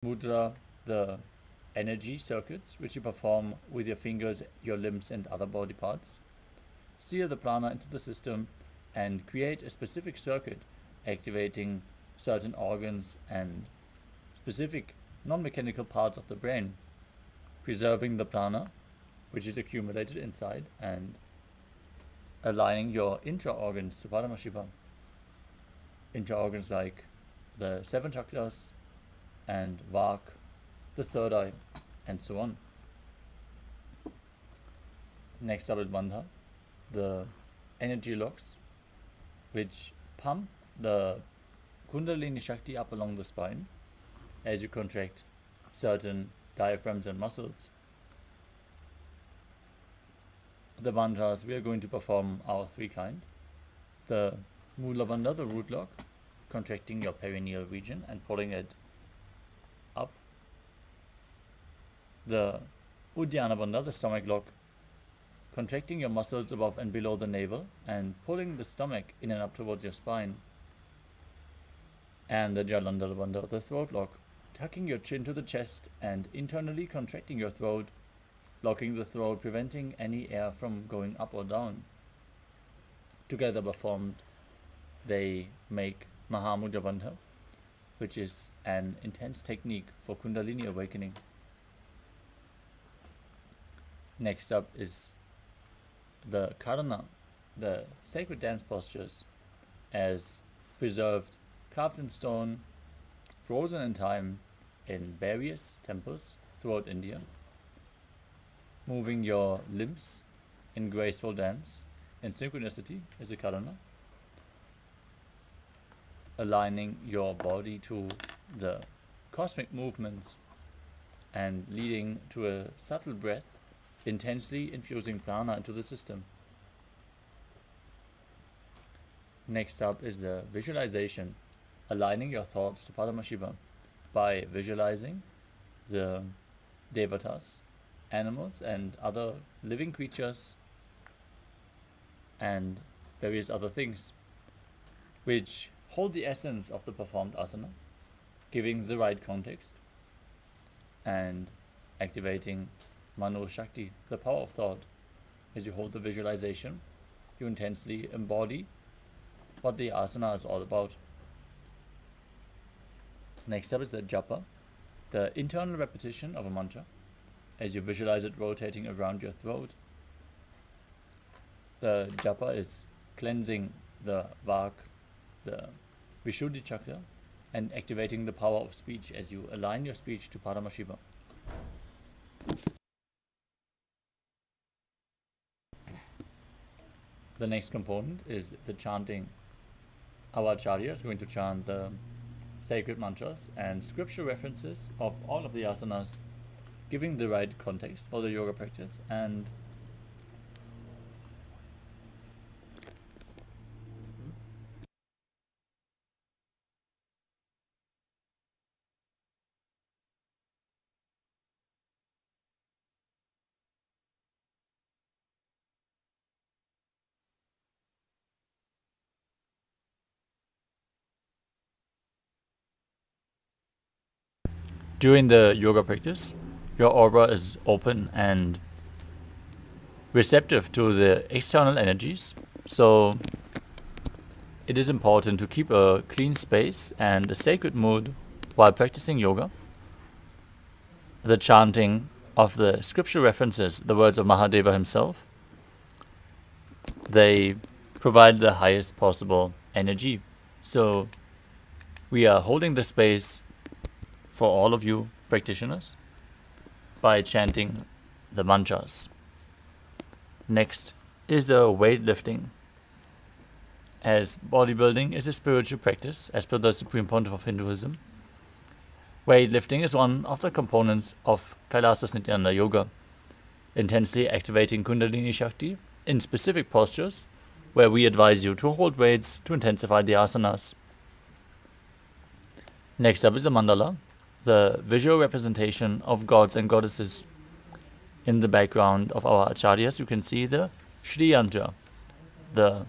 Mudra, the energy circuits which you perform with your fingers, your limbs, and other body parts. Seal the prana into the system and create a specific circuit activating certain organs and specific non-mechanical parts of the brain, preserving the prana which is accumulated inside and aligning your intra-organs to Paramashivam. Intra-organs like the 7 chakras and Vak, the third eye, and so on. Next up is Bandha, the energy locks, which pump the Kundalini Shakti up along the spine as you contract certain diaphragms and muscles. The bandhas we are going to perform are 3 kind. The Mula Bandha, the root lock, contracting your perineal region and pulling it up. The Uddiyana Bandha, the stomach lock, contracting your muscles above and below the navel and pulling the stomach in and up towards your spine. And the Jalandhara Bandha, the throat lock, tucking your chin to the chest and internally contracting your throat, locking the throat, preventing any air from going up or down. Together performed, they make Mahamudra Bandha, which is an intense technique for Kundalini awakening. Next up is the Karana, the sacred dance postures, as preserved, carved in stone, frozen in time in various temples throughout India. Moving your limbs in graceful dance in synchronicity is a Karana. Aligning your body to the cosmic movements and leading to a subtle breath, intensely infusing prana into the system. Next up is the visualization, aligning your thoughts to Paramashivam by visualizing the devatas, animals and other living creatures and various other things which hold the essence of the performed asana, giving the right context and activating Mano Shakti, the power of thought. As you hold the visualization, you intensely embody what the asana is all about. Next up is the japa, the internal repetition of a mantra, as you visualize it rotating around your throat. The japa is cleansing the Vak, the Vishuddhi chakra, and activating the power of speech as you align your speech to Paramashivam. The next component is the chanting. Our Acharya is going to chant the sacred mantras and scripture references of all of the asanas, giving the right context for the yoga practice and during the yoga practice, your aura is open and receptive to the external energies. So it is important to keep a clean space and a sacred mood while practicing yoga. The chanting of the scripture references, the words of Mahadeva himself, they provide the highest possible energy. So we are holding the space for all of you practitioners by chanting the mantras. Next is the weightlifting. As bodybuilding is a spiritual practice, as per the Supreme Pontiff of Hinduism, weightlifting is one of the components of Kailasa Nithyananda Yoga, intensely activating Kundalini Shakti in specific postures where we advise you to hold weights to intensify the asanas. Next up is the Mandala, the visual representation of gods and goddesses. In the background of our acharyas, you can see the Shri Yantra, the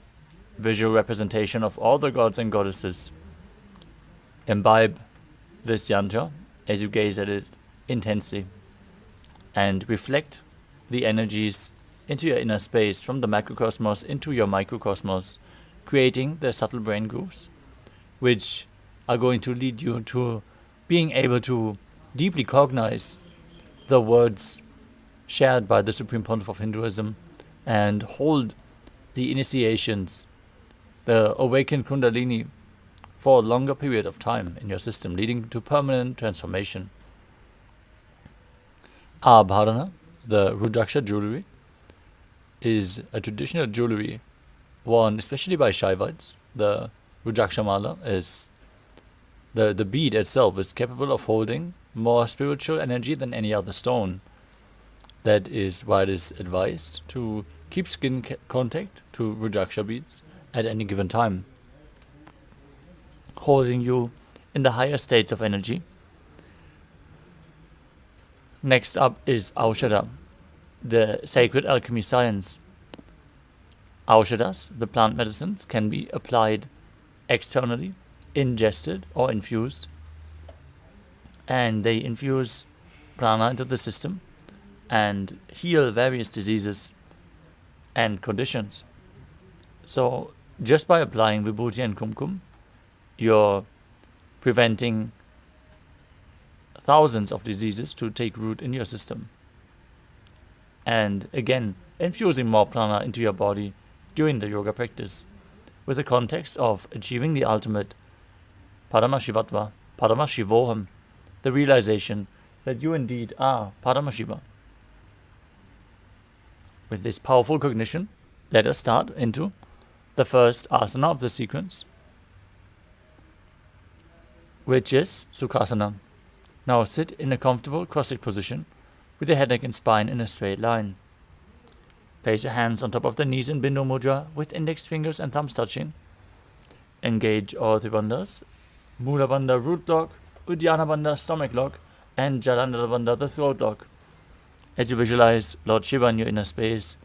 visual representation of all the gods and goddesses. Imbibe this yantra as you gaze at it intensely and reflect the energies into your inner space from the macrocosmos into your microcosmos, creating the subtle brain grooves, which are going to lead you to being able to deeply cognize the words shared by the Supreme Pontiff of Hinduism and hold the initiations, the awakened Kundalini, for a longer period of time in your system, leading to permanent transformation. Our bharana, the Rudraksha jewelry, is a traditional jewelry worn especially by Shaivites. The Rudraksha mala is the bead itself is capable of holding more spiritual energy than any other stone. That is why it is advised to keep skin contact to Rudraksha beads at any given time, holding you in the higher states of energy. Next up is Aushadha, the sacred alchemy science. Aushadas, the plant medicines, can be applied externally, ingested or infused, and they infuse prana into the system and heal various diseases and conditions. So just by applying vibhuti and kumkum, you're preventing thousands of diseases to take root in your system. And again, infusing more prana into your body during the yoga practice with the context of achieving the ultimate Paramashivatva, Paramashivoham, the realization that you indeed are Paramashiva. With this powerful cognition, let us start into the first asana of the sequence, which is Sukhasana. Now sit in a comfortable cross-legged position with the head, neck and spine in a straight line. Place your hands on top of the knees in Bindu Mudra with index fingers and thumbs touching. Engage all three bandhas, Mula Bandha root lock, Uddiyana Bandha stomach lock, and Jalandhara Bandha the throat lock. As you visualize Lord Shiva in your inner space,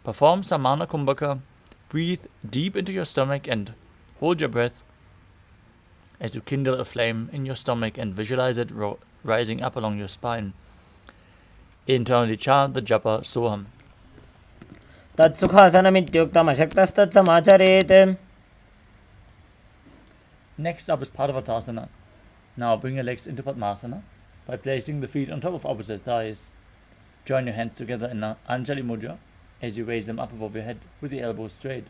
perform Samana Kumbhaka, breathe deep into your stomach and hold your breath as you kindle a flame in your stomach and visualize it rising up along your spine. Internally chant the japa Soham. Tat Sukhasanamityuktam Ashaktastat Samacharet. Next up is Padavatasana. Now bring your legs into Padmasana by placing the feet on top of opposite thighs. Join your hands together in Anjali Mudra as you raise them up above your head with the elbows straight.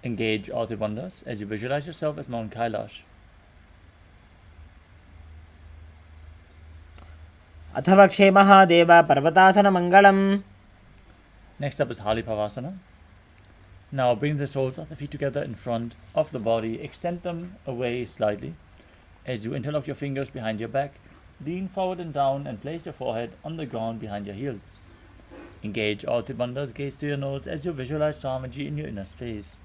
Engage all three bandhas as you visualize yourself as Mount Kailash. Athavakshe Mahadeva Parvatasana Mangalam. Next up is Halipavasana. Now bring the soles of the feet together in front of the body. Extend them away slightly as you interlock your fingers behind your back. Lean forward and down and place your forehead on the ground behind your heels. Engage all three bandhas, gaze to your nose as you visualize Swamiji in your inner space.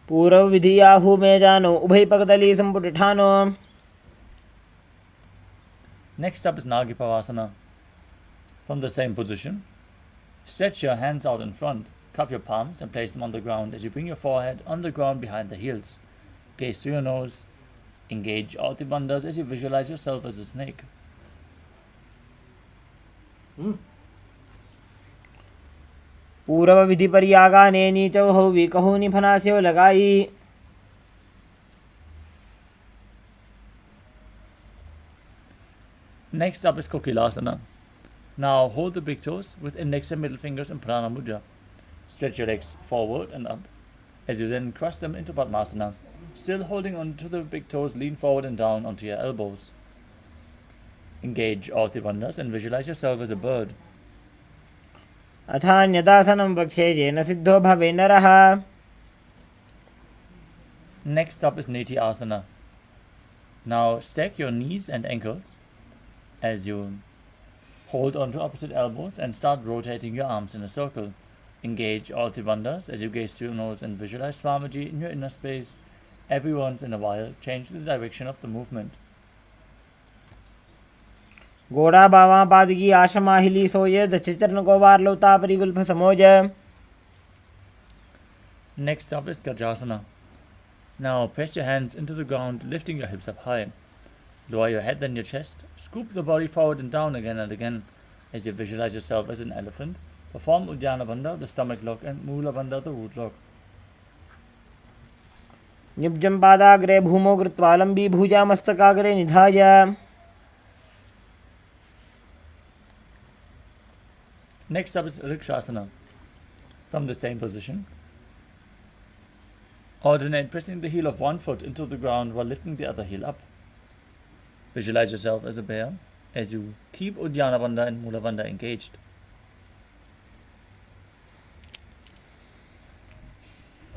Purav Vidhiyahu Mejano Ubhay Pakadali Samputithano. Next up is Nagipavasana. From the same position, stretch your hands out in front, cup your palms and place them on the ground as you bring your forehead on the ground behind the heels. Gaze through your nose. Engage all the bandhas as you visualize yourself as a snake. Purav Vidhi Paryaga Neni Chauho Vikahuni Phanasyo Lagai. Next up is Kailasa. Now hold the big toes with index and middle fingers in Prana Mudra. Stretch your legs forward and up as you then cross them into Padmasana. Still holding on to the big toes, lean forward and down onto your elbows. Engage all the bandhas and visualize yourself as a bird. Athanyadasanam Vakshe Jena Siddho Bhave Naraha. Next up is Nithyananda. Now stack your knees and ankles as you hold onto opposite elbows and start rotating your arms in a circle. Engage all the bandhas as you gaze through your nose and visualize Swamiji in your inner space. Every once in a while, change the direction of the movement. Goda Bava Padgi Ashamahili Soya the Chitran Govar Lota Parigulpa Samoja. Next up is Gajasana. Now press your hands into the ground, lifting your hips up high. Lower your head then your chest. Scoop the body forward and down again and again as you visualize yourself as an elephant. Perform Uddiyana Bandha, the stomach lock, and Mula Bandha, the root lock. निब्जं पादाग्रे भूमौ कृत्वा लम्बी भुजा मस्तकाग्रे निधाय. Next up is Relaxation. From the same position, alternate pressing the heel of one foot into the ground while lifting the other heel up. Visualize yourself as a bear as you keep Uddiyana Bandha and Mula Bandha engaged.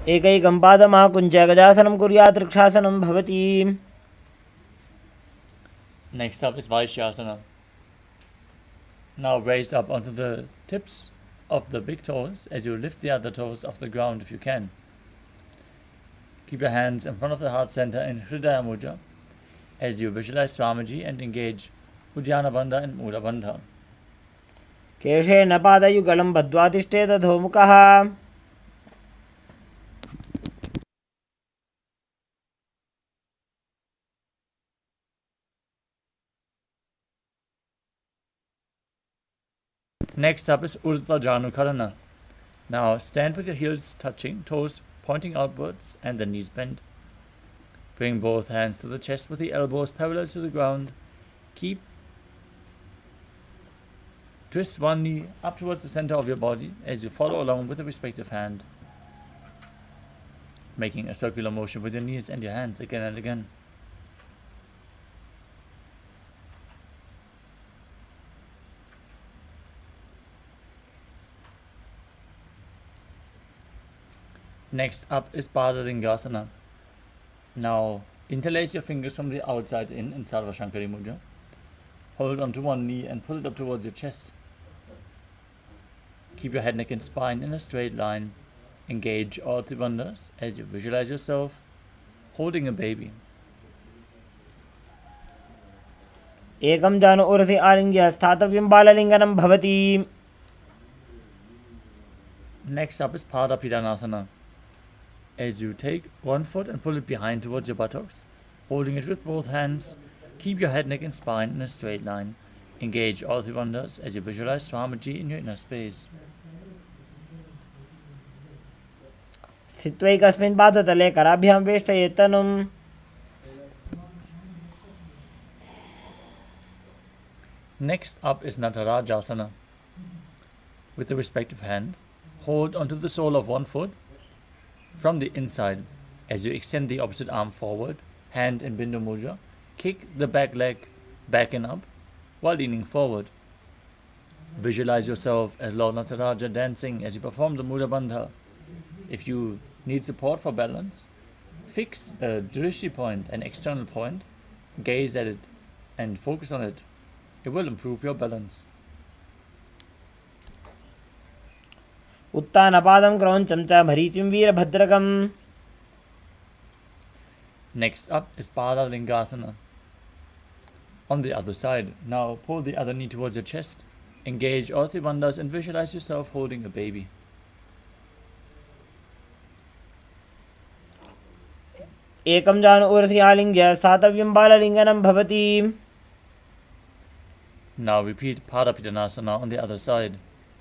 एकैकं पादमाकुञ्च गजासनं कुर्यात् वृक्षासनं भवति. Next up is Vaishyasana. Now raise up onto the tips of the big toes as you lift the other toes off the ground if you can. Keep your hands in front of the heart center in Hridaya Mudra as you visualize Swamiji and engage Uddiyana Bandha and Mula Bandha. केशेन पादयुगलं बद्ध्वा तिष्ठेत् अधोमुखः. Next up is Urdhva Janukarana. Now stand with your heels touching, toes pointing outwards and the knees bent. Bring both hands to the chest with the elbows parallel to the ground. Twist one knee up towards the center of your body as you follow along with the respective hand, making a circular motion with your knees and your hands again and again. Next up is Badalingasana. Now interlace your fingers from the outside in Sarva Shankari Mudra. Hold onto one knee and pull it up towards your chest. Keep your head, neck and spine in a straight line. Engage all the bandhas as you visualize yourself holding a baby. एकं जानु ऊर्ध्वे आलिङ्ग्य स्थातव्यं बाललिङ्गनं भवति. Next up is Padapidanasana. As you take one foot and pull it behind towards your buttocks, holding it with both hands, keep your head, neck and spine in a straight line. Engage all the bandhas as you visualize Swamiji in your inner space. स्थित्वैकस्मिन् पादतले कराभ्यां वेष्टयेत् तनुम्. Next up is Natarajasana. With the respective hand, hold onto the sole of one foot from the inside as you extend the opposite arm forward, hand in Bindu Mudra. Kick the back leg back and up while leaning forward. Visualize yourself as Lord Nataraja dancing as you perform the Mula Bandha. If you need support for balance, fix a drishti point, an external point, gaze at it and focus on it. It will improve your balance. उत्तानपादं क्रौञ्चं च मरीचिं वीरभद्रकम्. Next up is Padalingasana. On the other side, now pull the other knee towards your chest, engage all three bandhas and visualize yourself holding a baby. एकं जानु ऊर्ध्वे आलिङ्ग्य स्थातव्यं बाललिङ्गनं भवति. Now repeat Padapidanasana on the other side.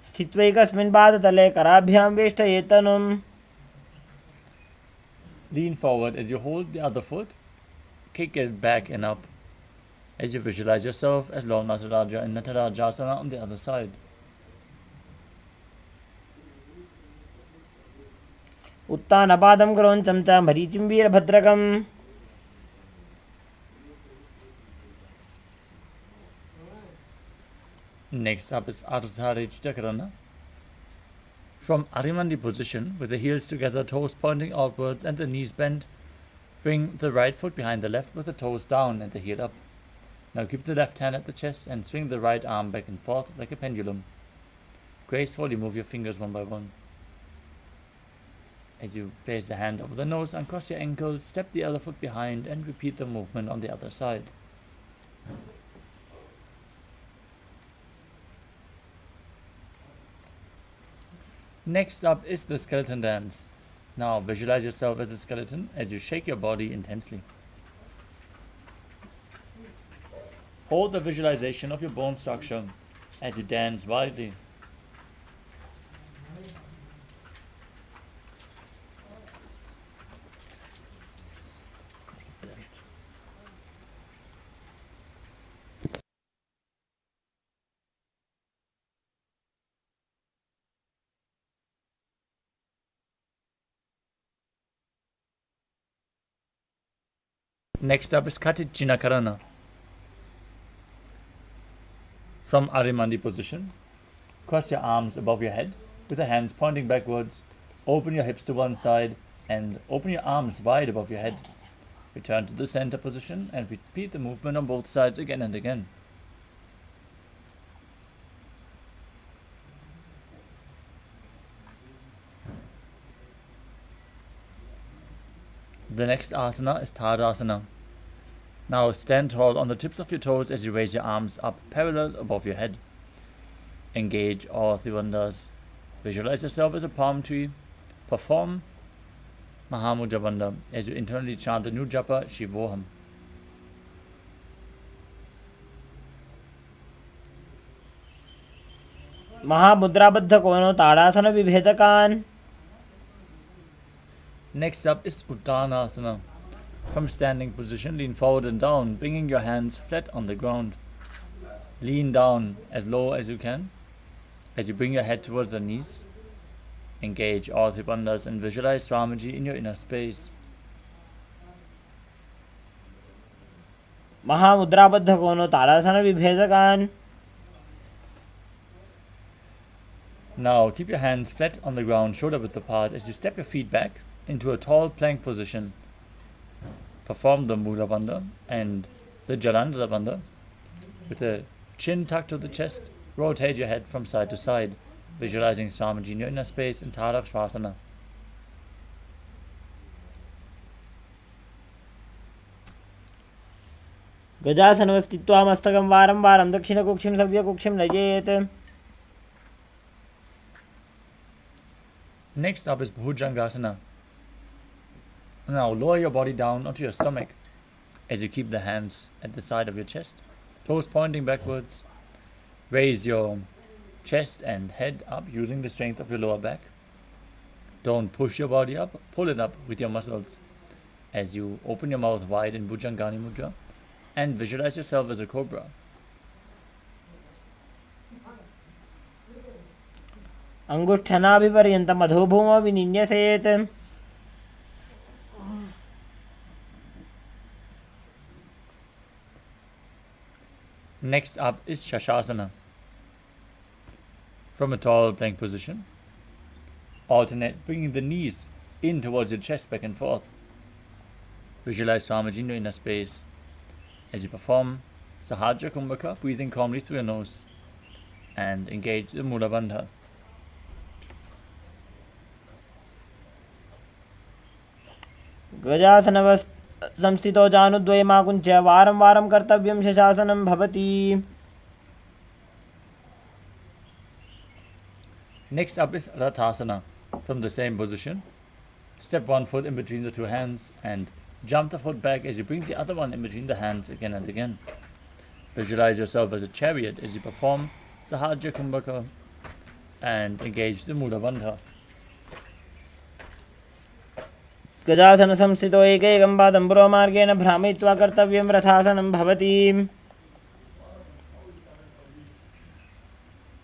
स्थित्वैकस्मिन् पादतले कराभ्यां वेष्टयेत् तनुम्. Lean forward as you hold the other foot, kick it back and up as you visualize yourself as Lord Nataraja in Natarajasana on the other side. उत्तानपादं क्रौञ्चं च मरीचिं वीरभद्रकम्. Next up is Ardha Chakrana. From Arimandi position, with the heels together, toes pointing outwards and the knees bent, bring the right foot behind the left with the toes down and the heel up. Now keep the left hand at the chest and swing the right arm back and forth like a pendulum. Gracefully move your fingers one by one. As you place the hand over the nose, uncross your ankles, step the other foot behind and repeat the movement on the other side. Next up is the skeleton dance. Now visualize yourself as a skeleton as you shake your body intensely. Hold the visualization of your bone structure as you dance wildly. Next up is Karana. From Arimandi position, cross your arms above your head with the hands pointing backwards. Open your hips to one side and open your arms wide above your head. Return to the center position and repeat the movement on both sides again and again. The next asana is Tadasana. Now stand tall on the tips of your toes as you raise your arms up parallel above your head. Engage all three bandhas. Visualize yourself as a palm tree. Perform Mahamudra Bandha as you internally chant the new japa Shivoham. महामुद्राबद्ध कोनो ताड़ासन विभेदकान. Next up is Uttanasana. From standing position, lean forward and down, bringing your hands flat on the ground. Lean down as low as you can as you bring your head towards the knees. Engage all three bandhas and visualize Swamiji in your inner space. महामुद्राबद्ध कोनो ताड़ासन विभेदकान. Now keep your hands flat on the ground, shoulder width apart, as you step your feet back into a tall plank position. Perform the Mudra Bandha and the Jalandhara Bandha. With the chin tucked to the chest, rotate your head from side to side, visualizing Swamiji in your inner space in Tadakshvasana. गजासनवस्थित्वा मस्तकं वारं वारं दक्षिणकुक्षिं सव्यकुक्षिं नयेत्. Next up is Bhujangasana. Now lower your body down onto your stomach as you keep the hands at the side of your chest, toes pointing backwards. Raise your chest and head up using the strength of your lower back. Don't push your body up, pull it up with your muscles as you open your mouth wide in Bhujangani Mudra and visualize yourself as a cobra. अंगुष्ठनाभिपर्यन्तं अधोभूमौ विनिन्यसेत्. Next up is Shashasana. From a tall plank position, alternate bringing the knees in towards your chest back and forth. Visualize Swamiji in your inner space as you perform Sahaja Kumbhaka, breathing calmly through your nose, and engage the Mula Bandha. गजासनवस्थ संस्थितो जानुद्वयमाकुञ्च वारं वारं कर्तव्यं शशासनं भवति. Next up is Rathasana. From the same position, step one foot in between the two hands and jump the foot back as you bring the other one in between the hands again and again. Visualize yourself as a chariot as you perform Sahaja Kumbhaka and engage the Mula Bandha. गजासन संस्थितो एकैकं पादं पुरोमार्गेण भ्रामयित्वा कर्तव्यं रथासनं भवति.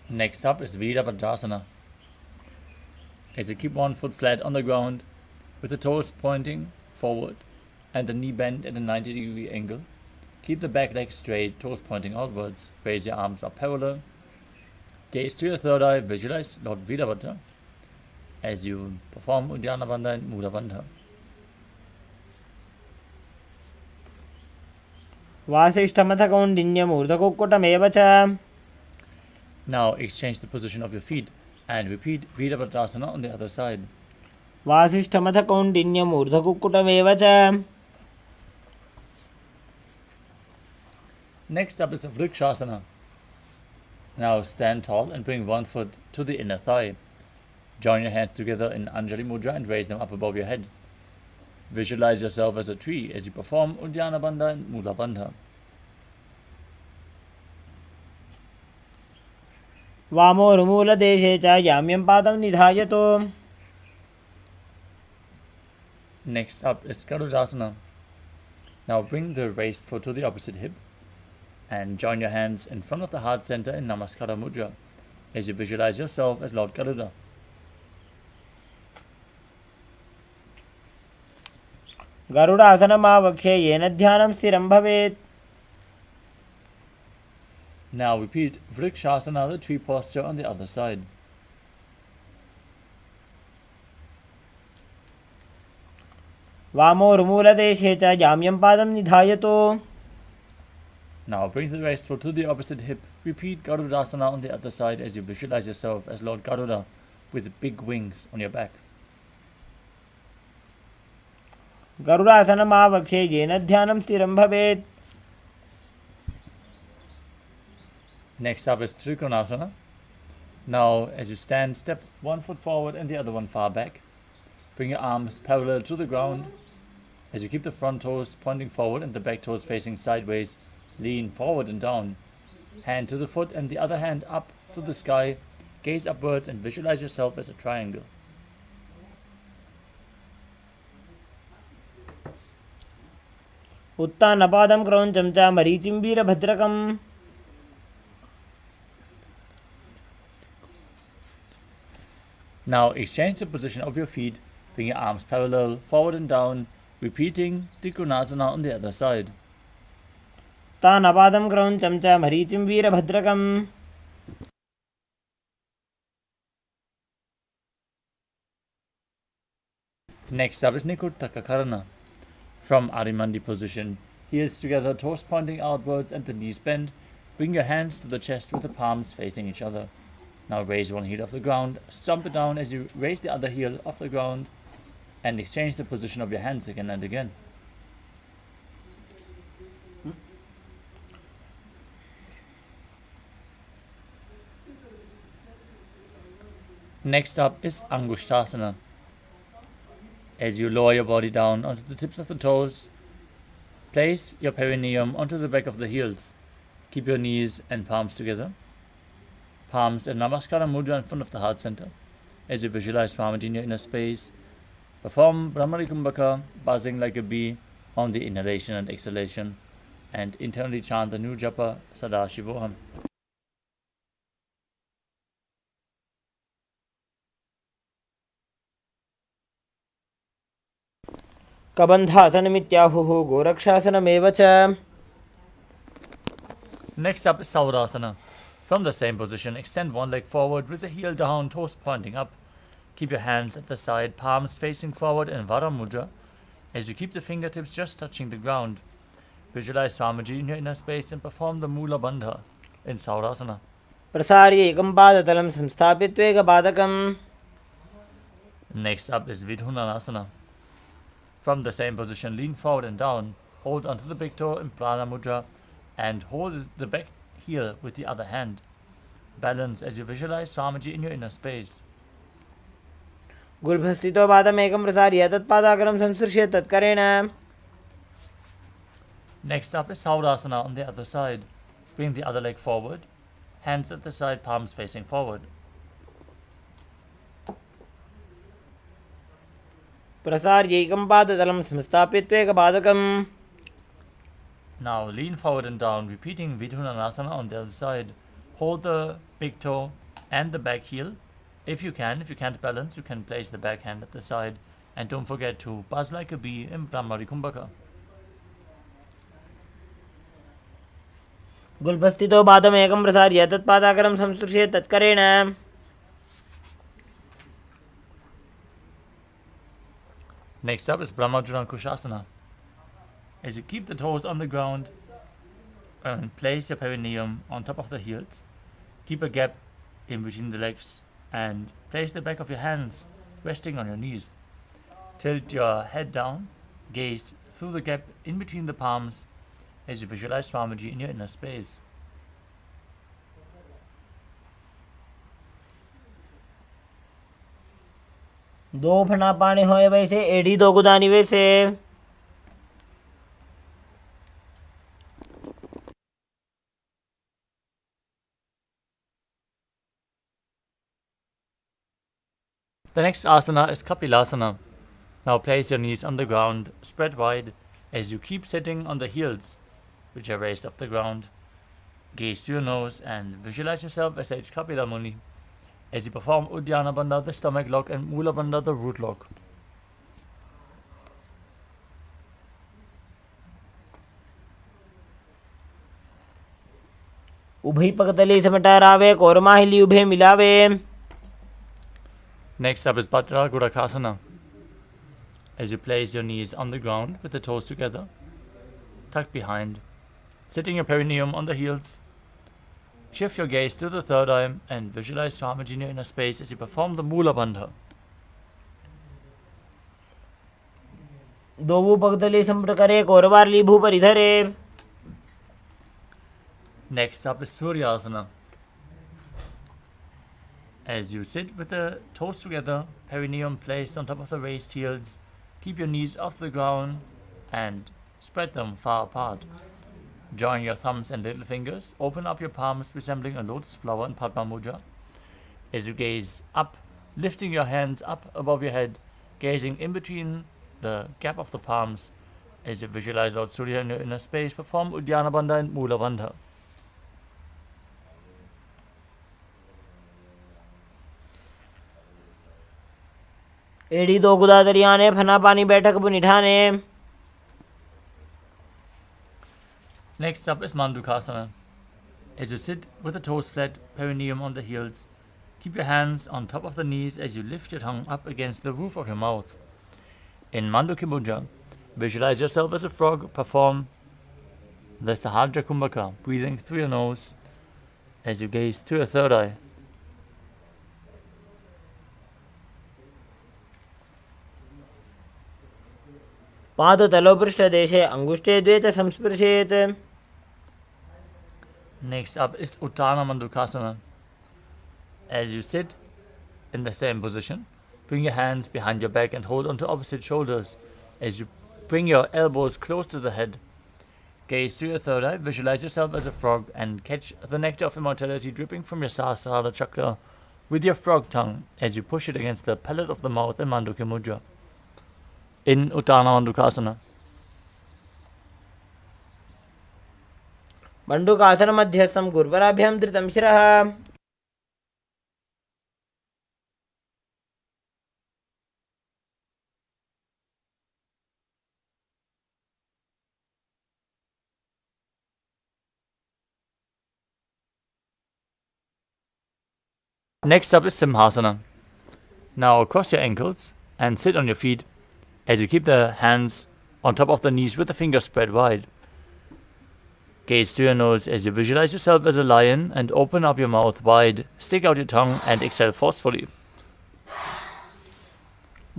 Next up is Virabhadrasana. As you keep one foot flat on the ground with the toes pointing forward and the knee bent at a 90-degree angle. Keep the back leg straight, toes pointing outwards. Raise your arms up parallel. Gaze to your third eye, visualize Lord Virabhadra as you perform Uddiyana Bandha and Mudra Bandha. वासिष्ठमथ कौण्डिन्यमूर्धकुक्कुटमेव च. Now exchange the position of your feet and repeat Virabhadrasana on the other side. वासिष्ठमथ कौण्डिन्यमूर्धकुक्कुटमेव च. Next up is Vrikshasana. Now stand tall and bring one foot to the inner thigh. Join your hands together in Anjali Mudra and raise them up above your head. Visualize yourself as a tree as you perform Uddiyana Bandha and Mula Bandha. वामोर्मूलदेशे च याम्यं पादं निधायतो. Next up is Garudasana. Now bring the raised foot to the opposite hip and join your hands in front of the heart center in Namaskara Mudra as you visualize yourself as Lord Garuda. गरुडासनमावक्षे येन ध्यानं स्थिरं भवेत्. Now repeat Vrikshasana, the tree posture, on the other side. वामोर्मूलदेशे च याम्यं पादं निधायतो. Now bring the raised foot to the opposite hip. Repeat Garudasana on the other side as you visualize yourself as Lord Garuda with big wings on your back. गरुडासनमावक्षे येन ध्यानं स्थिरं भवेत्. Next up is Trikonasana. Now as you stand, step one foot forward and the other one far back. Bring your arms parallel to the ground. As you keep the front toes pointing forward and the back toes facing sideways, lean forward and down. Hand to the foot and the other hand up to the sky. Gaze upwards and visualize yourself as a triangle. उत्तानपादं क्रौञ्चं च मरीचिं वीरभद्रकम्. Now exchange the position of your feet. Bring your arms parallel forward and down. Repeating Trikonasana on the other side. उत्तानपादं क्रौञ्चं च मरीचिं वीरभद्रकम्. Next up is Nikuttakakarana. From Arimandi position, heels together, toes pointing outwards and the knees bent. Bring your hands to the chest with the palms facing each other. Now raise one heel off the ground, stomp it down as you raise the other heel off the ground, and exchange the position of your hands again and again. Next up is Angushtasana. As you lower your body down onto the tips of the toes, place your perineum onto the back of the heels. Keep your knees and palms together. Palms in Namaskara Mudra in front of the heart center. As you visualize Swamiji in your inner space, perform Brahmari Kumbhaka, buzzing like a bee on the inhalation and exhalation, and internally chant the new japa Sadashivoham. कबन्धासनमित्याहुः गोरक्षासनमेव च. Next up is Saurasana. From the same position, extend one leg forward with the heel down, toes pointing up. Keep your hands at the side, palms facing forward in Vara Mudra as you keep the fingertips just touching the ground. Visualize Swamiji in your inner space and perform the Mula Bandha in Saurasana. प्रसार्य एकं पादतलं संस्थाप्य त्वेकपादकम्. Next up is Vidhunanasana. From the same position, lean forward and down, hold onto the big toe in Prana Mudra and hold the back heel with the other hand. Balance as you visualize Swamiji in your inner space. गुल्भस्थितो पादमेकं प्रसार्य तत्पादाग्रं संसृश्य तत्करेण. Next up is Saurasana on the other side. Bring the other leg forward, hands at the side, palms facing forward. प्रसार्य एकं पादतलं संस्थाप्य त्वेकपादकम्. Now lean forward and down, repeating Vidhunanasana on the other side. Hold the big toe and the back heel. If you can't balance, you can place the back hand at the side. And don't forget to buzz like a bee in Brahmari Kumbhaka. गुल्भस्थितो पादमेकं प्रसार्य तत्पादाग्रं संसृश्य तत्करेण. Next up is Brahmajurankushasana. As you keep the toes on the ground and place your perineum on top of the heels, keep a gap in between the legs and place the back of your hands resting on your knees. Tilt your head down, gaze through the gap in between the palms as you visualize Swamiji in your inner space. दो फना पानी होए वैसे एड़ी दो गुदानी वैसे. The next asana is Kapilasana. Now place your knees on the ground, spread wide, as you keep sitting on the heels, which are raised off the ground. Gaze to your nose and visualize yourself as Sage Kapila Muni, as you perform Uddiyana Bandha, the stomach lock, and Mula Bandha, the root lock. उभई पगतली समटारावे कोरमाहिली उभे मिलावे. Next up is Bhadra Gurakasana. As you place your knees on the ground with the toes together, tucked behind, sitting your perineum on the heels. Shift your gaze to the third eye and visualize Swamiji in your inner space as you perform the Mula Bandha. दोवू पगतली संप्रकरे कोरवारली भूपरिधरे. Next up is Suryasana. As you sit with the toes together, perineum placed on top of the raised heels, keep your knees off the ground and spread them far apart. Join your thumbs and little fingers, open up your palms resembling a lotus flower in Padma Mudra. As you gaze up, lifting your hands up above your head, gazing in between the gap of the palms, as you visualize Lord Surya in your inner space, perform Uddiyana Bandha and Mula Bandha. एड़ी दो गुदा दरियाने फना पानी बैठक बुनिठाने. Next up is Mandukasana. As you sit with the toes flat, perineum on the heels, keep your hands on top of the knees as you lift your tongue up against the roof of your mouth. In Mandukya Mudra, visualize yourself as a frog, perform the Sahadra Kumbhaka, breathing through your nose as you gaze to your third eye. पाद तलोपृष्ठदेशे अंगुष्ठे द्वैत संस्पृशेत. Next up is Uttana Mandukasana. As you sit in the same position, bring your hands behind your back and hold onto opposite shoulders. As you bring your elbows close to the head, gaze to your third eye, visualize yourself as a frog and catch the nectar of immortality dripping from your Sahasrara chakra with your frog tongue as you push it against the palate of the mouth in Mandukya Mudra. In Uttana Mandukasana. मंडूकासन मध्यस्थम गुरुपराभ्याम धृतम शिरः. Next up is Simhasana. Now cross your ankles and sit on your feet as you keep the hands on top of the knees with the fingers spread wide. Gaze to your nose as you visualize yourself as a lion and open up your mouth wide, stick out your tongue and exhale forcefully.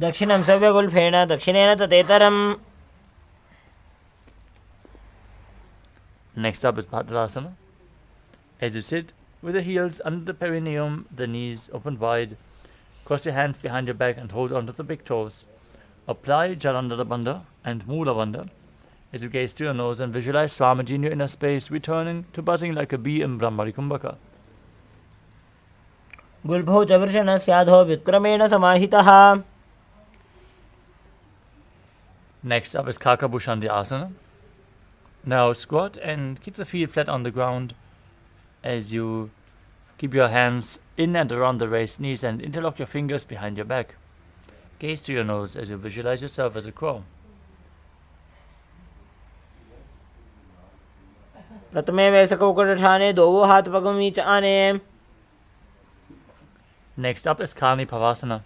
दक्षिणं सव्यगुल्फेन दक्षिणेन ततेतरम्. Next up is Bhadrasana. As you sit with the heels under the perineum, the knees open wide, cross your hands behind your back and hold onto the big toes. Apply Jalandhara Bandha and Mula Bandha as you gaze to your nose and visualize Swamiji in your inner space, returning to buzzing like a bee in Brahmari Kumbhaka. गुल्फौ च वृषणः स्याधो विक्रमेण समाहितः. Next up is Kakabhushandi Asana. Now squat and keep the feet flat on the ground as you keep your hands in and around the raised knees and interlock your fingers behind your back. Gaze to your nose as you visualize yourself as a crow. प्रथमे वैसकौकटठाने दोवो हाथ पगमीच आने. Next up is Kani Pavasana.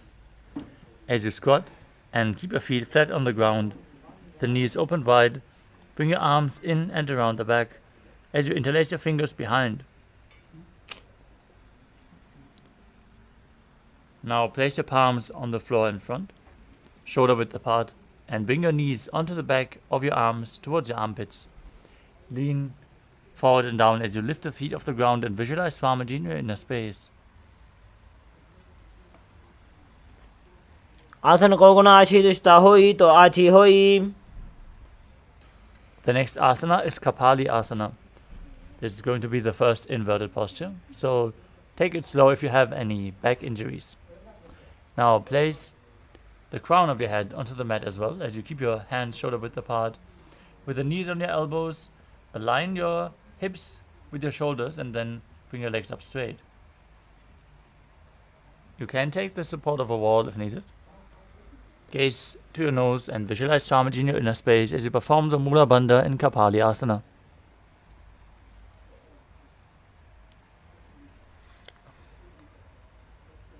As you squat and keep your feet flat on the ground, the knees open wide, bring your arms in and around the back as you interlace your fingers behind. Now place your palms on the floor in front, shoulder width apart, and bring your knees onto the back of your arms towards your armpits. Lean forward and down as you lift the feet off the ground and visualize Swamiji in your inner space. आसन को गुण आशी दुष्टा होई तो आची होई. The next asana is Kapali Asana. This is going to be the first inverted posture, so take it slow if you have any back injuries. Now place the crown of your head onto the mat as well, as you keep your hands shoulder width apart. With the knees on your elbows, align your hips with your shoulders and then bring your legs up straight. You can take the support of a wall if needed. Gaze to your nose and visualize Swamiji in your inner space as you perform the Mula Bandha in Kapali Asana.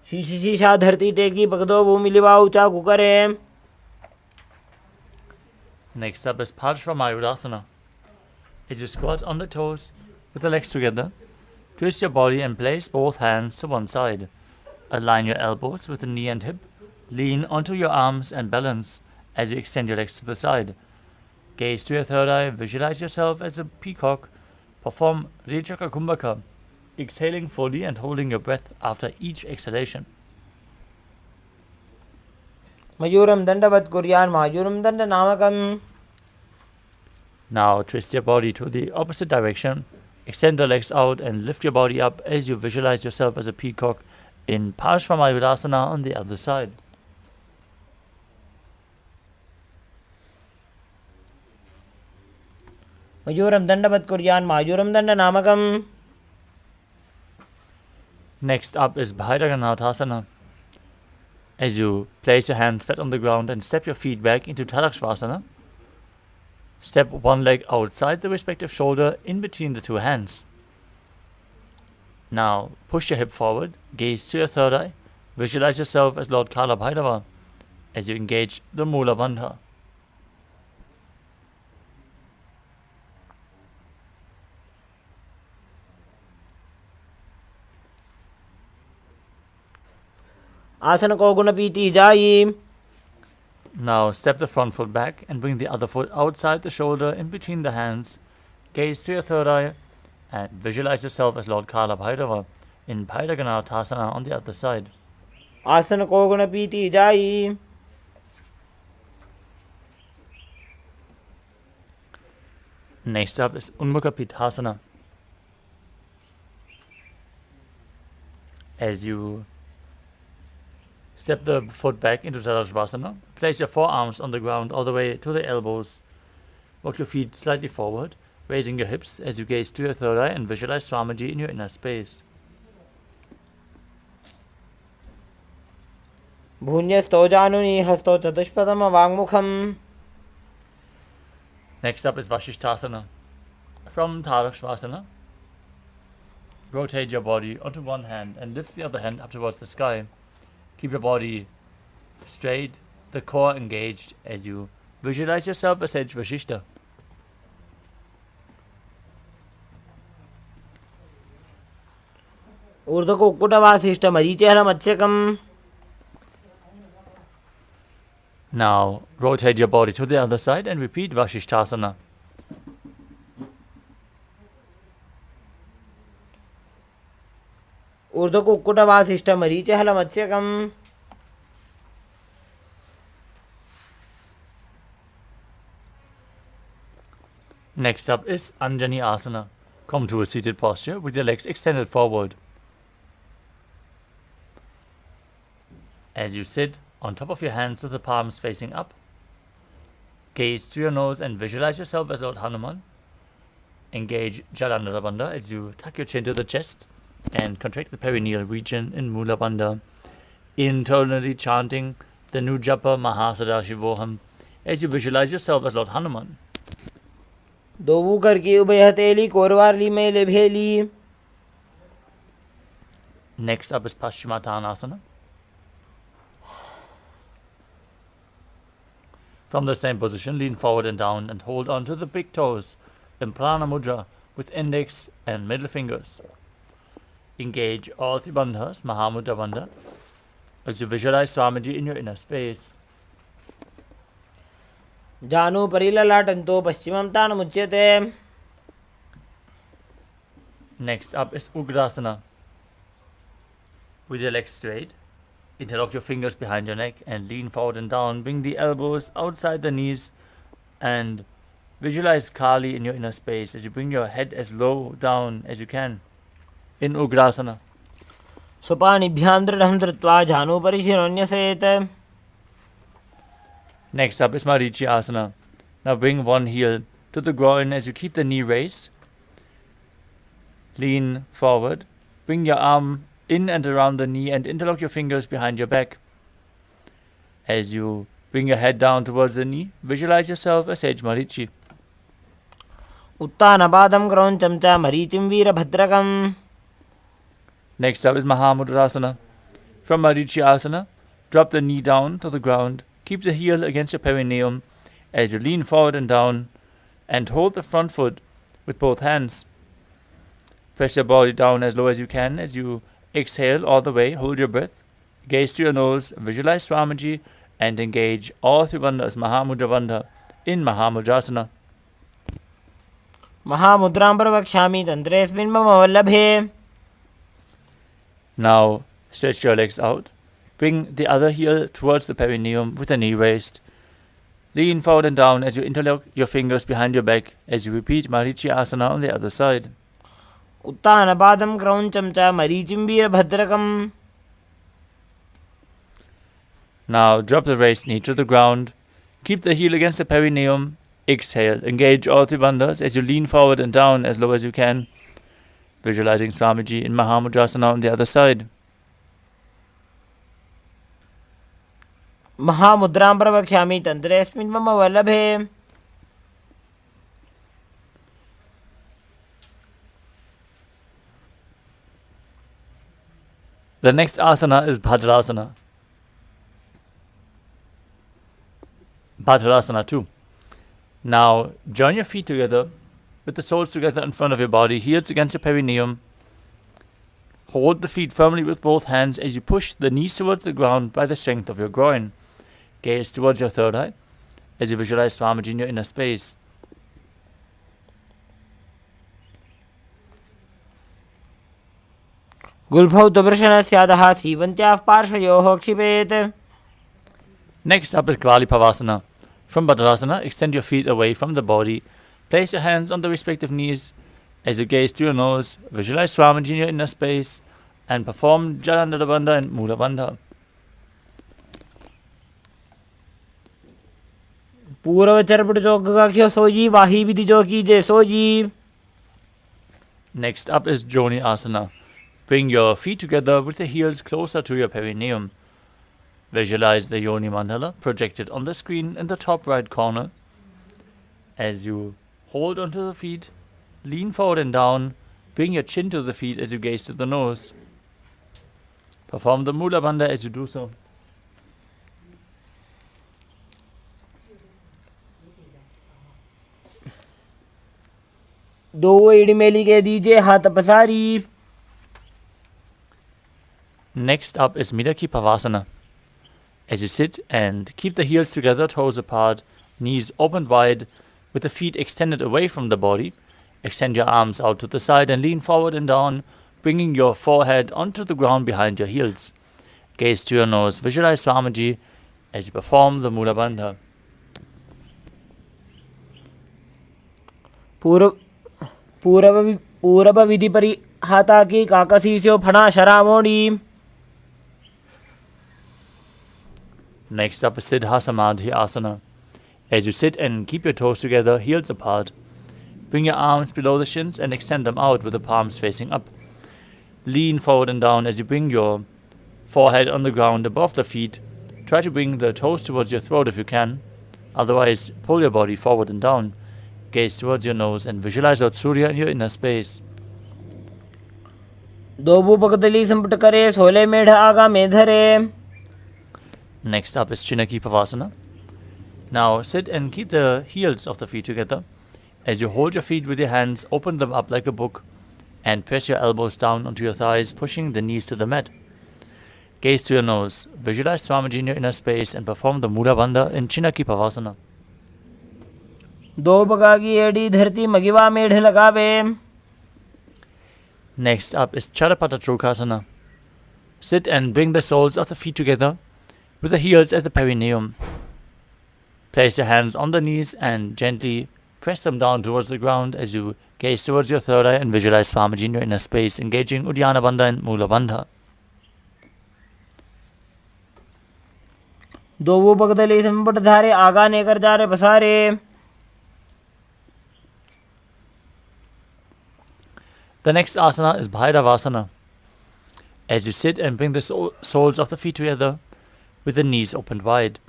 शीशी शीशा धरती टेकी पकड़ो भूमि लिवा ऊंचा कुकरे. Next up is Paramashivoham. As you squat on the toes with the legs together, twist your body and place both hands to one side. Align your elbows with the knee and hip. Lean onto your arms and balance as you extend your legs to the side. Gaze to your third eye, visualize yourself as a peacock. Perform Rechaka Kumbhaka, exhaling fully and holding your breath after each exhalation. मयूरम दंडवत कुर्यान मयूरम दंड नामकम. Now twist your body to the opposite direction. Extend the legs out and lift your body up as you visualize yourself as a peacock in Paramashivoham on the other side. मयूरम दंडवत कुर्यान मयूरम दंड नामकम. Next up is Nataraja. As you place your hands flat on the ground and step your feet back into Tadakshvasana, step one leg outside the respective shoulder in between the two hands. Now push your hip forward, gaze to your third eye, visualize yourself as Lord Kala Bhairava as you engage the Mula Bandha. आसन को गुण पीती जाई. Now step the front foot back and bring the other foot outside the shoulder in between the hands. Gaze to your third eye and visualize yourself as Lord Kala Bhairava in Bhairaganatasana on the other side. आसन को गुण पीती जाई. Next up is Unmukha Pithasana. As you step the foot back into Tadakshvasana, place your forearms on the ground all the way to the elbows. Walk your feet slightly forward, raising your hips as you gaze to your third eye and visualize Swamiji in your inner space. भून्यस्तो जानुनि हस्तो चतुष्पदम वाङ्मुखम. Next up is Vashishthasana. From Tadakshvasana, rotate your body onto one hand and lift the other hand up towards the sky. Keep your body straight, the core engaged as you visualize yourself as Sage Vashishta. ऊर्ध्व को कुटवासिष्ठ मरीचेहल मत्स्यकम. Now rotate your body to the other side and repeat Vashishthasana. ऊर्ध्व को कुटवासिष्ठ मरीचेहल मत्स्यकम. Next up is Anjani Asana. Come to a seated posture with your legs extended forward. As you sit on top of your hands with the palms facing up, gaze to your nose and visualize yourself as Lord Hanuman. Engage Jalandhara Bandha as you tuck your chin to the chest and contract the perineal region in Mula Bandha. Internally chanting the new japa Paramashivoham as you visualize yourself as Lord Hanuman. दोवू करके उभय हथेली कोरवारली में ले भेली. Next up is Paschimottanasana. From the same position, lean forward and down and hold on to the big toes in Prana Mudra with index and middle fingers. Engage all three bandhas, Mahamudra Bandha, as you visualize Swamiji in your inner space. जानु परिललाटन्तो पश्चिमं तानमुच्यते. Next up is Ugrasana. With your legs straight, interlock your fingers behind your neck and lean forward and down. Bring the elbows outside the knees and visualize Kali in your inner space as you bring your head as low down as you can in Ugrasana. स्वपाणिभ्यां दृढं धृत्वा जानुपरि शिरोन्यसेत्. Next up is Marichasana. Now bring one heel to the groin as you keep the knee raised. Lean forward. Bring your arm in and around the knee and interlock your fingers behind your back. As you bring your head down towards the knee, visualize yourself as Sage Marichi. उत्तानपादं क्रौञ्चं च मरीचिं वीरभद्रकम्. Next up is Mahamudrasana. From Marichasana, drop the knee down to the ground. Keep the heel against your perineum as you lean forward and down and hold the front foot with both hands. Press your body down as low as you can as you exhale all the way. Hold your breath. Gaze to your nose. Visualize Swamiji and engage all three bandhas Mahamudra Bandha in Mahamudrasana. महामुद्रां प्रवक्ष्यामि तन्त्रेऽस्मिन् मम वल्लभे. Now stretch your legs out. Bring the other heel towards the perineum with the knee raised. Lean forward and down as you interlock your fingers behind your back as you repeat Marichi Asana on the other side. उत्तानपादं क्रौञ्चं च मरीचिं वीरभद्रकम्. Now drop the raised knee to the ground. Keep the heel against the perineum. Exhale. Engage all three bandhas as you lean forward and down as low as you can. Visualizing Swamiji in Mahamudrasana on the other side. महामुद्रां प्रवक्ष्यामि तन्त्रेऽस्मिन् मम वल्लभे. The next asana is Bhadrasana. Bhadrasana 2. Now join your feet together with the soles together in front of your body, heels against your perineum. Hold the feet firmly with both hands as you push the knees towards the ground by the strength of your groin. Gaze towards your third eye as you visualize Swamiji in your inner space. गुल्फौ तुभृशनस्यादः सीवन्त्याः पार्श्वयोः क्षिपेत्. Next up is Kvalipavasana. From Bhadrasana, extend your feet away from the body. Place your hands on the respective knees as you gaze to your nose. Visualize Swamiji in your inner space and perform Jalandhara Bandha and Mula Bandha. पूर्व चरपट चौक का क्यों सोजी वाही विधि चौकी जे sooji. Next up is Joni Asana. Bring your feet together with the heels closer to your perineum. Visualize the Yoni Mandala projected on the screen in the top right corner. As you hold onto the feet, lean forward and down. Bring your chin to the feet as you gaze to the nose. Perform the Mula Bandha as you do so. दो एड़ी मेली के दीजिए हाथ पसारी. Next up is Midaki Pavasana. As you sit and keep the heels together, toes apart, knees opened wide, with the feet extended away from the body, extend your arms out to the side and lean forward and down, bringing your forehead onto the ground behind your heels. Gaze to your nose, visualize Swamiji as you perform the Mula Bandha. पूर्व विधि परि हाथा की काकसीस्यो फणा शरामोणी. Next up is Siddha Samadhi Asana. As you sit and keep your toes together, heels apart, bring your arms below the shins and extend them out with the palms facing up. Lean forward and down as you bring your forehead on the ground above the feet. Try to bring the toes towards your throat if you can. Otherwise, pull your body forward and down. Gaze towards your nose and visualize Lord Surya in your inner space. दो भूपकदली संपुट करे सोले मेढ़ आगा में धरे. Next up is Chinaki Pavasana. Now sit and keep the heels of the feet together. As you hold your feet with your hands, open them up like a book and press your elbows down onto your thighs, pushing the knees to the mat. Gaze to your nose. Visualize Swamiji in your inner space and perform the Mula Bandha in Chinaki Pavasana. दो बगा की एड़ी धरती मगिवा मेढ़ लगावे. Next up is Charapata Trukasana. Sit and bring the soles of the feet together with the heels at the perineum. Place your hands on the knees and gently press them down towards the ground as you gaze towards your third eye and visualize Swamiji in your inner space, engaging Uddiyana Bandha and Mula Bandha. दोवो पगदली संपट धारे आगा नेकर जा रे पसारे. The next asana is Bhairavasana. As you sit and bring the soles of the feet together with the knees opened wide,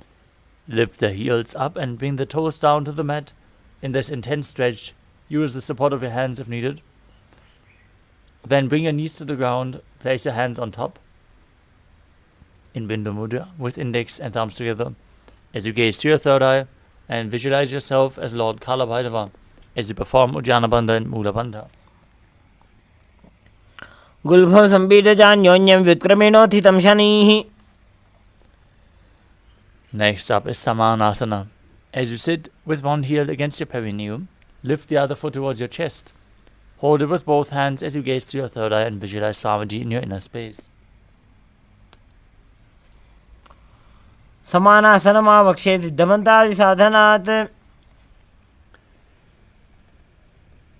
lift the heels up and bring the toes down to the mat. In this intense stretch, use the support of your hands if needed. Then bring your knees to the ground, place your hands on top in Bindu Mudra with index and thumbs together. As you gaze to your third eye and visualize yourself as Lord Kala Bhairava as you perform Uddiyana Bandha and Mula Bandha. गुल्भं सम्पीडचान्योन्यं व्युत्क्रमेणोत्थितं शनैः. Next up is Samanasana. As you sit with one heel against your perineum, lift the other foot towards your chest. Hold it with both hands as you gaze to your third eye and visualize Swamiji in your inner space. समानासनमावक्षे सिद्धमन्तादिसाधनात्.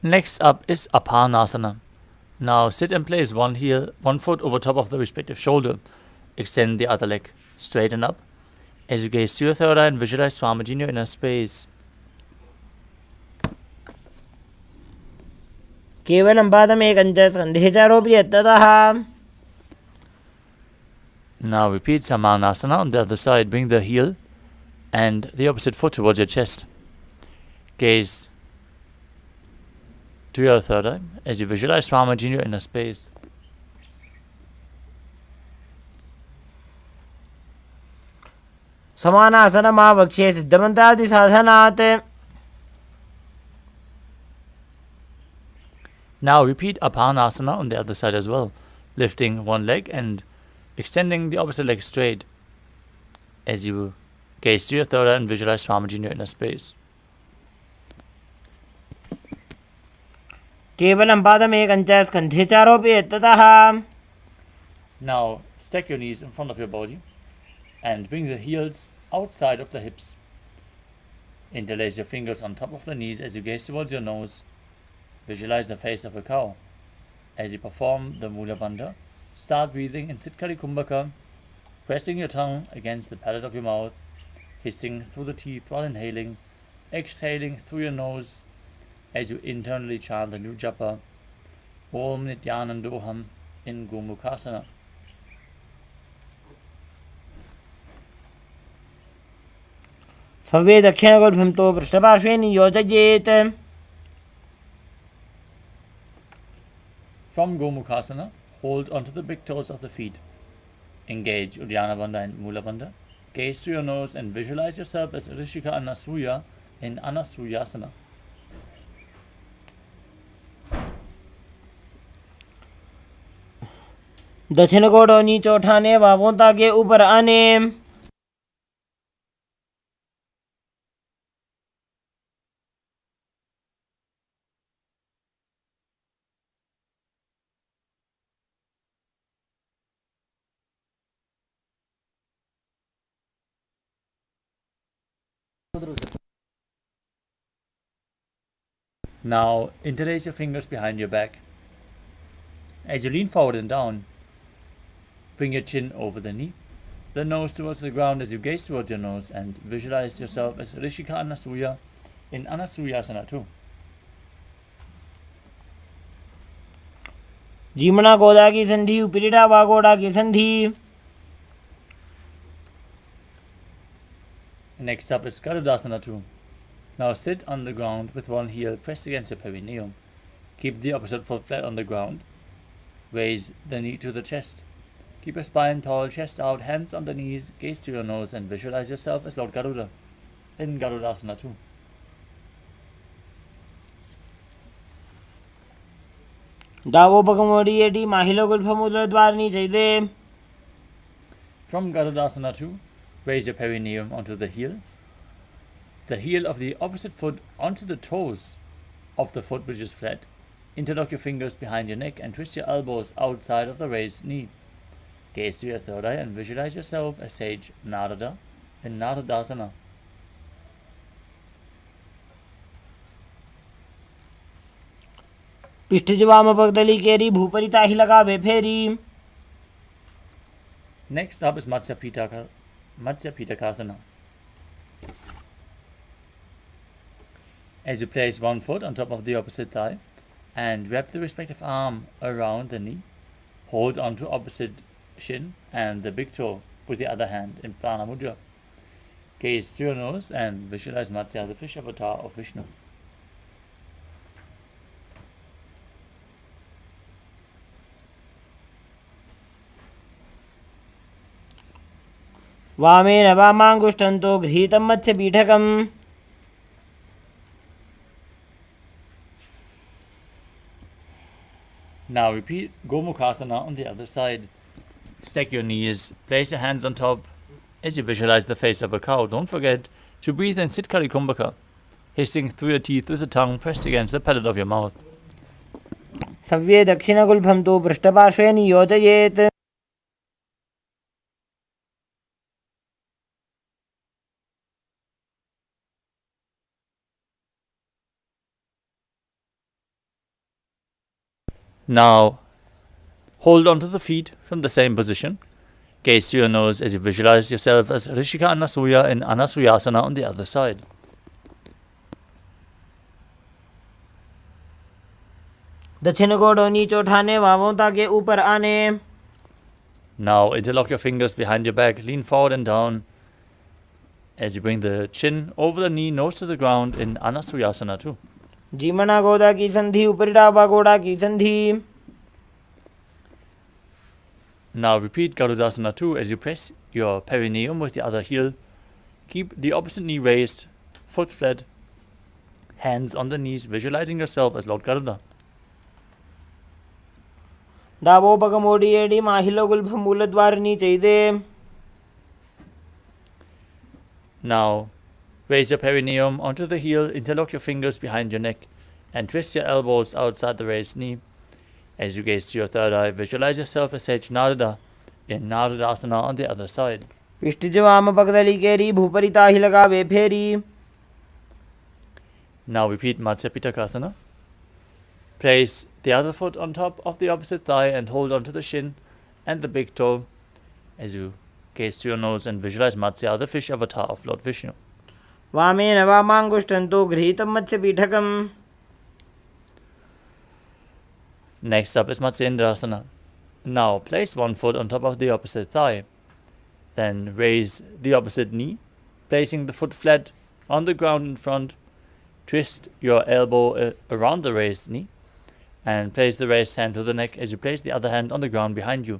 Next up is Apanasana. Now sit and place one foot over top of the respective shoulder. Extend the other leg, straighten up. As you gaze to your third eye and visualize Swamiji in your inner space. केवलं पादमेकं च स्कन्धे चारोपि यत्ततः. Now repeat Samanasana on the other side. Bring the heel and the opposite foot towards your chest. Gaze to your third eye as you visualize Swamiji in your inner space. समानासनमावक्षे सिद्धमन्तादिसाधनात्. Now repeat Apanasana on the other side as well, lifting one leg and extending the opposite leg straight as you gaze to your third eye and visualize Swamiji in your inner space. केवलं पादमेकं च स्कन्धे चारोपि यत्ततः. Now stack your knees in front of your body and bring the heels outside of the hips. Interlace your fingers on top of the knees as you gaze towards your nose. Visualize the face of a cow. As you perform the Mula Bandha, start breathing in Sitkari Kumbhaka, pressing your tongue against the palate of your mouth, hissing through the teeth while inhaling, exhaling through your nose as you internally chant the new japa, Om Nithyananda in Gomukhasana. सर्वे दक्षिणगोल्भं तो पृष्ठपार्श्वे नियोजयेत्. From Gomukhasana, hold onto the big toes of the feet. Engage Uddiyana Bandha and Mula Bandha. Gaze through your nose and visualize yourself as Rishika Anasuya in Anasuyasana. दक्षिण कोड़ों नीचे उठाने बाबों ताके ऊपर आने. Now interlace your fingers behind your back. As you lean forward and down, bring your chin over the knee, the nose towards the ground as you gaze towards your nose, and visualize yourself as Rishika Anasuya in Anasuyasana too. जीमना गोदा की संधि उपरिड़ा वागोड़ा की संधि. Next up is Garudasana too. Now sit on the ground with one heel pressed against your perineum. Keep the opposite foot flat on the ground. Raise the knee to the chest. Keep your spine tall, chest out, hands on the knees, gaze to your nose, and visualize yourself as Lord Garuda in Garudasana too. दावो पगमोड़िएटी माहिलो गुल्फमुद्र द्वारनी चाहिए. From Garudasana too, raise your perineum onto the heel of the opposite foot onto the toes of the foot which is flat. Interlock your fingers behind your neck and twist your elbows outside of the raised knee. Gaze to your third eye and visualize yourself as sage Narada in Naradasana. पिष्ठ वाम पगदली केरी भूपरिता ही लगा वे फेरी. Next up is Matsya Pitaka Matsya Pitakasana. As you place one foot on top of the opposite thigh and wrap the respective arm around the knee, hold onto opposite shin and the big toe with the other hand in Prana Mudra. Gaze through your nose and visualize Matsya, the fish avatar of Vishnu. वामेन वामाङ्गुष्ठन्तो गृहीतं मत्स्यपीठकम् Now repeat Gomukhasana on the other side. Stack your knees, place your hands on top as you visualize the face of a cow. Don't forget to breathe and sit Kali Kumbhaka, hissing through your teeth with the tongue pressed against the palate of your mouth. सव्ये दक्षिणगुल्फं तु पृष्ठपार्श्वे नियोजयेत् Now, hold onto the feet from the same position. Gaze through your nose as you visualize yourself as Rishika Anasuya in Anasuyasana on the other side. दक्षिण गोड़ों नीचे उठाने वामों ताके ऊपर आने. Now, interlock your fingers behind your back, lean forward and down as you bring the chin over the knee, nose to the ground in Anasuyasana too. जीमना गोदा की संधि ऊपरी डाबा गोड़ा की संधि. Now repeat Garudasana too as you press your perineum with the other heel. Keep the opposite knee raised, foot flat, hands on the knees, visualizing yourself as Lord Garuda. डाबो पगमोड़ी एडी माहिलो गुल्फ मूलद्वार नीचे दे. Now raise your perineum onto the heel, interlock your fingers behind your neck, and twist your elbows outside the raised knee. As you gaze to your third eye, visualize yourself as Sage Narada in Naradasana on the other side. पिष्टिज वाम पगदली केरी भूपरी ताहि लगावे फेरी. Now repeat Matsya Pitakasana. Place the other foot on top of the opposite thigh and hold onto the shin and the big toe as you gaze to your nose and visualize Matsya, the fish avatar of Lord Vishnu. वामेन वामाङ्गुष्ठन्तो गृहीतं मत्स्यपीठकम्. Next up is Matsyendrasana. Now place one foot on top of the opposite thigh. Then raise the opposite knee, placing the foot flat on the ground in front. Twist your elbow around the raised knee and place the raised hand to the neck as you place the other hand on the ground behind you.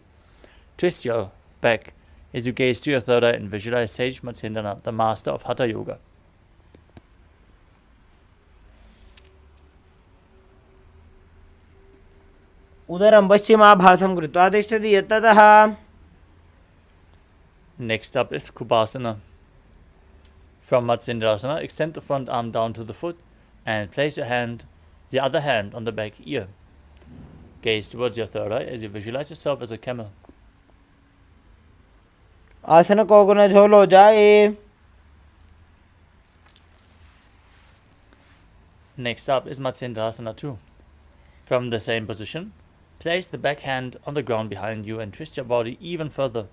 Twist your back as you gaze to your third eye and visualize Sage Matsyendrana, the master of Hatha Yoga. उदरं पश्चिमाभासं कृत्वा तिष्ठति यत्ततः. Next up is Kubasana. From Matsyendrasana, extend the front arm down to the foot and place the other hand on the back ear. Gaze towards your third eye as you visualize yourself as a camel. आसन को गुण झोलो जाए. Next up is Matsyendrasana 2. From the same position, place the back hand on the ground behind you and twist your body even further.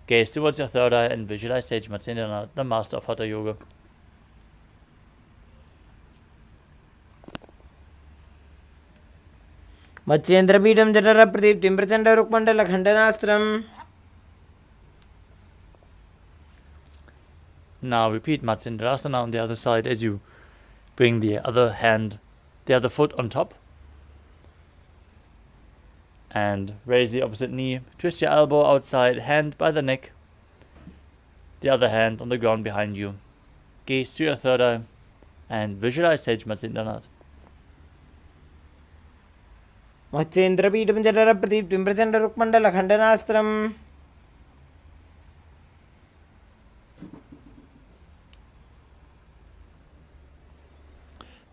Gaze towards your third eye and visualize Sage Matsyendrana, the master of Hatha Yoga. मत्स्येन्द्रपीठं जठर प्रदीप्तिं Prachanda रुक्मण्डल खण्डनास्त्रम्. Now repeat Matsyendrasana on the other side as you bring the other foot on top. And raise the opposite knee, twist your elbow outside, hand by the neck, the other hand on the ground behind you. Gaze to your third eye and visualize Sage Matsyendrana. मत्स्येन्द्रपीठं जठर प्रदीप्तिं Prachanda रुक्मण्डल खण्डनास्त्रम्.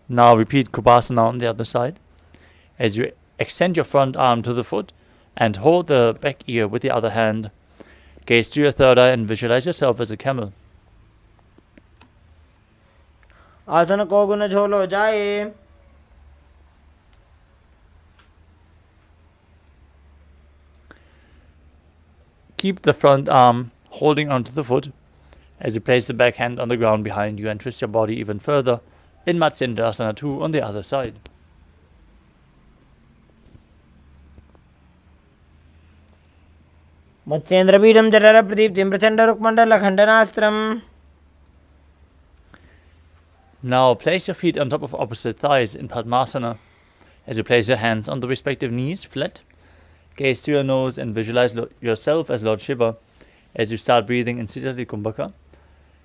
Now repeat Kubasana on the other side as you extend your front arm to the foot and hold the back ear with the other hand. Gaze to your third eye and visualize yourself as a camel. आसन को गुण झोलो जाए. Keep the front arm holding onto the foot as you place the back hand on the ground behind you and twist your body even further in Matsendrasana 2 on the other side. मत्स्येन्द्रपीठं जठरप्रदीप्तिं प्रचण्डरुक्मण्डलखण्डनास्त्रम्. Now place your feet on top of opposite thighs in Padmasana as you place your hands on the respective knees flat. Gaze to your nose and visualize yourself as Lord Shiva as you start breathing in Sitali Kumbhaka,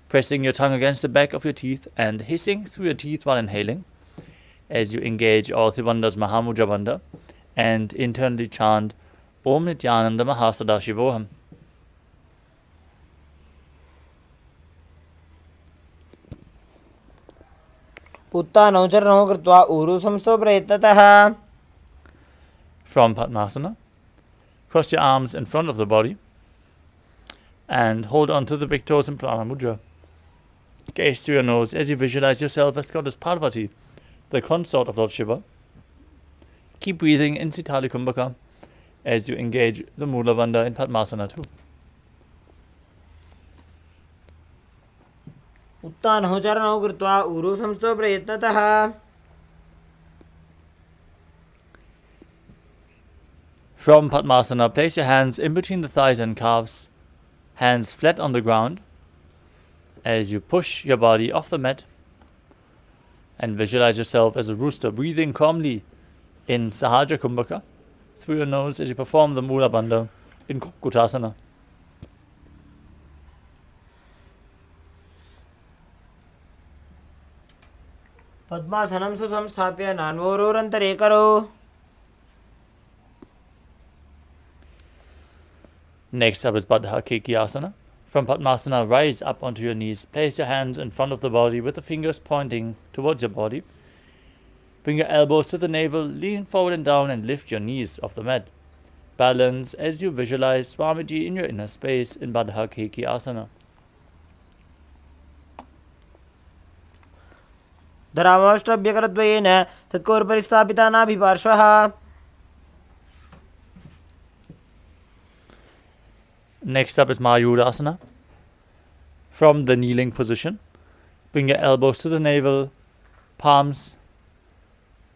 pressing your tongue against the back of your teeth and hissing through your teeth while inhaling as you engage all Tribandhas Mahamudra Bandha and internally chant Om Nithyananda Paramashivam. उत्तानौ चरणौ कृत्वा ऊरु संस्थो प्रयत्नतः. From Padmasana, cross your arms in front of the body and hold on to the big toes in Prana Mudra. Gaze to your nose as you visualize yourself as Goddess Parvati, the consort of Lord Shiva. Keep breathing in Sitali Kumbhaka as you engage the Mula Bandha in Padmasana 2. उत्तानौ चरणौ कृत्वा ऊरु संस्थो प्रयत्नतः. From Padmasana, place your hands in between the thighs and calves, hands flat on the ground, as you push your body off the mat and visualize yourself as a rooster, breathing calmly in Sahaja Kumbhaka through your nose as you perform the Mula Bandha in Kukutasana. पद्मासनं सुसंस्थाप्य नान्वोरोरन्तरे करो. Next up is Bandha asana. From Padmasana, rise up onto your knees. Place your hands in front of the body with the fingers pointing towards your body. Bring your elbows to the navel, lean forward and down and lift your knees off the mat. Balance as you visualize Swamiji in your inner space in Bandha asana. धरामाष्टभ्यकरद्वयेन तत्कोरपरिस्थापिता नाभिपार्श्वः. Next up is Mayurasana. From the kneeling position, bring your elbows to the navel, palms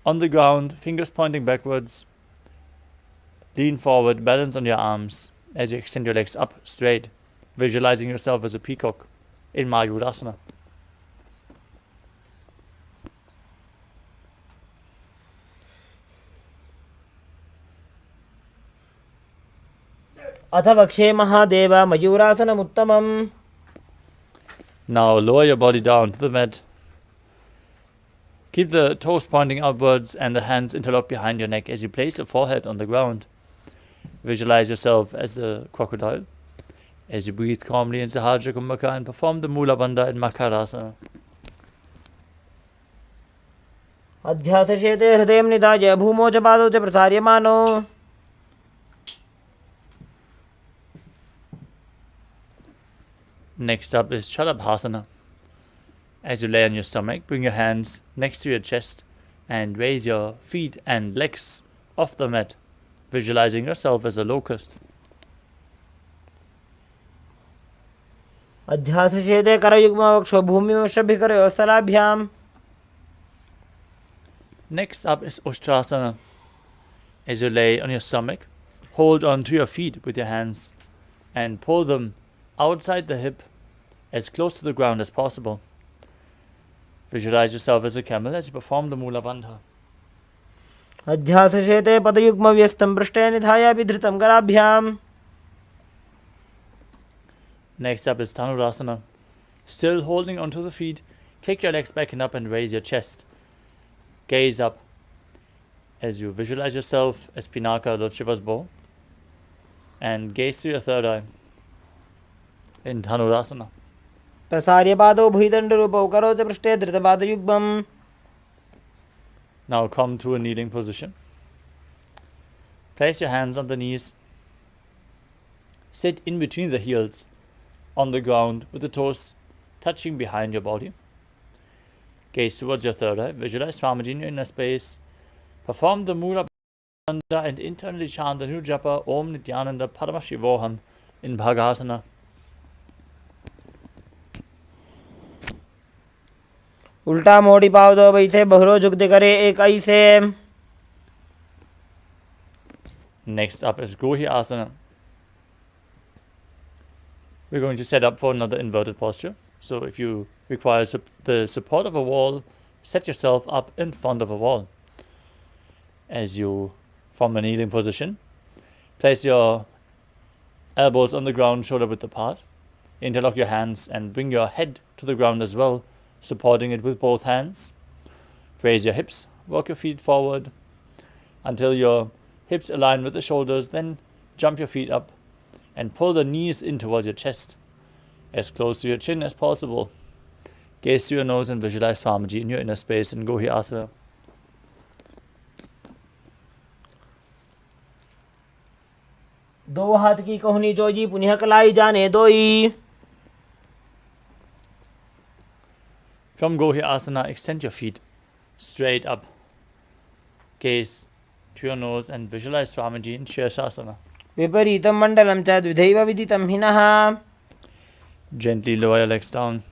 on the ground, fingers pointing backwards. Lean forward, balance on your arms as you extend your legs up straight, visualizing yourself as a peacock in Mayurasana. अथ वक्षे Mahadev मयूरासनमुत्तमम्. Now lower your body down to the mat. Keep the toes pointing outwards and the hands interlocked behind your neck as you place your forehead on the ground. Visualize yourself as a crocodile as you breathe calmly in Sahaja Kumbhaka and perform the Mula Bandha in Makarasana. अध्यासशेते हृदयं निधाय भूमौ च पादौ च प्रसार्यमानो. Next up is Shalabhasana. As you lay on your stomach, bring your hands next to your chest and raise your feet and legs off the mat, visualizing yourself as a locust. अध्यासशेते करयुग्मवक्षो भूमिवशभिकरयोः स्थलाभ्याम्. Next up is Ustrasana. As you lay on your stomach, hold on to your feet with your hands and pull them outside the hip as close to the ground as possible. Visualize yourself as a camel as you perform the Mula Bandha. अध्यासशेते पदयुग्मव्यस्तं पृष्ठे निधाय विधृतं कराभ्याम्. Next up is Dhanurasana. Still holding onto the feet, kick your legs back and up and raise your chest. Gaze up as you visualize yourself as Pinaka, Lord Shiva's bow, and gaze to your third eye in Dhanurasana. प्रसार्य पादौ भुजदण्डरूपौ करौ च पृष्ठे धृतपादयुग्मम्. Now come to a kneeling position. Place your hands on the knees. Sit in between the heels on the ground with the toes touching behind your body. Gaze towards your third eye. Visualize Swamiji in your inner space. Perform the Mula Bandha and internally chant the new japa Om Nithyananda Paramashivoham in Bhagasana. उल्टा मोड़ी पाव दो वैसे बहरो झुक दे करे एक ऐसे. Next up is Gohi Asana. We're going to set up for another inverted posture. So if you require the support of a wall, set yourself up in front of a wall. As you form a kneeling position, place your elbows on the ground, shoulder width apart. Interlock your hands and bring your head to the ground as well, supporting it with both hands. Raise your hips, walk your feet forward until your hips align with the shoulders, then jump your feet up and pull the knees in towards your chest, as close to your chin as possible. Gaze to your nose and visualize Swamiji in your inner space in Gohi Asana. दो हाथ की कोहनी जोजी पुनः कलाई जाने दोई. From Gohi Asana, extend your feet straight up. Gaze to your nose and visualize Swamiji in Shirshasana. विपरीतं मण्डलं च द्विधैव विदितं हिनः. Gently lower your legs down.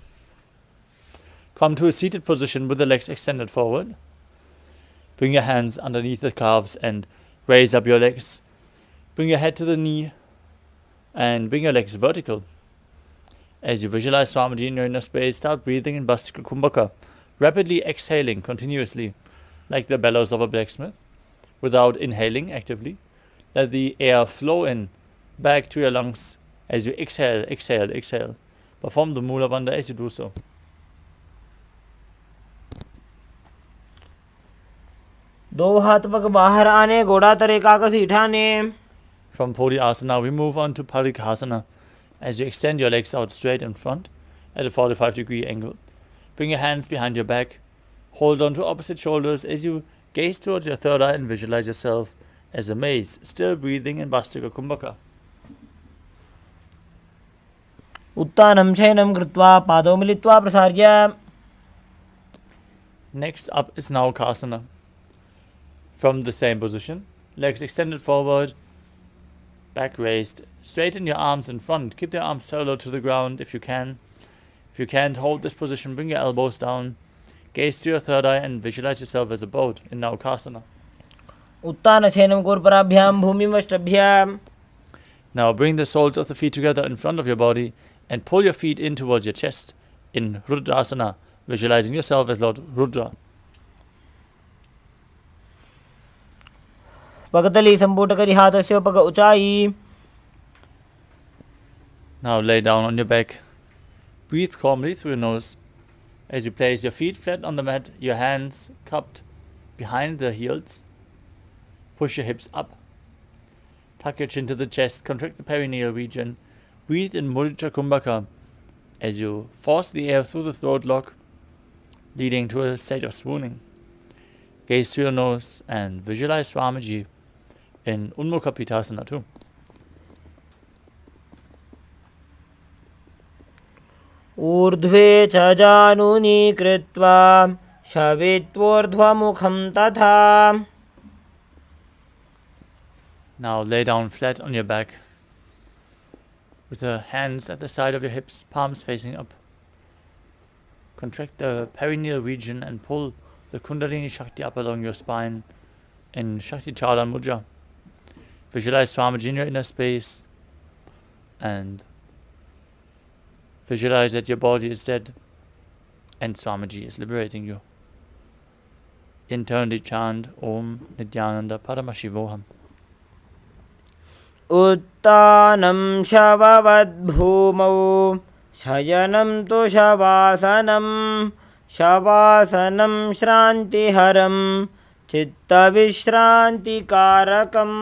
Come to a seated position with the legs extended forward. Bring your hands underneath the calves and raise up your legs. Bring your head to the knee and bring your legs vertical. As you visualize Swamiji in your inner space, start breathing in Bastika Kumbhaka, rapidly exhaling continuously, like the bellows of a blacksmith, without inhaling actively. Let the air flow in back to your lungs as you exhale, exhale, exhale. Perform the Mula Bandha as you do so. दो हाथ पग बाहर आने घोड़ा तरे काकसी ठाने. From Podi Asana, we move on to Parikasana as you extend your legs out straight in front at a 45-degree angle. Bring your hands behind your back. Hold on to opposite shoulders as you gaze towards your third eye and visualize yourself as a maze, still breathing in Bastika Kumbhaka. उत्तानं शयनं कृत्वा पादौ मिलित्वा प्रसार्य. Next up is Naukasana. From the same position, legs extended forward, back raised, straighten your arms in front. Keep your arms parallel to the ground if you can. If you can't hold this position, bring your elbows down. Gaze to your third eye and visualize yourself as a boat in Naukasana. उत्तानशयनं कूर्पराभ्यां भूमिमष्टभ्यां. Now bring the soles of the feet together in front of your body and pull your feet in towards your chest in Rudrasana, visualizing yourself as Lord Rudra. पगतली संपुट करी हाथस्य पग ऊंचाई. Now lay down on your back. Breathe calmly through your nose. As you place your feet flat on the mat, your hands cupped behind the heels. Push your hips up. Tuck your chin to the chest, contract the perineal region. Breathe in Mudra Kumbhaka as you force the air through the throat lock, leading to a state of swooning. Gaze through your nose and visualize Swamiji in Unmukha Pitasana too. ऊर्ध्वे च जानुनी कृत्वा शवेत्वोर्ध्वमुखं तथा. Now lay down flat on your back with the hands at the side of your hips, palms facing up. Contract the perineal region and pull the Kundalini Shakti up along your spine in Shakti Chalan Mudra. Visualize Swamiji in your inner space and visualize that your body is dead and Swamiji is liberating you. Internally chant Om Nithyananda Paramashivoham. उत्तानं शववद्भूमौ शयनं तु शवासनं. शवासनं श्रान्तिहरं चित्तविश्रान्तिकारकम्.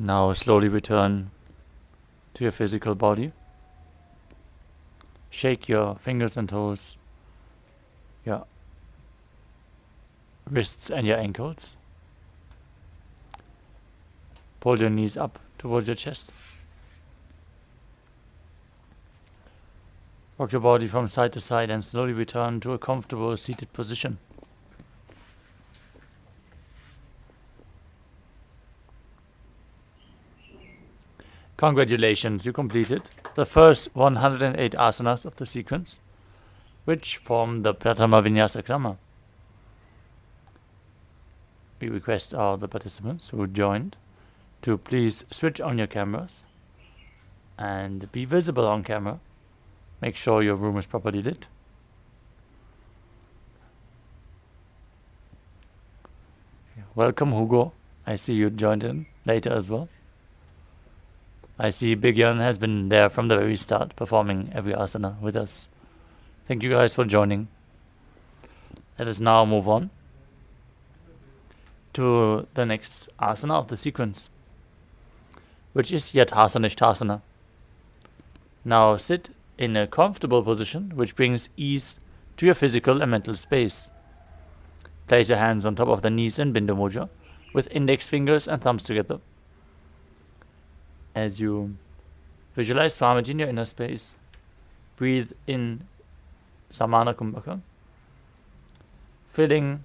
Now slowly return to your physical body. Shake your fingers and toes, your wrists and your ankles. Pull your knees up towards your chest. Rock your body from side to side and slowly return to a comfortable seated position. Congratulations, you completed the first 108 asanas of the sequence, which form the Pratama Vinyasa Krama. We request all the participants who joined to please switch on your cameras and be visible on camera. Make sure your room is properly lit. Welcome, Hugo. I see you joined in later as well. I see Big Jan has been there from the very start, performing every asana with us. Thank you guys for joining. Let us now move on to the next asana of the sequence, which is Yathasana. Now sit in a comfortable position which brings ease to your physical and mental space. Place your hands on top of the knees in Bindu Mudra with index fingers and thumbs together. As you visualize Swamiji in your inner space, breathe in Samana Kumbhaka, filling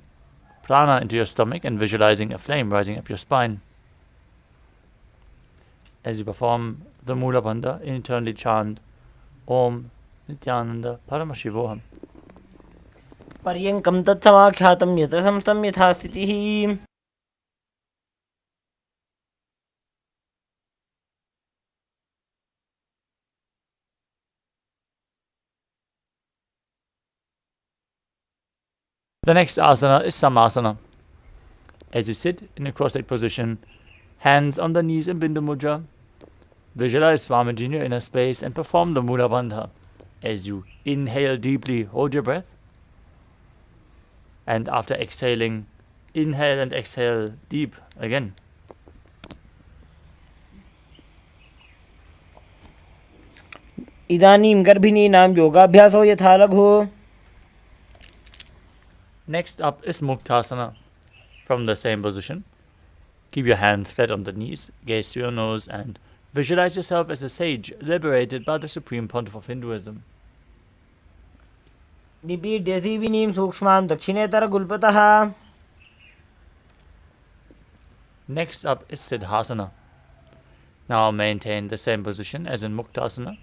prana into your stomach and visualizing a flame rising up your spine. As you perform the Mula Bandha, internally chant Om Nithyananda Paramashivoham. पर्यङ्कं तत्समाख्यातं यत्र संस्थं यथा स्थितिः. The next asana is Samasana. As you sit in a cross-legged position, hands on the knees in Bindu Mudra, visualize Swamiji in your inner space and perform the Mula Bandha. As you inhale deeply, hold your breath. And after exhaling, inhale and exhale deep again. इदानीं गर्भिणीनां योगाभ्यासो यथा लघु. Next up is Muktasana. From the same position, keep your hands flat on the knees, gaze to your nose, and visualize yourself as a sage liberated by the Supreme Pontiff of Hinduism. निपीड्य सीविनीं सूक्ष्मां दक्षिणेतरगुल्पतः. Next up is Siddhasana. Now maintain the same position as in Muktasana.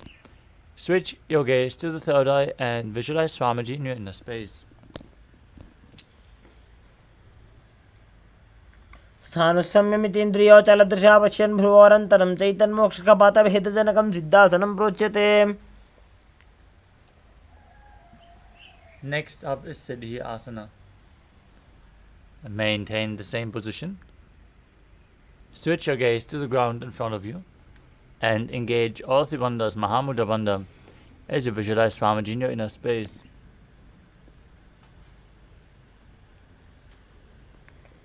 Switch your gaze to the third eye and visualize Swamiji in your inner space. स्थानुसंयमितेन्द्रियोचलदृशा पश्यन् भ्रुवोरन्तरं चैतन्मोक्षकपातभेदजनकं सिद्धासनं प्रोच्यते. Next up is Siddhi Asana. Maintain the same position. Switch your gaze to the ground in front of you and engage all three bandhas, Mahamudra Bandha, as you visualize Swamiji in your inner space.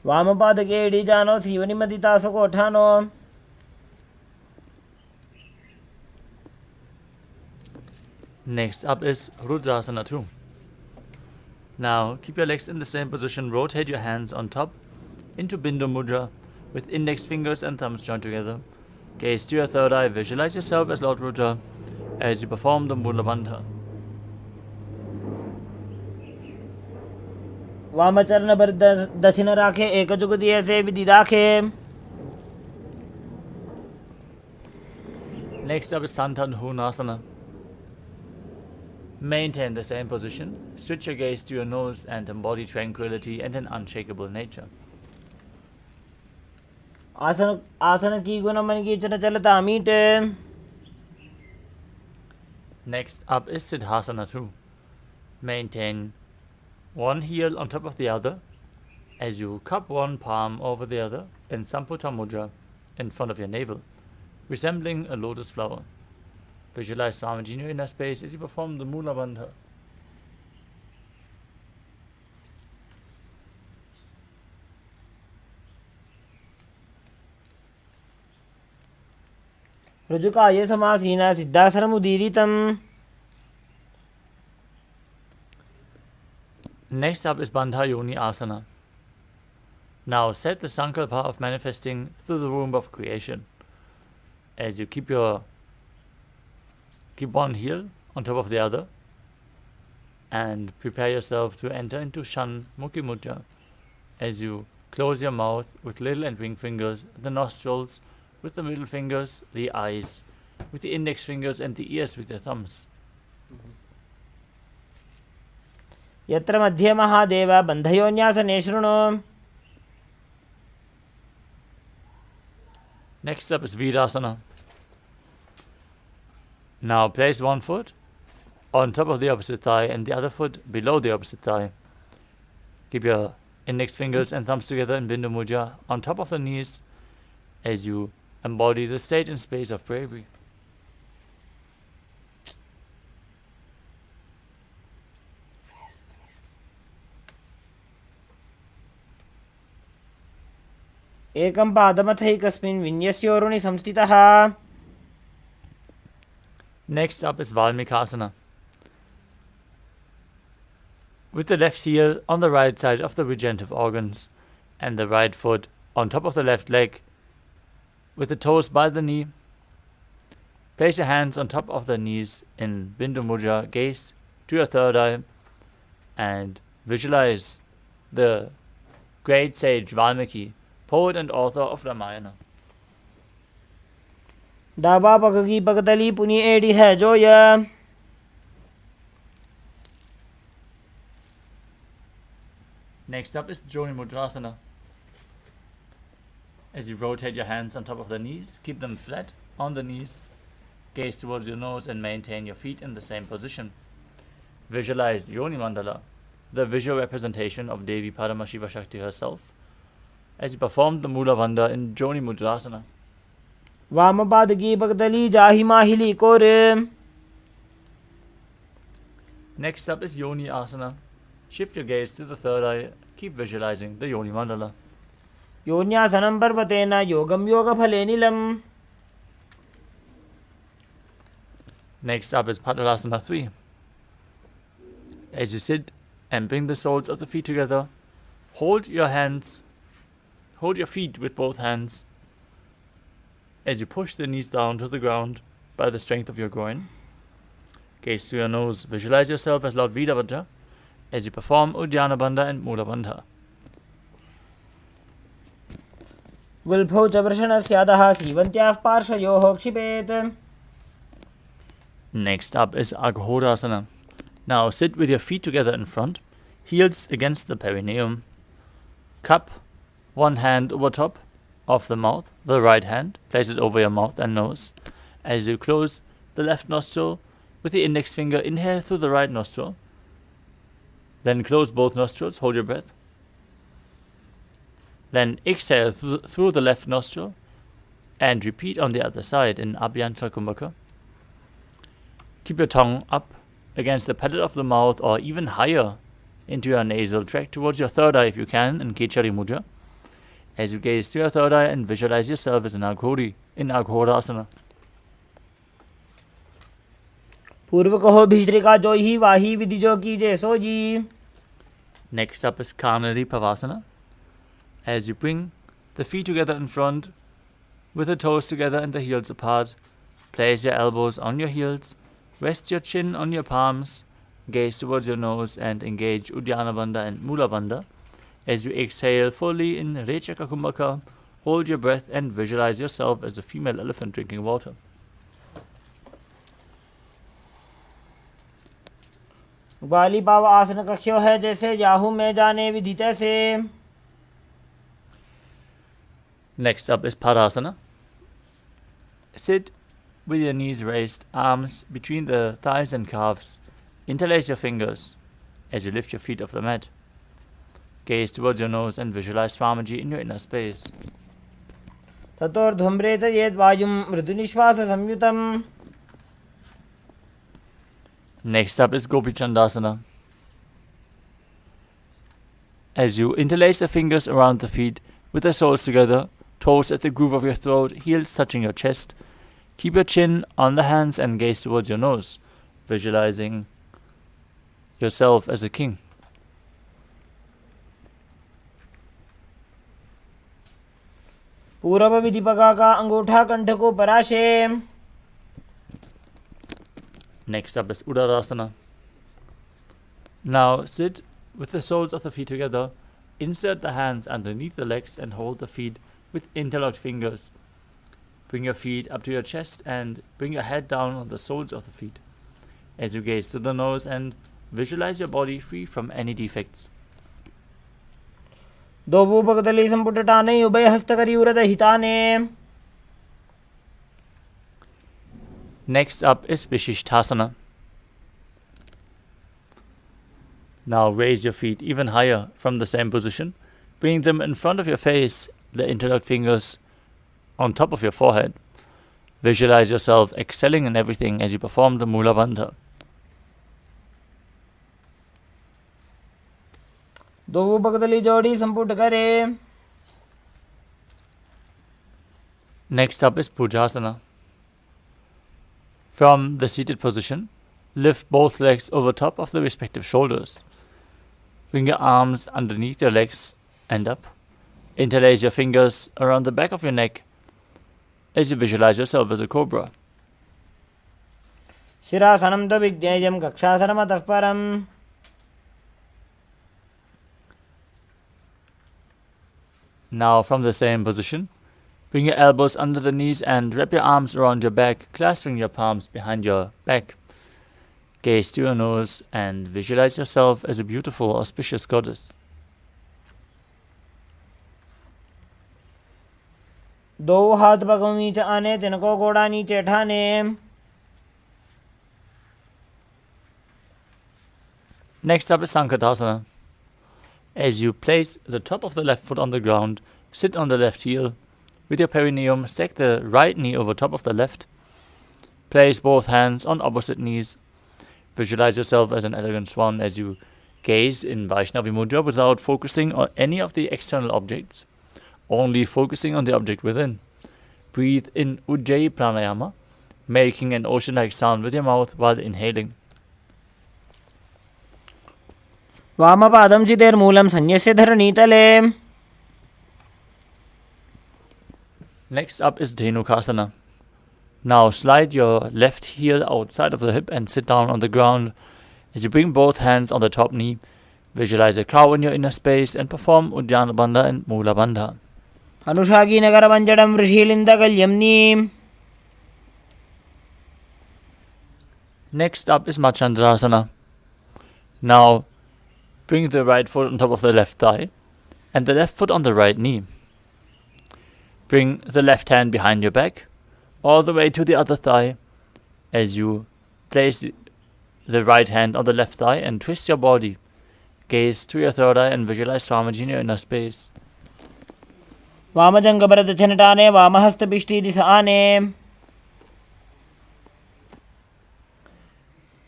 वामपादके इडीजानो सीवनिमदितासुकोठानो. Next up is Rudrasana 2. Now keep your legs in the same position, rotate your hands on top into Bindu Mudra with index fingers and thumbs joined together. Gaze to your third eye, visualize yourself as Lord Rudra as you perform the Mula Bandha. वामचरण पर दक्षिण राखे एकजुगति ऐसे विधि राखे. Next up is Santandhunasana. Maintain the same position. Switch your gaze to your nose and embody tranquility and an unshakable nature. आसन की गुण मन की चलता मीटे. Next up is Siddhasana 2. Maintain one heel on top of the other as you cup one palm over the other in Samputa Mudra in front of your navel, resembling a lotus flower. Visualize Swamiji in your inner space as you perform the Mula Bandha. ऋजुकाये समासीन सिद्धासनमुदीरितम्. Next up is Bandha Yoni Asana. Now set the sankalpa of manifesting through the womb of creation. As you keep one heel on top of the other, and prepare yourself to enter into Shan Mukhi Mudra. As you close your mouth with little and ring fingers, the nostrils with the middle fingers, the eyes with the index fingers, and the ears with your thumbs. यत्र मध्ये महादेव बन्धयोन्यासने शृणु. Next up is Virasana. Now place one foot on top of the opposite thigh and the other foot below the opposite thigh. Keep your index fingers and thumbs together in Bindu Mudra on top of the knees as you embody the state and space of bravery. एकं पादमथैकस्मिन् विन्यस्योरुणि संस्थितः. Next up is Valmikasana. With the left heel on the right side of the regenerative organs and the right foot on top of the left leg with the toes by the knee, place your hands on top of the knees in Bindu Mudra, gaze to your third eye and visualize the great sage Valmiki, poet and author of Ramayana. डाबा पग की पगतली पुनी एड़ी है जो य. Next up is Joni Mudrasana. As you rotate your hands on top of the knees, keep them flat on the knees, gaze towards your nose and maintain your feet in the same position. Visualize Yoni Mandala, the visual representation of Devi Paramashiva Shakti herself, as you perform the Mula Bandha in Joni Mudrasana. वाम पाद की पगतली जाहि माहिली core. Next up is Yoni Asana. Shift your gaze to the third eye, keep visualizing the Yoni Mandala. योन्यासनं पर्वतेन योगं योगफले नीलम्. Next up is Padmasana 3. As you sit and bring the soles of the feet together, hold your feet with both hands. As you push the knees down to the ground by the strength of your groin, gaze to your nose, visualize yourself as Lord Vidabhadra as you perform Uddiyana Bandha and Mula Bandha. गुल्फौ च वृषणस्यादः सीवन्त्याः पार्श्वयोः क्षिपेत्. Next up is Aghorasana. Now sit with your feet together in front, heels against the perineum. Cup one hand over top of the mouth, the right hand, place it over your mouth and nose. As you close the left nostril with the index finger, inhale through the right nostril. Then close both nostrils, hold your breath. Then exhale through the left nostril and repeat on the other side in Abhyantara Kumbhaka. Keep your tongue up against the palate of the mouth or even higher into your nasal tract towards your third eye if you can in Kechari Mudra. As you gaze to your third eye and visualize yourself as an Aghori in Aghorasana. पूर्व कहो भिश्रिका जो ही वाही विधि जो की जैसो जी. Next up is Kanari Pavasana. As you bring the feet together in front, with the toes together and the heels apart, place your elbows on your heels, rest your chin on your palms, gaze towards your nose and engage Uddiyana Bandha and Mula Bandha. As you exhale fully in Rechaka Kumbhaka, hold your breath and visualize yourself as a female elephant drinking water. ग्वाली पाव आसन कख्यो है जैसे Yahoo में जाने विधि तैसे. Next up is Padasana. Sit with your knees raised, arms between the thighs and calves. Interlace your fingers as you lift your feet off the mat. Gaze towards your nose and visualize Swamiji in your inner space. ततोर्ध्वम्रे च येद् वायुं मृदुनिश्वास संयुतम्. Next up is Gopi Chandasana. As you interlace the fingers around the feet with the soles together, toes at the groove of your throat, heels touching your chest, Keep your chin on the hands and gaze towards your nose, visualizing yourself as a king. पूर्व विधिपका का अंगूठा कंठ को पराशे. Next up is Uttarasana. Now sit with the soles of the feet together. Insert the hands underneath the legs and hold the feet with interlocked fingers. Bring your feet up to your chest and bring your head down on the soles of the feet as you gaze to the nose and visualize your body free from any defects. दो भूपगदली संपुटटाने उभय हस्तकरियुरद हिताने. Next up is Vishisthasana. Now raise your feet even higher from the same position. Bring them in front of your face, the interlocked fingers on top of your forehead. Visualize yourself excelling in everything as you perform the Mula Bandha. दो भूपगदली जोड़ी संपुट करे. Next up is Pujasana. From the seated position, lift both legs over top of the respective shoulders. Bring your arms underneath your legs and up. Interlace your fingers around the back of your neck as you visualize yourself as a cobra. शिरासनं तो विज्ञेयं कक्षासनमतः परम्. Now from the same position, bring your elbows under the knees and wrap your arms around your back, clasping your palms behind your back. Gaze to your nose and visualize yourself as a beautiful, auspicious goddess. दो हाथ पगों नीचे आने, तिनको घोड़ा नीचे ठाने. Next up is Sankatasana. As you place the top of the left foot on the ground, sit on the left heel. With your perineum, stack the right knee over top of the left. Place both hands on opposite knees. Visualize yourself as an elegant swan as you gaze in Vaishnavi Mudra without focusing on any of the external objects, only focusing on the object within. Breathe in Ujjayi Pranayama, making an ocean-like sound with your mouth while inhaling. वामपादं चितेर्मूलं संन्यस्य धरणीतले. Next up is Dhenukasana. Now slide your left heel outside of the hip and sit down on the ground as you bring both hands on the top knee. Visualize a cow in your inner space and perform Uddiyana Bandha and Mula Bandha. अनुषागी Nagar वंजडं वृषीलिन्दकल्यम्नीम्. Next up is Machandrasana. Now bring the right foot on top of the left thigh and the left foot on the right knee. Bring the left hand behind your back all the way to the other thigh as you place the right hand on the left thigh and twist your body. Gaze to your third eye and visualize Swamiji in your inner space. वामजङ्गभरतचनटाने वामहस्तपिष्टीदिशाने.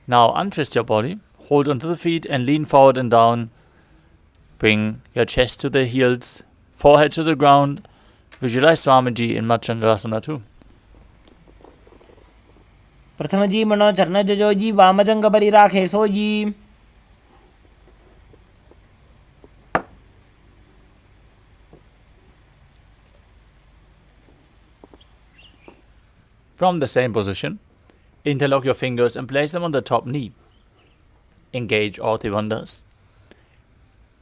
Now untwist your body, hold onto the feet and lean forward and down. Bring your chest to the heels, forehead to the ground. Visualize Swamiji in Machandrasana too. प्रथमजी मनो चरण जजोजी वामजङ्गभरि राखे sooji. From the same position, interlock your fingers and place them on the top knee. Engage all the bandhas.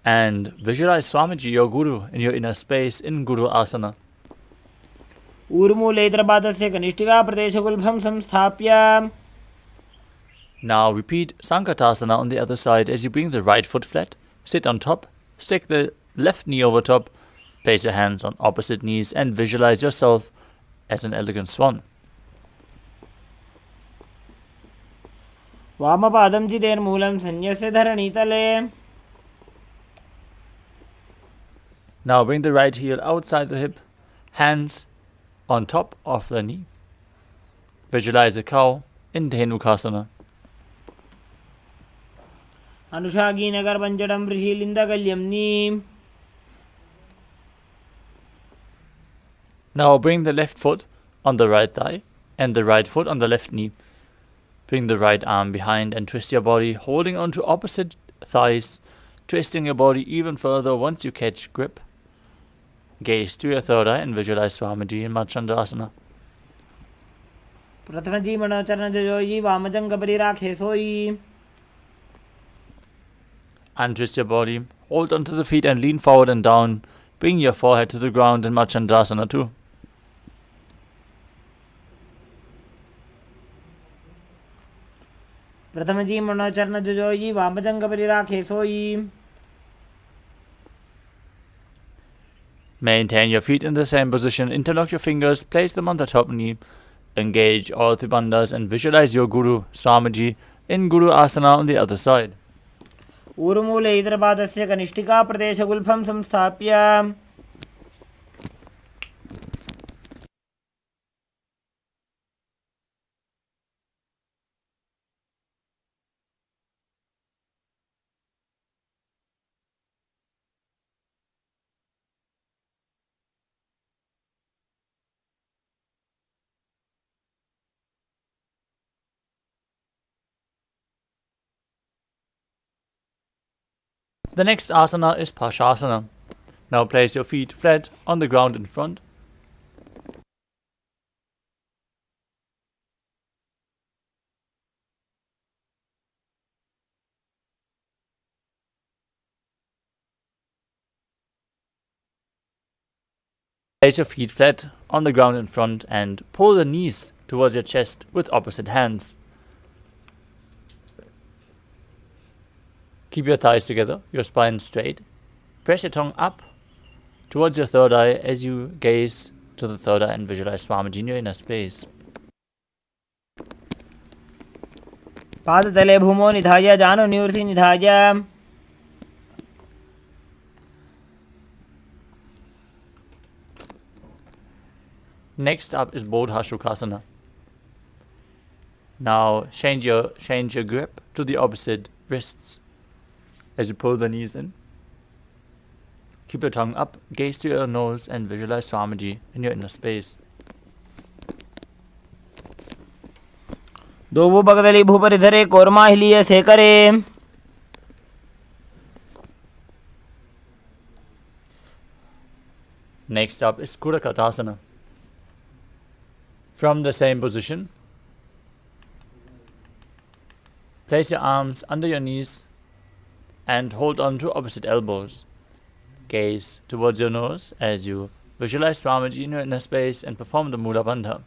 And visualize Swamiji, your Guru, in your inner space in Guru Asana. ऊर्मूलेतरपादस्य कनिष्ठिका प्रदेशगुल्भं संस्थाप्य. Now repeat Sankatasana on the other side as you bring the right foot flat, sit on top, stick the left knee over top, place your hands on opposite knees and visualize yourself as an elegant swan. वामपादं चितेर्मूलं संन्यस्य धरणीतले. Now bring the right heel outside the hip, hands on top of the knee. Visualize a cow in Dhenukasana. अनुषागी Nagar वंजडं वृषीलिन्दकल्यम्नीम्. Now bring the left foot on the right thigh and the right foot on the left knee. Bring the right arm behind and twist your body, holding onto opposite thighs, twisting your body even further once you catch grip. Gaze to your third eye and visualize Swamiji in Machandasana. प्रथम जी मनोचरण जोई वामजंग बरी राखे सोई. Untwist your body, hold onto the feet and lean forward and down. Bring your forehead to the ground in Machandasana too. प्रथम जी मनोचरण जोई वामजंग बरी राखे सोई. Maintain your feet in the same position. Interlock your fingers, place them on the top knee. Engage all three bandhas and visualize your Guru, Swamiji, in Guru Asana on the other side. ऊर्मूले इतरपादस्य कनिष्ठिका प्रदेशगुल्फं संस्थाप्य. The next asana is Pashasana. Now place your feet flat on the ground in front. Place your feet flat on the ground in front and pull the knees towards your chest with opposite hands. Keep your thighs together, your spine straight. Press your tongue up towards your third eye as you gaze to the third eye and visualize Swamiji in your inner space. पादतले भूमो निधाय जानु निवृत्ति निधाय. Next up is Sukhasana. Now change your grip to the opposite wrists as you pull the knees in. Keep your tongue up, gaze to your nose and visualize Swamiji in your inner space. दो बगदली भूपरि धरे कोरमा हिलिए से करे. Next up is Kurakatasana. From the same position, place your arms under your knees and hold on to opposite elbows. Gaze towards your nose as you visualize Swamiji in your inner space and perform the Mula Bandha.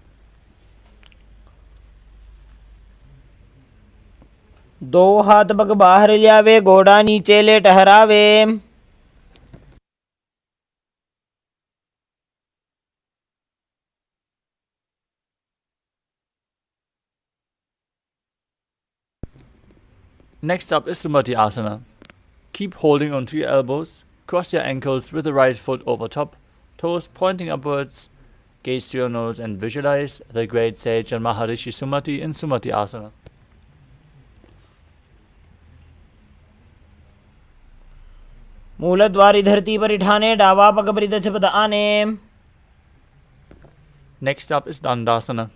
दो हाथ bug बाहर लियावे घोड़ा नीचे ले टहरावे. Next up is Sumati Asana. Keep holding onto your elbows, cross your ankles with the right foot over top, toes pointing upwards, gaze to your nose and visualize the great sage and Maharishi Sumati in Sumati Asana. मूलद्वारी धरती पर इठाने डावा पग बरी दछपद आने. Next up is Dandasana.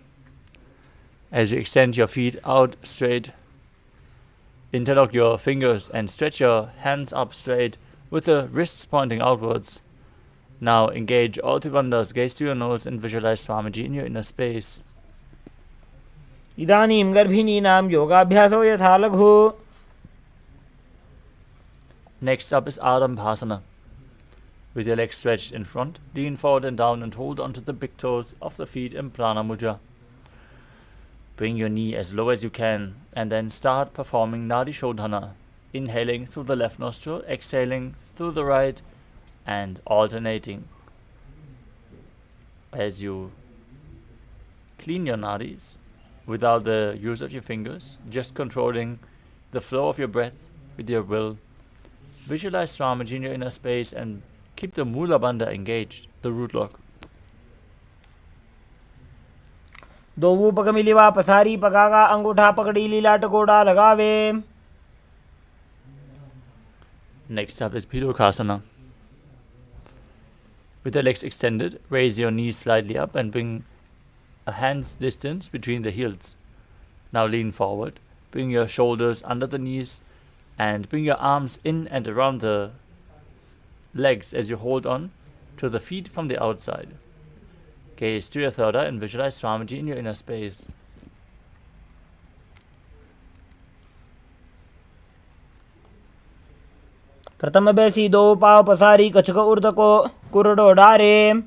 As you extend your feet out straight, interlock your fingers and stretch your hands up straight with the wrists pointing outwards. Now engage all three bandhas, gaze to your nose and visualize Swamiji in your inner space. इदानीं गर्भिणीनां योगाभ्यासो यथा लघु. Next up is Arambhasana. With your legs stretched in front, lean forward and down and hold onto the big toes of the feet in Prana Mudra. Bring your knee as low as you can and then start performing Nadi Shodhana, inhaling through the left nostril, exhaling through the right and alternating as you clean your nadis without the use of your fingers, just controlling the flow of your breath with your will. Visualize Swamiji in your inner space and keep the Mula Bandha engaged, the root lock. दोवू पग मिलिवा पसारी पगागा अंगूठा पकड़ी लीला टकोड़ा लगावे. Next up is Peacock. With the legs extended, raise your knees slightly up and bring a hand's distance between the heels. Now lean forward, bring your shoulders under the knees, and bring your arms in and around the legs as you hold on to the feet from the outside. Gaze to your third eye and visualize Swamiji in your inner space. प्रथम बेसी दो पाव पसारी कछुक ऊर्ध को कुरडो डारे.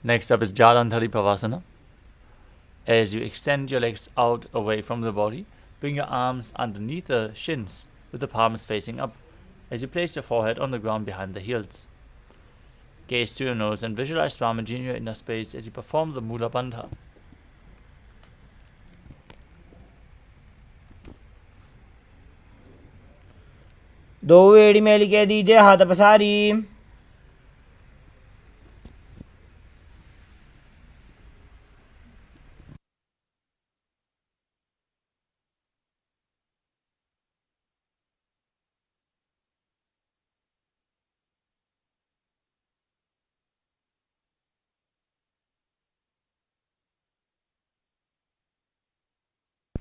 Next up is Jalandhari Pavasana. As you extend your legs out away from the body, bring your arms underneath the shins with the palms facing up as you place your forehead on the ground behind the heels. Gaze to your nose and visualize Swamiji in your inner space as you perform the Mula Bandha. दो एड़ी मेली के दीजिए हाथ पसारी.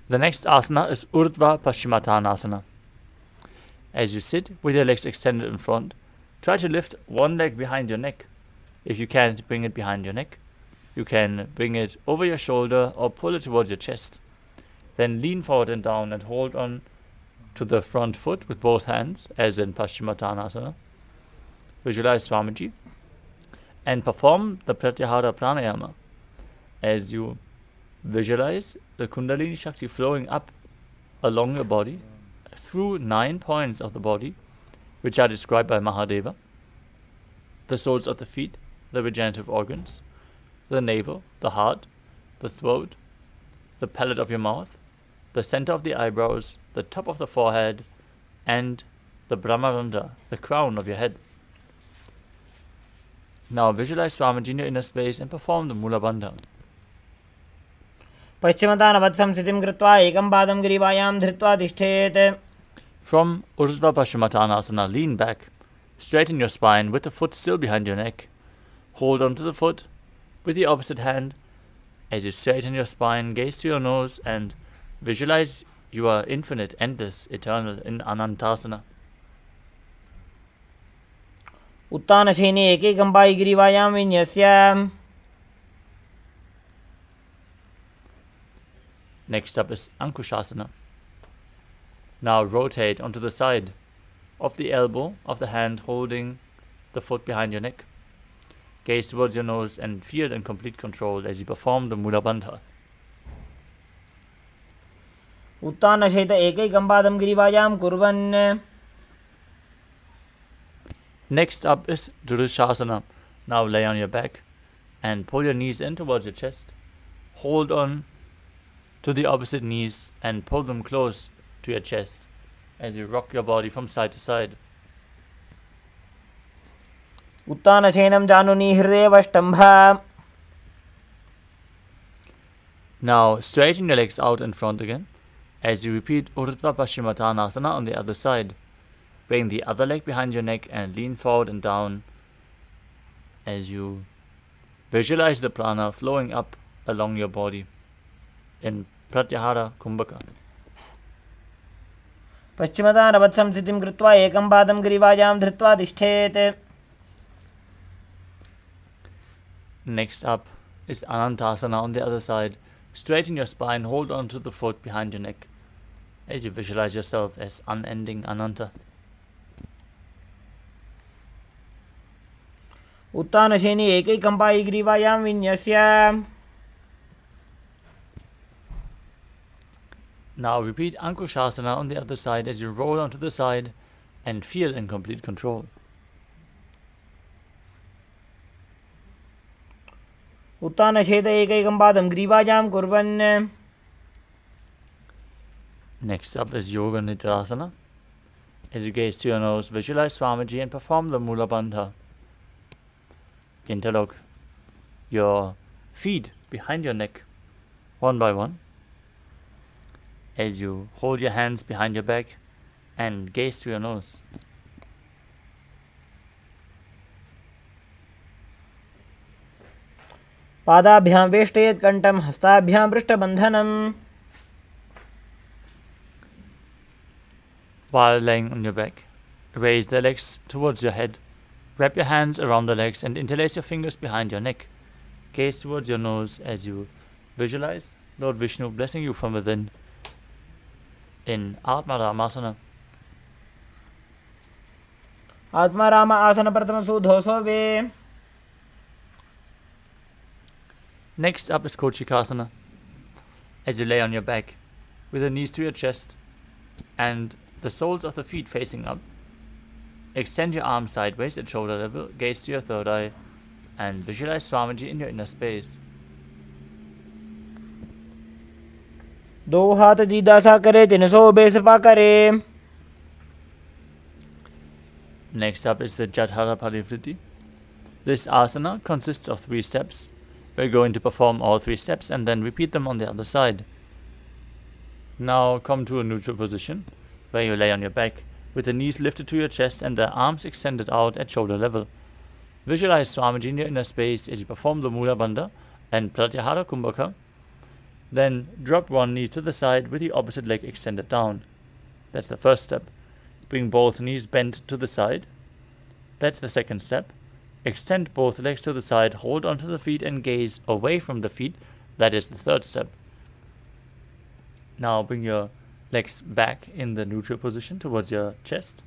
The next asana is Urdhva Paschimottanasana. As you sit with your legs extended in front, try to lift one leg behind your neck. If you can't bring it behind your neck, you can bring it over your shoulder or pull it towards your chest. Then lean forward and down and hold on to the front foot with both hands, as in Paschimottanasana. Visualize Swamiji and perform the Pratyahara Pranayama as you visualize the Kundalini Shakti flowing up along your body through 9 points of the body, which are described by Mahadeva: the soles of the feet, the regenerative organs, the navel, the heart, the throat, the palate of your mouth, the center of the eyebrows, the top of the forehead, and the Brahmarandha, the crown of your head. Now visualize Swamiji in your inner space and perform the Mula Bandha. पश्चिमतानवत्संस्थितिं कृत्वा एकं पादं ग्रीवायां धृत्वा तिष्ठेत्. From Urdhva Paschimottanasana, lean back, straighten your spine with the foot still behind your neck. Hold on to the foot with the opposite hand. As you straighten your spine, gaze to your nose and visualize you are infinite, endless, eternal in Anantasana. उत्तानशयने एकैकं Pai ग्रीवायां विन्यस्य. Next up is Ankushasana. Now rotate onto the side of the elbow of the hand holding the foot behind your neck. Gaze towards your nose and feel in complete control as you perform the Mula Bandha. उत्तानशयित एकैकं पादं ग्रीवायां कुर्वन्. Next up is Duryasana. Now lay on your back and pull your knees in towards your chest. Hold on to the opposite knees and pull them close to your chest as you rock your body from side to side. उत्तानशयनं जानुनीहृदेवष्टम्भ. Now straighten your legs out in front again as you repeat Urdhva Paschimottanasana on the other side. Bring the other leg behind your neck and lean forward and down as you visualize the prana flowing up along your body in Pratyahara Kumbhaka. पश्चिमतानवत्संस्थितिं कृत्वा एकं पादं ग्रीवायां धृत्वा तिष्ठेत्. Next up is Anantasana on the other side. Straighten your spine, hold on to the foot behind your neck as you visualize yourself as unending Ananta. उत्तानशयने एकैकं Pai ग्रीवायां विन्यस्य. Now repeat Ankushasana on the other side as you roll onto the side and feel in complete control. उत्तानशयित एकैकं पादं ग्रीवायां कुर्वन्. Next up is Yoga Nidrasana. As you gaze to your nose, visualize Swamiji and perform the Mula Bandha. Interlock your feet behind your neck, one by one, as you hold your hands behind your back and gaze to your nose. पादाभ्यां वेष्टयेत् कण्ठं हस्ताभ्यां पृष्ठबन्धनम्. While laying on your back, raise the legs towards your head. Wrap your hands around the legs and interlace your fingers behind your neck. Gaze towards your nose as you visualize Lord Vishnu blessing you from within in Paramashivoham. Atmaram आसन प्रथम सुधोसो वे. Next up is Sukhasana. As you lay on your back, with the knees to your chest and the soles of the feet facing up, extend your arms sideways at shoulder level, gaze to your third eye, and visualize Swamiji in your inner space. दो हाथ जीदा सा करे 300 बेसपा करे. Next up is the Jatara Parivritti. This asana consists of 3 steps. We're going to perform all 3 steps and then repeat them on the other side. Now come to a neutral position where you lay on your back with the knees lifted to your chest and the arms extended out at shoulder level. Visualize Swamiji in your inner space as you perform the Mula Bandha and Pratyahara Kumbhaka. Then drop one knee to the side with the opposite leg extended down. That's the first step. Bring both knees bent to the side. That's the second step. Extend both legs to the side, hold onto the feet and gaze away from the feet. That is the third step. Now bring your legs back in the neutral position towards your chest.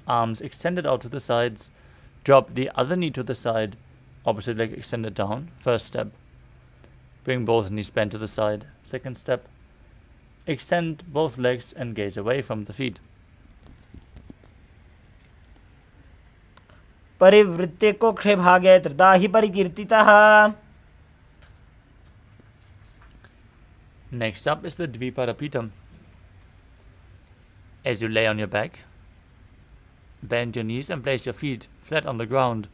Arms extended out to the sides. Drop the other knee to the side, opposite leg extended down. First step. Bring both knees bent to the side. Second step. Extend both legs and gaze away from the feet. परिवृत्ते कोक्षे भागे त्रिता हि परिकीर्तितः. Next up is the Dviparapitam. As you lay on your back, bend your knees and place your feet flat on the ground.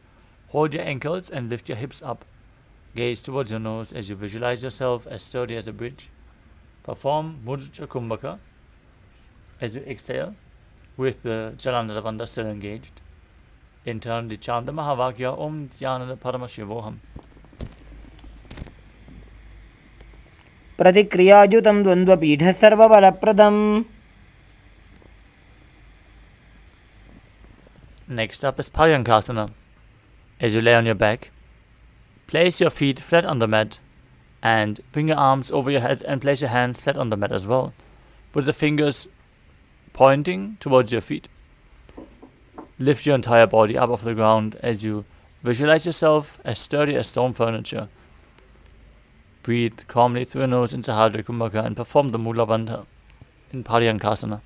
Hold your ankles and lift your hips up. Gaze towards your nose as you visualize yourself as sturdy as a bridge. Perform Mudra Kumbhaka as you exhale with the Jalandhara Bandha still engaged. Internally chant the Mahavakya Om Nithyananda Paramashivoham. प्रतिक्रियायुतं द्वन्द्वपीठः सर्वबलप्रदम्. Next up is Paryankasana. As you lay on your back, place your feet flat on the mat and bring your arms over your head and place your hands flat on the mat as well, with the fingers pointing towards your feet. Lift your entire body up off the ground as you visualize yourself as sturdy as stone furniture. Breathe calmly through your nose into Hardra Kumbhaka and perform the Mula Bandha in Paryankasana.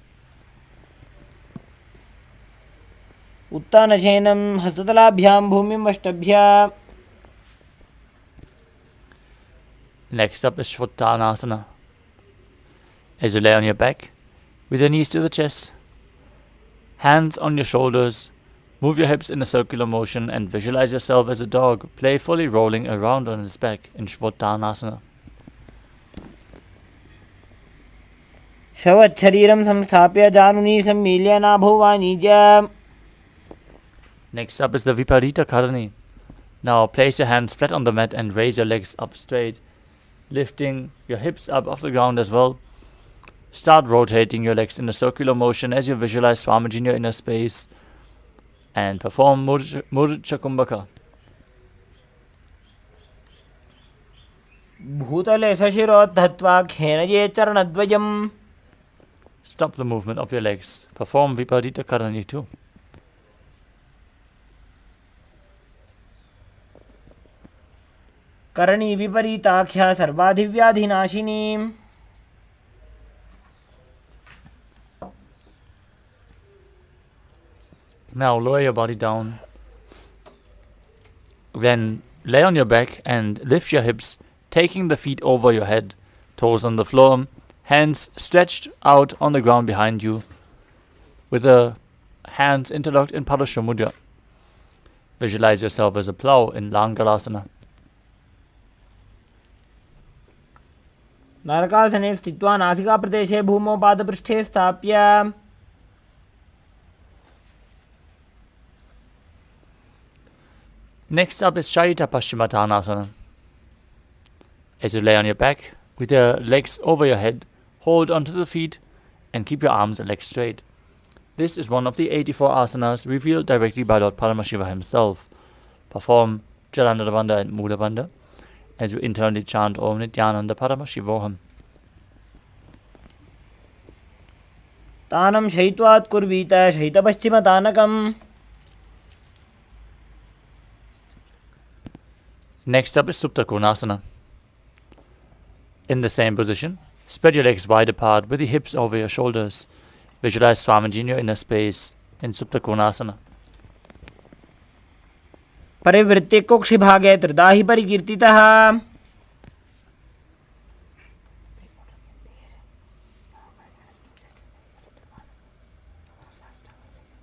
उत्तानशयनं हस्ततलाभ्यां भूमिं अष्टभ्य. Next up is Shvattanasana. As you lay on your back, with your knees to the chest, hands on your shoulders, move your hips in a circular motion and visualize yourself as a dog, playfully rolling around on its back in Shvattanasana. शवच्छरीरं संस्थाप्य जानुनी सम्मील्य नाभुवाणिज्य. Next up is the Viparita Karani. Now place your hands flat on the mat and raise your legs up straight, lifting your hips up off the ground as well. Start rotating your legs in a circular motion as you visualize Swamiji in your inner space and perform Mudra Kumbhaka. भूतले सशिरोद्धत्वा खेनये चरणद्वयम्. Stop the movement of your legs. Perform Viparita Karani too. Karni विपरीताख्या सर्वाधिव्याधिनाशिनी. Now lower your body down. Then lay on your back and lift your hips, taking the feet over your head, toes on the floor, hands stretched out on the ground behind you, with the hands interlocked in Padmasana Mudra. Visualize yourself as a plow in Langalasana. नरकासने स्थित्वा नासिकाप्रदेशे भूमौ पादपृष्ठे स्थाप्य. Next up is Shaita Paschimottanasana. As you lay on your back, with your legs over your head, hold onto the feet and keep your arms and legs straight. This is one of the 84 asanas revealed directly by Lord Paramashiva himself. Perform Jalandhara Bandha and Mudra Bandha as you internally chant Om Nithyananda Paramashivoham. तानं शयित्वात् कुर्वीत शयितपश्चिमतानकम्. Next up is Supta Konasana. In the same position, spread your legs wide apart with the hips over your shoulders. Visualize Swamiji in your inner space in Supta Konasana. परिवृत्ते कुक्षिभागे त्रिदाहि परिकीर्तितः.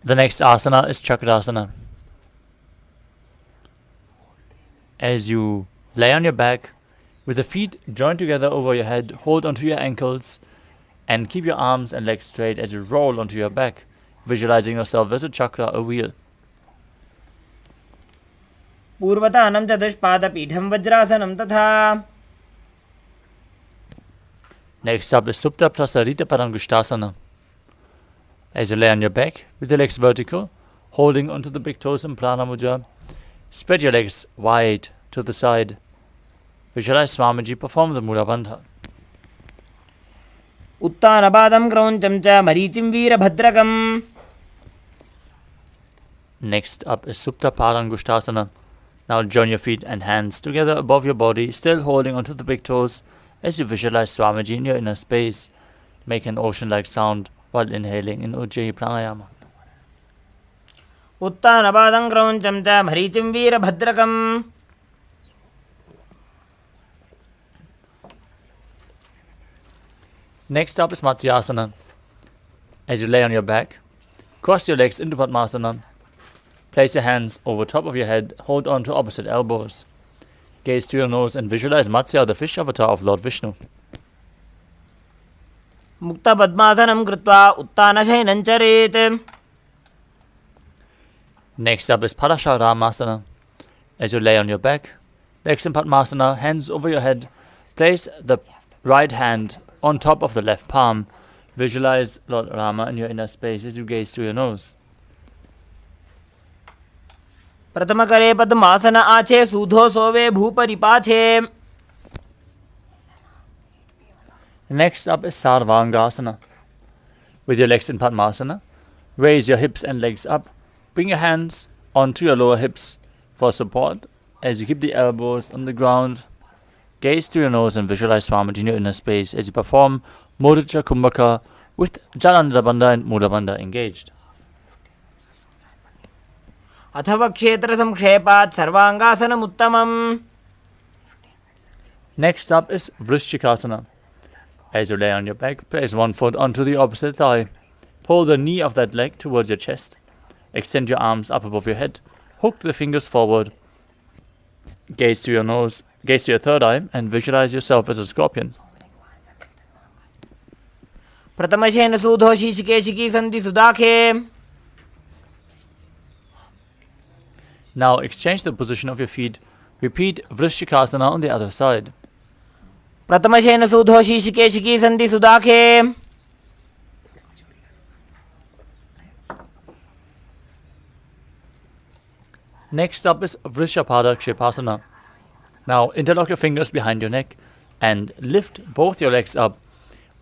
The next asana is Chakrasana. As you lay on your back, with the feet joined together over your head, hold onto your ankles and keep your arms and legs straight as you roll onto your back, visualizing yourself as a chakra, a wheel. पूर्वतानं चतुष्पादपीठं वज्रासनं तथा. Next up is Supta Prasarita Parangushtasana. As you lay on your back, with the legs vertical, holding onto the big toes in Prana Mudra, spread your legs wide to the side. Visualize Swamiji perform the Mudra Bandha. उत्तानपादं क्रौञ्चं च मरीचिं वीरभद्रकम्. Next up is Supta Parangushtasana. Now join your feet and hands together above your body, still holding onto the big toes as you visualize Swamiji in your inner space. Make an ocean-like sound while inhaling in Ujjayi Pranayama. उत्तानपादं क्रौञ्चं च मरीचिं वीरभद्रकम्. Next up is Matsyasana. As you lay on your back, cross your legs into Padmasana. Place your hands over top of your head, hold on to opposite elbows. Gaze to your nose and visualize Matsya, the fish avatar of Lord Vishnu. मुक्तपद्मासनं कृत्वा उत्तानशयनं चरेत्. Next up is Parasharamasana. As you lay on your back, legs in Padmasana, hands over your head, place the right hand on top of the left palm. Visualize Lord Rama in your inner space as you gaze to your nose. प्रथमकरे पद्मासन आचे सूधो सोवे भूपरिपाछे. Next up is Sarvangasana. With your legs in Padmasana, raise your hips and legs up. Bring your hands onto your lower hips for support as you keep the elbows on the ground. Gaze through your nose and visualize Swamiji in your inner space as you perform Mudra Kumbhaka with Jalandhara Bandha and Mudra Bandha engaged. अथवा क्षेत्र संक्षेपात् सर्वांगासनमुत्तमम्. Next up is Vrishchikasana. As you lay on your back, place one foot onto the opposite thigh. Pull the knee of that leg towards your chest. Extend your arms up above your head. Hook the fingers forward. Gaze to your nose, gaze to your third eye, and visualize yourself as a scorpion. प्रथमशेन सूधो शीशिकेशिकी सन्ति सुदाखे. Now exchange the position of your feet. Repeat Vrishchikasana on the other side. प्रथमशेन सूधो शीशिकेशिकी सन्ति सुदाखे. Next up is Vrishapada Kshipasana. Now interlock your fingers behind your neck and lift both your legs up.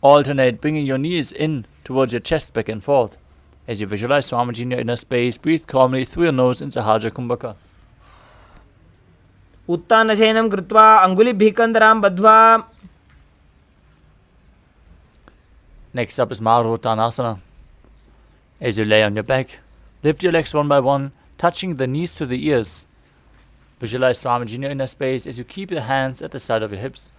Alternate, bringing your knees in towards your chest, back and forth. As you visualize Swamiji in your inner space, breathe calmly through your nose in Sahaja Kumbhaka. उत्तानशयनं कृत्वा अङ्गुलिभिः कन्दरां बद्ध्वा. Next up is Maruttanasana. As you lay on your back, lift your legs one by one, touching the knees to the ears. Visualize Swamiji in your inner space as you keep your hands at the side of your hips.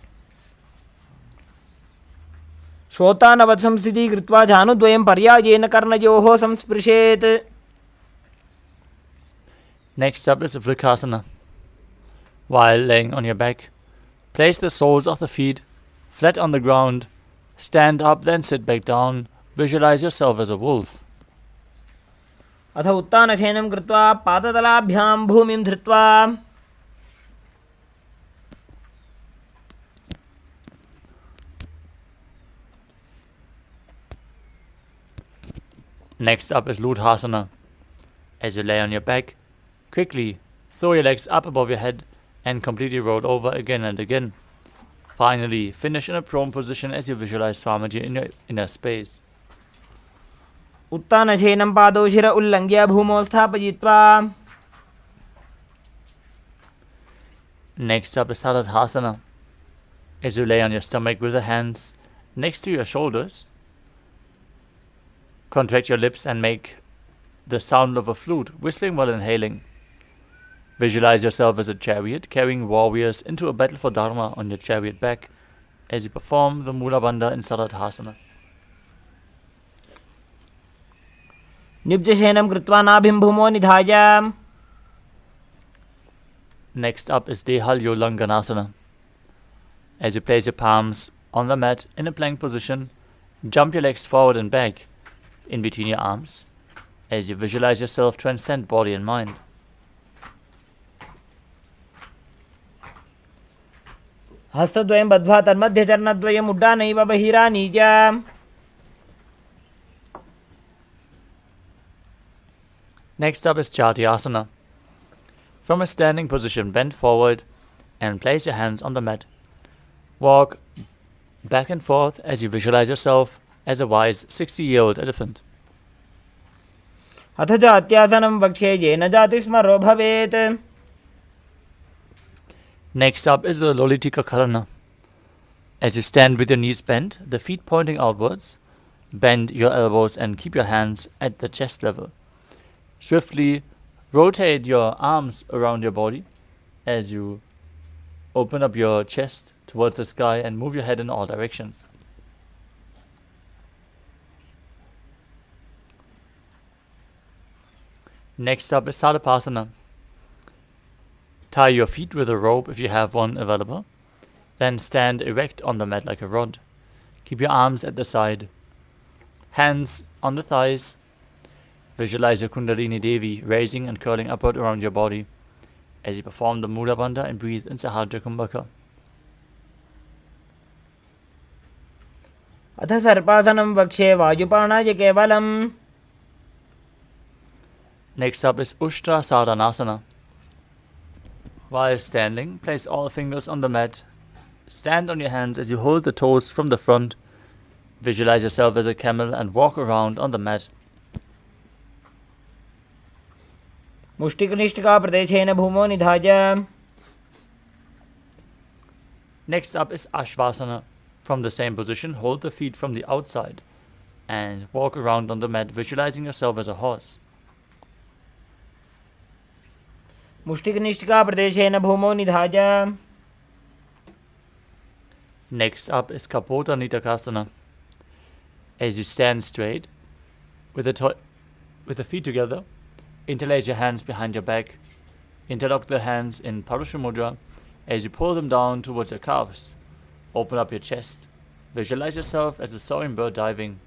श्रोतानवत् संस्थितिः कृत्वा जानुद्वयं पर्यायेन कर्णयोः संस्पृशेत्. Next up is Vrikasana. While laying on your back, place the soles of the feet flat on the ground. Stand up, then sit back down. Visualize yourself as a wolf. अथ उत्तानशयनं कृत्वा पादतलाभ्यां भूमिं धृत्वा. Next up is Luthasana. As you lay on your back, quickly throw your legs up above your head and completely roll over again and again. Finally, finish in a prone position as you visualize Swamiji in your inner space. उत्तानशयनं पादौ शिर उल्लङ्घ्य भूमौ स्थापयित्वा. Next up is Saradhasana. As you lay on your stomach with the hands next to your shoulders, contract your lips and make the sound of a flute, whistling while inhaling. Visualize yourself as a chariot carrying warriors into a battle for Dharma on your chariot back as you perform the Mula Bandha in Saradhasana. निब्जशयनं कृत्वा नाभिं भूमौ निधाय. Next up is Dehalyolanganasana. As you place your palms on the mat in a plank position, jump your legs forward and back in between your arms as you visualize yourself transcend body and mind. हस्तद्वयं बद्ध्वा तन्मध्यचरणद्वयम् उड्डानैव बहिरानीय. Next up is Chatyasana. From a standing position, bend forward and place your hands on the mat. Walk back and forth as you visualize yourself as a wise 60-year-old elephant. अथ जात्यासनं वक्ष्ये येन जातिस्मरो भवेत्. Next up is the Lolitika Karana. As you stand with your knees bent, the feet pointing outwards, bend your elbows and keep your hands at the chest level. Swiftly rotate your arms around your body as you open up your chest towards the sky and move your head in all directions. Next up is Sadapasana. Tie your feet with a rope if you have one available. Then stand erect on the mat like a rod. Keep your arms at the side. Hands on the thighs. Visualize your Kundalini Devi raising and curling upward around your body as you perform the Mula Bandha and breathe in Sahadra Kumbhaka. अथ सर्पासनं वक्ष्ये वायुपाणाय केवलम्. Next up is Ushtra Sadhanasana. While standing, place all fingers on the mat. Stand on your hands as you hold the toes from the front. Visualize yourself as a camel and walk around on the mat. मुष्टिकनिष्ठिका प्रदेशेन भूमौ निधाय. Next up is Ashvasana. From the same position, hold the feet from the outside and walk around on the mat, visualizing yourself as a horse. मुष्टिकनिष्ठिका प्रदेशेन भूमौ निधाय. Next up is Kapota Nitakasana. As you stand straight, with the feet together, interlace your hands behind your back. Interlock the hands in Parusha Mudra as you pull them down towards your calves. Open up your chest. Visualize yourself as a soaring bird diving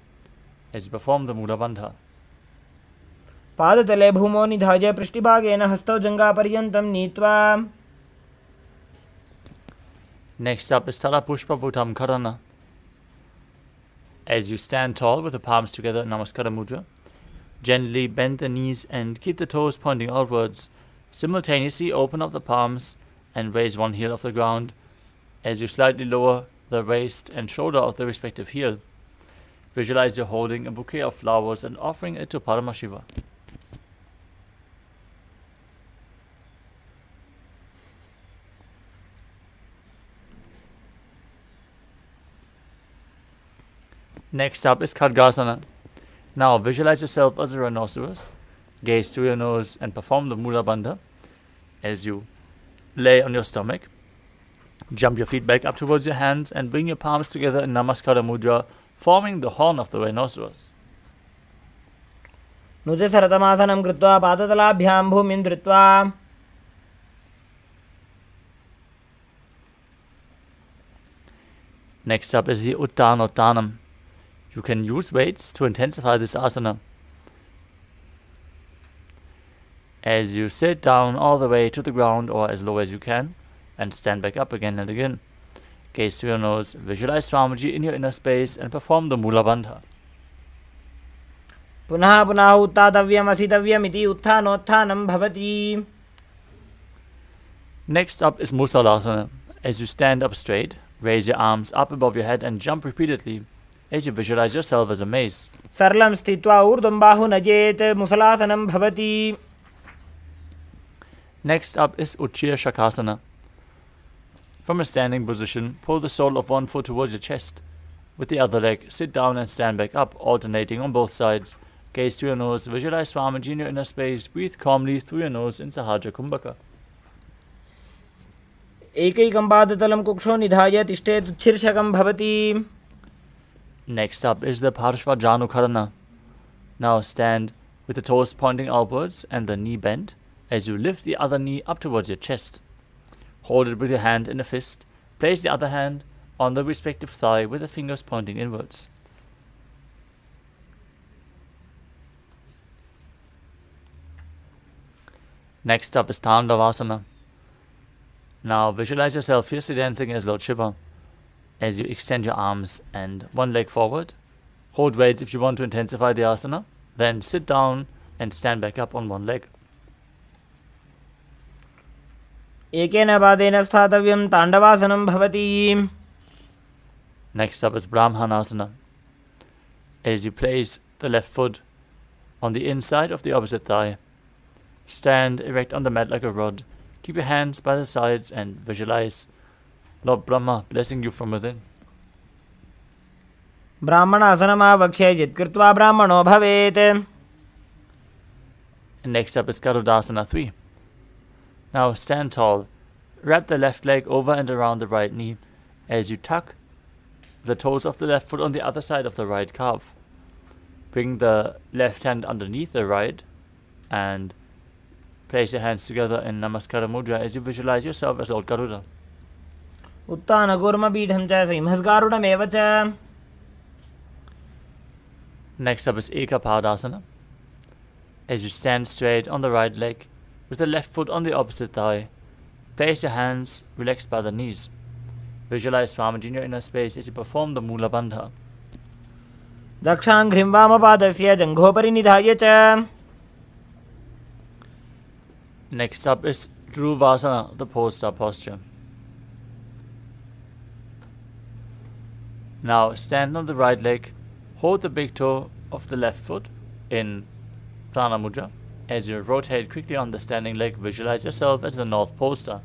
as you perform the Mula Bandha. पादतले भूमौ निधाय पृष्ठभागेन हस्तौ जङ्घापर्यन्तं नीत्वा. Next up is Tala Pushpa Bhutam Karana. As you stand tall with the palms together in Namaskara Mudra, gently bend the knees and keep the toes pointing outwards. Simultaneously open up the palms and raise one heel off the ground as you slightly lower the waist and shoulder of the respective heel. Visualize you're holding a bouquet of flowers and offering it to Paramashiva. Next up is Khadgasana. Now visualize yourself as a rhinoceros. Gaze through your nose and perform the Mula Bandha as you lay on your stomach. Jump your feet back up towards your hands and bring your palms together in Namaskara Mudra, forming the horn of the rhinoceros. नुजसरतमासनं कृत्वा पादतलाभ्यां भूमिं धृत्वा. Next up is the Uttanottanam. You can use weights to intensify this asana. As you sit down all the way to the ground or as low as you can and stand back up again and again. Gaze to your nose, visualize Swamiji in your inner space and perform the Mula Bandha. पुनः पुनः उत्थातव्यम् असितव्यमिति उत्थानोत्थानं भवति. Next up is Musalasana. As you stand up straight, raise your arms up above your head and jump repeatedly as you visualize yourself as a mace. सरलं स्थित्वा ऊर्ध्वं बाहु नजेत् मुसलासनं भवति. Next up is Uchchiya Shakasana. From a standing position, pull the sole of one foot towards your chest. With the other leg, sit down and stand back up, alternating on both sides. Gaze to your nose, visualize Swamiji in your inner space, breathe calmly through your nose in Sahaja Kumbhaka. एकैकं पादतलं कुक्षौ निधाय तिष्ठेत् उच्छीर्षकं भवति. Next up is the Parshvajanukharana. Now stand with the toes pointing outwards and the knee bent as you lift the other knee up towards your chest. Hold it with your hand in a fist. Place the other hand on the respective thigh with the fingers pointing inwards. Next up is Tandavasana. Now visualize yourself fiercely dancing as Lord Shiva as you extend your arms and one leg forward. Hold weights if you want to intensify the asana. Then sit down and stand back up on one leg. एकेन पादेन स्थातव्यं ताण्डवासनं भवति. Next up is Brahmanasana. As you place the left foot on the inside of the opposite thigh, stand erect on the mat like a rod. Keep your hands by the sides and visualize Lord Brahma blessing you from within. ब्राह्मणासनमावक्ष्य यत्कृत्वा ब्राह्मणो भवेत्. And next up is Garudasana 3. Now stand tall. Wrap the left leg over and around the right knee as you tuck the toes of the left foot on the other side of the right calf. Bring the left hand underneath the right and place your hands together in Namaskara Mudra as you visualize yourself as Lord Garuda. उत्थानकूर्मपीठं च सिंहस्गारुडमेव च. Next up is Ekapadasana. As you stand straight on the right leg with the left foot on the opposite thigh, place your hands relaxed by the knees. Visualize Swamiji in your inner space as you perform the Mula Bandha. दक्षाङ्घ्रिं वामपादस्य जङ्घोपरि निधाय च. Next up is Dhruvasana, the pole star posture. Now stand on the right leg, hold the big toe of the left foot in Prana Mudra. As you rotate quickly on the standing leg, visualize yourself as the North Pole star.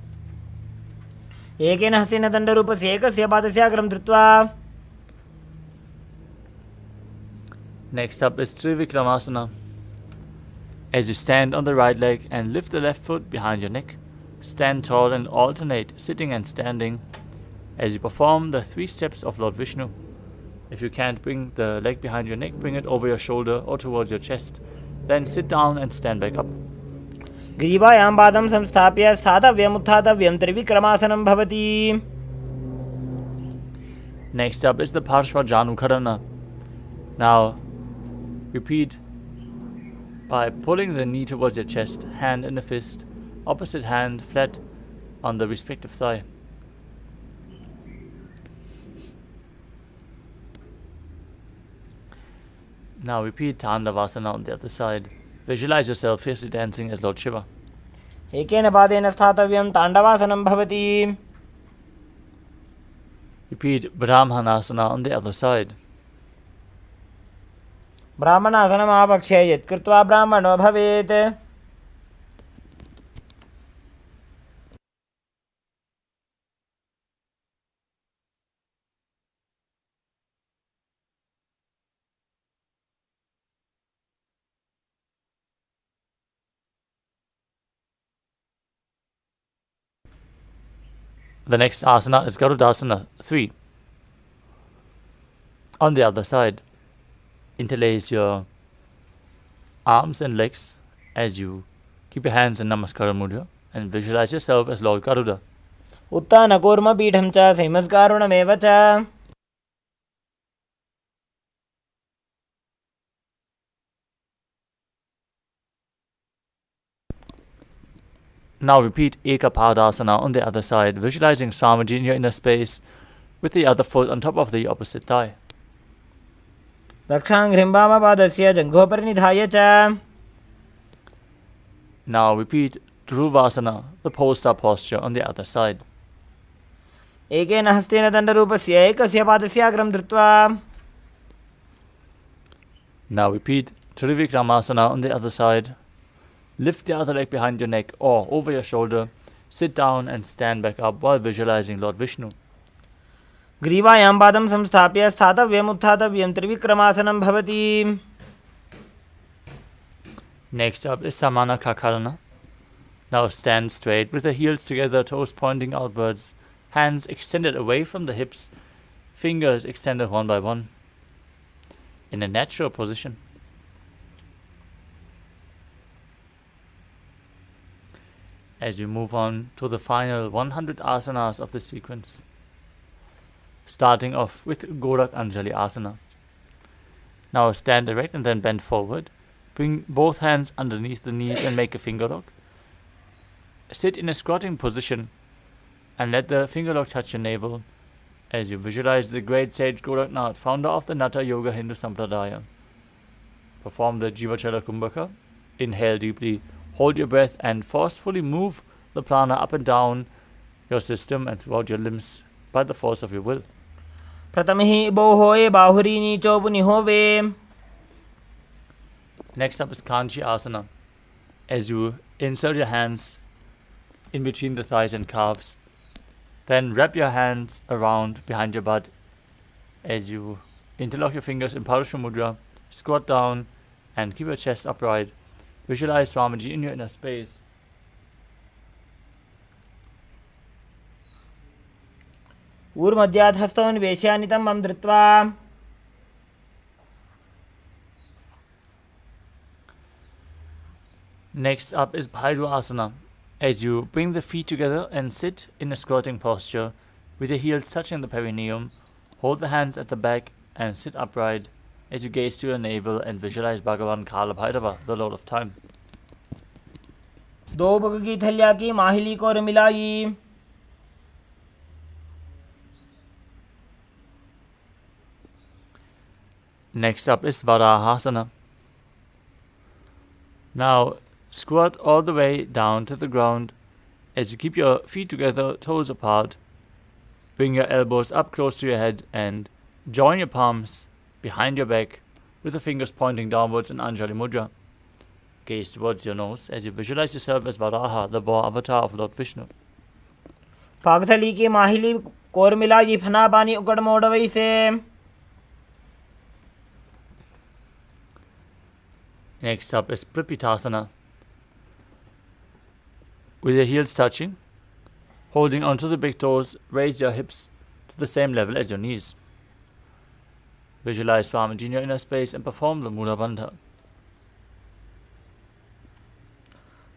एकेन हस्तेन दण्डरूपस्य एकस्य पादस्य अग्रं धृत्वा. Next up is Trivikramasana. As you stand on the right leg and lift the left foot behind your neck, stand tall and alternate sitting and standing as you perform the 3 steps of Lord Vishnu. If you can't bring the leg behind your neck, bring it over your shoulder or towards your chest. Then sit down and stand back up. ग्रीवायां पादं संस्थाप्य स्थातव्यम् उत्थातव्यं त्रिविक्रमासनं भवति. Next up is the Parshvajanukharana. Now repeat by pulling the knee towards your chest, hand in a fist, opposite hand flat on the respective thigh. Now repeat Tandavasana on the other side. Visualize yourself fiercely dancing as Lord Shiva. एकेन पादेन स्थातव्यं ताण्डवासनं भवति. Repeat Brahmanasana on the other side. ब्राह्मणासनमावक्ष्य यत्कृत्वा ब्राह्मणो भवेत्. The next asana is Garudasana 3. On the other side, interlace your arms and legs as you keep your hands in Namaskara Mudra and visualize yourself as Lord Garuda. उत्थानकूर्मपीठं च सिंहस्गारुडमेव च. Now repeat Ekapadasana on the other side, visualizing Swamiji in your inner space with the other foot on top of the opposite thigh. दक्षाङ्घ्रिं वामपादस्य जङ्घोपरि निधाय च. Now repeat Dhruvasana, the pole-star posture on the other side. एकेन हस्तेन दण्डरूपस्य एकस्य पादस्य अग्रं धृत्वा. Now repeat Trivikramasana on the other side. Lift the other leg behind your neck or over your shoulder. Sit down and stand back up while visualizing Lord Vishnu. ग्रीवायां पादं संस्थाप्य स्थातव्यम् उत्थातव्यं त्रिविक्रमासनं भवति. Next up is Samana Kakarana. Now stand straight with the heels together, toes pointing outwards, hands extended away from the hips, fingers extended one by one, in a natural position. As we move on to the final 100 asanas of this sequence, starting off with Gorak Anjali Asana. Now stand erect and then bend forward. Bring both hands underneath the knees and make a finger lock. Sit in a squatting position and let the finger lock touch your navel as you visualize the great sage Goraknath, founder of the Natha Yoga Hindu Sampradaya. Perform the Jivachala Kumbhaka. Inhale deeply, hold your breath and forcefully move the prana up and down your system and throughout your limbs by the force of your will. प्रथमहि बोहोए बाहुरी नीचो पुनिहोवे. Next up is Kanchi Asana. As you insert your hands in between the thighs and calves, then wrap your hands around behind your butt as you interlock your fingers in Parashu Mudra, squat down and keep your chest upright. Visualize Swamiji in your inner space. ऊर्मध्यात् हस्तोन्वेष्यानितं मम धृत्वा. Next up is Bhairu Asana. As you bring the feet together and sit in a squatting posture with your heels touching the perineum, hold the hands at the back and sit upright as you gaze to your navel and visualize Bhagavan Kala Bhairava, the Lord of Time. दो bug की थैलिया की माहिली को मिलाई. Next up is Varahasana. Now squat all the way down to the ground as you keep your feet together, toes apart. Bring your elbows up close to your head and join your palms behind your back with the fingers pointing downwards in Anjali Mudra. Gaze towards your nose as you visualize yourself as Varaha, the boar avatar of Lord Vishnu. पागथली की माहिली core मिलाई फना पानी उकड़ मोड़वई से. Next up is Pripitasana. With your heels touching, holding onto the big toes, raise your hips to the same level as your knees. Visualize Swamiji in your inner space and perform the Mula Bandha.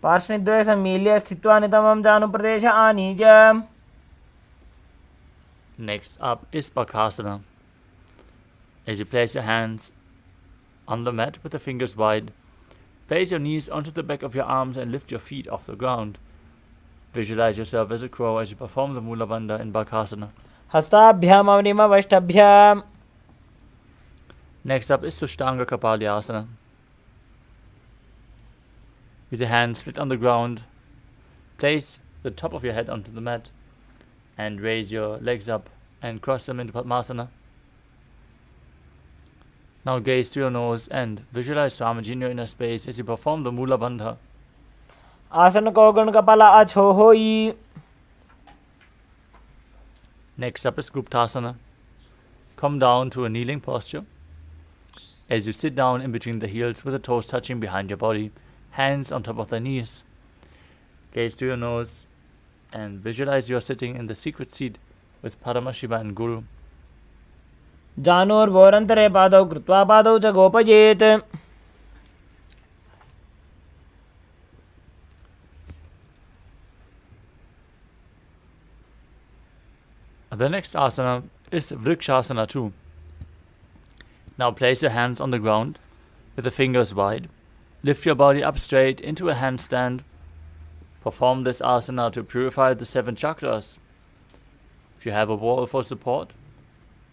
पार्श्वनिद्वय सम्मील्य स्थित्वा नितमं जानुप्रदेश आनीय. Next up is Bakasana. As you place your hands on the mat with the fingers wide, place your knees onto the back of your arms and lift your feet off the ground. Visualize yourself as a crow as you perform the Mula Bandha in Bakasana. हस्ताभ्याम अवनिमवष्टभ्याम. Next up is Sushtanga Kapalyasana. With your hands split on the ground, place the top of your head onto the mat and raise your legs up and cross them into Padmasana. Now gaze to your nose and visualize Swamiji in your inner space as you perform the Mula Bandha. आसन को गण कपाला अछो होई. Next up is Guptasana. Come down to a kneeling posture. As you sit down in between the heels with the toes touching behind your body, hands on top of the knees. Gaze to your nose and visualize you are sitting in the secret seat with Paramashiva and Guru. जानोर्भोरन्तरे पादौ कृत्वा पादौ च गोपयेत्. The next asana is Vrikshasana too. Now place your hands on the ground with the fingers wide. Lift your body up straight into a handstand. Perform this asana to purify the 7 chakras. If you have a wall for support,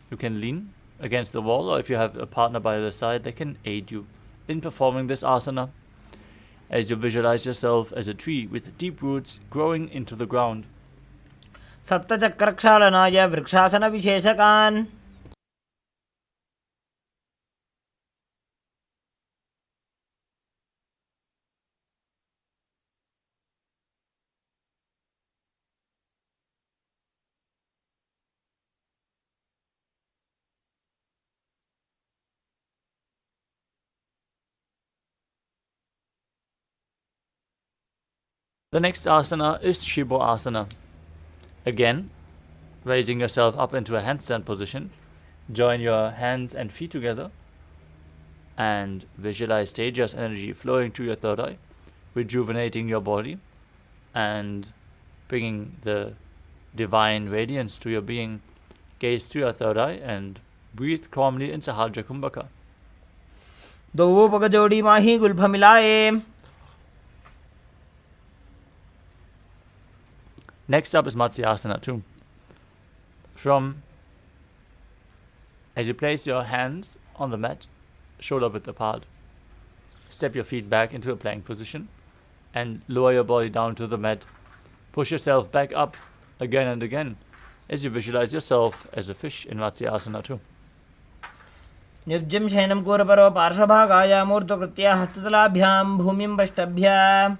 you can lean against the wall, or if you have a partner by the side, they can aid you in performing this asana as you visualize yourself as a tree with deep roots growing into the ground. सप्तचक्रक्षालनाय वृक्षासनविशेषकान् The next asana is Shibo asana. Again, raising yourself up into a handstand position, join your hands and feet together and visualize Tejas energy flowing to your third eye, rejuvenating your body and bringing the divine radiance to your being. Gaze to your third eye and breathe calmly into Sahajra Kumbhaka. दो पग जोड़ी माही Gulf मिलाए. Next up is Matsyasana too. As you place your hands on the mat, shoulder width apart, step your feet back into a plank position and lower your body down to the mat. Push yourself back up again and again as you visualize yourself as a fish in Matsyasana too. निब्जिं शयनं कूरपरो पार्श्वभागाय मूर्धकृत्य हस्ततलाभ्यां भूमिं वष्टभ्य.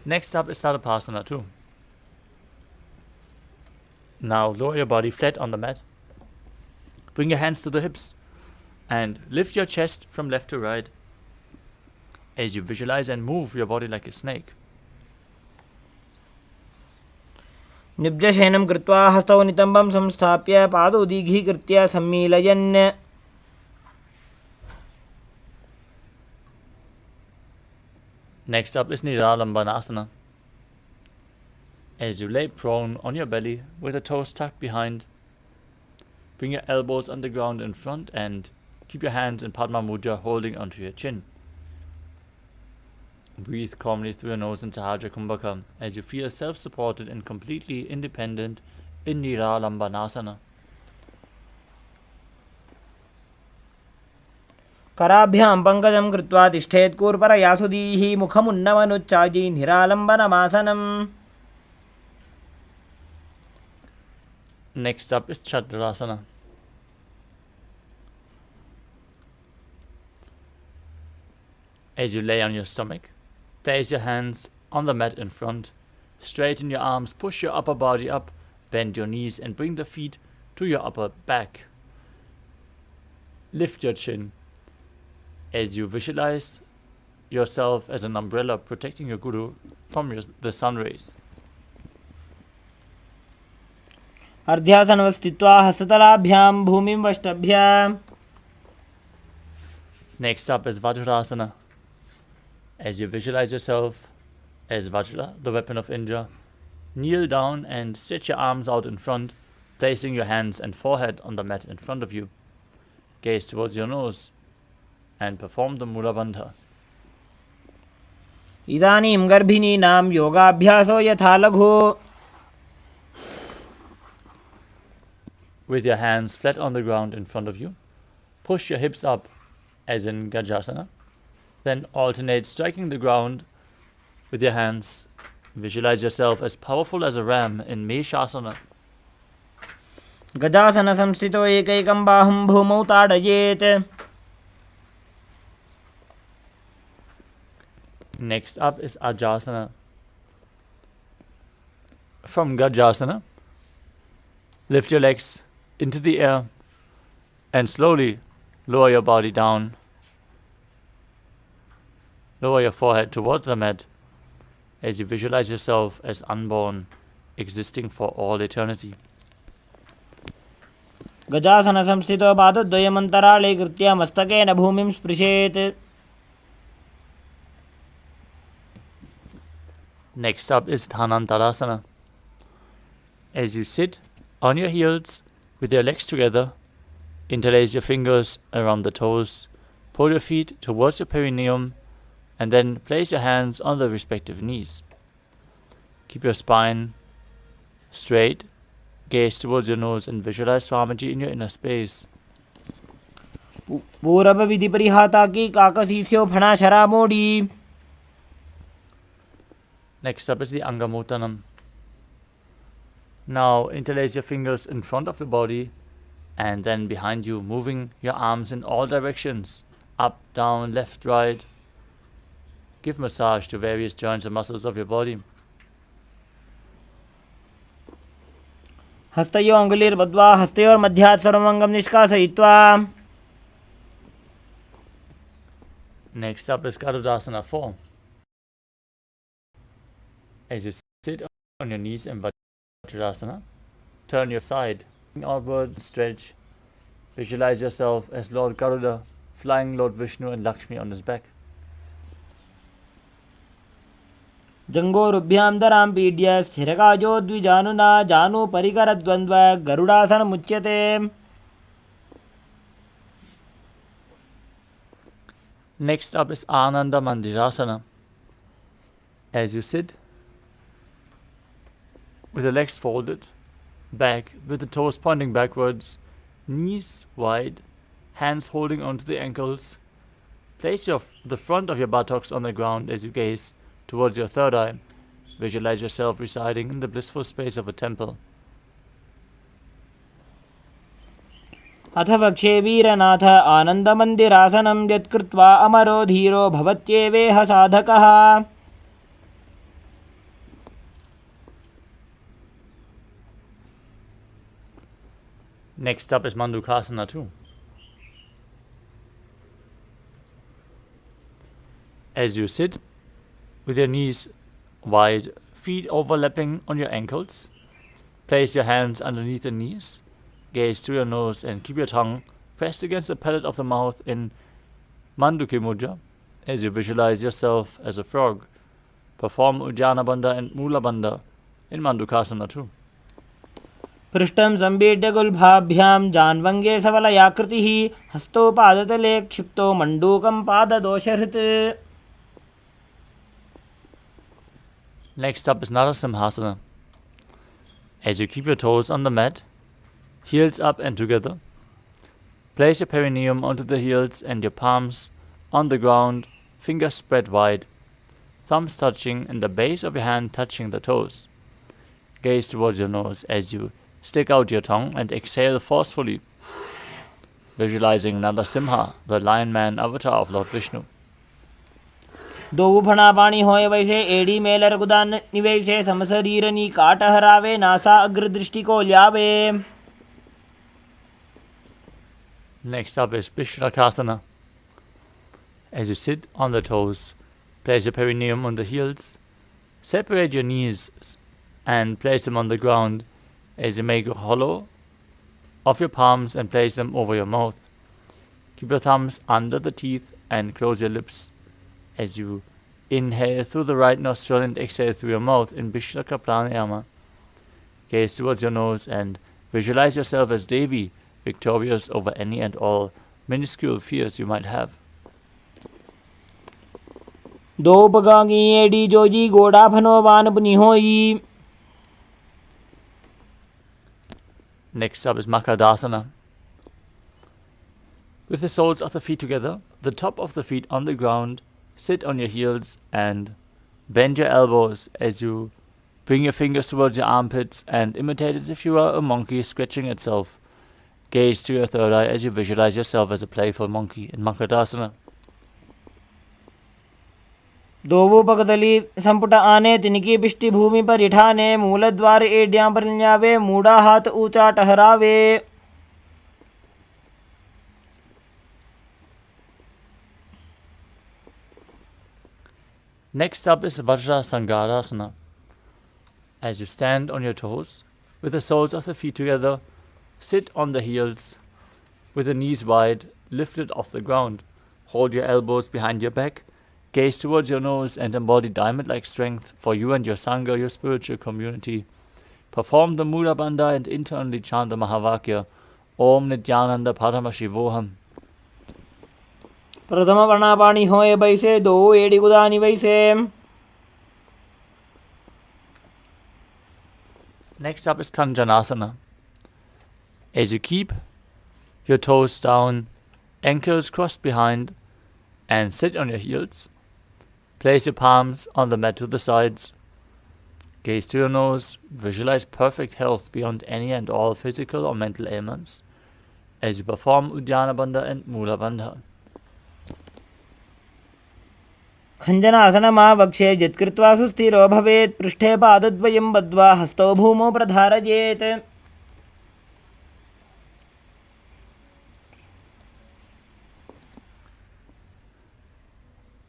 Next up is Sarvapasana too. Now lower your body flat on the mat. Bring your hands to the hips and lift your chest from left to right as you visualize and move your body like a snake. निब्जशयनं कृत्वा हस्तौ नितम्बं संस्थाप्य पादौ दीर्घीकृत्य सम्मीलयन्. Next up is Niralambanasana. As you lay prone on your belly with the toes tucked behind, bring your elbows on the ground in front and keep your hands in Padma Mudra holding onto your chin. Breathe calmly through your nose into Sahajra Kumbhaka as you feel self-supported and completely independent in Niralambanasana. कराभ्यां पङ्कजं कृत्वा तिष्ठेत् कूर्परयासुदीः मुखमुन्नमनुच्चायि निरालम्बनमासनम्. Next up is Chakrasana. As you lay on your stomach, place your hands on the mat in front, straighten your arms, push your upper body up, bend your knees and bring the feet to your upper back. Lift your chin as you visualize yourself as an umbrella protecting your guru from the sun rays. अर्ध्यासनवस्थित्वा हस्ततलाभ्यां भूमिं वष्टभ्य. Next up is Vajrasana. As you visualize yourself as Vajra, the weapon of Indra, kneel down and stretch your arms out in front, placing your hands and forehead on the mat in front of you. Gaze towards your nose and perform the Mula Bandha. इदानीं गर्भिणीनां योगाभ्यासो यथा लघु. With your hands flat on the ground in front of you, push your hips up as in Gajasana. Then alternate striking the ground with your hands. Visualize yourself as powerful as a ram in Meshasana. गजासन संस्थितो एकैकं बाहुं भूमौ ताडयेत्. Next up is Ajasana. From Gajasana, lift your legs into the air and slowly lower your body down. Lower your forehead towards the mat as you visualize yourself as unborn, existing for all eternity. गजासन संस्थितो पादद्वयमन्तराळे कृत्य मस्तकेन भूमिं स्पृशेत्. Next up is Dhanantarasana. As you sit on your heels with your legs together, interlace your fingers around the toes, pull your feet towards your perineum, and then place your hands on the respective knees. Keep your spine straight, Gaze towards your nose and visualize Swamiji in your inner space. पूरब विधि परिहाता की काकसीस्यो फणा शरा मोड़ी. Next up is the Angamotanam. Now interlace your fingers in front of the body and then behind you, moving your arms in all directions, up, down, left, right. Give massage to various joints and muscles of your body. हस्तयो अंगुलिर्बद्ध्वा हस्तयोर मध्यात् सर्वमंगम निष्कासयित्वा. Next up is Garudasana 4. As you sit on your knees in Vajrasana, turn your side outwards, stretch. Visualize yourself as Lord Garuda, flying Lord Vishnu and Lakshmi on his back. जंगोरुभ्यां दरां पीड्य स्थिरकाजो द्विजानुना जानु परिकरद्वन्द्व गरुडासन मुच्यते. Next up is Ananda Mandirasana. As you sit, with the legs folded, back with the toes pointing backwards, knees wide, hands holding onto the ankles, place the front of your buttocks on the ground as you gaze towards your third eye. Visualize yourself residing in the blissful space of a temple. अथ वक्षे वीरनाथ आनन्दमन्दिरासनं यत्कृत्वा अमरो धीरो भवत्येवेह साधकः. Next up is Mandukasana 2. As you sit, with your knees wide, feet overlapping on your ankles, place your hands underneath the knees, gaze through your nose and keep your tongue pressed against the palate of the mouth in Manduki Mudra as you visualize yourself as a frog. Perform Ujjana Bandha and Mula Bandha in Mandukasana 2. पृष्ठं संपीड्य गुल्भाभ्यां जान्वङ्गे सबलयाकृतिः हस्तो पादतले क्षिप्तो मण्डूकं पाददोषहृत्. Next up is Narasimhasana. As you keep your toes on the mat, heels up and together, place your perineum onto the heels and your palms on the ground, fingers spread wide, thumbs touching and the base of your hand touching the toes. Gaze towards your nose as you stick out your tongue and exhale forcefully, visualizing Narasimha, the lion man avatar of Lord Vishnu. दो फणा पाणी होए वैसे एड़ी Mailer गुदान निवैसे समशरीरनी काट हरावे NASA अग्र दृष्टि को ल्यावे. Next up is Vishnakasana. As you sit on the toes, place your perineum on the heels, separate your knees and place them on the ground as you make a hollow of your palms and place them over your mouth. Keep your thumbs under the teeth and close your lips as you inhale through the right nostril and exhale through your mouth in Vishnaka Pranayama. Gaze towards your nose and visualize yourself as Devi, victorious over any and all minuscule fears you might have. दो पगांगी एड़ी जोजी गोड़ा फनो वान पुनि होई. Next up is Makadasana. With the soles of the feet together, the top of the feet on the ground, sit on your heels and bend your elbows as you bring your fingers towards your armpits and imitate as if you are a monkey scratching itself. Gaze to your third eye as you visualize yourself as a playful monkey in Makadasana. दोवो पगदली संपुट आने तिनकी पिष्टि भूमि पर इठाने मूलद्वार एड्यां पर ल्यावे मूड़ा हाथ ऊंचा टहरावे. Next up is Vajrasangarasana. As you stand on your toes, with the soles of the feet together, sit on the heels, with the knees wide, lifted off the ground. Hold your elbows behind your back, gaze towards your nose and embody diamond-like strength for you and your Sangha, your spiritual community. Perform the Mudra Bandha and internally chant the Mahavakya, Om Nithyananda Paramashivoham. प्रथम वर्णापाणी होए बैसे दो एड़ी गुदानी वैसे. Next up is Kanjanasana. As you keep your toes down, ankles crossed behind, and sit on your heels, place your palms on the mat to the sides. Gaze to your nose, visualize perfect health beyond any and all physical or mental ailments as you perform Uddiyana Bandha and Mula Bandha. खञ्जनासनमावक्षे यत्कृत्वा सुस्थिरो भवेत् पृष्ठे पादद्वयं बद्ध्वा हस्तौ भूमौ प्रधारयेत्.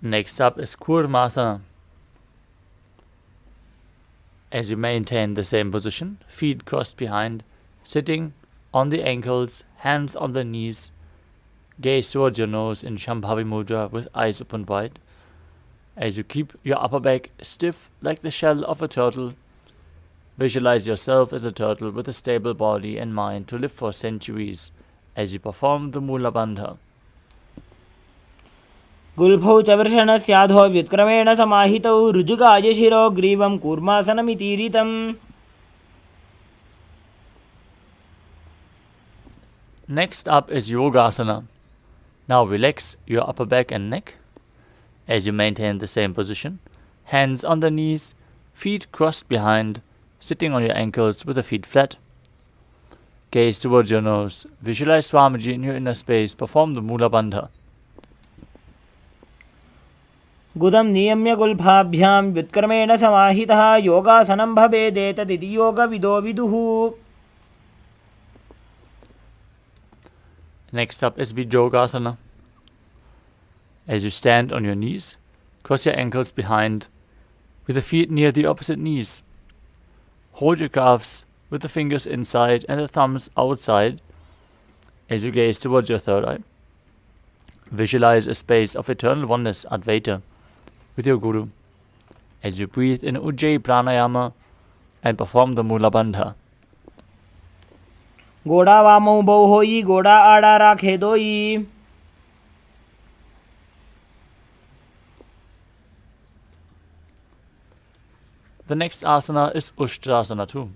Next up is Kurmasana. As you maintain the same position, feet crossed behind, sitting on the ankles, hands on the knees, gaze towards your nose in Shambhavi Mudra with eyes open wide. As you keep your upper back stiff like the shell of a turtle, visualize yourself as a turtle with a stable body and mind to live for centuries as you perform the Mula Bandha. गुल्फौ च वृषणस्याधो व्युत्क्रमेण समाहितौ ऋजुगाय शिरो ग्रीवं कूर्मासनमितीरितम्. Next up is Yogasana. Now relax your upper back and neck as you maintain the same position. Hands on the knees, feet crossed behind, sitting on your ankles with the feet flat. Gaze towards your nose. Visualize Swamiji in your inner space. Perform the Mula Bandha. गुदं नियम्य गुल्फाभ्यां व्युत्क्रमेण समाहितः योगासनं भवेदेतदिति योगविदो विदुः. Next up is Vijogasana. As you stand on your knees, cross your ankles behind with the feet near the opposite knees. Hold your calves with the fingers inside and the thumbs outside as you gaze towards your third eye. Visualize a space of eternal oneness, Advaita, with your Guru as you breathe in Ujjayi Pranayama and perform the Mula Bandha. गोड़ा वामौ बौ होई गोड़ा आड़ा राखे दोई. The next asana is Ushtrasana too.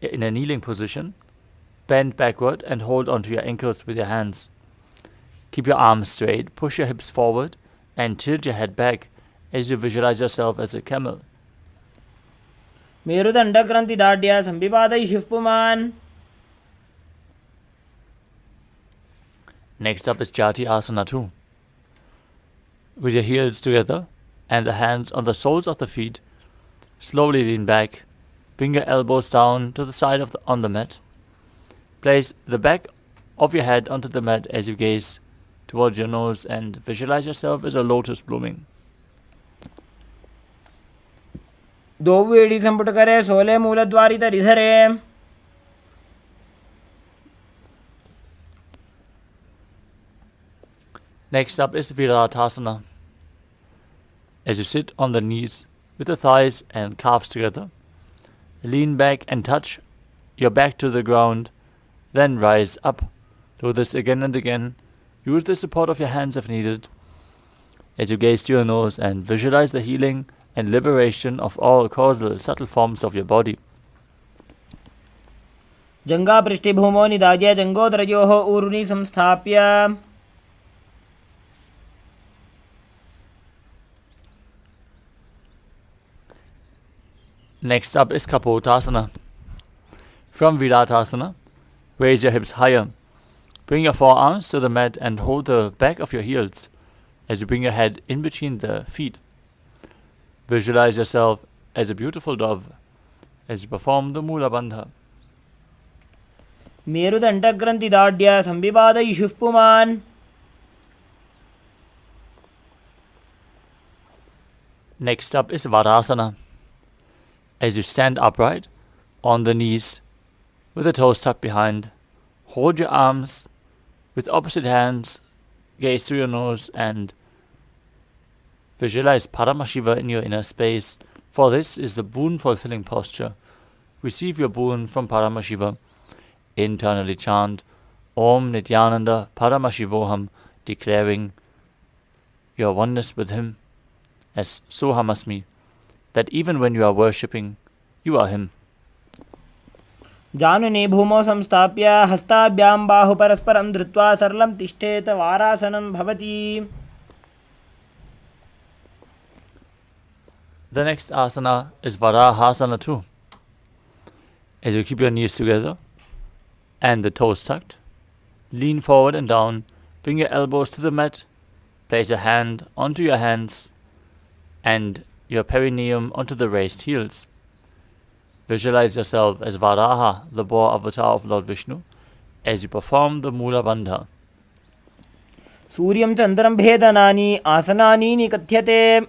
In a kneeling position, bend backward and hold onto your ankles with your hands. Keep your arms straight, push your hips forward, and tilt your head back as you visualize yourself as a camel. मेरुदण्डग्रन्थिदाढ्या संविपादैः पुमान्. Next up is Jati Asana too. With your heels together and the hands on the soles of the feet, slowly lean back. Bring your elbows down to the side of on the mat. Place the back of your head onto the mat as you gaze towards your nose and visualize yourself as a lotus blooming. दो वेड़ी संपुट करे सोले मूलद्वारी तरिधरे. Next up is Viratasana. As you sit on the knees with the thighs and calves together, lean back and touch your back to the ground, then rise up. Do this again and again. Use the support of your hands if needed as you gaze to your nose and visualize the healing and liberation of all causal subtle forms of your body. जंगा पृष्ठभूमो निदाज्य जंगोदरयोः ऊरुनि संस्थाप्य. Next up is Kapotasana. From Viratasana, raise your hips higher. Bring your forearms to the mat and hold the back of your heels as you bring your head in between the feet. Visualize yourself as a beautiful dove as you perform the Mula Bandha. मेरुदण्डग्रन्थिदाढ्या संविपादैः पुमान्. Next up is Varasana. As you stand upright on the knees with the toes tucked behind, hold your arms with opposite hands, gaze through your nose and visualize Paramashiva in your inner space, for this is the boon-fulfilling posture. Receive your boon from Paramashiva. Internally chant Om Nithyananda Paramashivoham, declaring your oneness with him as Sohamasmi, that even when you are worshipping You are him. जानुनि भूमौ संस्थाप्य हस्ताभ्यां बाहु परस्परं धृत्वा सरलं तिष्ठेत वारासनं भवति. The next asana is Varahasana too. As you keep your knees together and the toes tucked, lean forward and down, bring your elbows to the mat, place your hand onto your hands and your perineum onto the raised heels. Visualize yourself as Varaha, the boar avatar of Lord Vishnu, as you perform the Mula Bandha. सूर्यं चन्द्रं भेदनानि आसनानि निकथ्यते.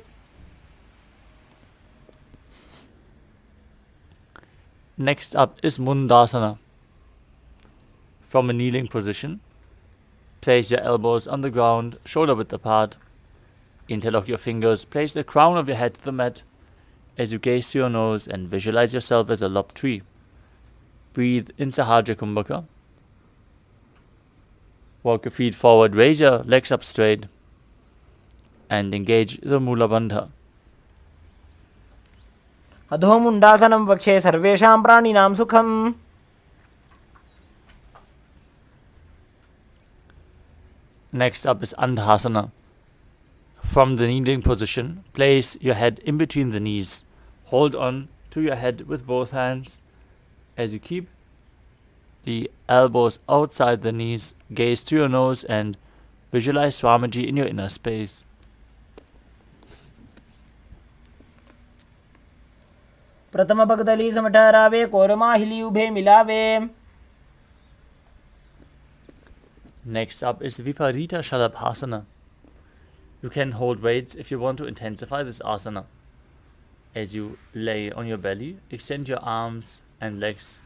Next up is Mundasana. From a kneeling position, place your elbows on the ground, shoulder width apart. Interlock your fingers, place the crown of your head to the mat as you gaze to your nose and visualize yourself as a lopped tree. Breathe in Sahaja Kumbhaka. Walk your feet forward, raise your legs up straight and engage the Mula Bandha. अधोमुण्डासनं वक्षे सर्वेषां प्राणिनां सुखम्. Next up is Andhasana. From the kneeling position, place your head in between the knees. Hold on to your head with both hands as you keep the elbows outside the knees. Gaze to your nose and visualize Swamiji in your inner space. प्रथम भगदली समठहरावे कोरमाहिली उभे मिलावे. Next up is Viparita Shalabhasana. You can hold weights if you want to intensify this asana. As you lay on your belly, extend your arms and legs.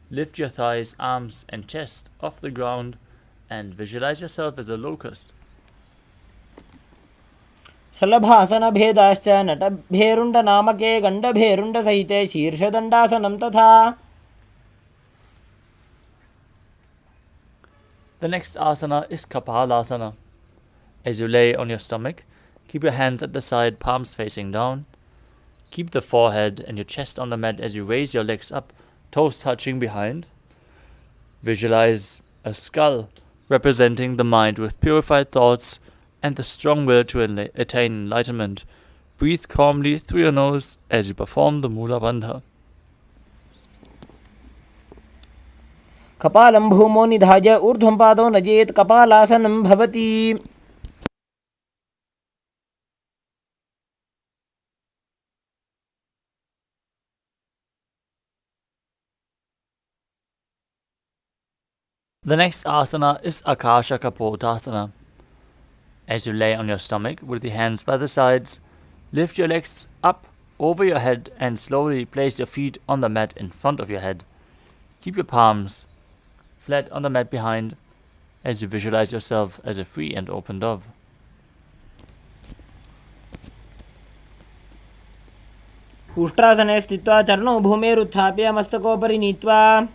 Lift your thighs, arms and chest off the ground and visualize yourself as a locust. शलभासन भेदाश्च नटभेरुण्ड नामके गण्डभेरुण्ड सहिते शीर्षदण्डासनं तथा. The next asana is Kapalasana. As you lay on your stomach, keep your hands at the side, palms facing down. Keep the forehead and your chest on the mat as you raise your legs up, toes touching behind. Visualize a skull representing the mind with purified thoughts and the strong will to attain enlightenment. Breathe calmly through your nose as you perform the Mula Bandha. कपालं भूमौ निधाय ऊर्ध्वं पादौ नजेत् कपालासनं भवति. The next asana is Akasha Kapotasana. As you lay on your stomach with your hands by the sides, lift your legs up over your head and slowly place your feet on the mat in front of your head. Keep your palms flat on the mat behind as you visualize yourself as a free and open dove. उष्ट्रासने स्थित्वा चरणौ भूमेरुत्थाप्य मस्तकोपरि नीत्वा.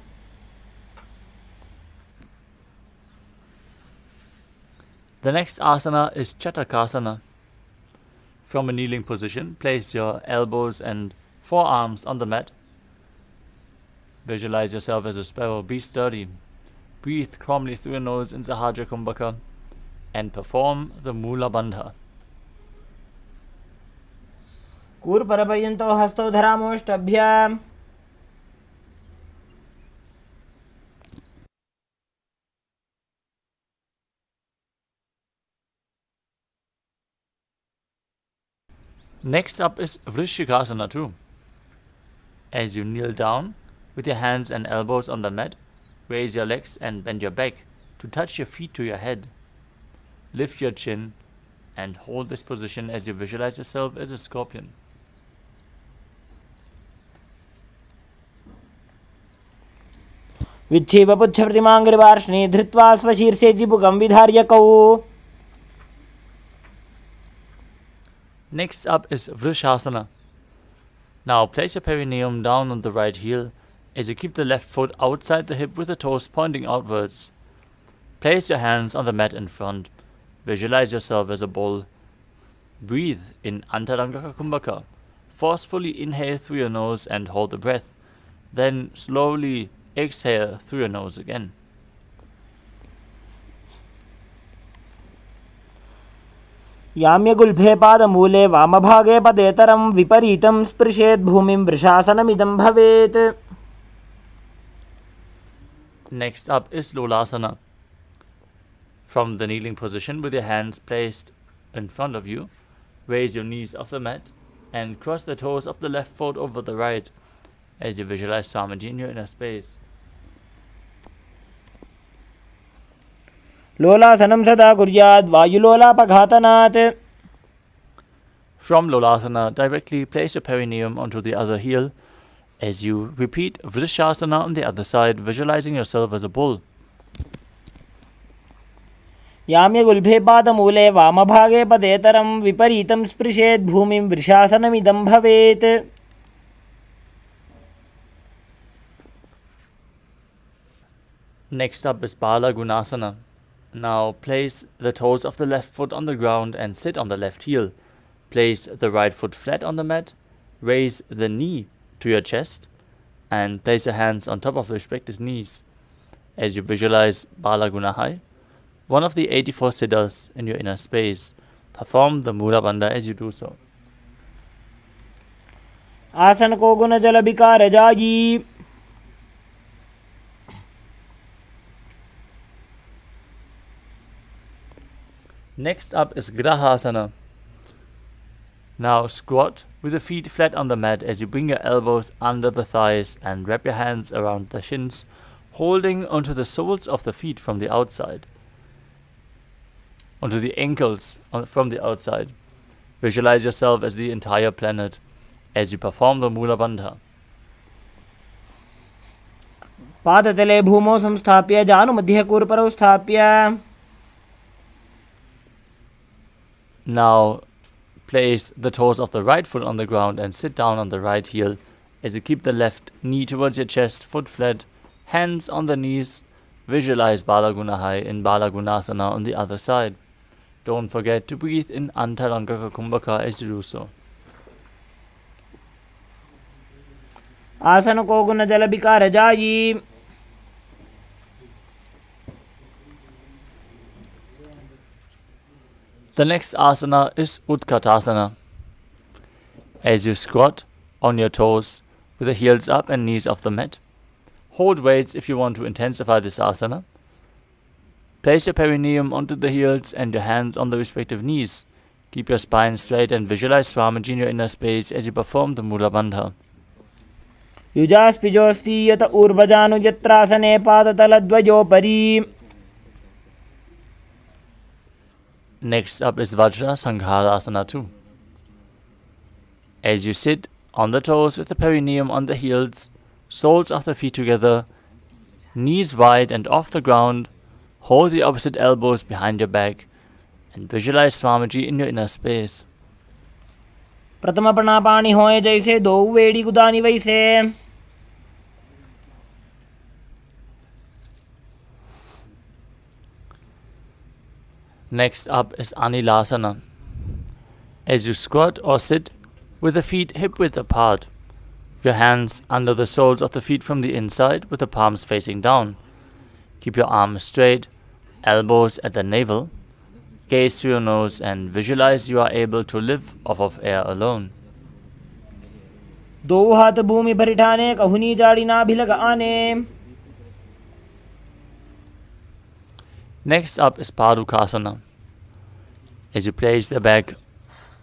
The next asana is Chatakasana. From a kneeling position, place your elbows and forearms on the mat. Visualize yourself as a sparrow. Be sturdy. Breathe calmly through your nose in Sahaja Kumbhaka and perform the Mula Bandha. कूर्परपर्यन्तौ हस्तौ धरामोष्टभ्याम्. Next up is Vrishikasana too. As you kneel down with your hands and elbows on the mat, raise your legs and bend your back to touch your feet to your head. Lift your chin and hold this position as you visualize yourself as a scorpion. विच्छेव पुच्छप्रतिमाङ्घ्रिपार्ष्णे धृत्वा स्वशीर्षे चिबुकं विधार्य कौ. Next up is Vrishasana. Now place your perineum down on the right heel as you keep the left foot outside the hip with the toes pointing outwards. Place your hands on the mat in front. Visualize yourself as a bull. Breathe in Antaranga Kumbhaka. forcefully inhale through your nose and hold the breath. Then slowly exhale through your nose again. याम्यगुल्भे पादमूले वामभागे पदेतरं विपरीतं स्पृशेत् भूमिं वृषासनमिदं भवेत्. Next up is Lolasana. From the kneeling position with your hands placed in front of you, raise your knees off the mat and cross the toes of the left foot over the right as you visualize Swamiji in your inner space. लोलासनं सदा कुर्यात् वायुलोलापघातनात्. From Lolasana, directly place your perineum onto the other heel as you repeat Vrishasana on the other side, visualizing yourself as a bull. याम्यगुल्भे पादमूले वामभागे पदेतरं विपरीतं स्पृशेत् भूमिं वृषासनमिदं भवेत्. Next up is Bala Gunasana. Now place the toes of the left foot on the ground and sit on the left heel. Place the right foot flat on the mat. Raise the knee to your chest and place your hands on top of the respective knees as you visualize Bala Gunahai, one of the 84 siddhas in your inner space. Perform the Mula Bandha as you do so. आसन को गुण जल विकार जागी. Next up is Grahasana. Now squat with the feet flat on the mat as you bring your elbows under the thighs and wrap your hands around the shins, holding onto the soles of the feet from the outside, onto the ankles from the outside. Visualize yourself as the entire planet as you perform the Mula Bandha. पादतले भूमौ संस्थाप्य जानुमध्ये कूर्परौ स्थाप्य. Now place the toes of the right foot on the ground and sit down on the right heel as you keep the left knee towards your chest, foot flat, hands on the knees. Visualize Bala Gunahai in Bala Gunasana on the other side. Don't forget to breathe in Antarangaka Kumbhaka as you do so. आसन को गुण जल विकार जाई. The next asana is Utkatasana. As you squat on your toes with the heels up and knees off the mat, hold weights if you want to intensify this asana. Place your perineum onto the heels and your hands on the respective knees. Keep your spine straight and visualize Swamiji in your inner space as you perform the Mula Bandha. युजास्पिजोस्ति यत ऊर्वजानु यत्रासने पादतलद्वयोपरि. Next up is Vajra Sangharasana 2. As you sit on the toes with the perineum on the heels, soles of the feet together, knees wide and off the ground, hold the opposite elbows behind your back and visualize Swamiji in your inner space. प्रथम प्रणापाणि होए जैसे दो वेड़ी गुदानी वैसे. Next up is Anilasana. As you squat or sit with the feet hip-width apart, your hands under the soles of the feet from the inside with the palms facing down. Keep your arms straight, elbows at the navel, gaze through your nose and visualize you are able to live off of air alone. दो हाथ भूमि भर ठाने कहुनी जाड़ी ना भिलग आने. Next up is Padukasana. As you place the back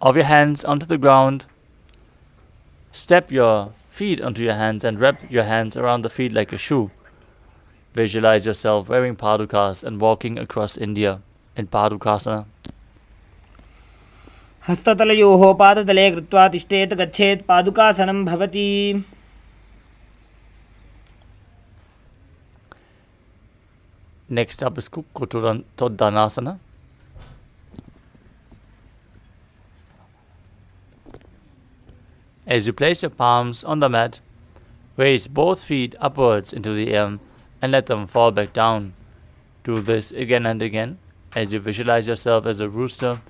of your hands onto the ground, step your feet onto your hands and wrap your hands around the feet like a shoe. Visualize yourself wearing padukas and walking across India in Padukasana. हस्ततलयोः पादतले कृत्वा तिष्ठेत् गच्छेत् पादुकासनं भवति. Next up is Kukkutoddanasana. As you place your palms on the mat, raise both feet upwards into the air and let them fall back down. Do this again and again as you visualize yourself as a rooster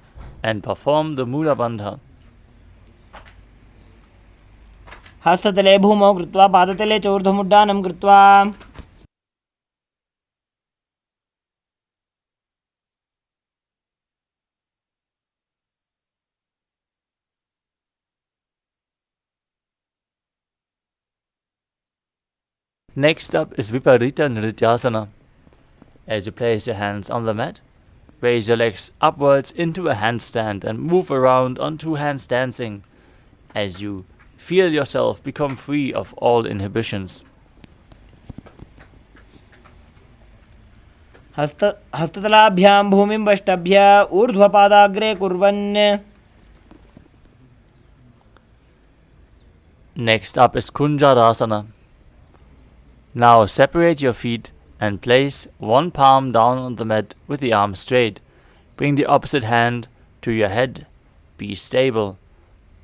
and perform the Mula Bandha. हस्ततले भूमौ कृत्वा पादतले चोर्ध्वमुड्डानं कृत्वा Next up is Viparita Nrityasana. As you place your hands on the mat, raise your legs upwards into a handstand and move around on two hands dancing as you feel yourself become free of all inhibitions. हस्ततलाभ्यां भूमिं वष्टभ्य ऊर्ध्वपादाग्रे कुर्वन्. Next up is Kunjarasana. Now separate your feet and place one palm down on the mat with the arm straight. Bring the opposite hand to your head. Be stable.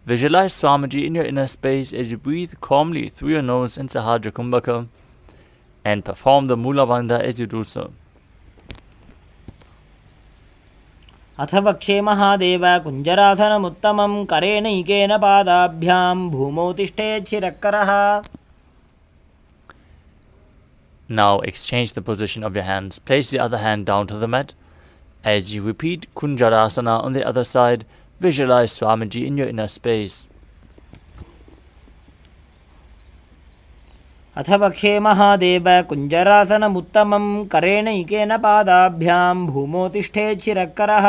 Visualize Swamiji in your inner space as you breathe calmly through your nose in Sahajra Kumbhaka and perform the Mula Bandha as you do so. अथ वक्षे महादेव कुञ्जरासनमुत्तमं करेणैकेन पादाभ्यां भूमौ तिष्ठेत् शिरःकरः. Now exchange the position of your hands. Place the other hand down to the mat. As you repeat Kunjarasana on the other side, visualize Swamiji in your inner space. अथ वक्षे महादेव कुञ्जरासनमुत्तमं करेणैकेन पादाभ्यां भूमौ तिष्ठेत् शिरःकरः.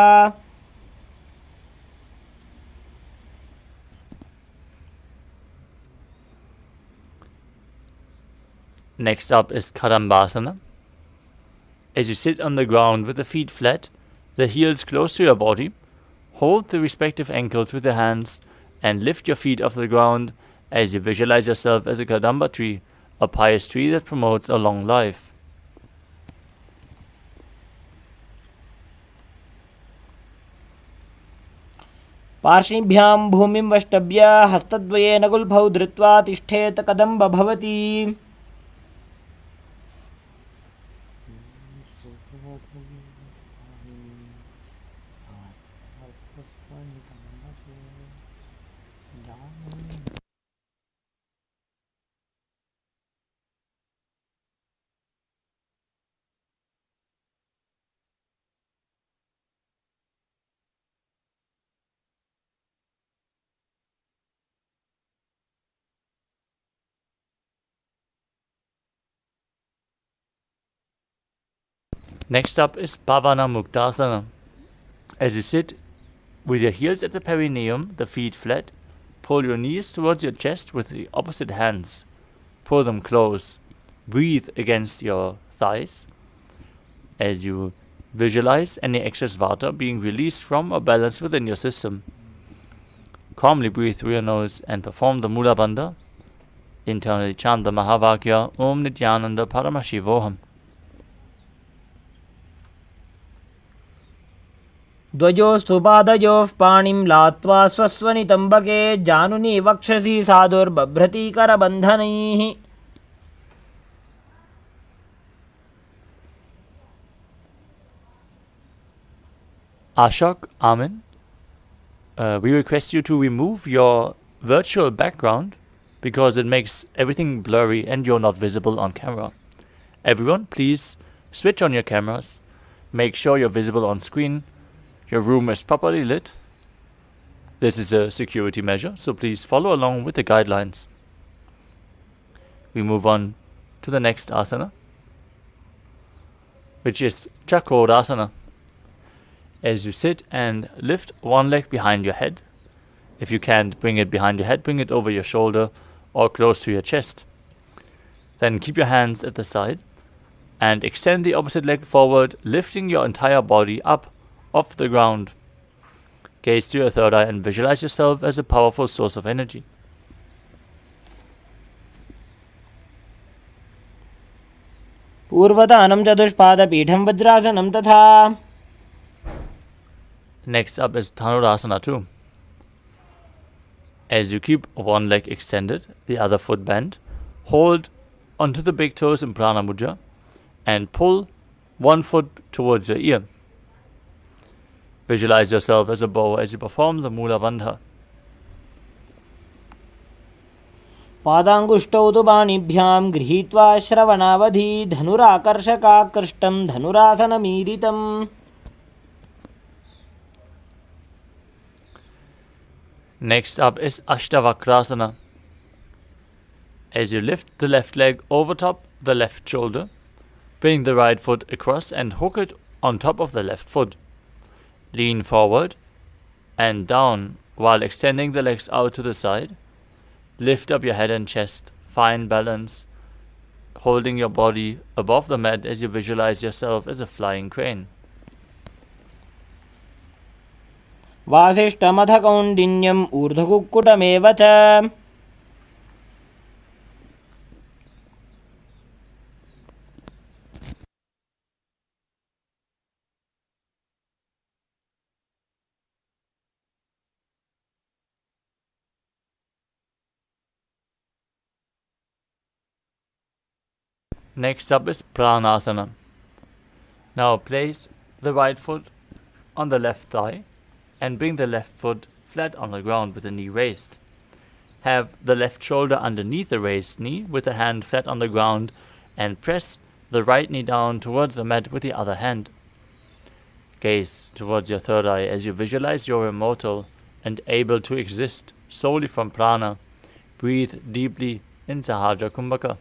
Next up is Kadambasana. As you sit on the ground with the feet flat, the heels close to your body, hold the respective ankles with your hands and lift your feet off the ground as you visualize yourself as a Kadamba tree, a pious tree that promotes a long life. पार्श्विभ्यां भूमिं वष्टभ्य हस्तद्वयेन गुल्फौ धृत्वा तिष्ठेत् कदम्ब भवति. Next up is Pavana Muktasana. As you sit with your heels at the perineum, the feet flat, pull your knees towards your chest with the opposite hands. Pull them close. Breathe against your thighs as you visualize any excess vata being released from or balanced within your system. Calmly breathe through your nose and perform the Mula Bandha. Internally chant the Mahavakya Om Nithyananda Paramashivoham. द्वयोस्तु पादयोः पाणिं लात्वा स्वस्वनितम्बके जानुनि वक्षसि साधुर्बभ्रति करबन्धनैः. Ashok, Amin, we request you to remove your virtual background because it makes everything blurry and you're not visible on camera. Everyone, please switch on your cameras. Make sure you're visible on screen. Your room is properly lit. This is a security measure, so please follow along with the guidelines. We move on to the next asana, which is Chakrasana. As you sit and lift one leg behind your head. If you can't bring it behind your head, bring it over your shoulder or close to your chest. Then keep your hands at the side and extend the opposite leg forward, lifting your entire body up off the ground. Gaze to your third eye and visualize yourself as a powerful source of energy. पूर्वतानं चतुष्पादपीठं वज्रासनं तथा. Next up is Dhanurasana 2. As you keep one leg extended, the other foot bent, hold onto the big toes in Prana Mudra and pull one foot towards your ear. Visualize yourself as a bow as you perform the Mula Bandha. पादाङ्गुष्टौ तु पाणिभ्यां गृहीत्वा श्रवणावधि धनुराकर्षकाकृष्टं धनुरासनमीरितम्. Next up is Ashtavakrasana. As you lift the left leg over top the left shoulder, bring the right foot across and hook it on top of the left foot. Lean forward and down while extending the legs out to the side. Lift up your head and chest. Find balance, holding your body above the mat as you visualize yourself as a flying crane. वासिष्ठमथ कौण्डिन्यम् ऊर्ध्वकुक्कुटमेव च. Next up is Pranasana. Now place the right foot on the left thigh and bring the left foot flat on the ground with the knee raised. Have the left shoulder underneath the raised knee with the hand flat on the ground and press the right knee down towards the mat with the other hand. Gaze towards your third eye as you visualize you're immortal and able to exist solely from prana. Breathe deeply in Sahaja Kumbhaka.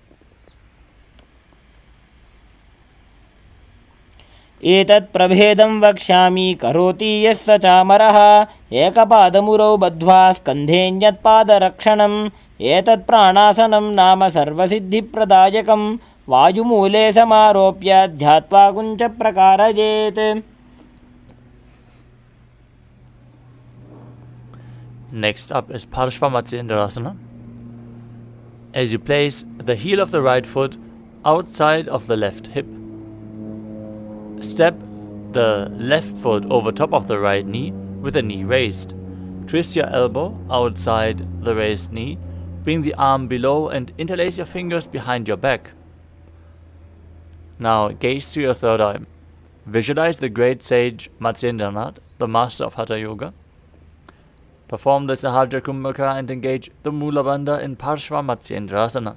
एतत् प्रभेदं वक्ष्यामि करोति यः स चामरः एकपादमुरौ बद्ध्वा स्कन्धेऽन्यत्पादरक्षणम् एतत् प्राणासनं नाम सर्वसिद्धिप्रदायकं वायुमूले समारोप्य ध्यात्वा कुञ्चप्रकारयेत्. Next up is Parshvamatsendrasana. As you place the heel of the right foot outside of the left hip, step the left foot over top of the right knee with the knee raised. Twist your elbow outside the raised knee. Bring the arm below and interlace your fingers behind your back. Now gaze to your third eye. Visualize the great sage Matsyendranath, the master of Hatha Yoga. Perform the Sahaja Kumbhaka and engage the Mula Bandha in Parshvamatsendrasana.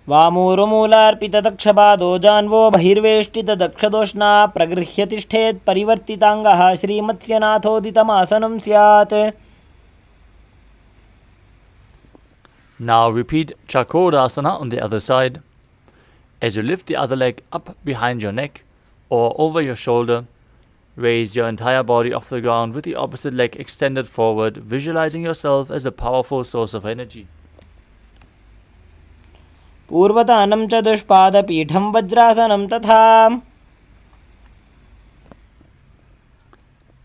वामूरुमूलार्पितदक्षपादो जान्वो बहिर्वेष्टितदक्षदोष्णा प्रगृह्य तिष्ठेत् परिवर्तिताङ्गः श्रीमत्स्यनाथोदितमासनं स्यात्. Now repeat Chakodasana on the other side. As you lift the other leg up behind your neck or over your shoulder, raise your entire body off the ground with the opposite leg extended forward, visualizing yourself as a powerful source of energy. पूर्वतानं च दुष्पादपीठं वज्रासनं तथा.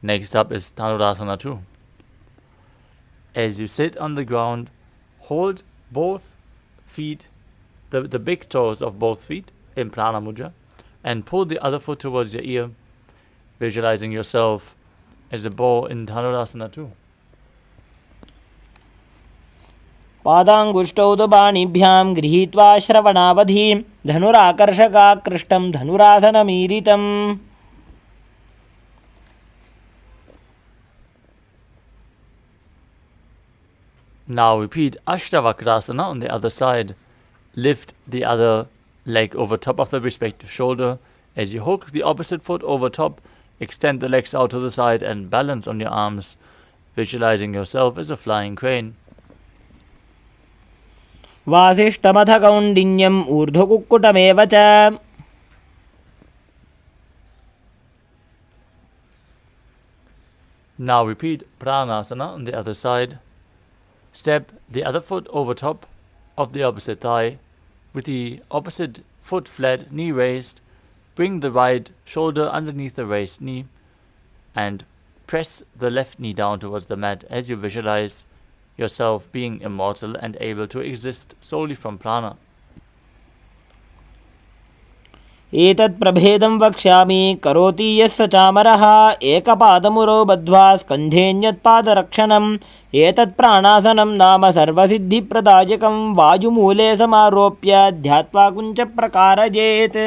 Next up is Dhanurasana 2. As you sit on the ground, hold both feet, the big toes of both feet in Prana Mudra, and pull the other foot towards your ear, visualizing yourself as a bow in Dhanurasana 2. पादाङ्गुष्टौ तु पाणिभ्यां गृहीत्वा श्रवणावधि धनुराकर्षकाकृष्टं धनुरासनमीरितम्. Now repeat Ashtavakrasana on the other side. Lift the other leg over top of the respective shoulder. As you hook the opposite foot over top, extend the legs out to the side and balance on your arms, visualizing yourself as a flying crane. वासिष्ठमथ कौण्डिन्यम् ऊर्ध्वकुक्कुटमेव च. Now repeat Pranasana on the other side. Step the other foot over top of the opposite thigh with the opposite foot flat, knee raised. Bring the right shoulder underneath the raised knee and press the left knee down towards the mat as you visualize yourself being immortal and able to exist solely from prana. एतत् प्रभेदं वक्ष्यामि करोति यः स चामरः एकपादमुरौ बद्ध्वा स्कन्धेऽन्यत्पादरक्षणम् एतत् प्राणासनं नाम सर्वसिद्धिप्रदायकं वायुमूले समारोप्य ध्यात्वा कुञ्चप्रकारयेत्.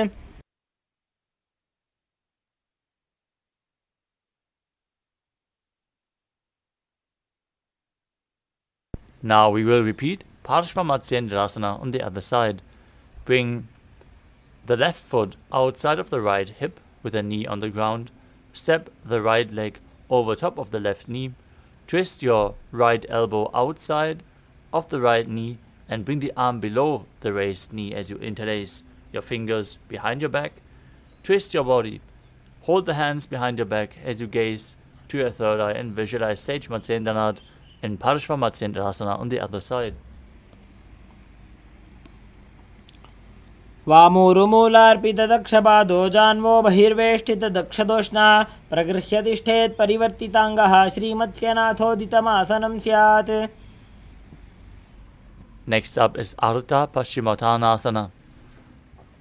Now we will repeat Paramashivoham on the other side. Bring the left foot outside of the right hip with a knee on the ground. Step the right leg over top of the left knee. Twist your right elbow outside of the right knee and bring the arm below the raised knee as you interlace your fingers behind your back. Twist your body. Hold the hands behind your back as you gaze to your third eye and visualize Sage Matsyendranath and Parashva on the other side. वामोरुमूलार्पितदक्षपादो जान्वो बहिर्वेष्टितदक्षदोष्णा प्रगृह्यतिष्ठेत् परिवर्तिताङ्गः श्रीमत्स्यनाथोदितमासनं स्यात्. Next up is Ardha Paschimottanasana.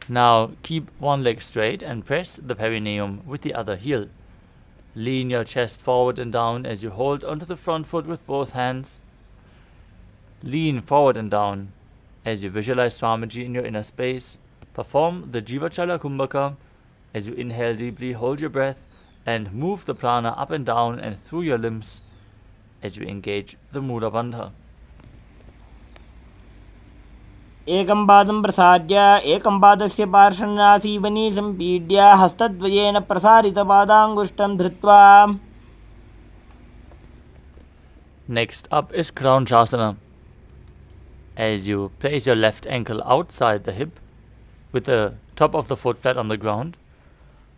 Now keep one leg straight and press the perineum with the other heel. Lean your chest forward and down as you hold onto the front foot with both hands. Lean forward and down as you visualize Swamiji in your inner space. Perform the Jivachala Kumbhaka as you inhale deeply, hold your breath, and move the prana up and down and through your limbs as you engage the Mula Bandha. एकं पादं प्रसार्य एकं पादस्य पार्श्वनासीवनी सम्पीड्य हस्तद्वयेन प्रसारितपादाङ्गुष्ठं धृत्वा. Next up is Kranchasana. As you place your left ankle outside the hip with the top of the foot flat on the ground,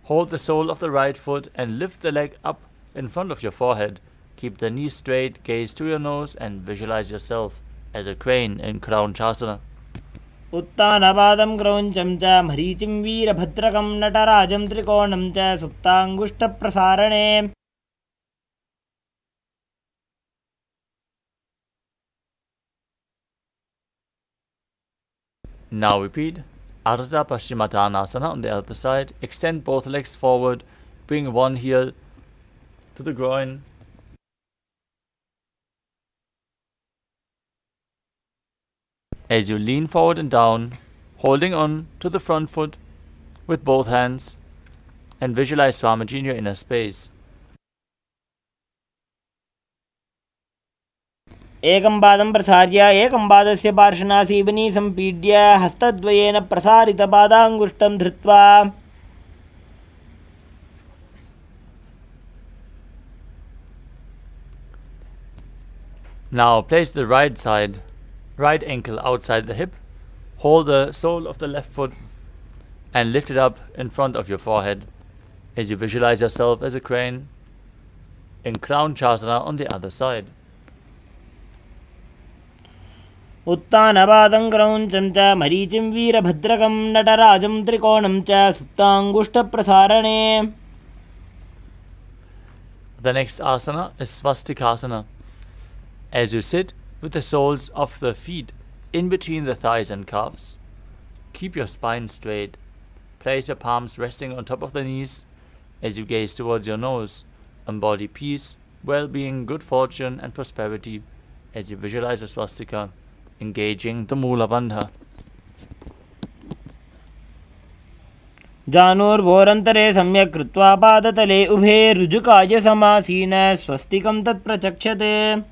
hold the sole of the right foot and lift the leg up in front of your forehead. Keep the knees straight, gaze to your nose and visualize yourself as a crane in Kranchasana. उत्तानपादं क्रौञ्चं च मरीचिं वीरभद्रकं नटराजं त्रिकोणं च सुप्ताङ्गुष्ठप्रसारणे. Now repeat Ardha Paschimottanasana on the other side. Extend both legs forward. Bring one heel to the groin. As you lean forward and down, holding on to the front foot with both hands and visualize Swamiji in your inner space. एकं पादं प्रसार्य एकं पादस्य पार्श्वनासीवनी सम्पीड्य हस्तद्वयेन प्रसारितपादाङ्गुष्ठं धृत्वा. Now place the right ankle outside the hip. Hold the sole of the left foot and lift it up in front of your forehead as you visualize yourself as a crane in Kranchasana on the other side. उत्तानपादं क्रौञ्चं च मरीचिं वीरभद्रकं नटराजं त्रिकोणं च सुप्ताङ्गुष्ठप्रसारणे. The next asana is Swastikasana. As you sit with the soles of the feet in between the thighs and calves, keep your spine straight. Place your palms resting on top of the knees as you gaze towards your nose. Embody peace, well-being, good fortune and prosperity as you visualize a swastika engaging the Mula Bandha. जानुर्भोरन्तरे सम्यक् कृत्वा पादतले उभे ऋजुकाय समासीन स्वस्तिकं तत्प्रचक्षते.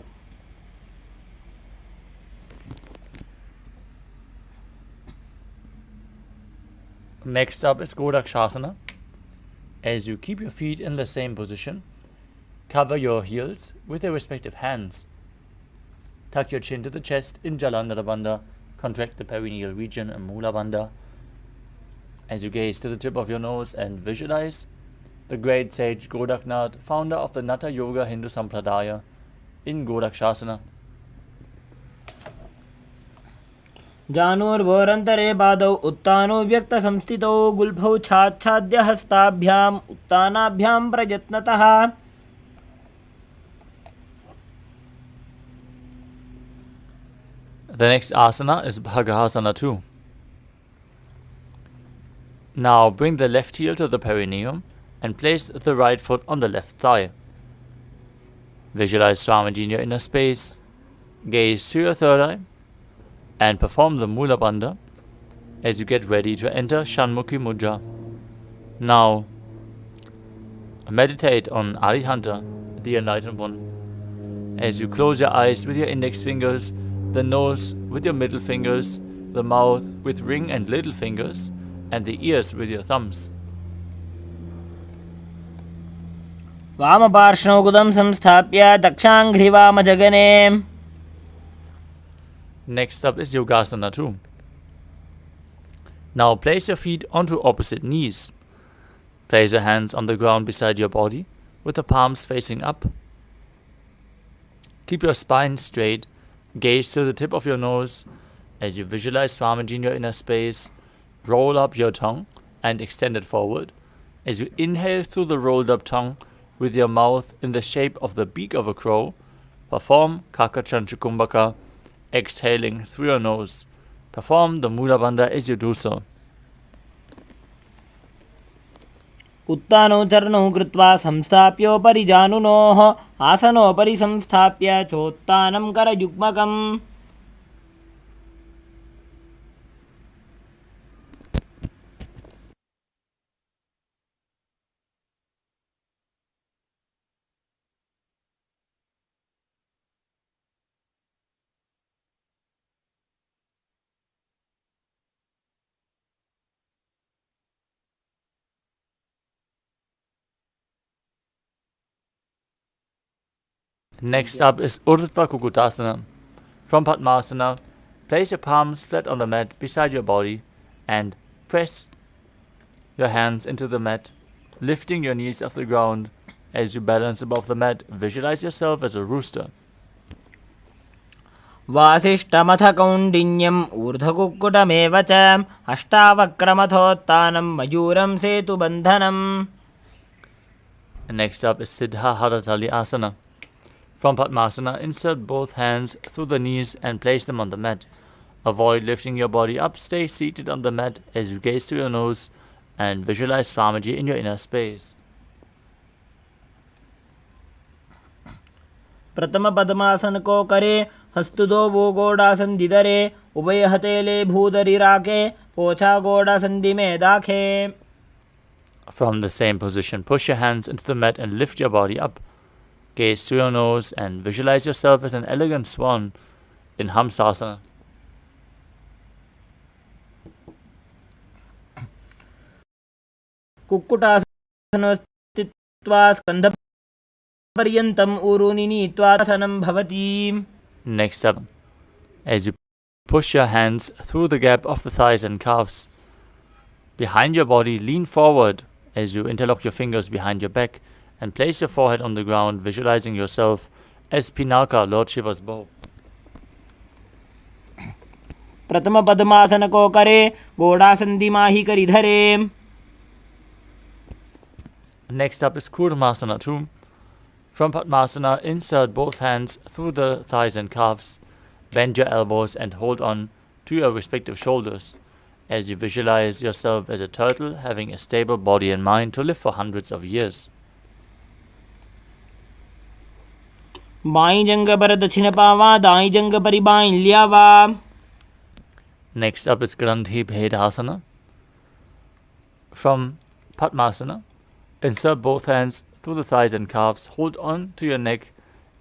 Next up is Godakshasana. As you keep your feet in the same position, cover your heels with their respective hands. Tuck your chin to the chest in Jalandhara Bandha. Contract the perineal region and Mula Bandha. As you gaze to the tip of your nose and visualize the great sage Godaknath, founder of the Natha Yoga Hindu Sampradaya, in Godakshasana. जानुर्भोरन्तरे पादौ उत्तानो व्यक्तसंस्थितौ गुल्फौ छाच्छाद्य हस्ताभ्याम् उत्तानाभ्यां प्रयत्नतः. The next asana is Bhagasana 2. Now bring the left heel to the perineum and place the right foot on the left thigh. Visualize Swamiji in your inner space. Gaze to your third eye and perform the Mula Bandha as you get ready to enter Shanmukhi Mudra. Now meditate on Arihanta, the enlightened one. As you close your eyes with your index fingers, the nose with your middle fingers, the mouth with ring and little fingers, and the ears with your thumbs. वामपार्श्वौ गुदं संस्थाप्य दक्षाङ्घ्रिवामजगने. Next up is Yogasana 2. Now place your feet onto opposite knees. Place your hands on the ground beside your body with the palms facing up. Keep your spine straight. Gaze to the tip of your nose as you visualize Swamiji in your inner space. Roll up your tongue and extend it forward. As you inhale through the rolled up tongue with your mouth in the shape of the beak of a crow, perform Kakachanchukumbhaka, exhaling through your nose. Perform the Mudra Bandha as you do so. उत्तानौ चरणौ कृत्वा संस्थाप्योपरि जानुनोः आसनोपरि संस्थाप्य चोत्तानं करयुग्मकम्. Next up is Urdhva Kukutasana. From Padmasana, place your palms flat on the mat beside your body and press your hands into the mat, lifting your knees off the ground. As you balance above the mat, visualize yourself as a rooster. वासिष्ठमथ कौण्डिन्यम् ऊर्ध्वकुक्कुटमेव च अष्टावक्रमथोत्तानं मयूरं सेतुबन्धनम्. Next up is Siddha Haratali Asana. From Padmasana, insert both hands through the knees and place them on the mat. Avoid lifting your body up. Stay seated on the mat as you gaze to your nose and visualize Swamiji in your inner space. प्रथम पद्मासन को करे हस्तुदो वो गोडासन दिदरे उभय हतेले भूदरि राके पोछा गोडासन दिमे दाखे. From the same position, push your hands into the mat and lift your body up. Gaze to your nose and visualize yourself as an elegant swan in Hamsasana. Kukkutasana स्थित्वा स्कन्धपर्यन्तम् ऊरूनि नीत्वा आसनं भवति. Next up, as you push your hands through the gap of the thighs and calves behind your body, lean forward as you interlock your fingers behind your back and place your forehead on the ground, visualizing yourself as Pinaka, Lord Shiva's bow. प्रथम पद्मासन को करे गोडासन दिमाहि करि धरे. Next up is Kurmasana 2. From Padmasana, insert both hands through the thighs and calves. Bend your elbows and hold on to your respective shoulders as you visualize yourself as a turtle having a stable body and mind to live for hundreds of years. By जंग पर दक्षिण पावा दाई जंग परि by ल्यावा. Next up is Grandhi Bhedasana. From Padmasana, insert both hands through the thighs and calves. Hold on to your neck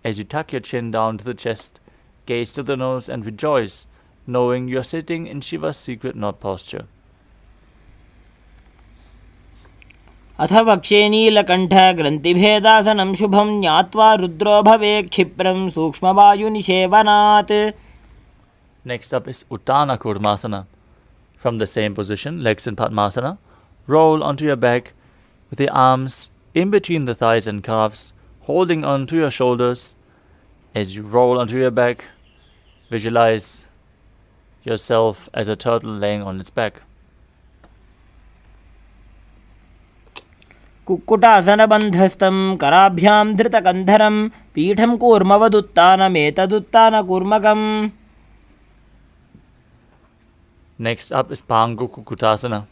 as you tuck your chin down to the chest. Gaze to the nose and rejoice, knowing you are sitting in Shiva's secret knot posture. अथ वक्षे नीलकण्ठ ग्रन्थिभेदासनं शुभं ज्ञात्वा रुद्रो भवे क्षिप्रं सूक्ष्मवायुनिषेवनात्. Next up is Uttana Kurmasana. From the same position, legs in Padmasana, roll onto your back with the arms in between the thighs and calves, holding on to your shoulders. As you roll onto your back, visualize yourself as a turtle laying on its back. कुक्कुटासनबन्धस्थं कराभ्यां धृतकन्धरं पीठं कूर्मवदुत्तानमेतदुत्तानकूर्मकम्. Next up is Pangu Kukutasana.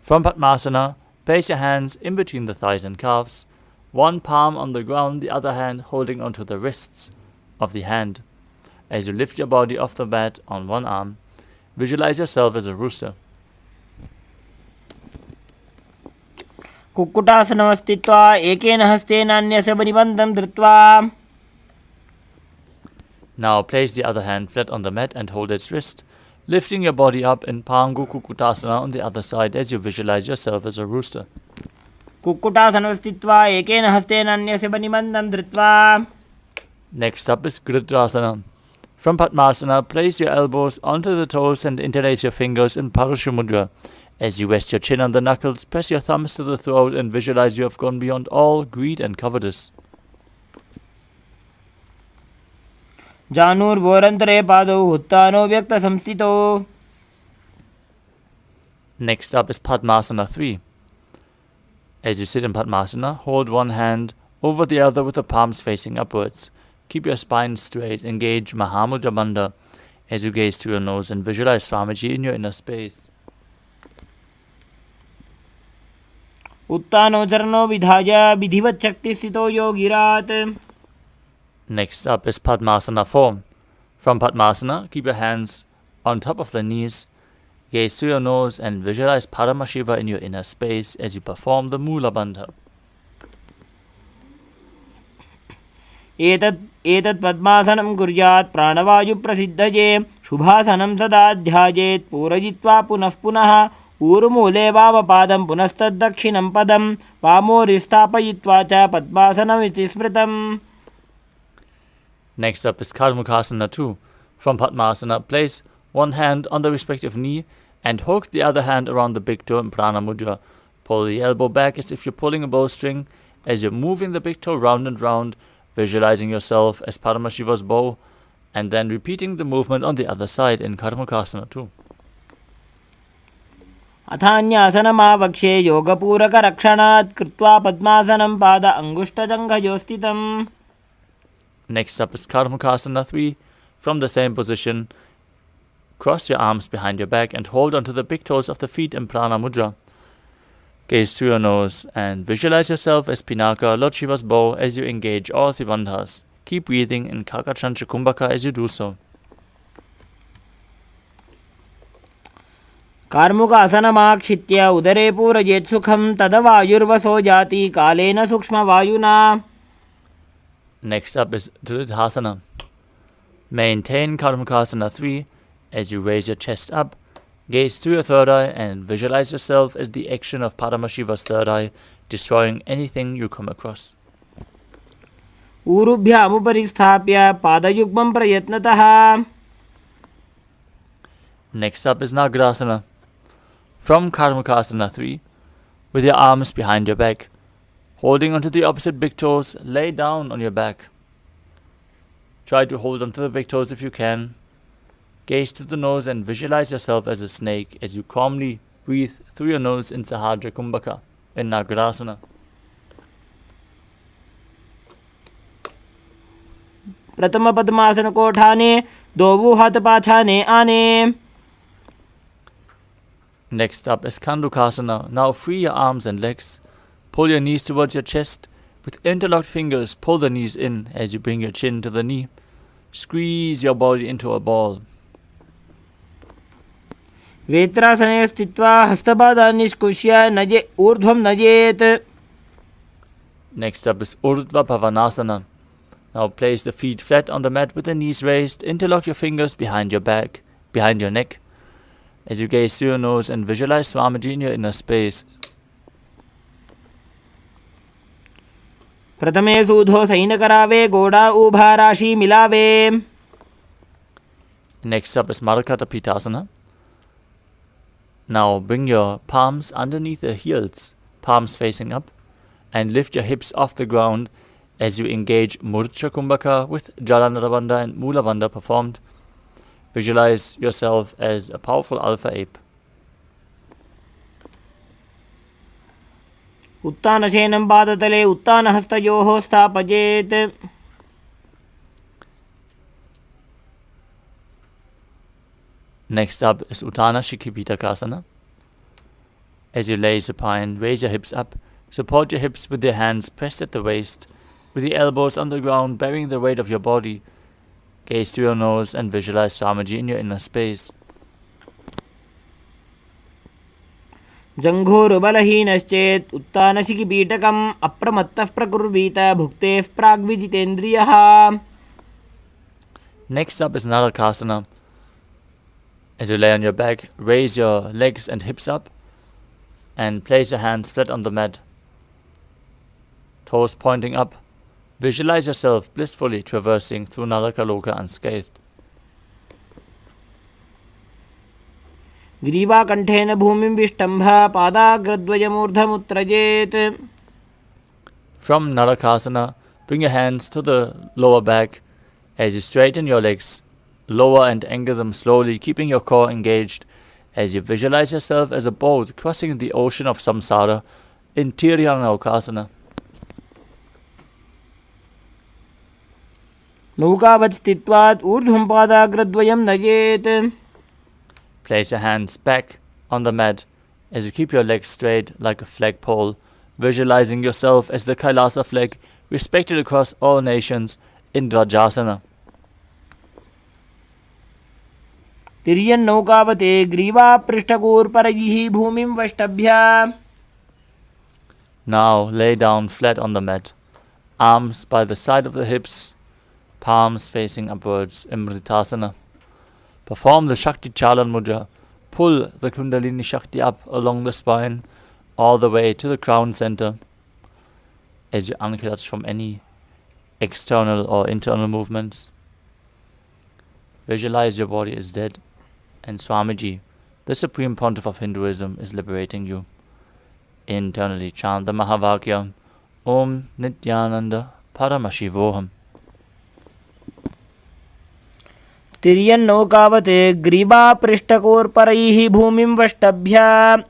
From Padmasana, place your hands in between the thighs and calves, one palm on the ground, the other hand holding onto the wrists of the hand. As you lift your body off the mat on one arm, visualize yourself as a rooster. कुक्कुटासनं स्थित्वा एकेन हस्तेन अन्यस्य परिबन्धं धृत्वा. Now place the other hand flat on the mat and hold its wrist, lifting your body up in Pangu Kukutasana on the other side as you visualize yourself as a rooster. कुक्कुटासनं स्थित्वा एकेन हस्तेन अन्यस्य बनिबन्धं धृत्वा. Next up is Gridrasana. From Padmasana, place your elbows onto the toes and interlace your fingers in Paramashivoham. As you rest your chin on the knuckles, press your thumbs to the throat and visualize you have gone beyond all greed and covetous. जानुर्भोरन्तरे पादौ उत्तानो व्यक्तसंस्थितौ. Next up is Padmasana 3. As you sit in Padmasana, hold one hand over the other with the palms facing upwards. Keep your spine straight. Engage Mahamudra Bandha as you gaze through your nose and visualize Swamiji in your inner space. उत्तानो चरणो विधाय विधिवत् शक्तिस्थितो योगिरात्. Next up is Padmasana 4. From Padmasana, keep your hands on top of the knees. Gaze through your nose and visualize Paramashiva in your inner space as you perform the Mula Bandha. एतत् पद्मासनं कुर्यात् प्राणवायुप्रसिद्धये शुभासनं सदा ध्यायेत् पूरयित्वा पुनः पुनः ऊरुमूले वामपादं पुनस्तद्दक्षिणं पदं वामोरिस्थापयित्वा च पद्मासनमिति स्मृतम्. Next up is Karmukasana 2. From Padmasana, place one hand on the respective knee and hook the other hand around the big toe in Prana Mudra. Pull the elbow back as if you're pulling a bowstring. As you're moving the big toe round and round, visualizing yourself as Paramashiva's bow, and then repeating the movement on the other side in Karmukasana 2. अथान्यासनमावक्ष्ये योगपूरकरक्षणात् कृत्वा पद्मासनं पाद अङ्गुष्ठजङ्घयो स्थितम्. Next up is Karmukasana 3. From the same position, cross your arms behind your back and hold onto the big toes of the feet in Prana Mudra. Gaze through your nose and visualize yourself as Pinaka, Lord Shiva's bow, as you engage all three bandhas. Keep breathing in Kakachantra Kumbhaka as you do so. कार्मुकासनमाक्षित्य उदरे पूरयेत् सुखं तदवायुर्वसो जाति कालेन सूक्ष्मवायुना. Next up is Dridhasana. Maintain Karmukasana 3 as you raise your chest up, gaze through your third eye and visualize yourself as the action of Paramashiva's third eye, destroying anything you come across. ऊरुभ्यामुपरि स्थाप्य पादयुग्मं प्रयत्नतः. Next up is Nagarasana. From Karmukasana 3, with your arms behind your back, holding onto the opposite big toes, lay down on your back. Try to hold onto the big toes if you can. Gaze to the nose and visualize yourself as a snake as you calmly breathe through your nose in Sahadra Kumbhaka in Nagarasana. प्रथम पद्मासन को ठाने दो हाथ पाछाने आने. Next up is Kandukasana. Now free your arms and legs. Pull your knees towards your chest. With interlocked fingers, pull the knees in as you bring your chin to the knee. Squeeze your body into a ball. वेत्रासने स्थित्वा हस्तपादान् निष्कुष्य नजे ऊर्ध्वं नजेत्. Next up is Urdhva Bhavanasana. Now place the feet flat on the mat with the knees raised. Interlock your fingers behind your back, behind your neck, as you gaze through your nose and visualize Swamiji in your inner space. प्रथमे सूधो सैनकरावे गोड़ा उभा राशि मिलावे. Next up is Marakata Pitasana. Now bring your palms underneath the heels, palms facing up, and lift your hips off the ground as you engage Murcha Kumbhaka with Jalandhara Bandha and Mula Bandha performed. Visualize yourself as a powerful alpha ape. उत्तानशयनं पादतले उत्तानहस्तयोः स्थापयेत्. Next up is Uttana Shikhipitaka. As you lay supine, raise your hips up. Support your hips with your hands pressed at the waist, with the elbows on the ground, bearing the weight of your body. Gaze through your nose and visualize Swamiji in your inner space. जङ्घोरुबलहीनश्चेत् उत्तानशिखिपीठकम् अप्रमत्तः प्रकुर्वीत भुक्तेः प्राग्विजितेन्द्रियः. Next up is Narakasana. As you lay on your back, raise your legs and hips up and place your hands flat on the mat, toes pointing up. Visualize yourself blissfully traversing through Narakaloka unscathed. ग्रीवाकण्ठेन भूमिं विष्टम्भ पादाग्रद्वयमूर्धमुत्त्रजेत्. From Narakasana, bring your hands to the lower back as you straighten your legs, lower and angle them slowly, keeping your core engaged as you visualize yourself as a boat crossing the ocean of samsara in Tiryanokasana. नौकावत् स्थित्वात् ऊर्ध्वं पादाग्रद्वयं नयेत्. Place your hands back on the mat as you keep your legs straight like a flagpole, visualizing yourself as the Kailasa flag, respected across all nations in Dvajasana. तिर्यन्नौकावते ग्रीवापृष्ठगोर्परैः भूमिं वष्टभ्य. Now lay down flat on the mat, arms by the side of the hips, palms facing upwards, Amritasana. Perform the Shakti Chalan Mudra. Pull the Kundalini Shakti up along the spine, all the way to the crown center, as you unclutch from any external or internal movements. Visualize your body is dead, and Swamiji, the Supreme Pontiff of Hinduism, is liberating you. Internally chant the Mahavakya, Om Nithyananda Paramashivoham. तिर्यन्नौकावते ग्रीवापृष्ठगोर्परैः भूमिं वष्टभ्य.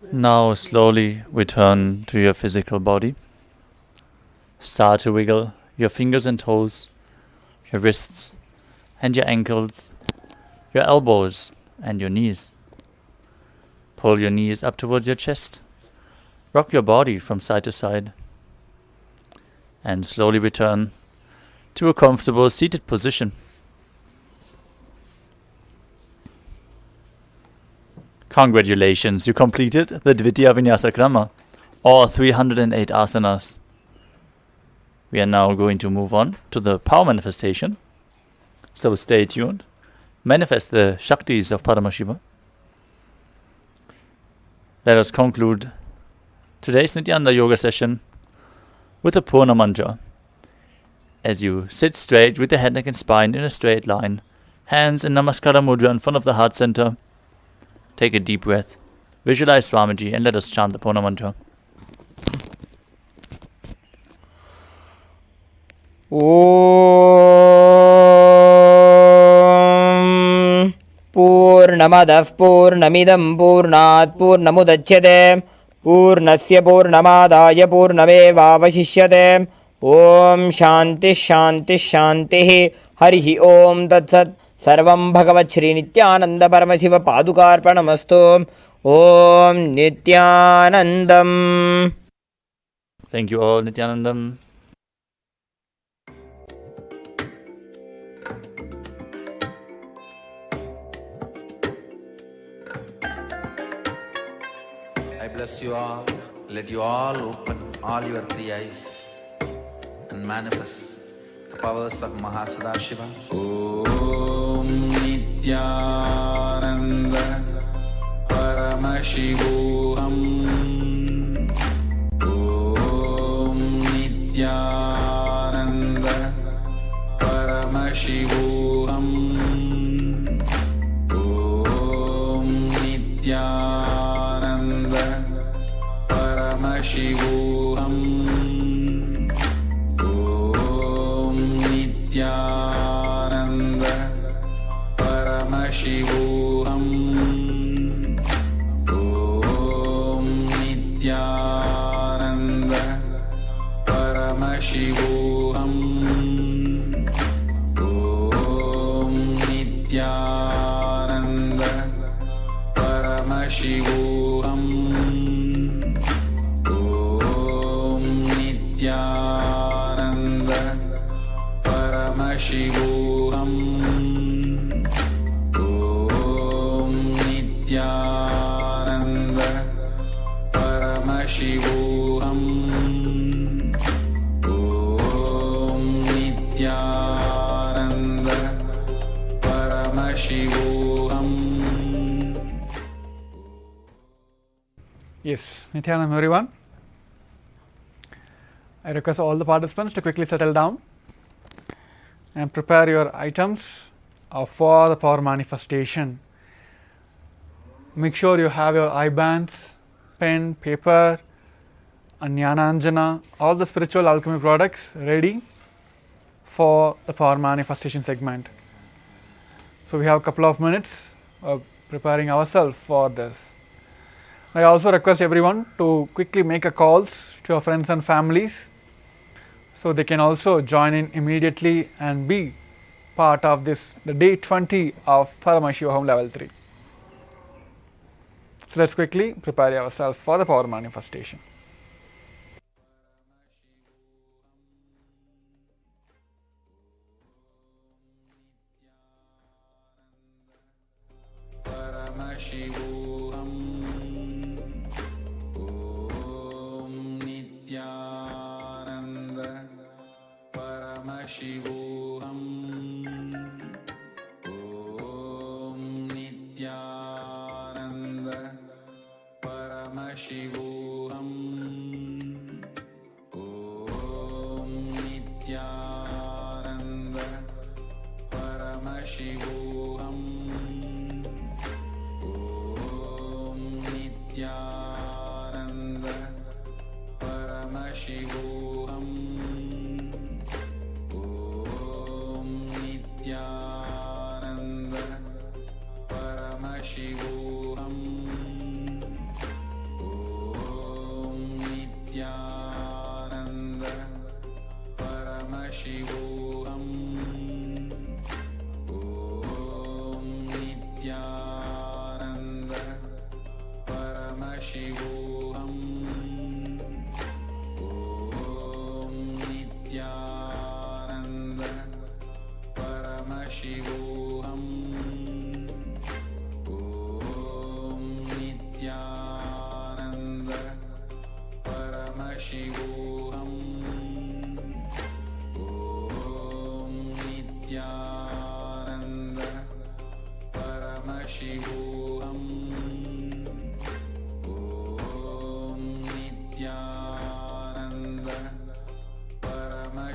Now slowly return to your physical body. Start to wiggle your fingers and toes, your wrists and your ankles, your elbows and your knees. Pull your knees up towards your chest. Rock your body from side to side. And slowly return to a comfortable seated position. Congratulations, you completed the Dvitiya Vinyasa Krama, all 308 asanas. We are now going to move on to the power manifestation. So stay tuned. Manifest the Shaktis of Paramashiva. Let us conclude today's Nithyananda Yoga session with a Purna mantra. As you sit straight with the head, neck and spine in a straight line, hands in Namaskara Mudra in front of the heart center, take a deep breath, visualize Swamiji, and let us chant the Purna mantra. Om Purnamadah Purnamidam Purnat Purnamudachyate Purnasya Purnamadaya Purnamevavashishyate Om Shanti Shanti Shanti Harihi Om Tatsat Sarvam Bhagavat Shri Nithyananda Paramashiva Padukarpanamastu Om Nithyanandam. Thank you all, Nithyanandam. I bless you all. Let you all open all your three eyes and manifest the powers of Mahasadashiva. Om Nithyananda Paramashivoham. Om Nithyananda Paramashivoham. Om Nithyananda Paramashivoham. Om Nithyananda Paramashivoham. Om Nithyananda Paramashivoham. Om Nithyananda Paramashivoham. Om Nithyananda Paramashivoham. Om Nithyananda Paramashivoham. Om Nithyananda Paramashivoham. Yes, Nithyanam everyone. I request all the participants to quickly settle down and prepare your items for the power manifestation. Make sure you have your eye bands, pen, paper, and Jnananjana, all the spiritual alchemy products ready for the power manifestation segment. So we have a couple of minutes of preparing ourselves for this. I also request everyone to quickly make a calls to your friends and families so they can also join in immediately and be part of this, the day 20 of Paramashivoham level 3. So let's quickly prepare ourselves for the power manifestation. Paramashivoham. Om Nithyananda Paramashivoham. Om Nithyananda Paramashivoham. Om Nithyananda Paramashivoham. Om Nithyananda Paramashivoham. Om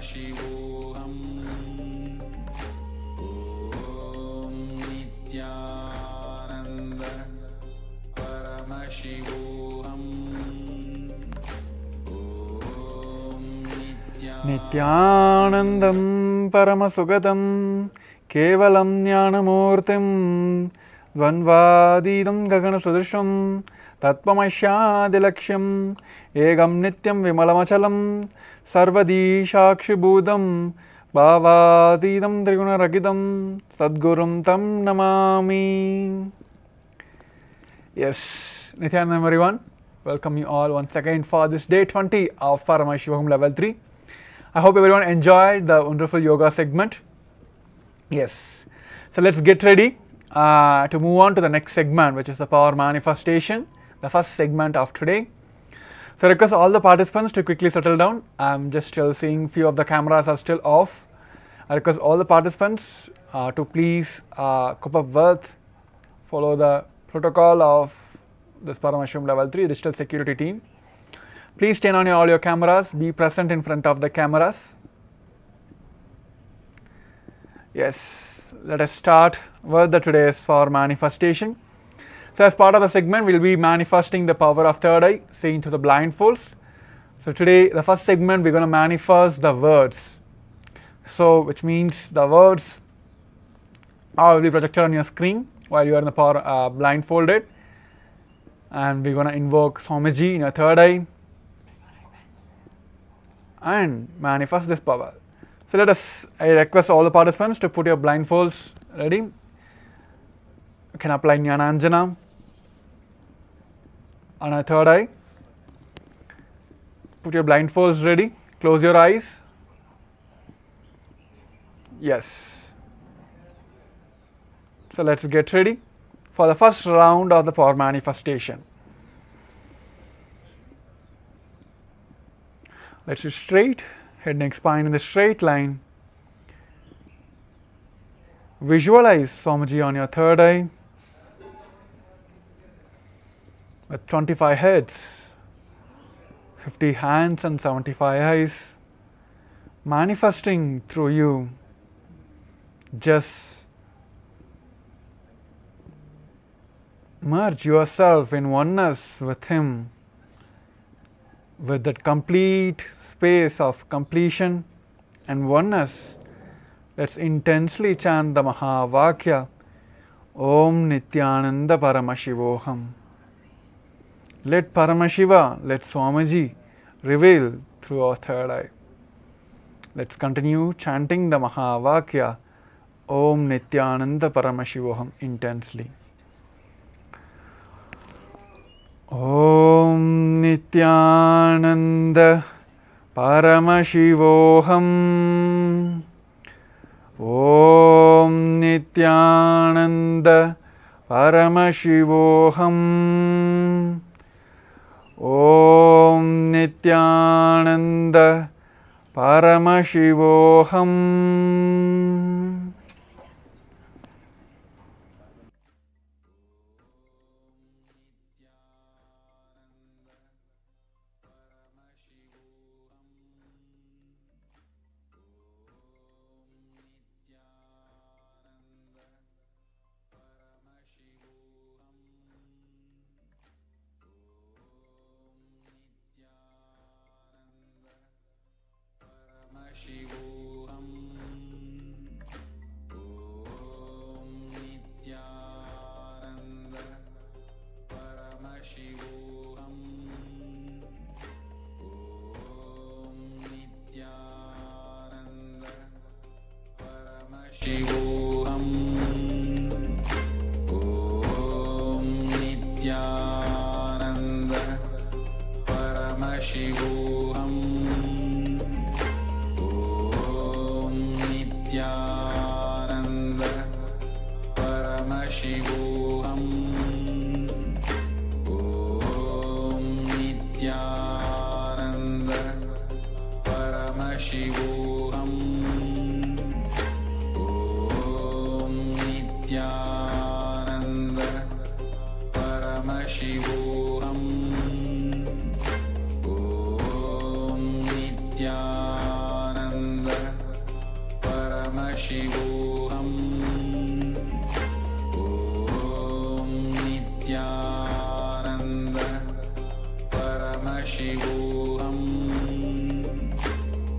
Paramashivoham. Om Nithyananda Paramashivoham. Om Nithyanandam Paramasugadam Kevalam Jnanamurtim Dvanvadidam Gagana Sudrisham Tattvamashadilaksham Egam Nityam Vimalamachalam Sarvadishakshibhudam Bhavadidam Trigunaragidam Sadgurum Tam Namami. Yes, Nithyanandam everyone. Welcome you all once again for this day 20 of Paramashivoham level 3. I hope everyone enjoyed the wonderful yoga segment. Yes, so let's get ready to move on to the next segment, which is the power manifestation, the first segment of today. So I request all the participants to quickly settle down. I'm just still seeing few of the cameras are still off. I request all the participants to please cope up with, follow the protocol of this Paramashivam level 3 digital security team. Please turn on all your cameras, be present in front of the cameras. Yes, let us start with the today's power manifestation. So as part of the segment, we'll be manifesting the power of third eye, seeing through the blindfolds. So today, the first segment, we're going to manifest the words. So which means the words will be projected on your screen while you are in the power blindfolded. And we're going to invoke Swamiji in your third eye and manifest this power. So I request all the participants to put your blindfolds ready. You can apply Jnananjana on our third eye. Put your blindfolds ready. Close your eyes. Yes. So let's get ready for the first round of the power manifestation. Let's sit straight, head, neck, spine in the straight line. Visualize Swamiji on your third eye with 25 heads, 50 hands and 75 eyes, manifesting through you. Just merge yourself in oneness with him, with that complete space of completion and oneness. Let's intensely chant the Mahavakya Om Nithyananda Paramashivoham. Let Paramashiva, let Swamiji reveal through our third eye. Let's continue chanting the Mahavakya Om Nithyananda Paramashivoham intensely. Om Nithyananda Paramashivoham. Om Nithyananda Paramashivoham. Om Nithyananda Paramashivoham. Nithyananda Paramashivoham. Om Nithyananda Paramashivoham.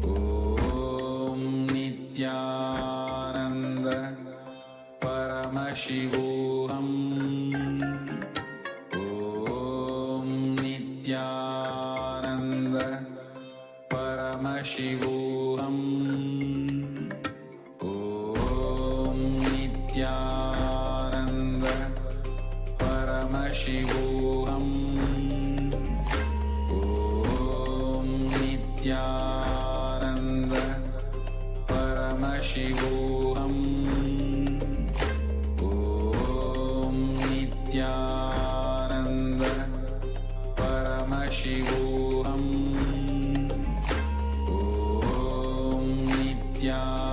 Om Nithyananda Paramashivoham. Om Nithyananda Paramashivoham. Om Nithyananda Paramashivoham. Om Nithyananda Paramashivoham. Om Nithyananda Paramashivoham. Om Nithyananda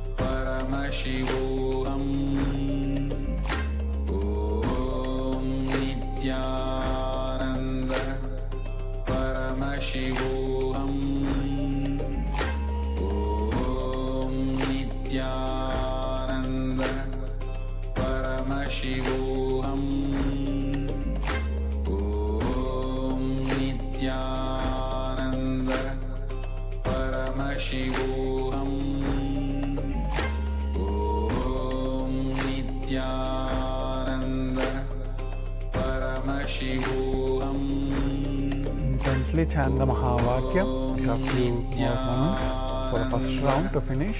Paramashivoham. Om Nithyananda Paramashivoham. Om Nithyananda Paramashivoham. Om Nithyananda Paramashivoham. Om Nithyananda Paramashivoham. Intensely chant the Mahavakya. We have few more moments for the first round to finish.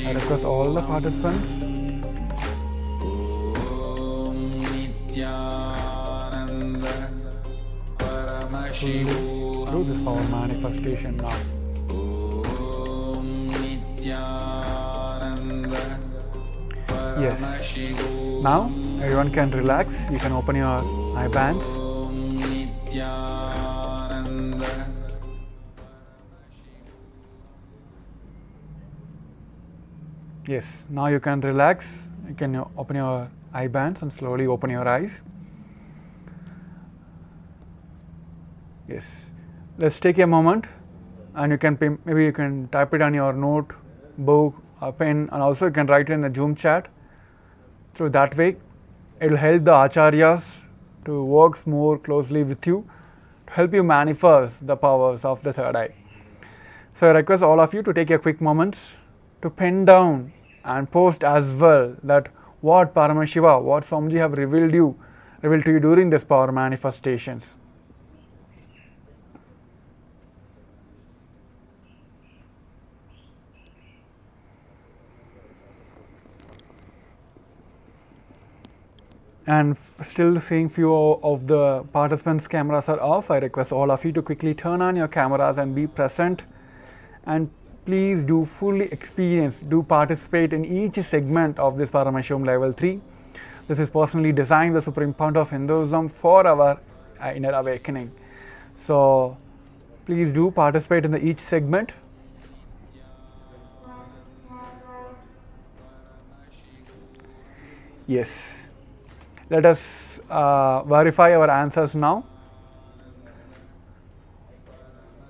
I request all the participants Om Nithyananda to Paramashivoham. do this power manifestation now. Om Nithyananda Yes. Paramashivoham. Now everyone can relax. You can open your eye bands. Om Nithyananda. Yes. Now you can relax. You can open your eye bands and slowly open your eyes. Yes. Let's take a moment, and you can maybe you can type it on your notebook or pen, and also you can write it in the Zoom chat. So that way, it will help the acharyas to work more closely with you, to help you manifest the powers of the third eye. So I request all of you to take a quick moment to pen down and post as well that what Paramashiva, what Swamiji have revealed to you during this power manifestations. And still seeing few of the participants' cameras are off. I request all of you to quickly turn on your cameras and be present, and please do fully experience, do participate in each segment of this Paramashivam level 3. This is personally designed by the Supreme Pontiff of Hinduism for our inner awakening. So please do participate in each segment. Yes. Let us verify our answers now.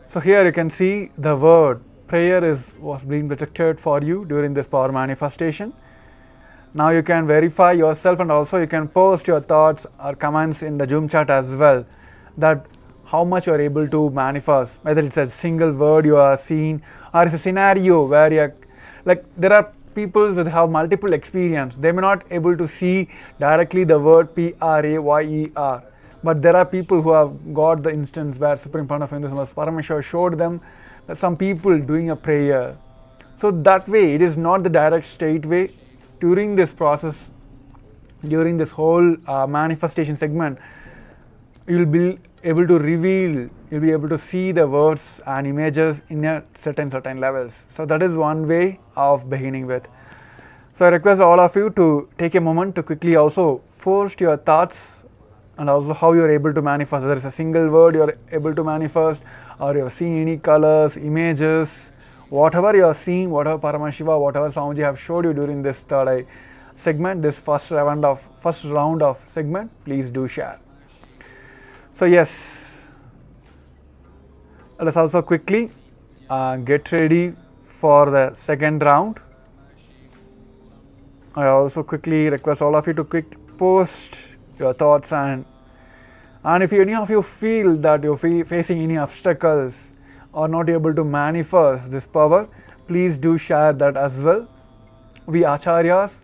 So here you can see the word prayer was being projected for you during this power manifestation. Now you can verify yourself, and also you can post your thoughts or comments in the Zoom chat as well, that how much you are able to manifest, whether it's a single word you are seeing or it's a scenario where you're like, there are people that have multiple experience. They may not able to see directly the word Prayer, but there are people who have got the instance where Supreme Pontiff of Hinduism Paramashivam showed them that some people doing a prayer. So that way, it is not the direct straight way. During this process, during this whole manifestation segment, you will be able to reveal, you'll be able to see the words and images in a certain levels. So that is one way of beginning with. So I request all of you to take a moment to quickly also post your thoughts and also how you are able to manifest. Whether it's a single word you are able to manifest, or you have seen any colors, images, whatever you are seeing, whatever Paramashiva, whatever Swamiji have showed you during this third eye segment, this first round of segment, please do share. So yes, let's also quickly get ready for the second round. I also quickly request all of you to quick post your thoughts, and if any of you feel that you're facing any obstacles or not able to manifest this power, please do share that as well. We acharyas,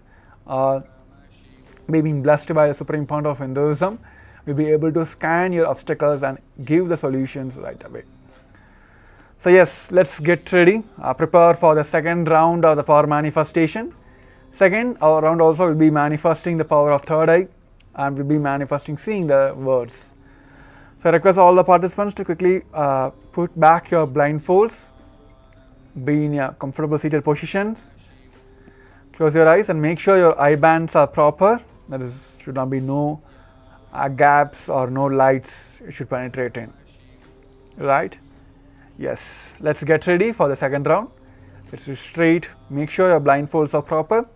being blessed by the Supreme Pontiff of Hinduism, will be able to scan your obstacles and give the solutions right away. So yes, let's get ready, prepare for the second round of the power manifestation. Second, our round also will be manifesting the power of third eye, and will be manifesting seeing the words. So I request all the participants to quickly put back your blindfolds, be in a comfortable seated positions, close your eyes and make sure your eye bands are proper, that is, should not be no gaps or no lights it should penetrate in, right? Yes, let's get ready for the second round. Let's do straight, make sure your blindfolds are proper.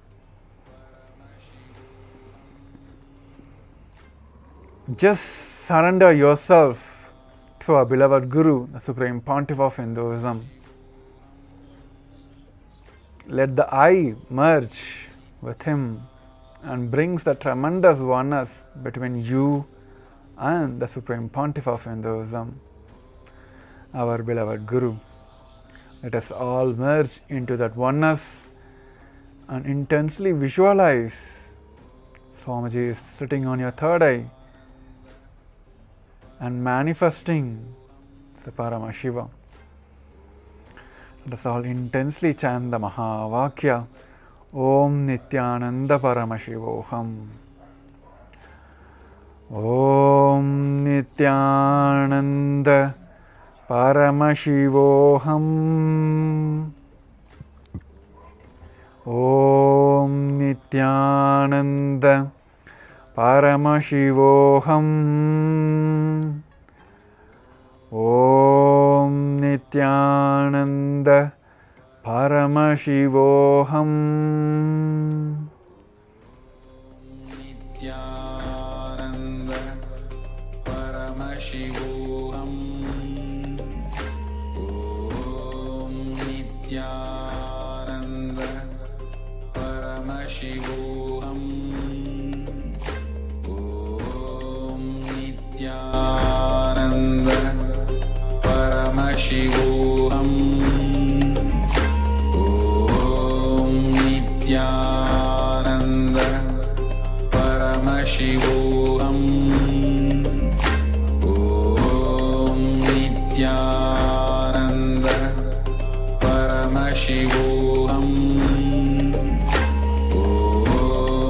Just surrender yourself to our beloved Guru, the Supreme Pontiff of Hinduism. Let the I merge with him and brings the tremendous oneness between you and the Supreme Pontiff of Hinduism, our beloved Guru. Let us all merge into that oneness and intensely visualize Swamiji is sitting on your third eye and manifesting the Paramashivam. Let us all intensely chant the Mahavakya, Om Nithyananda Paramashivoham. Om Nithyananda Paramashivoham. Om Nithyananda Paramashivoham. Om Nithyananda Paramashivoham. Nithyananda Paramashivoham. Om Nithyananda Paramashivoham. Om Nithyananda Paramashivoham. Om Nithyananda Paramashivoham. Om Nithyananda Paramashivoham. Om Nithyananda Paramashivoham. Om Nithyananda Paramashivoham.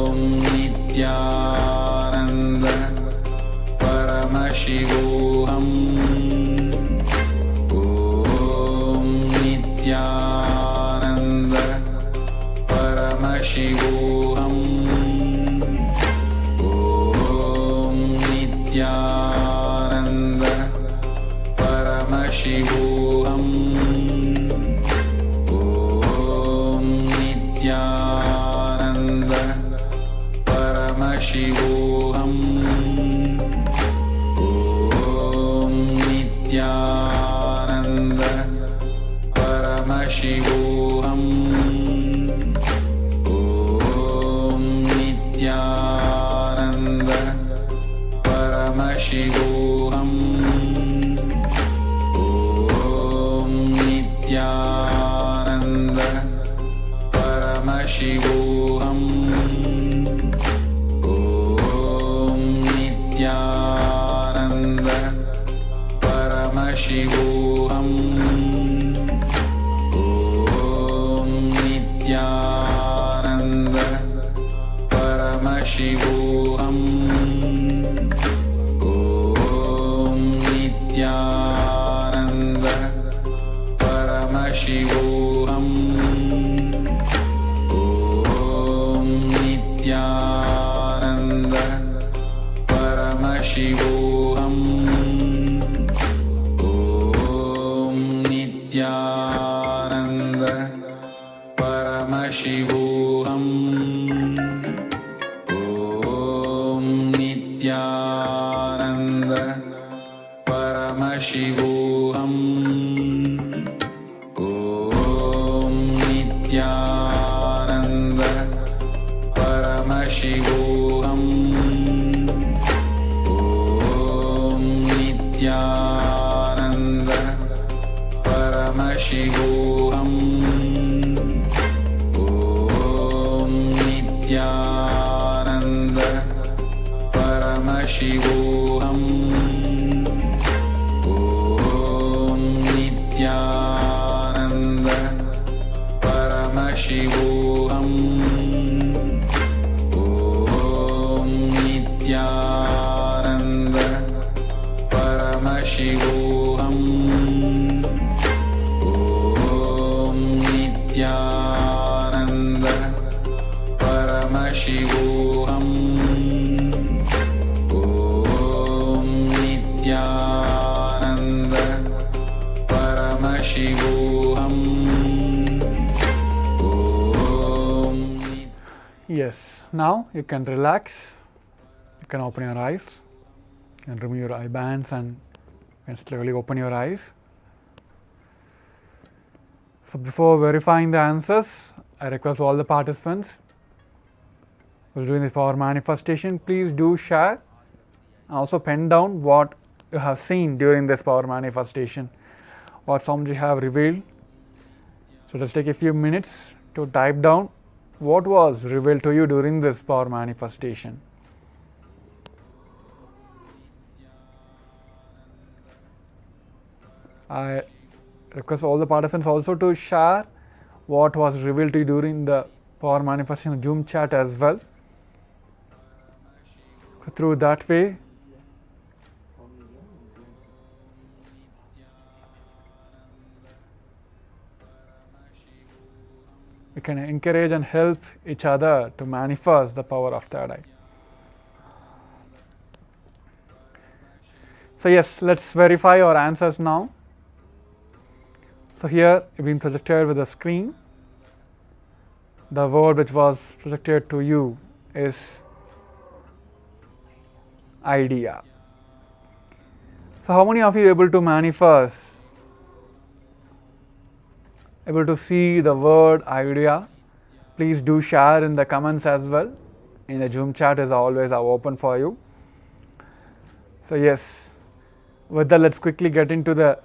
Om Nithyananda Paramashivoham. Om Nithyananda Paramashivoham. Om Nithyananda Paramashivoham. Om Nithyananda Paramashivoham. Om Nithyananda Paramashivoham. Om Nithyananda Paramashivoham. Om Nithyananda Paramashivoham. Om Nithyananda Paramashivoham. Om Nithyananda Paramashivoham. Om Nithyananda Paramashivoham. Om Nithyananda Paramashivoham. Om Paramashivoham. Om Nithyananda Paramashivoham. Om Nithyananda Paramashivoham. Om Nithyananda Paramashivoham. Om Nithyananda Paramashivoham. Om Nithyananda Paramashivoham. Yes, now you can relax. You can open your eyes. You can remove your eye bands and you can slowly open your eyes. So before verifying the answers, I request all the participants who are doing this power manifestation, please do share and also pen down what you have seen during this power manifestation, what Swamiji have revealed. So just take a few minutes to type down what was revealed to you during this power manifestation. I request all the participants also to share what was revealed to you during the power manifestation Zoom chat as well. So through that way, we can encourage and help each other to manifest the power of third eye. So yes, let's verify our answers now. So here you've been projected with a screen. The word which was projected to you is idea. So how many of you are able to manifest, able to see the word idea? Please do share in the comments as well. In the Zoom chat is always open for you. So yes, with that, let's quickly get into the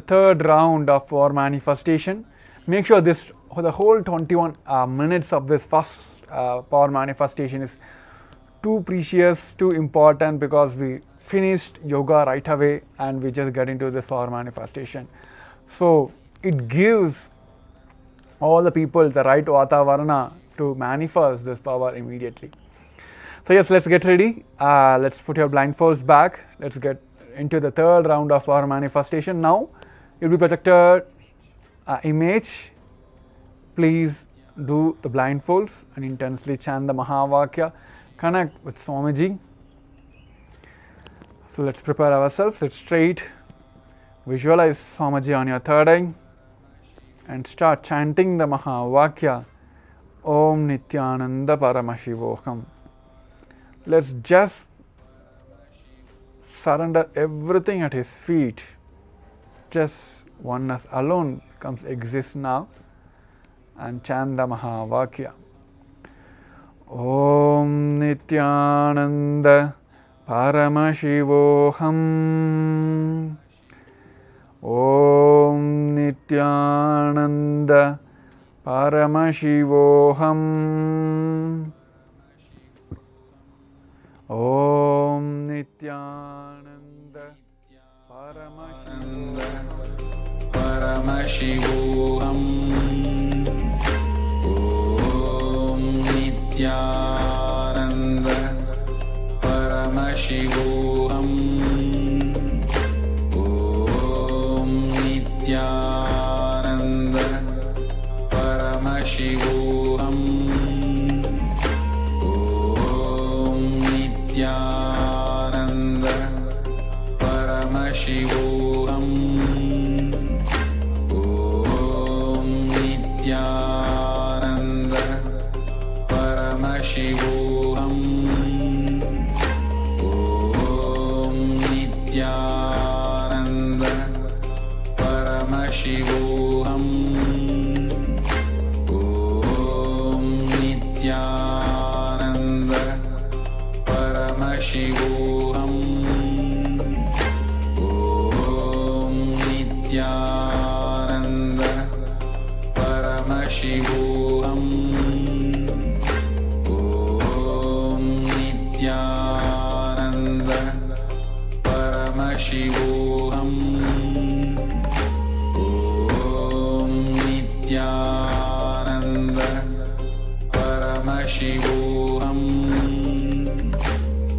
third round of our manifestation. Make sure the whole 21 minutes of this first power manifestation is too precious, too important, because we finished yoga right away and we just get into this power manifestation. So it gives all the people the right vatavarana to manifest this power immediately. So yes, let's get ready. Let's put your blindfolds back. Let's get into the third round of power manifestation. Now you'll be projected image. Please do the blindfolds and intensely chant the Mahavakya. Connect with Swamiji. So let's prepare ourselves. Sit straight. Visualize Swamiji on your third eye and start chanting the Mahavakya. Om Nithyananda Paramashivoham. Let's just surrender everything at his feet. Just oneness alone exists now, and chant the Mahavakya. Om Nithyananda Paramashivoham. Om Nithyananda Paramashivoham. Om Nithyananda Paramashivoham. Om Nithyananda Paramashivoham. Om Nithyananda Paramashivoham. Om Nithyananda Paramashivoham. Om Nithyananda Paramashivoham. Om Nithyananda Paramashivoham. Om Nithyananda Paramashivoham. Om Nithyananda Paramashivoham. Om Nithyananda Paramashivoham. Om Nithyananda Paramashivoham.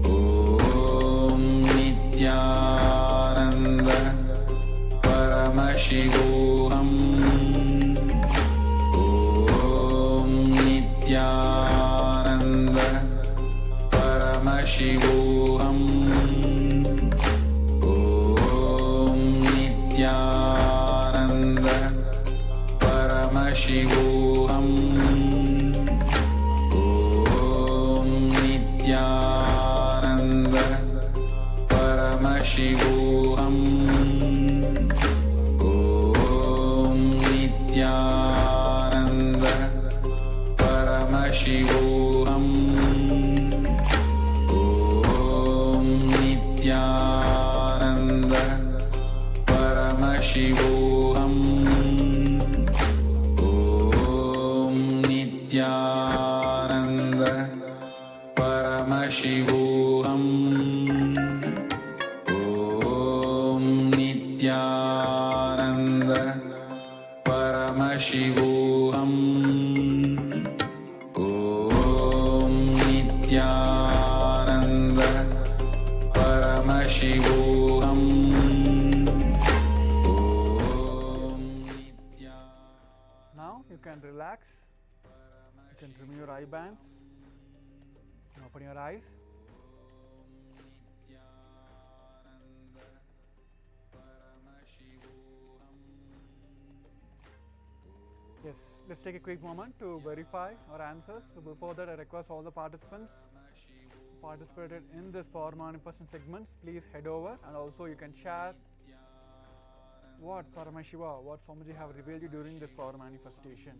Om Nithyananda Paramashivoham. Om Nithyananda Paramashivoham. Om Nithyananda Paramashivoham. Om Nithyananda Paramashivoham. Om Nithyananda Paramashivoham. Om Nithyananda Paramashivoham. Om Nithyananda Paramashivoham. Om Nithyananda Paramashivoham. Om Nithyananda Paramashivoham. Now you can relax. You can remove your eye bands. Open your eyes. Yes, let's take a quick moment to verify our answers. So before that, I request all the participants who participated in this power manifestation segments, please head over, and also you can share what Paramashiva, what Swamiji have revealed you during this power manifestation.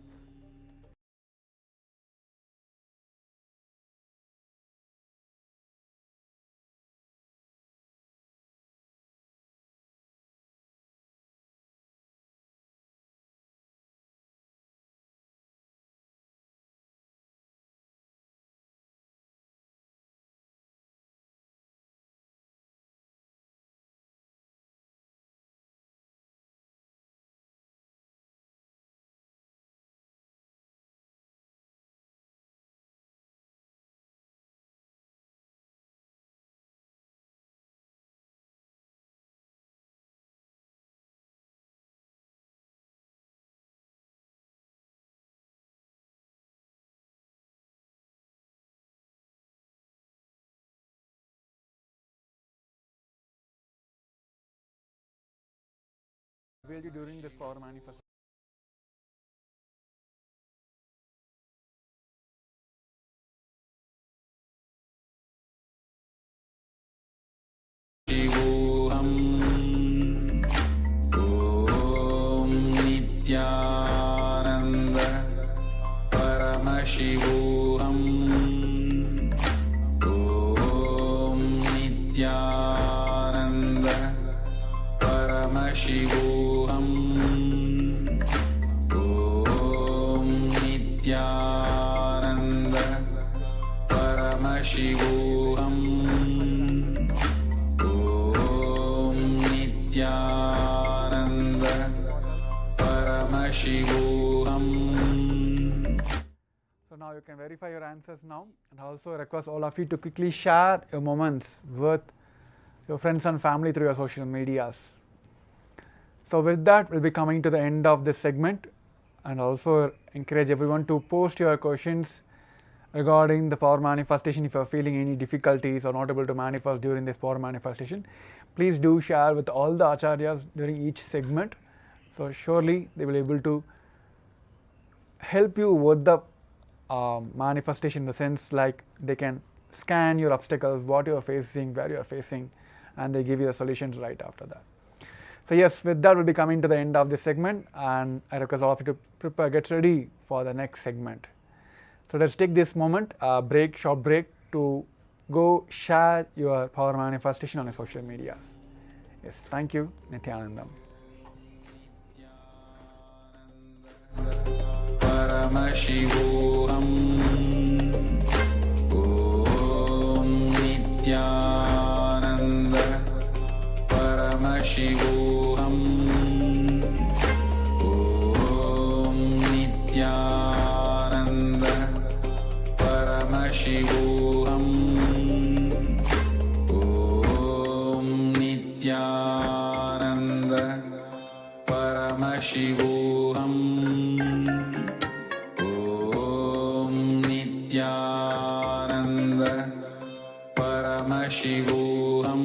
Revealed you during this power manifestation. Shivoham. Om Nithyananda Paramashivoham. Om Nithyananda Paramashivoham. Om Nithyananda Paramashivoham. Om Nithyananda Paramashivoham. So now you can verify your answers now, and also request all of you to quickly share your moments with your friends and family through your social medias. So with that, we'll be coming to the end of this segment, and also encourage everyone to post your questions regarding the power manifestation. If you are feeling any difficulties or not able to manifest during this power manifestation, please do share with all the acharyas during each segment. So surely they will be able to help you with the manifestation, in the sense like they can scan your obstacles, what you are facing, where you are facing, and they give you the solutions right after that. So yes, with that we'll be coming to the end of this segment, and I request all of you to prepare, get ready for the next segment. So let's take this moment, short break, to go share your power manifestation on your social medias. Yes, thank you, Nithyanandam. Paramashivoham. Om Nithyananda Paramashivoham. Om Nithyananda Paramashivoham. Om Nithyananda Paramashivoham. Om Nithyananda Paramashivoham.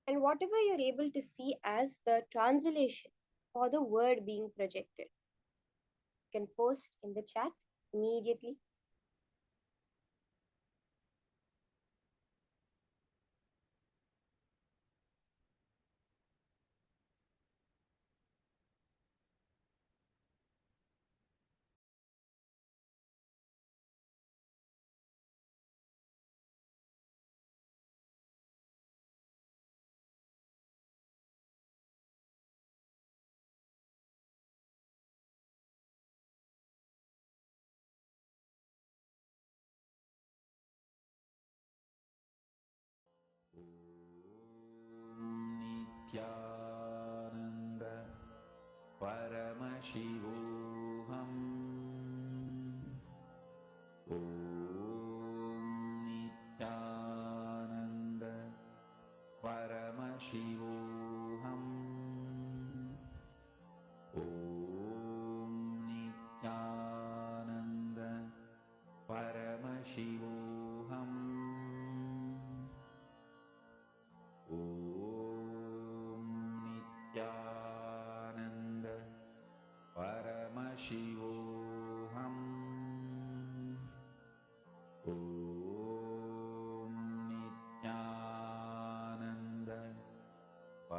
and whatever you're able to see as the translation or the word being projected, you can post in the chat immediately. Nithyananda Paramashivoham. Om Nithyananda Paramashivoham. Om Nithyananda Paramashivoham. Om Nithyananda Paramashivoham. Om Nithyananda Paramashivoham. Om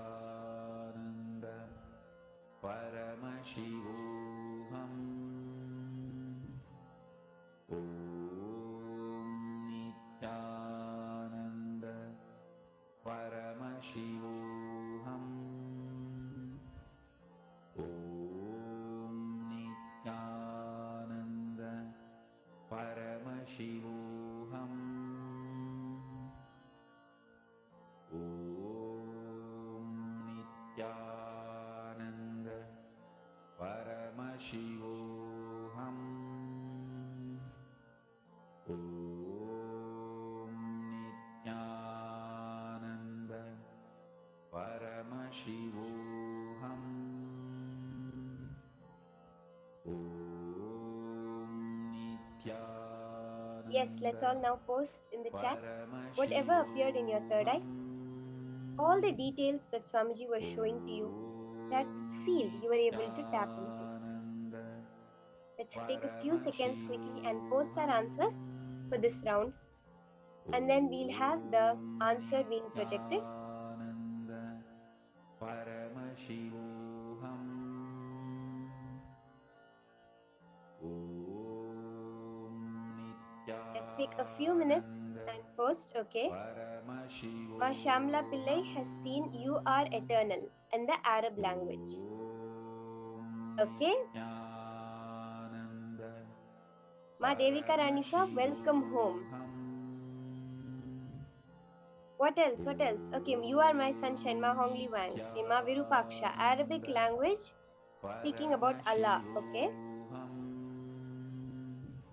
Nithyananda Paramashivoham. Om Nithyananda Paramashivoham. Om Nithyananda Paramashivoham. Om Nithyananda Paramashivoham. Om Nithyananda Paramashivoham. Om Nithyananda Yes, let's all now post in the chat whatever appeared in your third eye, all the details that Swamiji was showing to you, that field you were able to tap into. Let's take a few seconds quickly and post our answers for this round, and then we'll have the answer being projected. Paramashivoham. Om Let's take a few minutes and post. Okay. Ma Shamla Pillai has seen "You Are Eternal" in the Arab language. Okay. Ma Devika Rani sir, welcome home. What else? What else? Okay, "You Are My Sunshine," Ma Hongli Wang. Okay, Ma Virupaksha, Arabic language, speaking about Allah. Okay.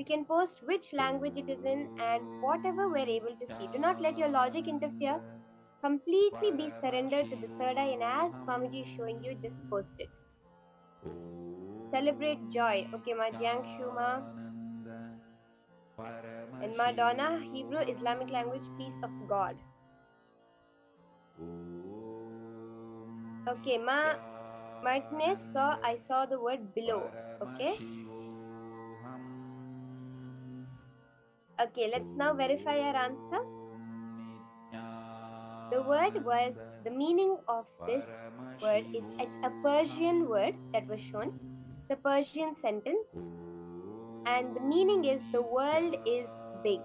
We can post which language it is in and whatever we're able to see. Do not let your logic interfere. Completely be surrendered to the third eye, and as Swamiji is showing you, just post it. Celebrate joy. Okay, Ma Jiang Shuma. And Ma Donna, Hebrew Islamic language, peace of God. Okay, Ma Martinez saw, I saw the word below. Okay. Okay, let's now verify our answer. The word was, the meaning of this word is a Persian word that was shown. It's a Persian sentence. And the meaning is the world is big.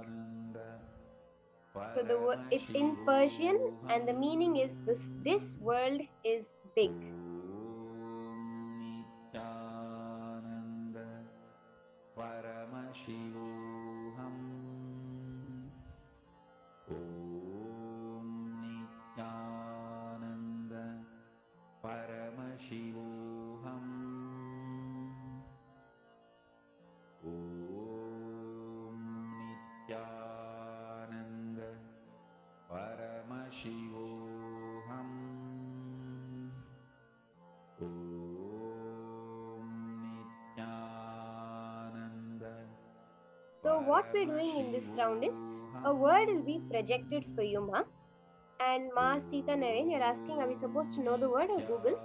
So it's in Persian, and the meaning is this world is big. Paramashivoham. Om Nithyananda Paramashivoham. Om Nithyananda Paramashivoham. So what we're doing in this round is a word will be projected for you, Ma. And Ma, Sita, Naren, you're asking, are we supposed to know the word or Google?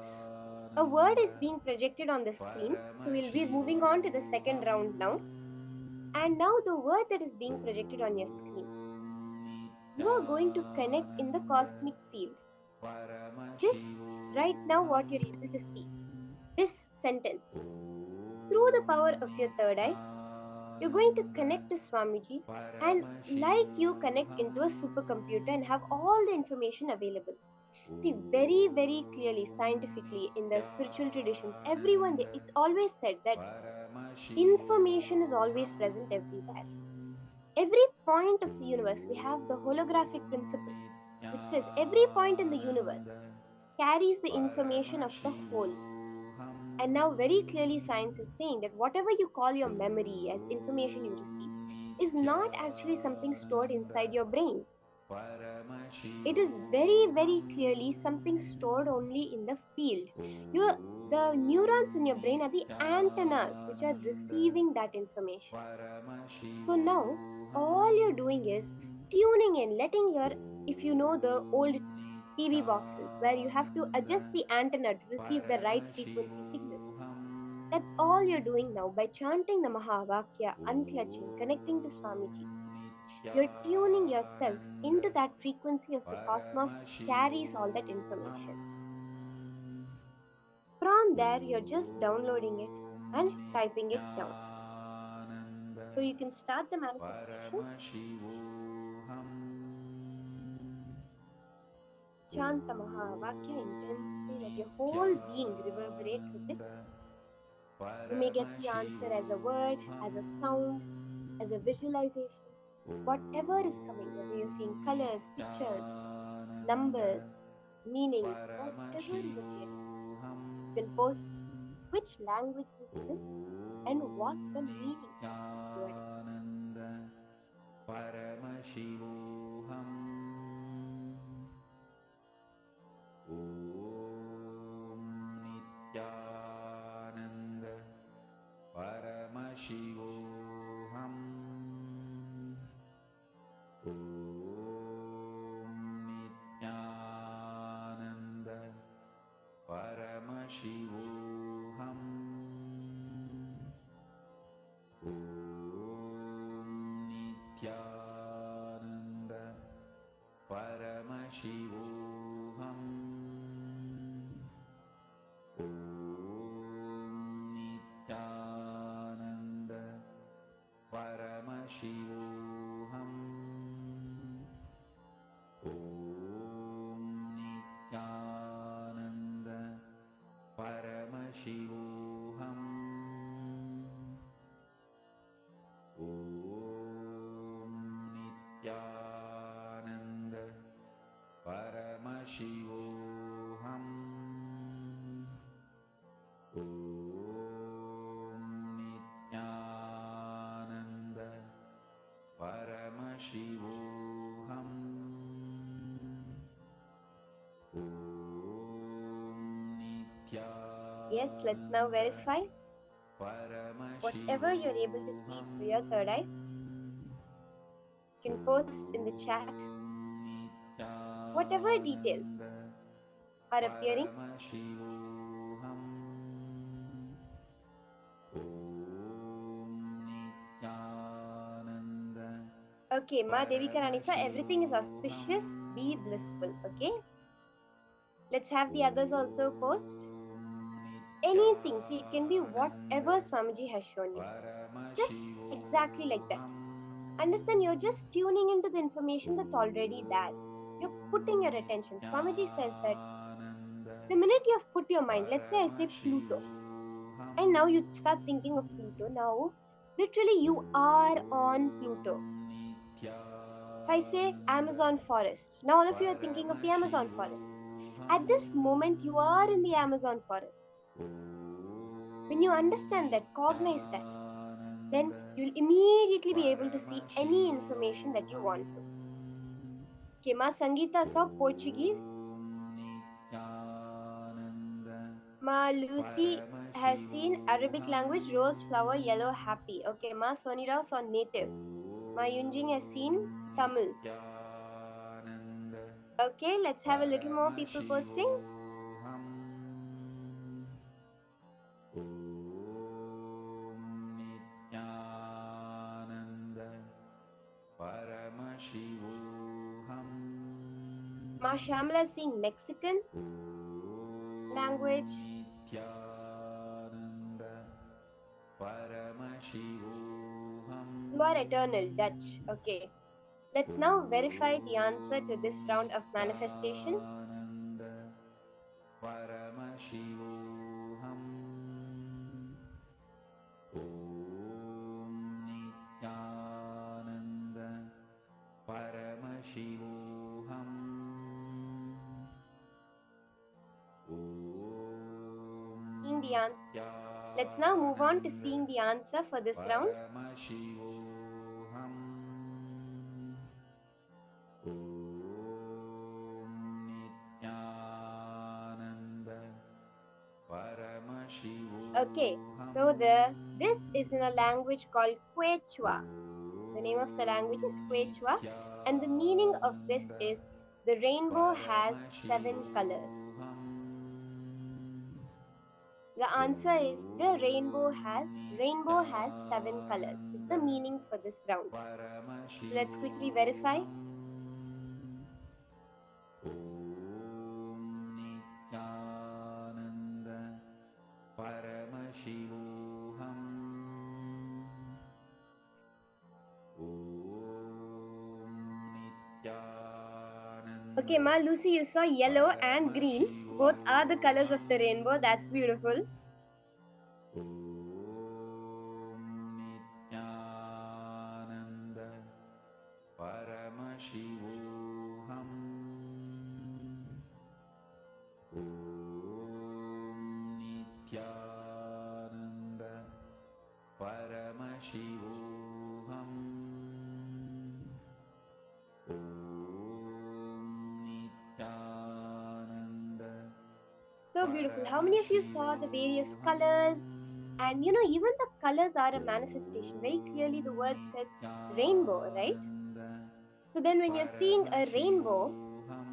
A word is being projected on the screen. So we'll be moving on to the second round now. And now the word that is being projected on your screen, you are going to connect in the cosmic field. This, right now, what you're able to see, this sentence, through the power of your third eye, you're going to connect to Swamiji, and like you connect into a supercomputer and have all the information available. See, very, very clearly, scientifically, in the spiritual traditions, everyone, it's always said that information is always present everywhere. Every point of the universe, we have the holographic principle, which says every point in the universe carries the information of the whole. And now, very clearly, science is saying that whatever you call your memory as information you receive is not actually something stored inside your brain. It is very, very clearly something stored only in the field. The neurons in your brain are the antennas which are receiving that information. So now, all you're doing is tuning in, letting your, if you know the old TV boxes where you have to adjust the antenna to receive the right frequency signal. That's all you're doing now by chanting the Mahavakya, unclutching, connecting to Swamiji. You're tuning yourself into that frequency of the cosmos which carries all that information. From there, you're just downloading it and typing it down. So you can start the manifestation. Chant the Mahavakya intensely, let your whole being reverberate with it. You may get the answer as a word, as a sound, as a visualization, whatever is coming, whether you're seeing colors, pictures, numbers, meanings, whatever is appearing. You can post which language this is in and what the meaning of this word is. Paramashivoham. Om Nithyananda Paramashivoham. Om Nithyananda Paramashivoham. Om Nithyananda Paramashivoham. Om Nithyananda Paramashivoham. Om Nithyananda Paramashivoham. Om Nithyananda Paramashivoham. Om Nithyananda Paramashivoham. Om Nithyananda. Yes, let's now verify. Whatever you're able to see through your third eye, you can post in the chat. Whatever details are appearing, okay, Ma Devika Ranisa, everything is auspicious, be blissful, okay? Let's have the others also post. Anything, see, it can be whatever Swamiji has shown you. Just exactly like that. Understand, you're just tuning into the information that's already there. You're putting your attention. Swamiji says that the minute you have put your mind, let's say I say Pluto, and now you start thinking of Pluto. Now, literally, you are on Pluto. If I say Amazon forest, now all of you are thinking of the Amazon forest. At this moment, you are in the Amazon forest. When you understand that, cognize that, then you'll immediately be able to see any information that you want to. Okay, Ma Sangeeta saw Portuguese. Ma Lucy has seen Arabic language, rose, flower, yellow, happy. Okay, Ma Sonirao saw native. Ma Yunjing has seen Tamil. Okay, let's have a little more people posting. Ma Shamla is seeing Mexican language. You are eternal, Dutch. Okay. Let's now verify the answer to this round of manifestation. Seeing the answer. Let's now move on to seeing the answer for this round. Okay, so this is in a language called Quechua. The name of the language is Quechua, and the meaning of this is the rainbow has 7 colors. The answer is the rainbow has 7 colors is the meaning for this round. So let's quickly verify. Okay, Ma Lucy, you saw yellow and green. Both are the colors of the rainbow. That's beautiful. So beautiful. How many of you saw the various colors? And even the colors are a manifestation. Very clearly, the word says rainbow, right? So then, when you're seeing a rainbow,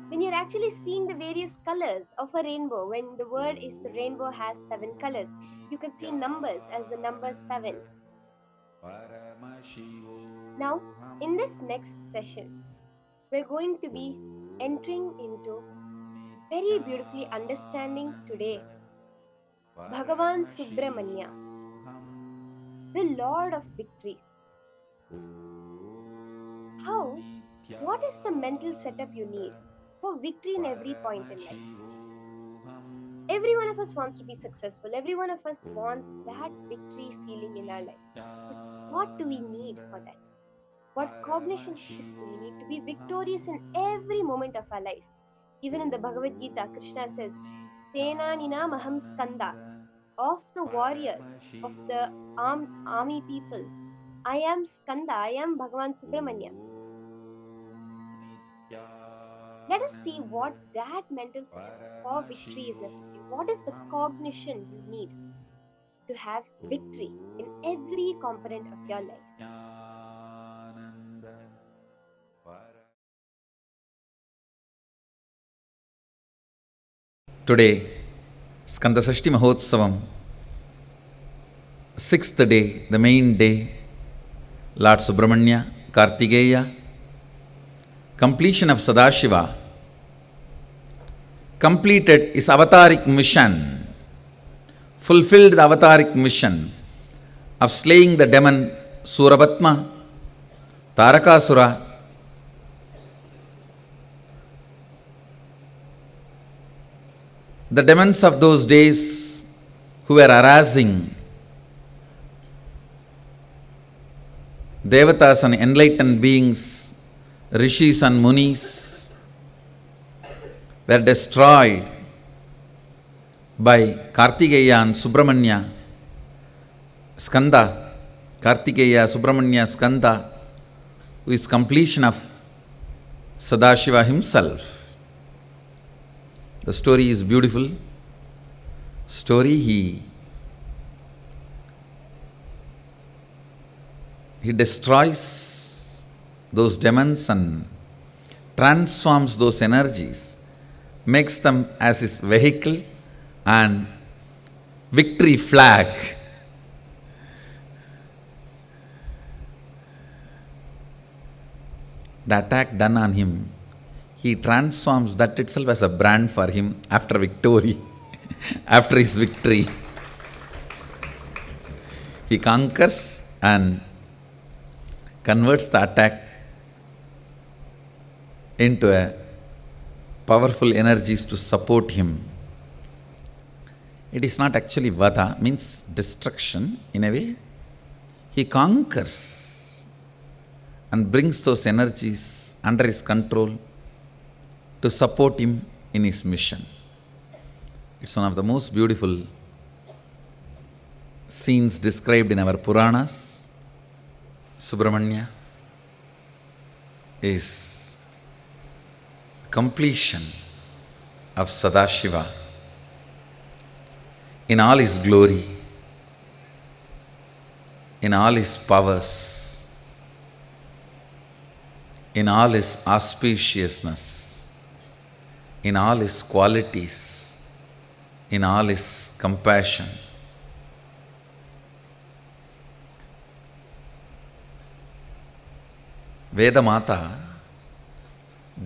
then you're actually seeing the various colors of a rainbow. When the word is the rainbow has 7 colors, you can see numbers as the number 7. Now, in this next session, we're going to be entering into very beautifully understanding today Bhagavan Subramanya, the Lord of Victory. What is the mental setup you need for victory in every point in life? Every one of us wants to be successful. Every one of us wants that victory feeling in our life. But what do we need for that? What cognition shift do we need to be victorious in every moment of our life? Even in the Bhagavad Gita, Krishna says, Senanina Maham Skanda, of the warriors, of the army people, I am Skanda, I am Bhagavan Subramanya. Let us see what that mental setup for victory is necessary. What is the cognition you need to have victory in every component of your life? Today, Skandasashti Mahotsavam, 6th day, the main day, Lord Subramanya, Kartikeya, completion of Sadashiva, completed his avataric mission, fulfilled the avataric mission of slaying the demon Surabatma, Tarakasura, the demons of those days who were harassing Devatas and enlightened beings, Rishis and Munis, were destroyed by Kartikeya and Subramanya, Skanda, Kartikeya, Subramanya, Skanda, who is completion of Sadashiva himself. The story is beautiful. Story he he destroys those demons and transforms those energies, makes them as his vehicle and victory flag. The attack done on him, he transforms that itself as a brand for him after victory, after his victory. He conquers and converts the attack into a powerful energies to support him. It is not actually vada, means destruction in a way. He conquers and brings those energies under his control to support him in his mission. It's one of the most beautiful scenes described in our Puranas. Subramanya is completion of Sadashiva in all his glory, in all his powers, in all his auspiciousness, in all his qualities, in all his compassion. Vedamata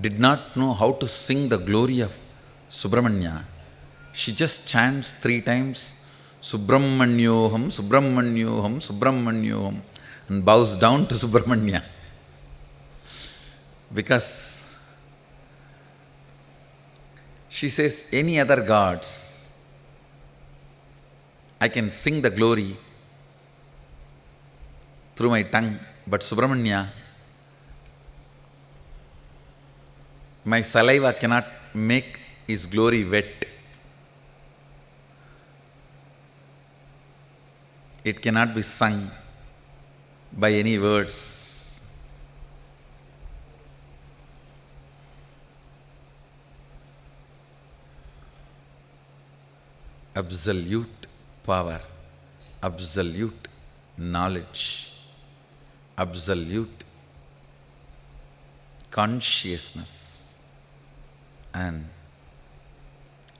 did not know how to sing the glory of Subramanya. She just chants 3 times, Subramanyvoham, Subramanyvoham, Subramanyvoham, and bows down to Subramanya. Because she says, any other gods, I can sing the glory through my tongue, but Subramanya, my saliva cannot make his glory wet. It cannot be sung by any words. Absolute power, absolute knowledge, absolute consciousness, and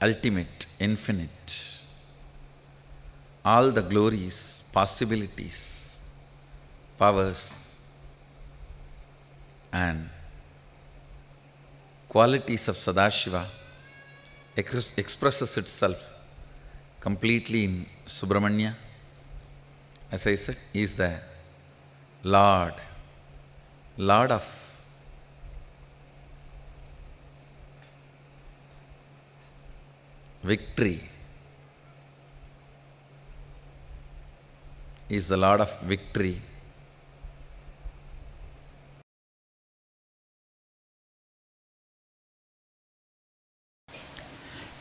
ultimate, infinite, all the glories, possibilities, powers, and qualities of Sadashiva expresses itself completely in Subramanya. As I said, he is the Lord of victory. He is the Lord of victory.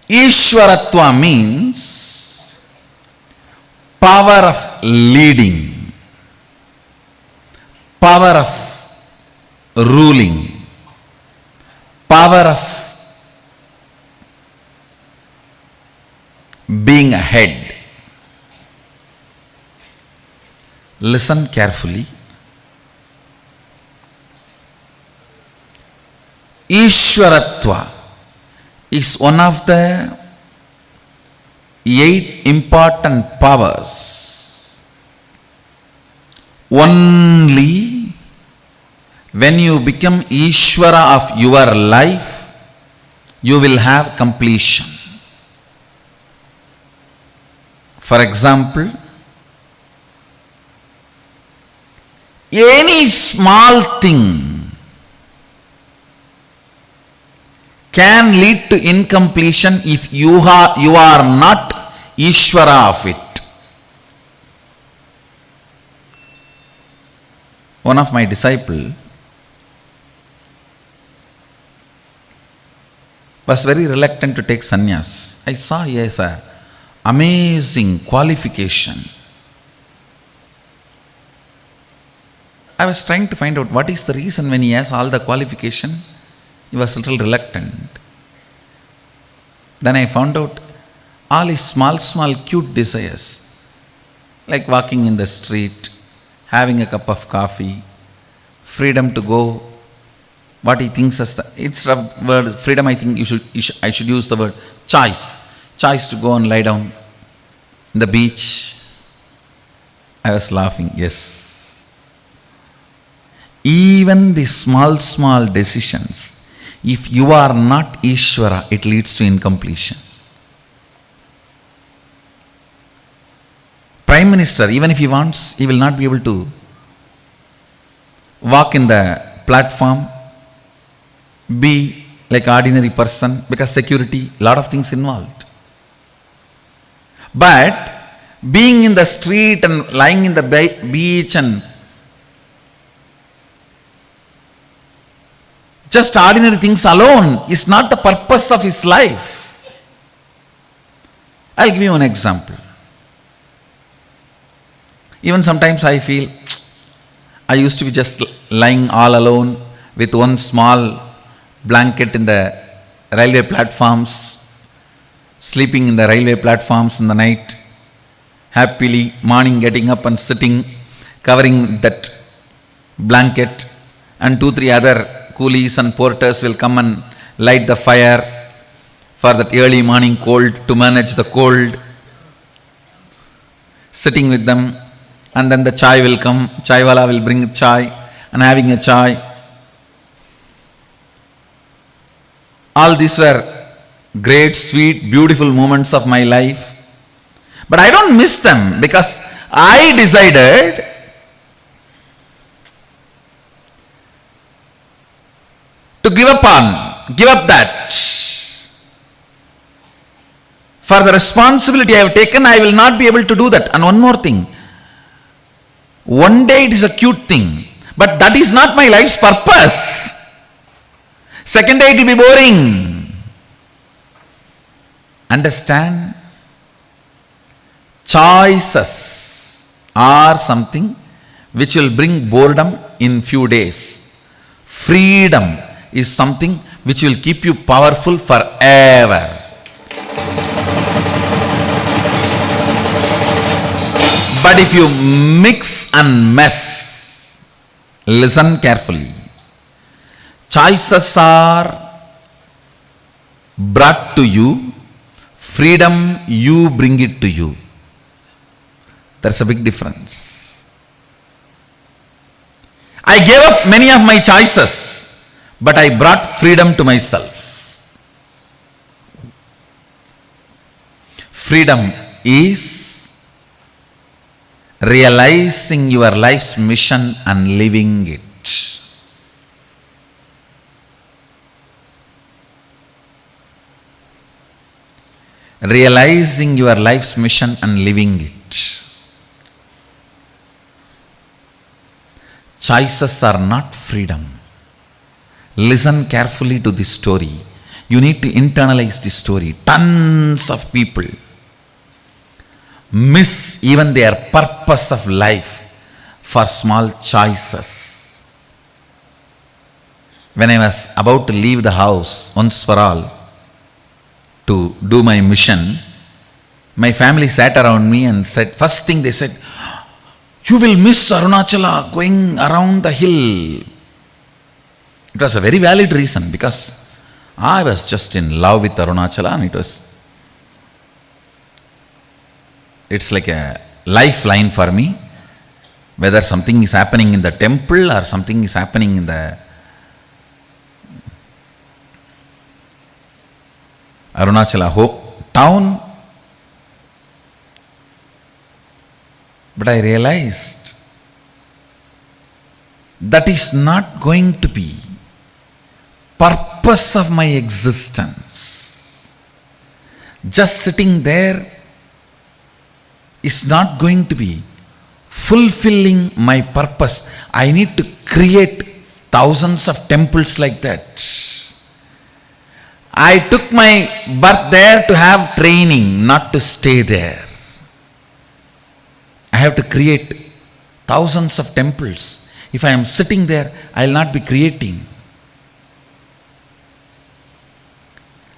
Ishwaratva means power of leading, power of ruling, power of being ahead. Listen carefully. Ishwaratva is one of the 8 important powers. Only when you become Ishvara of your life, you will have completion. For example, any small thing can lead to incompletion if you are not Ishvara of it. One of my disciples was very reluctant to take sannyas. I saw he has an amazing qualification. I was trying to find out what is the reason when he has all the qualification, he was a little reluctant. Then I found out all his small cute desires, like walking in the street, having a cup of coffee, freedom to go what he thinks as the, instead of word freedom, I think I should use the word choice. Choice to go and lie down in the beach. I was laughing, yes. Even the small decisions, if you are not Ishvara, it leads to incompletion. Prime Minister, even if he wants, he will not be able to walk in the platform, be like ordinary person, because security, lot of things involved. But being in the street and lying in the beach and just ordinary things alone is not the purpose of his life. I'll give you an example. Even sometimes I feel, I used to be just lying all alone with one small blanket in the railway platforms, sleeping in the railway platforms in the night, happily morning getting up and sitting, covering that blanket, and 2-3 other coolies and porters will come and light the fire for that early morning cold, to manage the cold, sitting with them, and then the chai will come, chai wala will bring chai, and having a chai. All these were great, sweet, beautiful moments of my life. But I don't miss them because I decided to give up that. For the responsibility I have taken, I will not be able to do that. And one more thing. One day it is a cute thing, but that is not my life's purpose. Second day it will be boring. Understand? Choices are something which will bring boredom in few days. Freedom is something which will keep you powerful forever. But if you mix and mess, listen carefully. Choices are brought to you, freedom you bring it to you. There's a big difference. I gave up many of my choices, but I brought freedom to myself. Freedom is realizing your life's mission and living it. Realizing your life's mission and living it. Choices are not freedom. Listen carefully to this story. You need to internalize this story. Tons of people miss even their purpose of life for small choices. When I was about to leave the house once for all to do my mission, my family sat around me and said, first thing they said, you will miss Arunachala going around the hill. It was a very valid reason because I was just in love with Arunachala and it's like a lifeline for me. Whether something is happening in the temple or something is happening in the Arunachala town. But I realized that is not going to be purpose of my existence. Just sitting there is not going to be fulfilling my purpose. I need to create thousands of temples like that. I took my birth there to have training, not to stay there. I have to create thousands of temples. If I am sitting there, I will not be creating.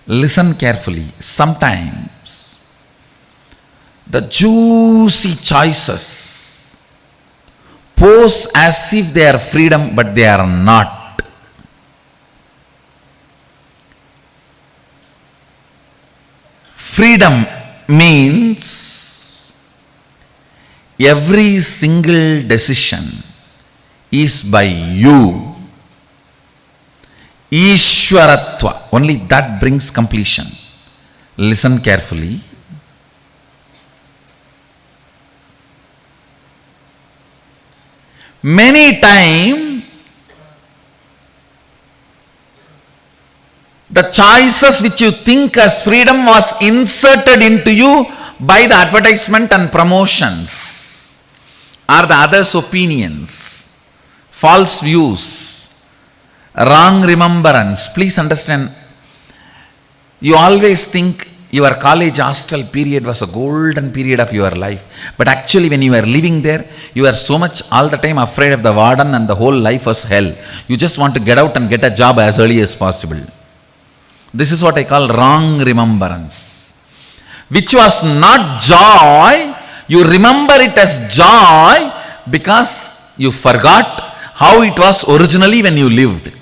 Listen carefully. Sometimes the juicy choices pose as if they are freedom, but they are not. Freedom means every single decision is by you. Ishwaratva, only that brings completion. Listen carefully. Many times, the choices which you think as freedom was inserted into you by the advertisement and promotions, or the others' opinions, false views, wrong remembrance. Please understand, you always think your college hostel period was a golden period of your life. But actually when you are living there, you are so much all the time afraid of the warden and the whole life was hell. You just want to get out and get a job as early as possible. This is what I call wrong remembrance. Which was not joy, you remember it as joy because you forgot how it was originally when you lived.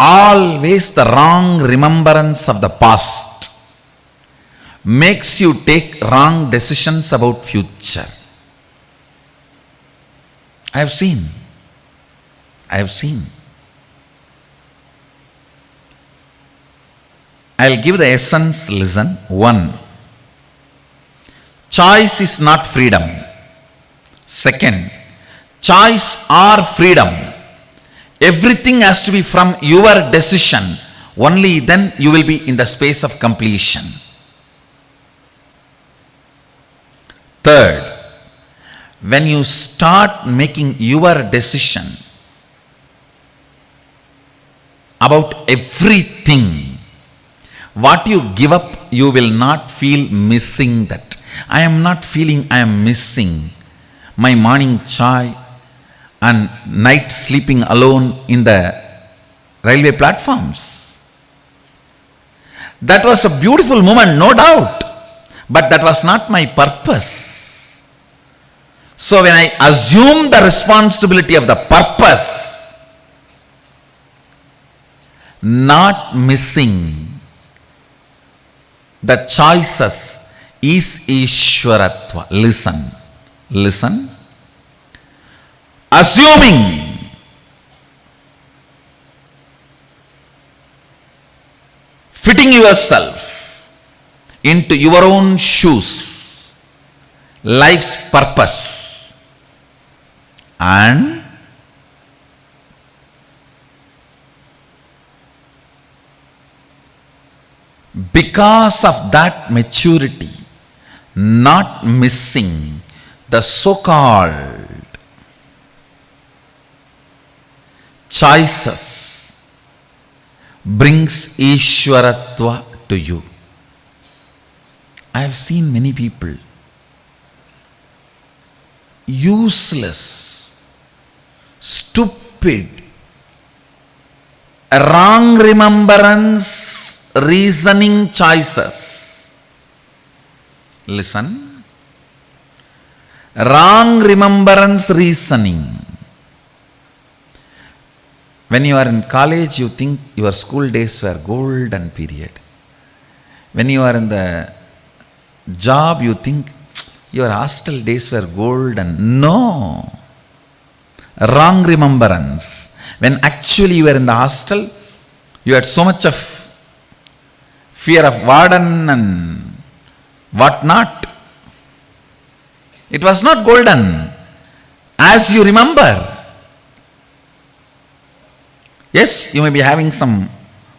Always the wrong remembrance of the past makes you take wrong decisions about future. I have seen. I'll give the essence, listen. 1. Choice is not freedom. 2. Choice or freedom. Everything has to be from your decision. Only then you will be in the space of completion. 3. When you start making your decision about everything, what you give up, you will not feel missing that. I am not feeling I am missing my morning chai and night sleeping alone in the railway platforms. That was a beautiful moment, no doubt, but that was not my purpose. So when I assume the responsibility of the purpose, not missing the choices is Ishwaratva. Listen. Assuming fitting yourself into your own shoes, life's purpose, and because of that maturity, not missing the so-called choices brings Ishwaratva to you. I have seen many people useless, stupid, wrong remembrance, reasoning choices. Listen. Wrong remembrance reasoning. When you are in college, you think your school days were golden period. When you are in the job, you think your hostel days were golden. No. Wrong remembrance. When actually you were in the hostel, you had so much of fear of warden and what not. It was not golden as you remember. Yes, you may be having some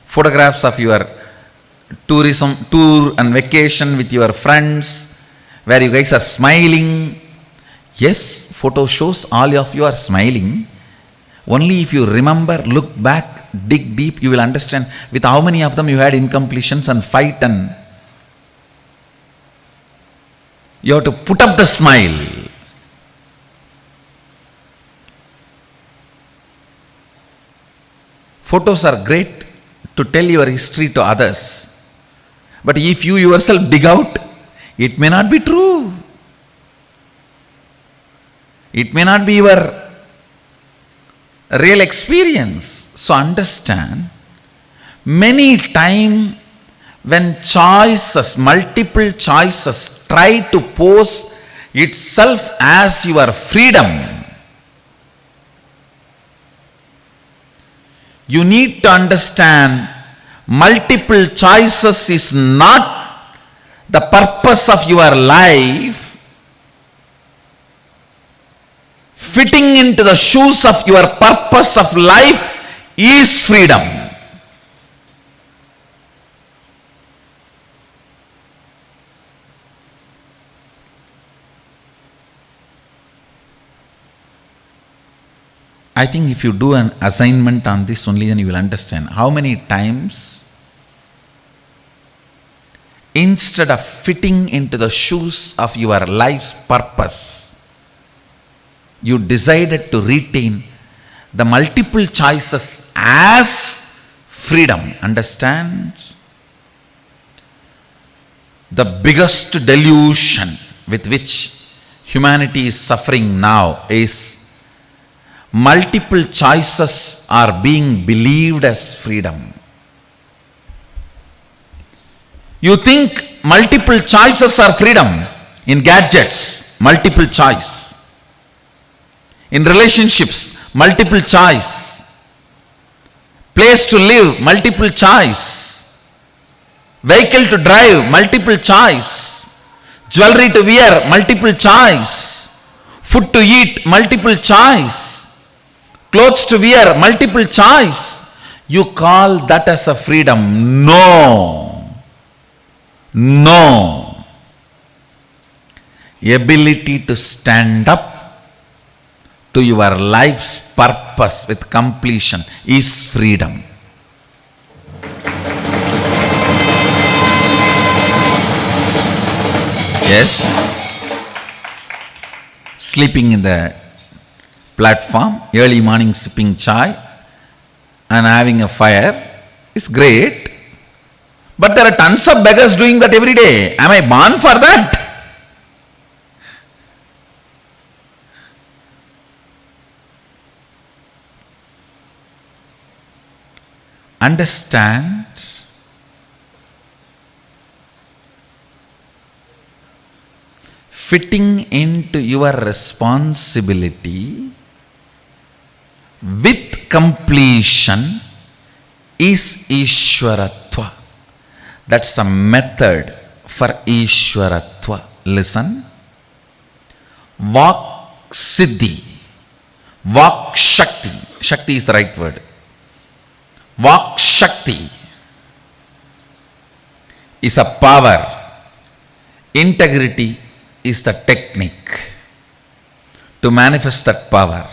photographs of your tourism tour and vacation with your friends where you guys are smiling. Yes, photo shows all of you are smiling. Only if you remember, look back, dig deep, you will understand with how many of them you had incompletions and fight, and you have to put up the smile. Photos are great to tell your history to others. But if you yourself dig out, it may not be true. It may not be your real experience. So understand, many times when choices, multiple choices try to pose itself as your freedom, you need to understand multiple choices is not the purpose of your life. Fitting into the shoes of your purpose of life is freedom. I think if you do an assignment on this only, then you will understand how many times instead of fitting into the shoes of your life's purpose, you decided to retain the multiple choices as freedom. Understand? The biggest delusion with which humanity is suffering now is multiple choices are being believed as freedom. You think multiple choices are freedom in gadgets, multiple choice. In relationships, multiple choice. Place to live, multiple choice. Vehicle to drive, multiple choice. Jewelry to wear, multiple choice. Food to eat, multiple choice. Clothes to wear, multiple choice. You call that as a freedom? No. No. Ability to stand up to your life's purpose with completion is freedom. Yes. Sleeping in the platform, early morning sipping chai and having a fire is great. But there are tons of beggars doing that every day. Am I born for that? Understand, fitting into your responsibility with completion is Ishwaratva. That's a method for Ishwaratva. Listen. Vak Siddhi. Vak Shakti. Shakti is the right word. Vak Shakti is a power. Integrity is the technique to manifest that power.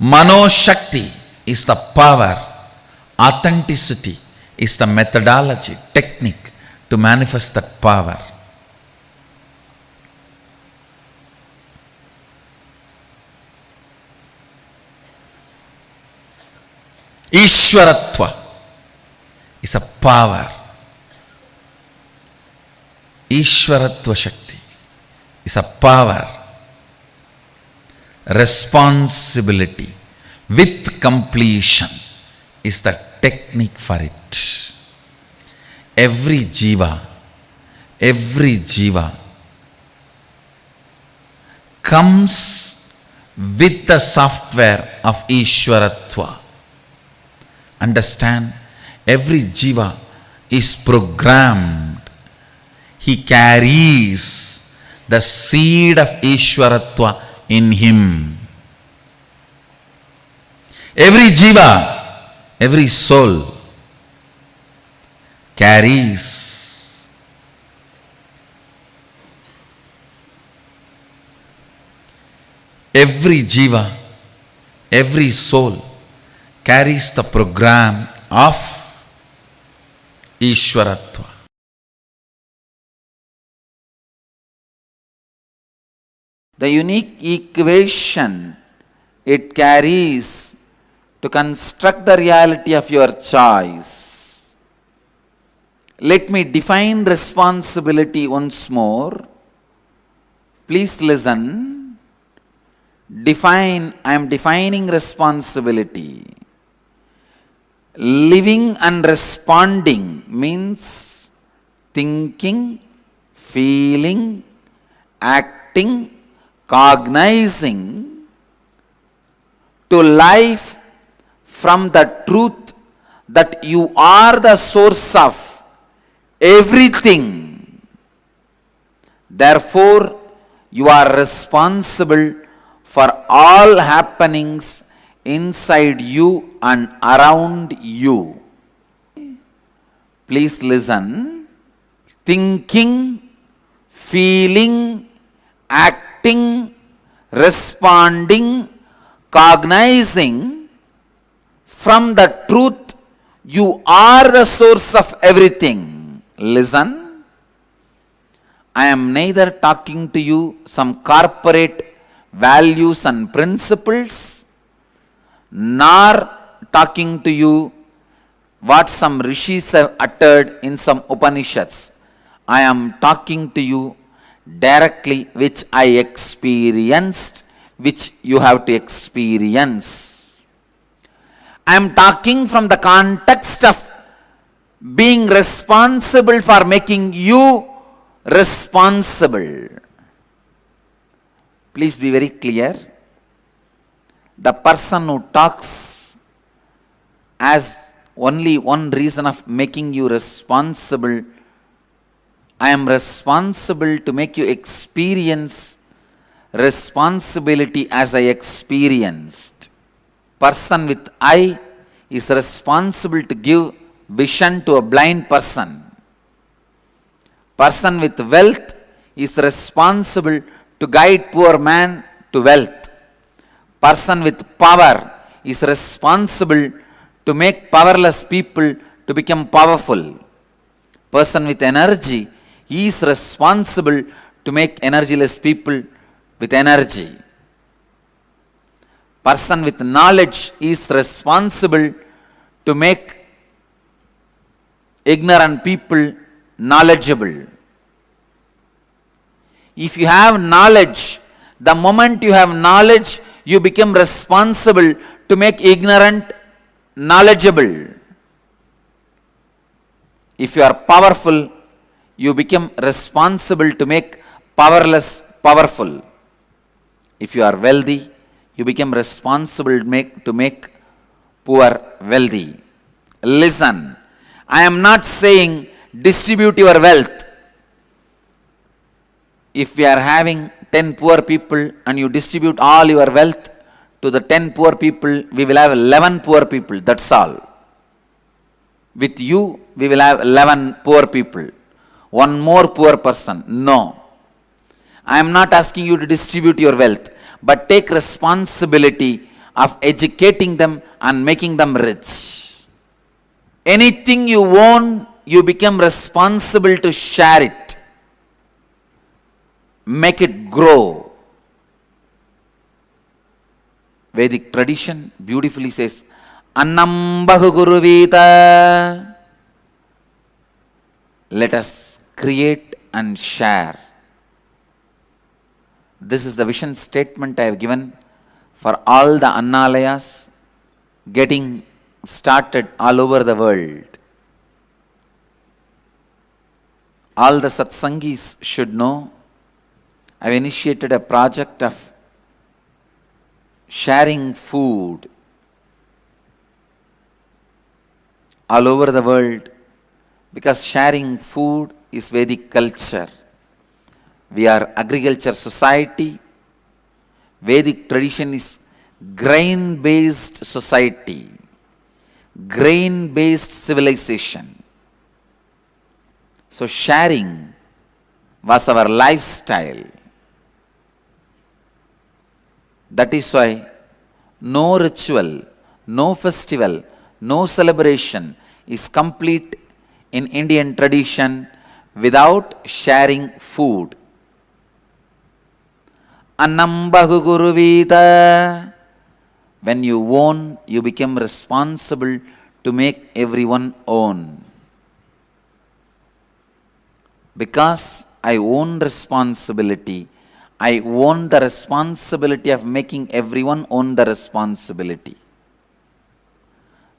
Mano Shakti is the power. Authenticity is the methodology, technique to manifest that power. Ishwaratva is a power. Ishwaratva Shakti is a power. Responsibility with completion is the technique for it. Every jiva comes with the software of Ishwaratva. Understand, every jiva is programmed. He carries the seed of Ishwaratva in him. Every jiva, every soul carries every jiva, every soul carries the program of Ishwaratva. The unique equation it carries to construct the reality of your choice. Let me define responsibility once more. Please listen. I am defining responsibility. Living and responding means thinking, feeling, acting, cognizing to life from the truth that you are the source of everything. Therefore, you are responsible for all happenings inside you and around you. Please listen. Thinking, feeling, acting, responding, cognizing from the truth you are the source of everything. Listen. I am neither talking to you some corporate values and principles, nor talking to you what some rishis have uttered in some Upanishads. I am talking to you directly which I experienced, which you have to experience. I am talking from the context of being responsible for making you responsible. Please be very clear. The person who talks as only one reason of making you responsible, I am responsible to make you experience responsibility as I experienced. Person with eye is responsible to give vision to a blind person. Person with wealth is responsible to guide poor man to wealth. Person with power is responsible to make powerless people to become powerful. Person with energy is responsible to make energyless people with energy. Person with knowledge is responsible to make ignorant people knowledgeable. If you have knowledge, the moment you have knowledge, you become responsible to make ignorant knowledgeable. If you are powerful, you become responsible to make powerless powerful. If you are wealthy, you become responsible to make poor wealthy. Listen, I am not saying distribute your wealth. If we are having 10 poor people and you distribute all your wealth to the 10 poor people, we will have 11 poor people, that's all. With you, we will have 11 poor people. One more poor person. No. I am not asking you to distribute your wealth, but take responsibility of educating them and making them rich. Anything you own, you become responsible to share it. Make it grow. Vedic tradition beautifully says, Annam Bahu Guruvita. Let us create and share. This is the vision statement I have given for all the Annalayas getting started all over the world. All the Satsangis should know I have initiated a project of sharing food all over the world, because sharing food is Vedic culture. We are agriculture society. Vedic tradition is grain-based society, grain-based civilization. So sharing was our lifestyle. That is why no ritual, no festival, no celebration is complete in Indian tradition without sharing food. Annam Bahu Guruvita. When you own, you become responsible to make everyone own. Because I own responsibility, I own the responsibility of making everyone own the responsibility.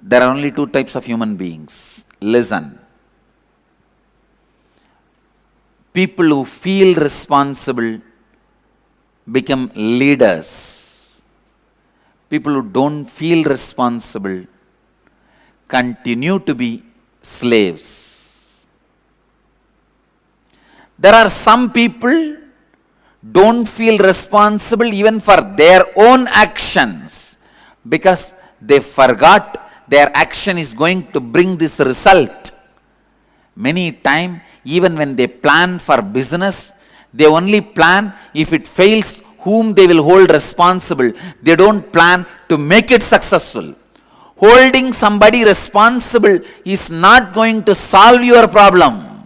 There are only two types of human beings. Listen. People who feel responsible become leaders. People who don't feel responsible continue to be slaves. There are some people don't feel responsible even for their own actions because they forgot their action is going to bring this result. Many times, even when they plan for business, they only plan if it fails, whom they will hold responsible. They don't plan to make it successful. Holding somebody responsible is not going to solve your problem.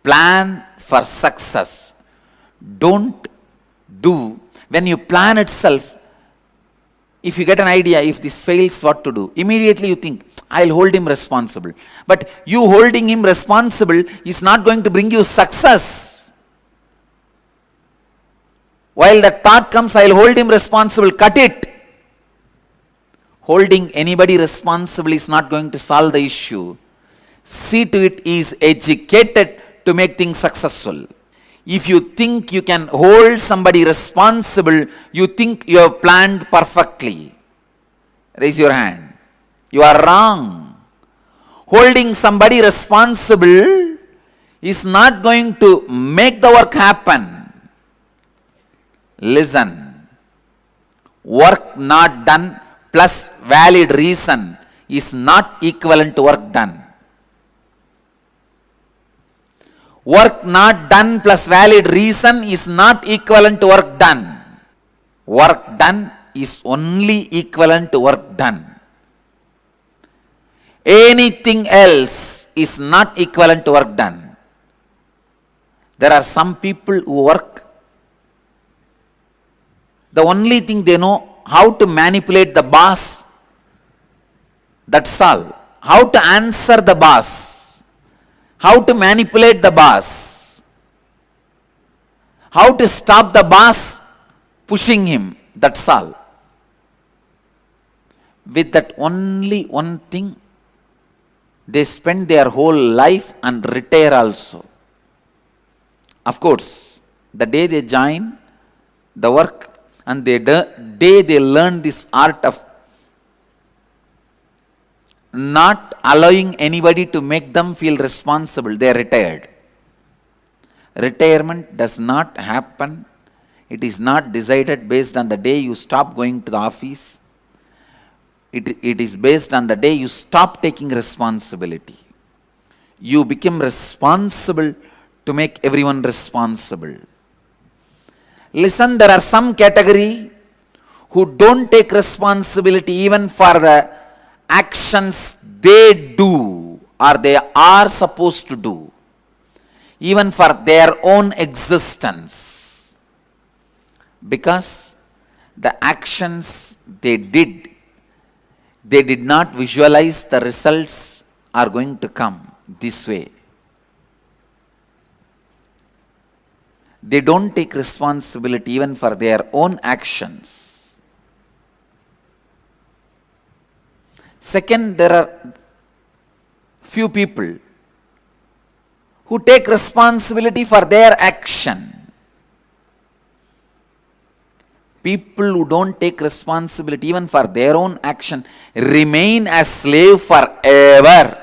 Plan for success. Don't do, when you plan itself, if you get an idea, if this fails, what to do? Immediately you think, I'll hold him responsible. But you holding him responsible is not going to bring you success. While the thought comes, I'll hold him responsible, cut it. Holding anybody responsible is not going to solve the issue. See to it he is educated to make things successful. If you think you can hold somebody responsible, you think you have planned perfectly. Raise your hand. You are wrong. Holding somebody responsible is not going to make the work happen. Listen. Work not done plus valid reason is not equivalent to work done. Work not done plus valid reason is not equivalent to work done. Work done is only equivalent to work done. Anything else is not equivalent to work done. There are some people who work, the only thing they know how to manipulate the boss. That's all. How to answer the boss. How to manipulate the boss. How to stop the boss pushing him. That's all. With that only one thing, they spend their whole life and retire also. Of course, the day they join the work and the day they learn this art of not allowing anybody to make them feel responsible, they are retired. Retirement does not happen. It is not decided based on the day you stop going to the office. It is based on the day you stop taking responsibility. You become responsible to make everyone responsible. Listen, there are some category who don't take responsibility even for the actions they do or they are supposed to do, even for their own existence, because the actions they did not visualize the results are going to come this way. They don't take responsibility even for their own actions. Second, there are few people who take responsibility for their action. People who don't take responsibility even for their own action remain as slave forever.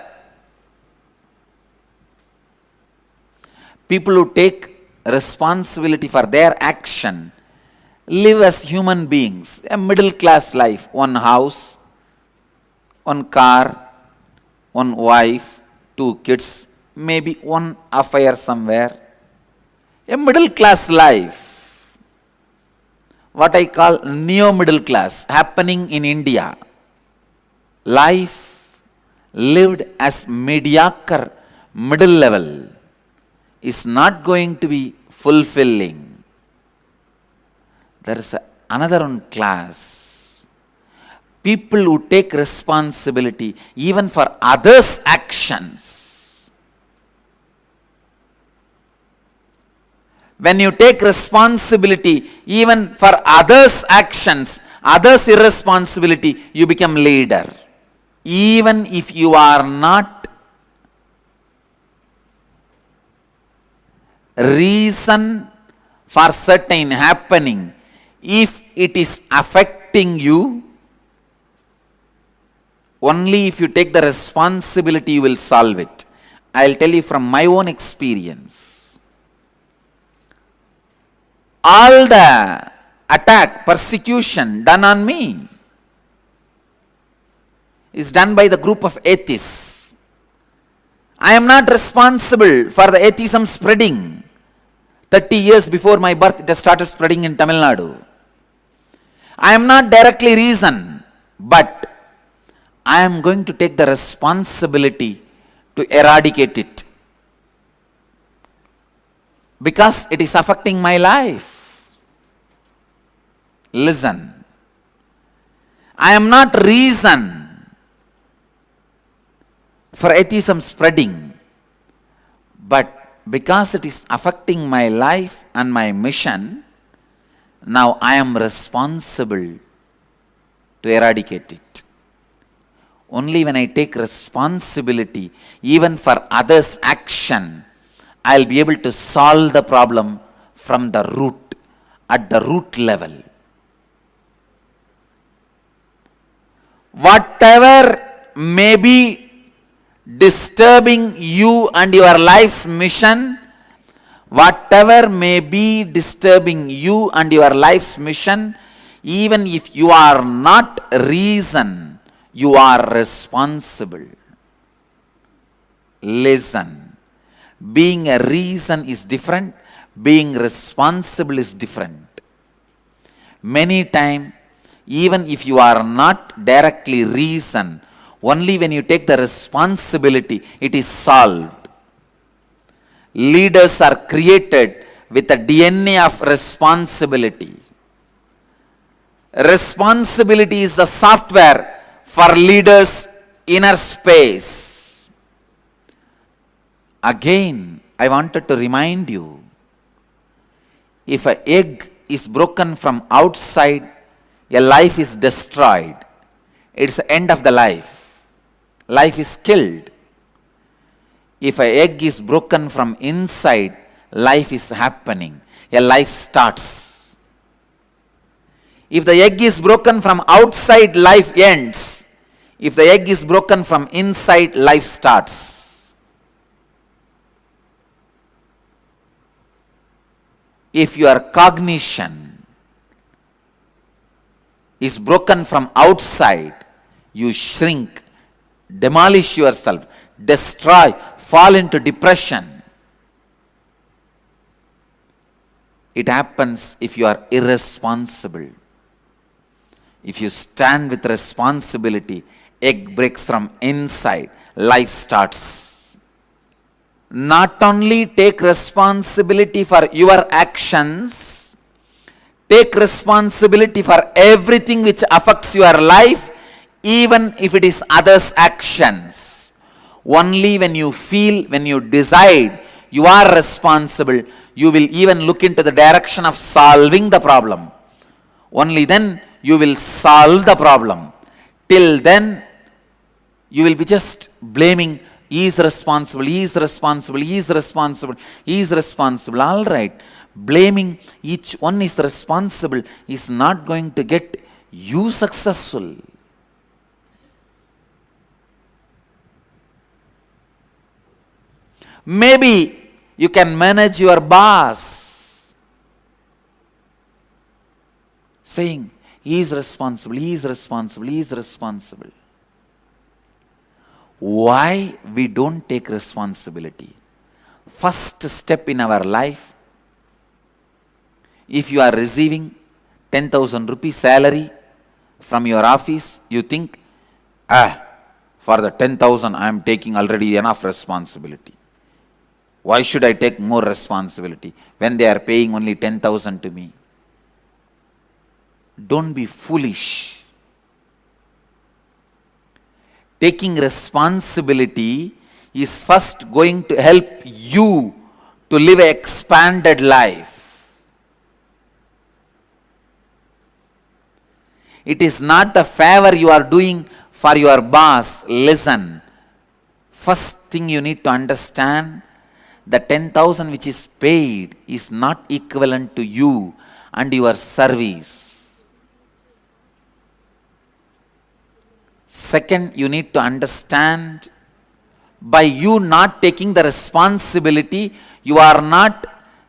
People who take responsibility for their action live as human beings, a middle class life, one house, one car, one wife, 2 kids, maybe one affair somewhere. A middle class life. What I call neo-middle class happening in India. Life lived as mediocre middle level is not going to be fulfilling. There is another one class. People who take responsibility even for others' actions. when you take responsibility even for others' actions, others' irresponsibility, you become leader. Even if you are not reason for certain happening, if it is affecting you, only if you take the responsibility you will solve it. I will tell you from my own experience. All the attack, persecution done on me is done by the group of atheists. I am not responsible for the atheism spreading. 30 years before my birth, it has started spreading in Tamil Nadu. I am not directly reason, but I am going to take the responsibility to eradicate it, because it is affecting my life. Listen, I am not reason for atheism spreading, but because it is affecting my life and my mission, now I am responsible to eradicate it. Only when I take responsibility, even for others' action, I will be able to solve the problem from the root, at the root level. Whatever may be disturbing you and your life's mission, whatever may be disturbing you and your life's mission, even if you are not reason, you are responsible. Listen, being a reason is different, being responsible is different. Many times, even if you are not directly reason, only when you take the responsibility, it is solved. Leaders are created with a DNA of responsibility. Responsibility is the software for leaders' inner space. Again, I wanted to remind you, if an egg is broken from outside, a life is destroyed. It's the end of the life. Life is killed. If an egg is broken from inside, life is happening. A life starts. If the egg is broken from outside, life ends. If the egg is broken from inside, life starts. If your cognition is broken from outside, you shrink, demolish yourself, destroy, fall into depression. It happens if you are irresponsible. If you stand with responsibility, egg breaks from inside, life starts. Not only take responsibility for your actions, take responsibility for everything which affects your life, even if it is others' actions. Only when you feel, when you decide you are responsible, you will even look into the direction of solving the problem. Only then you will solve the problem. Till then, you will be just blaming, he is responsible, he is responsible, he is responsible, he is responsible. All right. Blaming each one is responsible is not going to get you successful. Maybe you can manage your boss, saying, he is responsible, he is responsible, he is responsible. Why we don't take responsibility? First step in our life, if you are receiving 10,000 rupees salary from your office, you think, for the 10,000 I am taking already enough responsibility. Why should I take more responsibility when they are paying only 10,000 to me? Don't be foolish. Taking responsibility is first going to help you to live an expanded life. It is not the favor you are doing for your boss. Listen. First thing you need to understand, the 10,000 which is paid is not equivalent to you and your service. Second, you need to understand, by you not taking the responsibility, you are not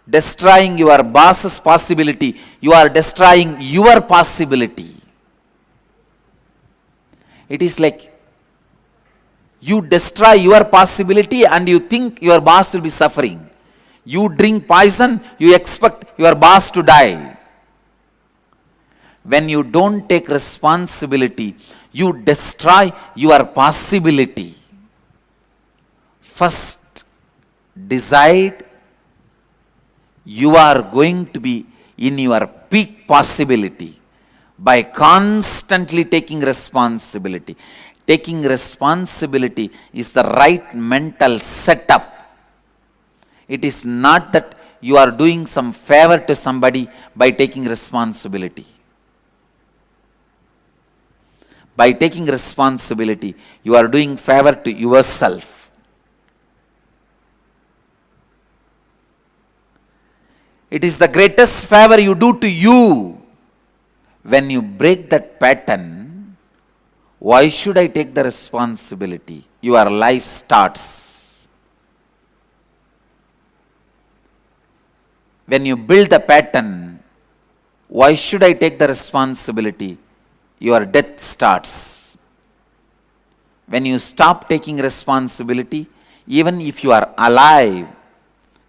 destroying your boss's possibility, you are destroying your possibility. It is like you destroy your possibility and you think your boss will be suffering. You drink poison, you expect your boss to die. When you don't take responsibility, you destroy your possibility. First, decide you are going to be in your peak possibility by constantly taking responsibility. Taking responsibility is the right mental setup. It is not that you are doing some favor to somebody by taking responsibility. By taking responsibility, you are doing favor to yourself. It is the greatest favor you do to you. When you break that pattern, why should I take the responsibility? Your life starts. When you build the pattern, why should I take the responsibility? Your death starts. When you stop taking responsibility, even if you are alive,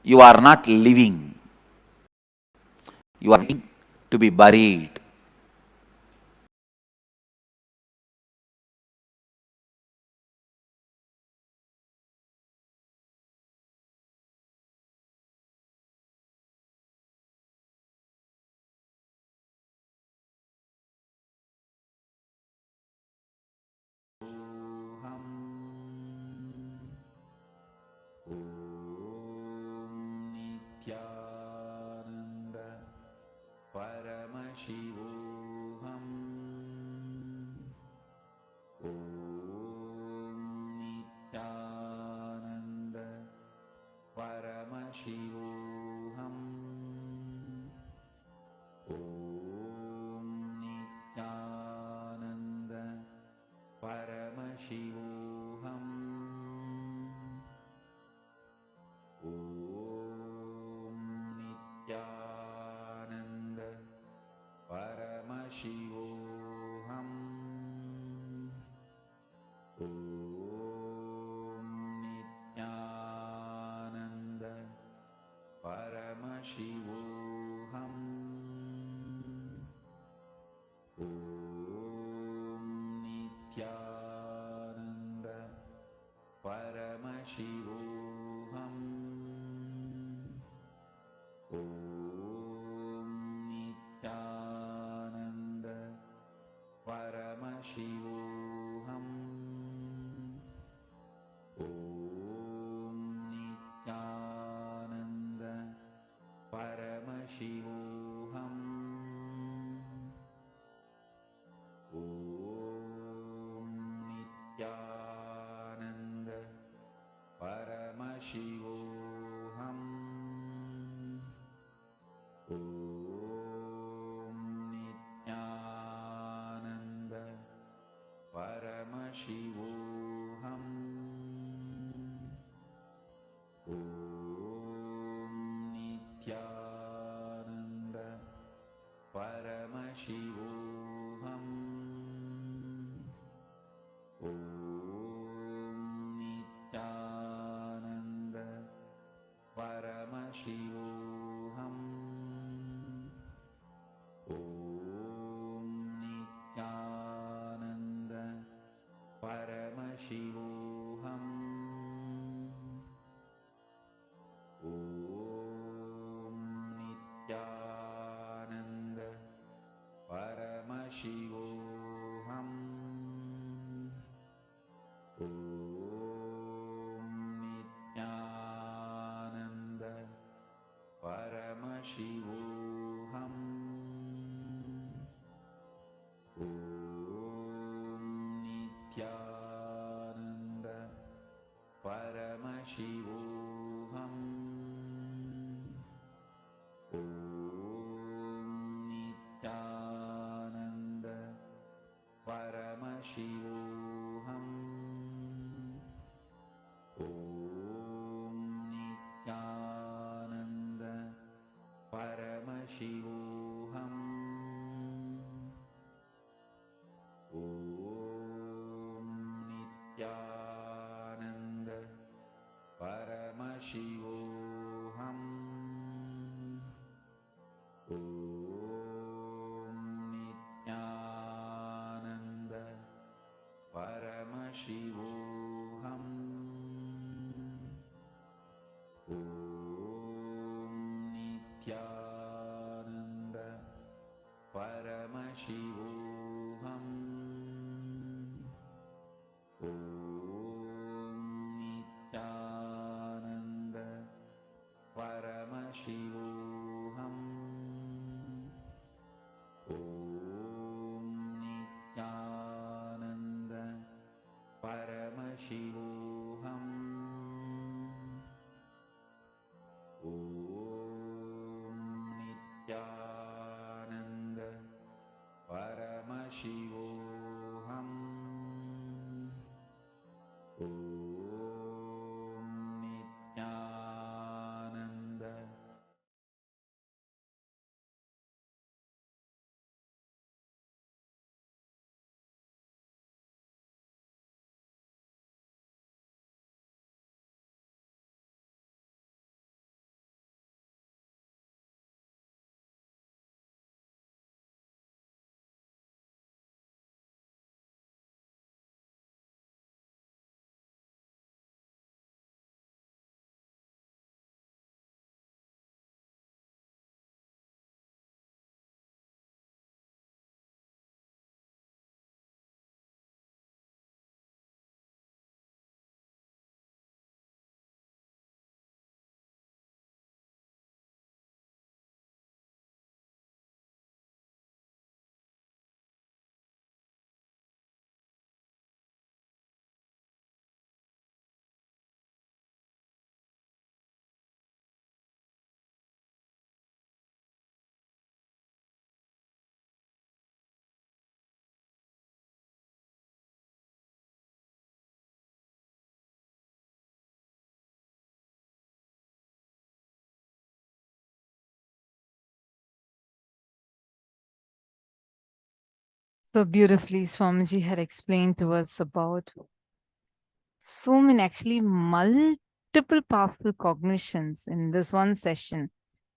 you are not living. You are to be buried. Nithyananda Paramashivoham. Nithyananda Paramashivoham. Nithyananda Paramashivoham. Nithyananda Paramashivoham. Nithyananda Paramashivoham. Nithyananda Paramashivoham. Nithyananda Paramashivoham. Nithyananda Paramashivoham. Nithyananda Paramashivoham. Nithyananda Paramashivoham. Nithyananda Paramashivoham. Nithyananda Paramashivoham. Nithyananda Paramashivoham. Nithyananda Paramashivoham. Nithyananda Paramashivoham. So beautifully, Swamiji had explained to us about so many, actually, multiple powerful cognitions in this one session.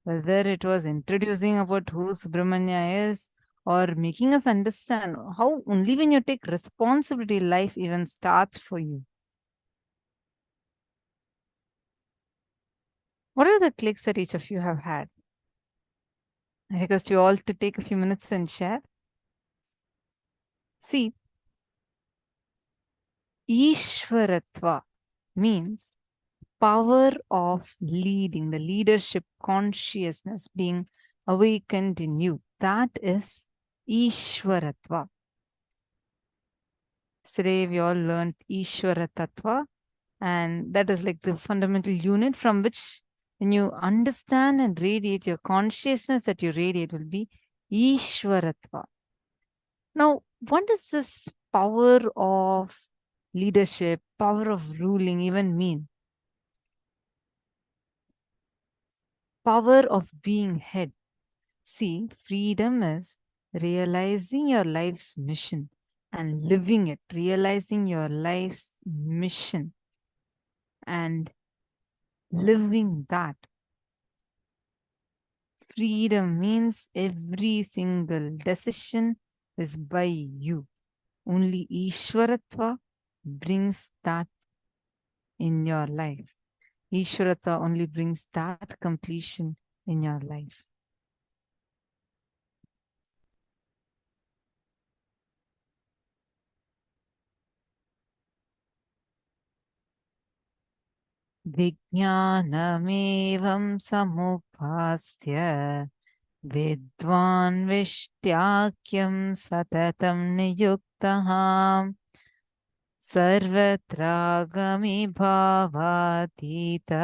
Whether it was introducing about who Subramanya is or making us understand how only when you take responsibility, life even starts for you. What are the clicks that each of you have had? I request you all to take a few minutes and share. See, Ishwaratva means power of leading, the leadership consciousness being awakened in you. That is Ishwaratva. Today we all learned Ishwara Tattva, and that is like the fundamental unit from which when you understand and radiate your consciousness that you radiate will be Ishwaratva. Now, what does this power of leadership, power of ruling even mean? Power of being head. See, freedom is realizing your life's mission and living it, realizing your life's mission and living that. Freedom means every single decision is by you. Only Ishwaratva brings that in your life. Ishwaratva only brings that completion in your life. Vijnanamevam samupasya Vidvan Vishtyākyam Satatam Niyuktaham Sarvatragami Bhavatita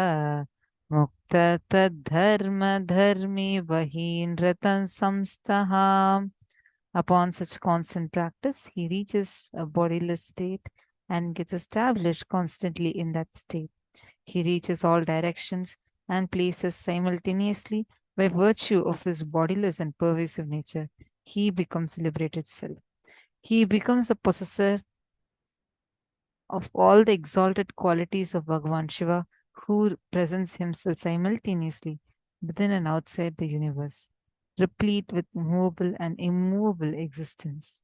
Mukta Tadharma Dharmi Vahinratan Samstaham. Upon such constant practice, he reaches a bodiless state and gets established constantly in that state. He reaches all directions and places simultaneously by virtue of his bodiless and pervasive nature. He becomes liberated self. He becomes a possessor of all the exalted qualities of Bhagavan Shiva, who presents himself simultaneously within and outside the universe, replete with movable and immovable existence.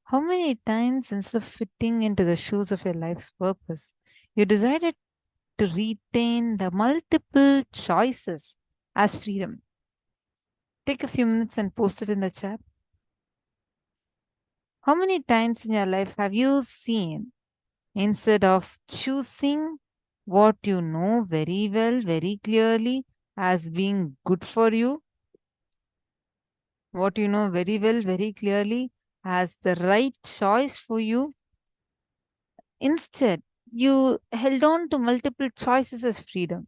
How many times, instead of fitting into the shoes of your life's purpose, you decided to retain the multiple choices as freedom? Take a few minutes and post it in the chat. How many times in your life have you seen, instead of choosing what you know very well, very clearly as being good for you, what you know very well, very clearly as the right choice for you, instead you held on to multiple choices as freedom?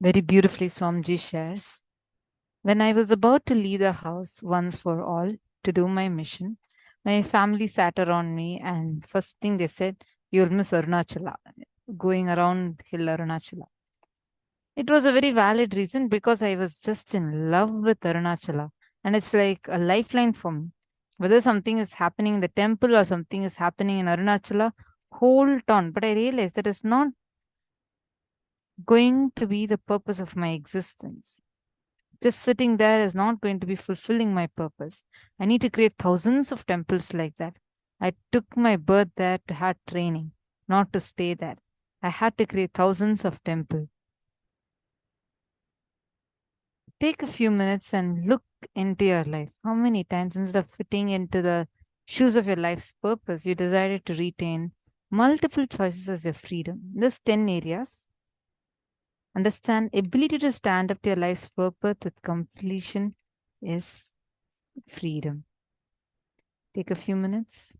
Very beautifully, Swamiji shares. When I was about to leave the house once for all to do my mission, my family sat around me, and first thing they said, "You'll miss Arunachala, going around hill Arunachala." It was a very valid reason because I was just in love with Arunachala, and it's like a lifeline for me. Whether something is happening in the temple or something is happening in Arunachala, hold on. But I realized that it's not going to be the purpose of my existence. Just sitting there is not going to be fulfilling my purpose. I need to create thousands of temples like that. I took my birth there to have training, not to stay there. I had to create thousands of temples. Take a few minutes and look into your life. How many times, instead of fitting into the shoes of your life's purpose, you decided to retain multiple choices as your freedom? There's 10 areas. Understand, ability to stand up to your life's purpose with completion is freedom. Take a few minutes.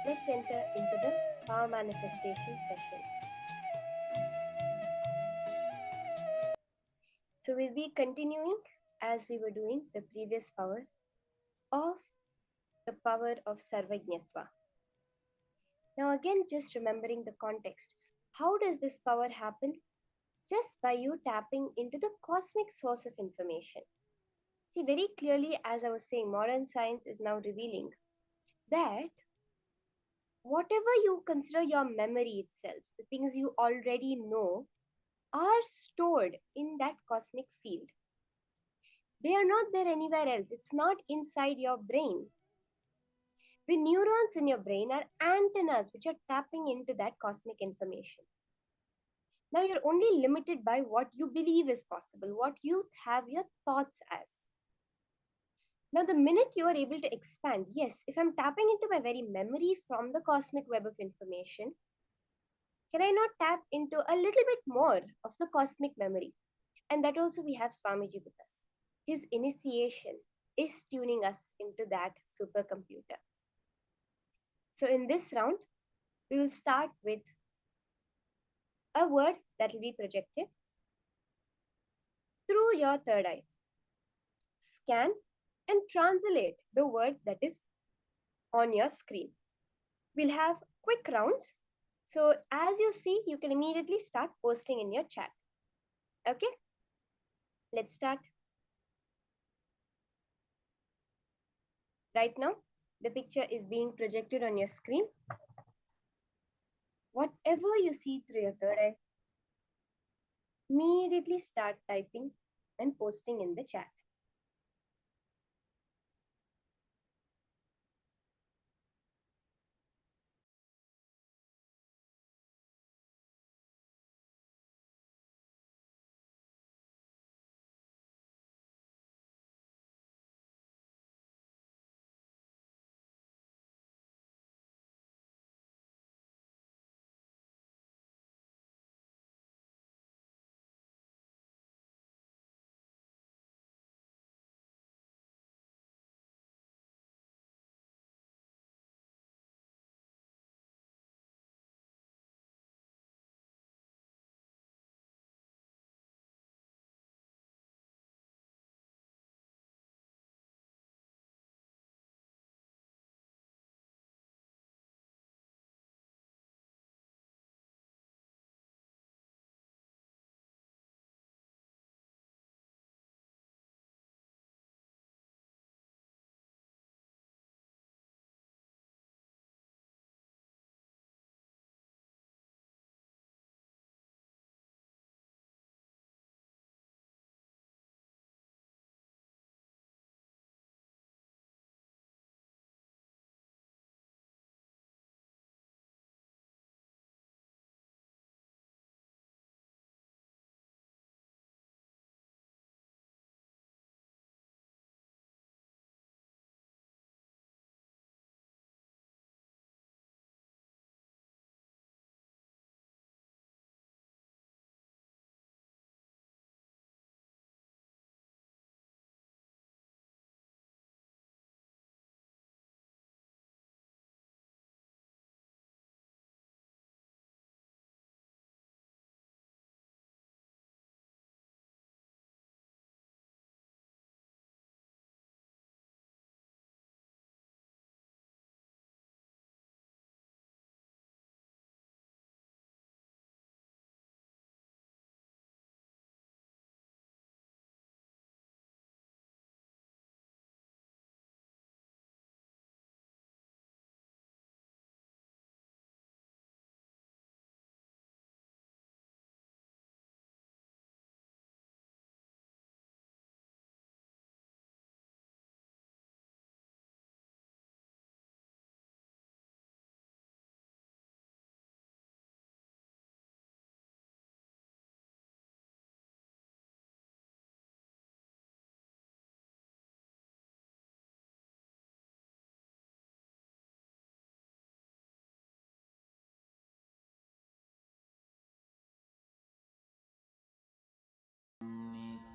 let's enter into the power manifestation session. So we'll be continuing as we were doing the previous power of the power of Sarvajñatva. Now again, just remembering the context. How does this power happen? Just by you tapping into the cosmic source of information. See, very clearly, as I was saying, modern science is now revealing that whatever you consider your memory itself, the things you already know, are stored in that cosmic field. They are not there anywhere else. It's not inside your brain. The neurons in your brain are antennas which are tapping into that cosmic information. Now you're only limited by what you believe is possible, what you have your thoughts as. Now, the minute you are able to expand, yes, if I'm tapping into my very memory from the cosmic web of information, can I not tap into a little bit more of the cosmic memory? And that also we have Swamiji with us. His initiation is tuning us into that supercomputer. So in this round, we will start with a word that will be projected through your third eye. Scan and translate the word that is on your screen. We'll have quick rounds. So as you see, you can immediately start posting in your chat. Okay, let's start. Right now, the picture is being projected on your screen. Whatever you see through your third eye, immediately start typing and posting in the chat.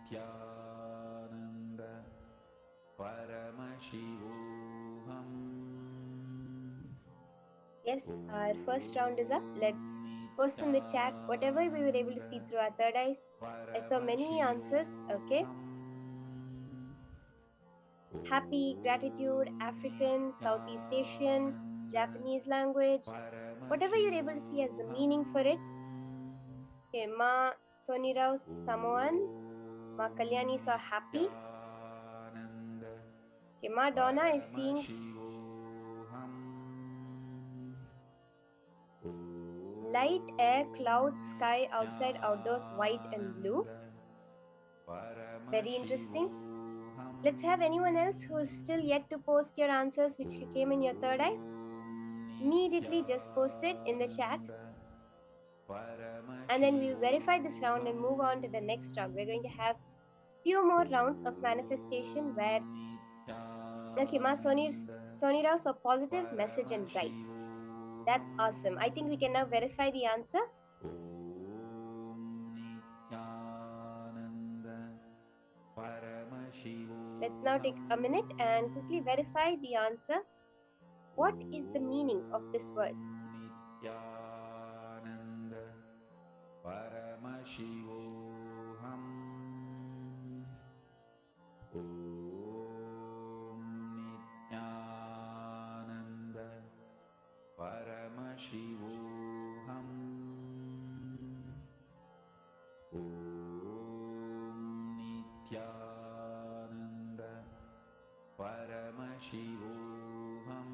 Nithyananda Paramashivoham Yes, our first round is up. Let's post in the chat whatever we were able to see through our third eyes. I saw many answers. Okay. Happy, gratitude, African, Southeast Asian, Japanese language, whatever you're able to see as the meaning for it. Okay, Ma Sonirao Samoan, Ma Kalyani saw happy. Okay, Ma Donna is seeing light, air, clouds, sky, outside, outdoors, white and blue. Very interesting. Let's have anyone else who is still yet to post your answers which you came in your third eye. Immediately just post it in the chat. And then we'll verify this round and move on to the next round. We're going to have few more rounds of manifestation where okay, Ma Sonira saw positive, message and bright. That's awesome. I think we can now verify the answer. Let's now take a minute and quickly verify the answer. What is the meaning of this word? Paramashivoham. Om Nithyananda Paramashivoham. Om Nithyananda Paramashivoham.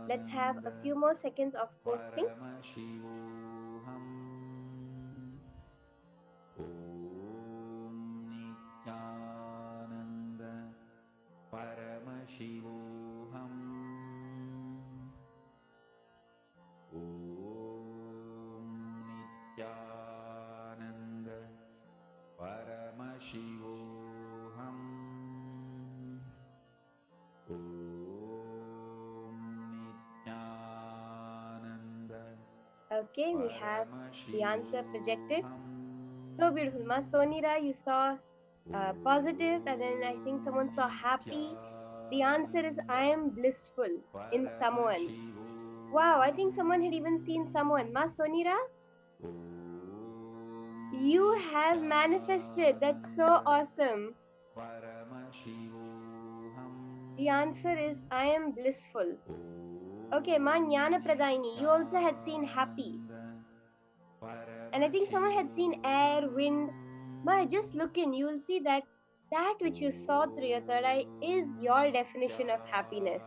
Let's have a few more seconds of posting. Paramashivoham. Om Nithyananda Paramashivoham. Om Nithyananda Paramashivoham. Okay, we have the answer projected. So beautiful. Ma Sonira, you saw positive, and then I think someone saw happy. The answer is I am blissful in Samoan. Wow, I think someone had even seen Samoan. Ma Sonira, you have manifested. That's so awesome. The answer is I am blissful. Okay, Ma Jnana Pradaini, you also had seen happy. And I think someone had seen air, wind. Ma, just look in, you will see that that which you saw through your third eye is your definition of happiness.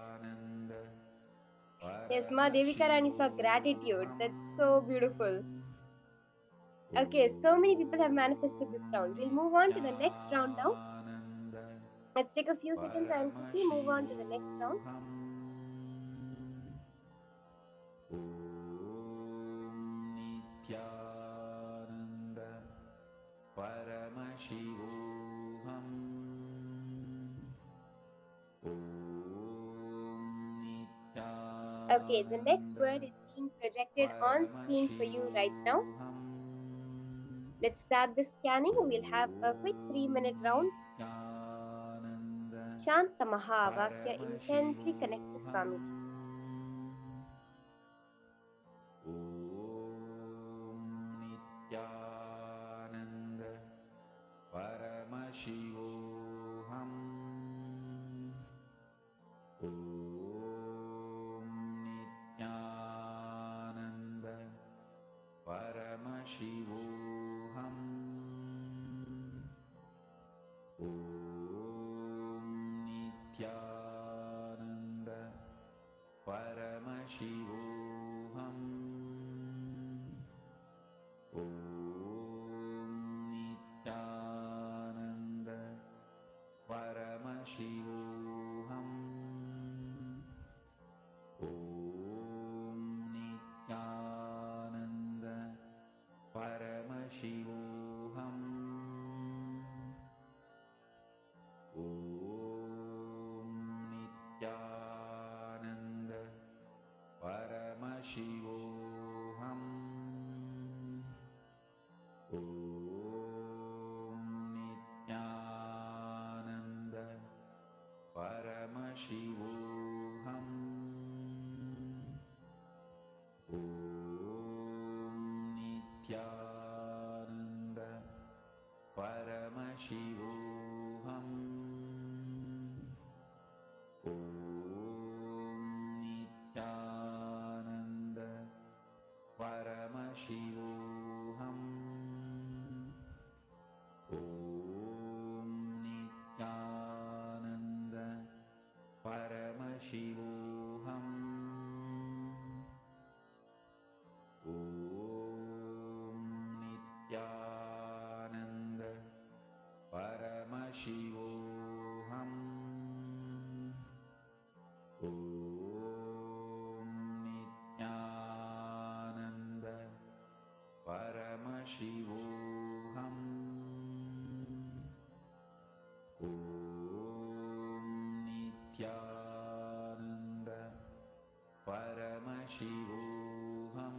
Yes, Ma Devika Rani saw gratitude. That's so beautiful. Okay, so many people have manifested this round. We'll move on to the next round now. Let's take a few seconds and quickly move on to the next round. Paramashivoham. Okay, the next word is being projected on screen for you right now. Let's start the scanning. We'll have a quick 3-minute round. Shanta Mahavakya, intensely connect to Swamiji. Om Nithyananda Paramashivoham. Om Nithyananda Paramashivoham. Om Nithyananda Nithyananda Paramashivoham.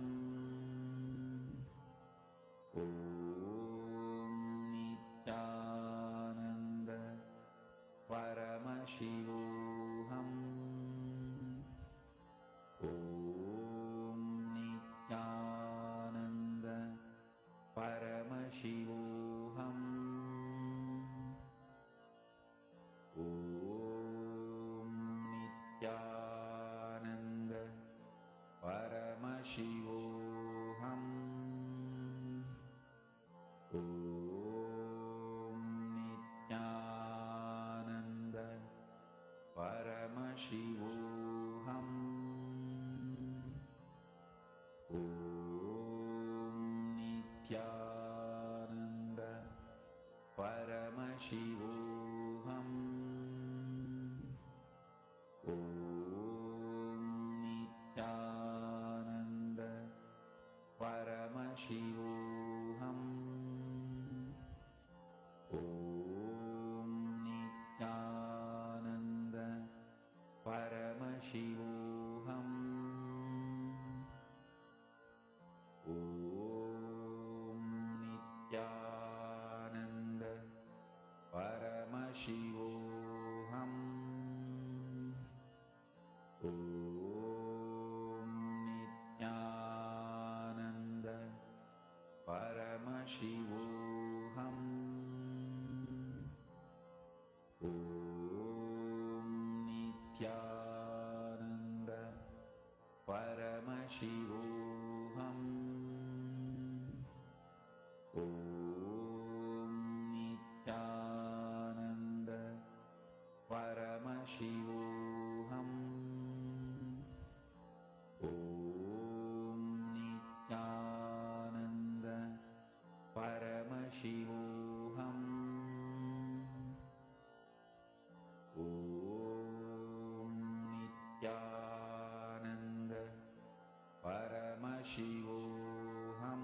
Om Nithyananda Paramashivoham. Om Nithyananda Paramashivoham. Om Nithyananda Paramashivoham. Om Nithyananda Paramashivoham. Om Nithyananda Paramashivoham. Om Nithyananda Paramashivoham. Om Nithyananda Paramashivoham. Om Nithyananda Paramashivoham. Om Nithyananda Paramashivoham. Om Nithyananda Paramashivoham. Om Nithyananda Paramashivoham. Om Nithyananda Paramashivoham. Om Nithyananda Paramashivoham.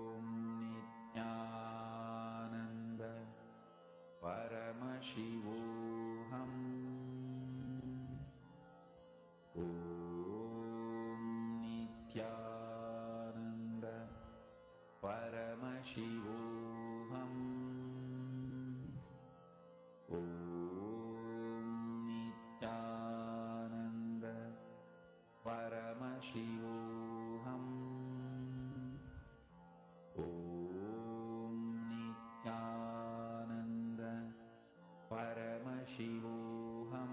Om Nithyananda Paramashivoham. Om Nithyananda Paramashivoham. Om Nithyananda Paramashivoham. Om Nithyananda Paramashivoham. Om Nithyananda Paramashivoham.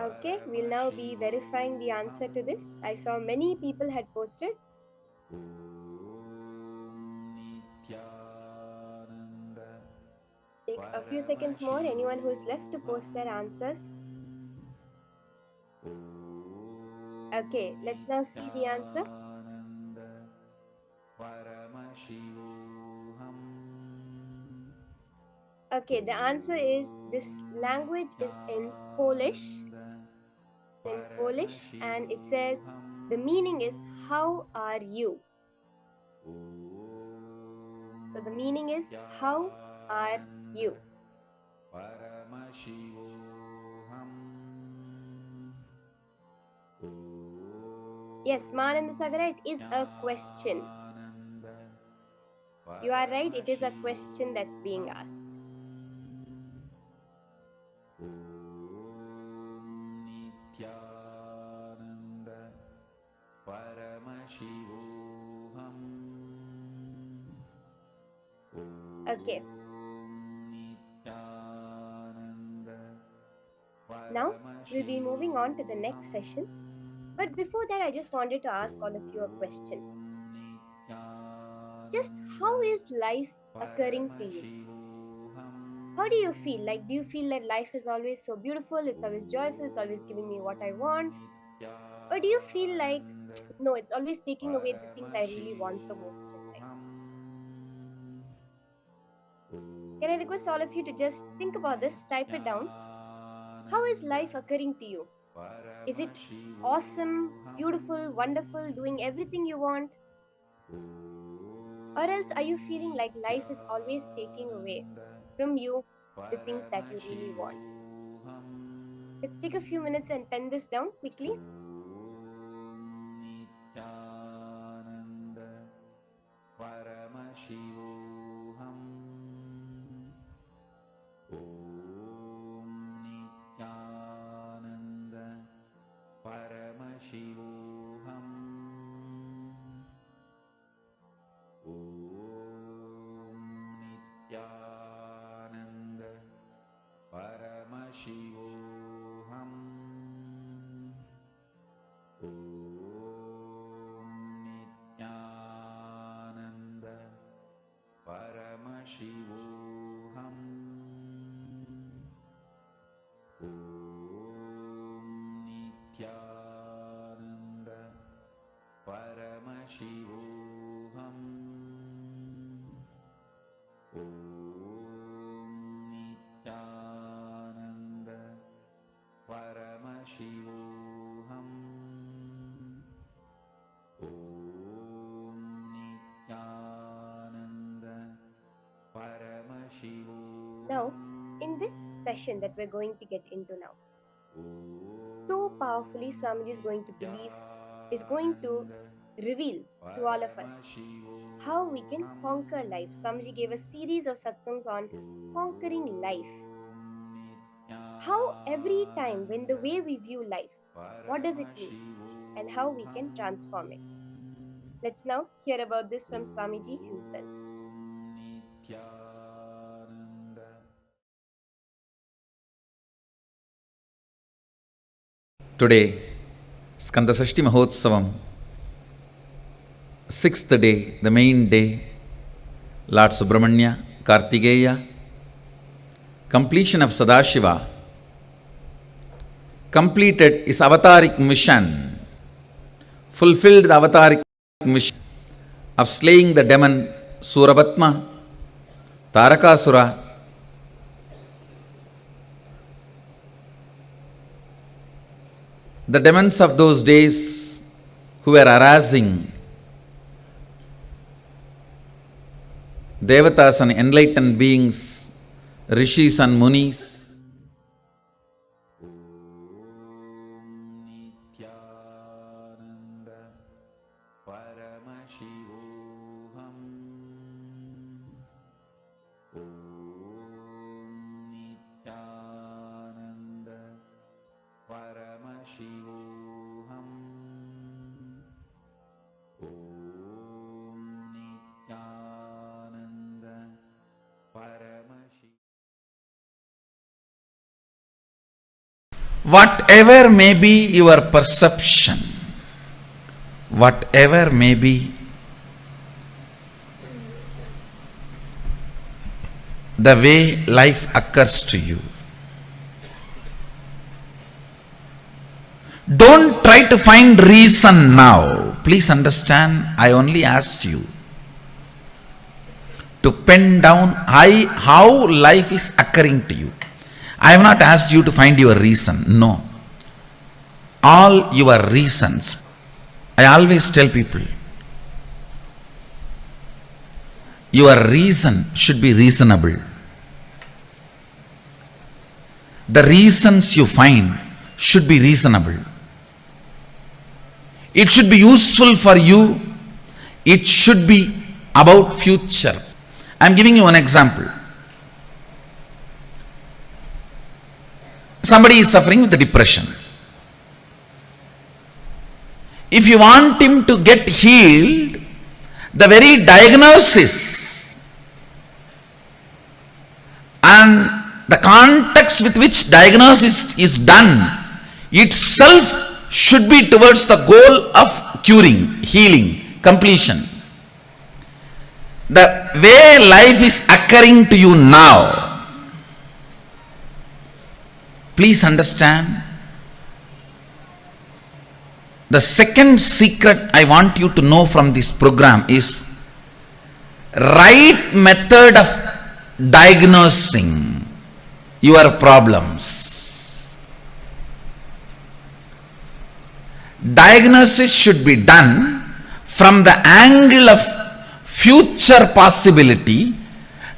Okay, we'll now be verifying the answer to this. I saw many people had posted. Take a few seconds more. Anyone who's left to post their answers. Okay, let's now see the answer. Okay, the answer is this language is in Polish. And it says the meaning is how are you? So the meaning is how are you? Yes, Mananda Sagara, it is a question. You are right, it is a question that's being asked. Okay. Now we'll be moving on to the next session. But before that, I just wanted to ask all of you a question. Just how is life occurring to you? How do you feel? Like, do you feel that life is always so beautiful, it's always joyful, it's always giving me what I want? Or do you feel like, no, it's always taking away the things I really want the most in life? Can I request all of you to just think about this, type it down? How is life occurring to you? Is it awesome, beautiful, wonderful, doing everything you want? Or else are you feeling like life is always taking away from you the things that you really want? Let's take a few minutes and pen this down quickly. Now, in this session that we're going to get into now, so powerfully Swamiji is going to reveal to all of us how we can conquer life. Swamiji gave a series of satsangs on conquering life. How every time when the way we view life, what does it mean and how we can transform it. Let's now hear about this from Swamiji himself. Today, Skandasashti Mahotsavam, sixth day, the main day, Lord Subramanya, Kartikeya, completion of Sadashiva, completed his avataric mission, fulfilled the avataric mission of slaying the demon Surabatma, Tarakasura, the demons of those days who were harassing Devatas and enlightened beings, Rishis and Munis. Whatever may be your perception, whatever may be the way life occurs to you, don't try to find reason now. Please understand, I only asked you to pen down how life is occurring to you. I have not asked you to find your reason. No. All your reasons. I always tell people, your reason should be reasonable. The reasons you find should be reasonable. It should be useful for you. It should be about future. I am giving you an example. Somebody is suffering with depression. If you want him to get healed, the very diagnosis and the context with which diagnosis is done itself should be towards the goal of curing, healing, completion. The way life is occurring to you now, please understand, the second secret I want you to know from this program is right method of diagnosing your problems. Diagnosis should be done from the angle of future possibility,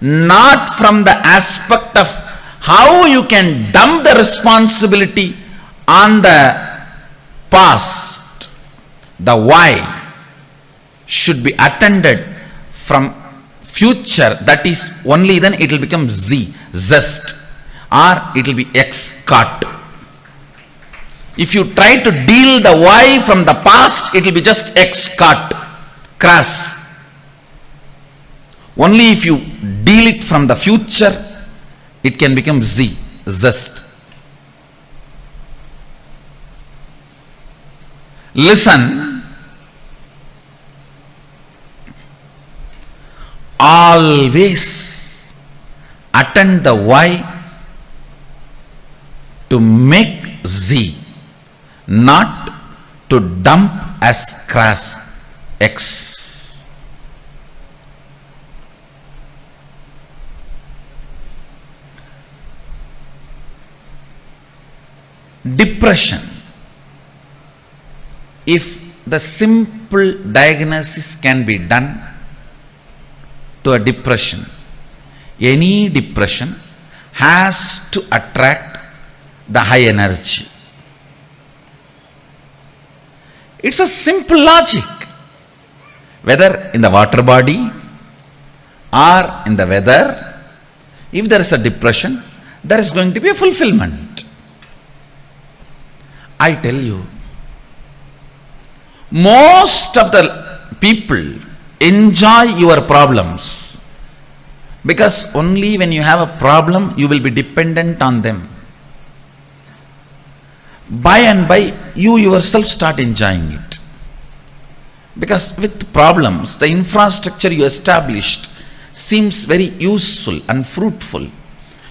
not from the aspect of how you can dump the responsibility on the past. The why should be attended from future. That is, only then it will become zest, or it will be caught. If you try to deal the why from the past, it will be just caught, crass. Only if you deal it from the future, it can become zest. Listen, always attend the why to make not to dump as crass X. Depression. If the simple diagnosis can be done to a depression, any depression has to attract the high energy. It's a simple logic. Whether in the water body or in the weather, if there is a depression, there is going to be a fulfillment. I tell you, most of the people enjoy your problems because only when you have a problem, you will be dependent on them. By and by, you yourself start enjoying it. Because with problems, the infrastructure you established seems very useful and fruitful.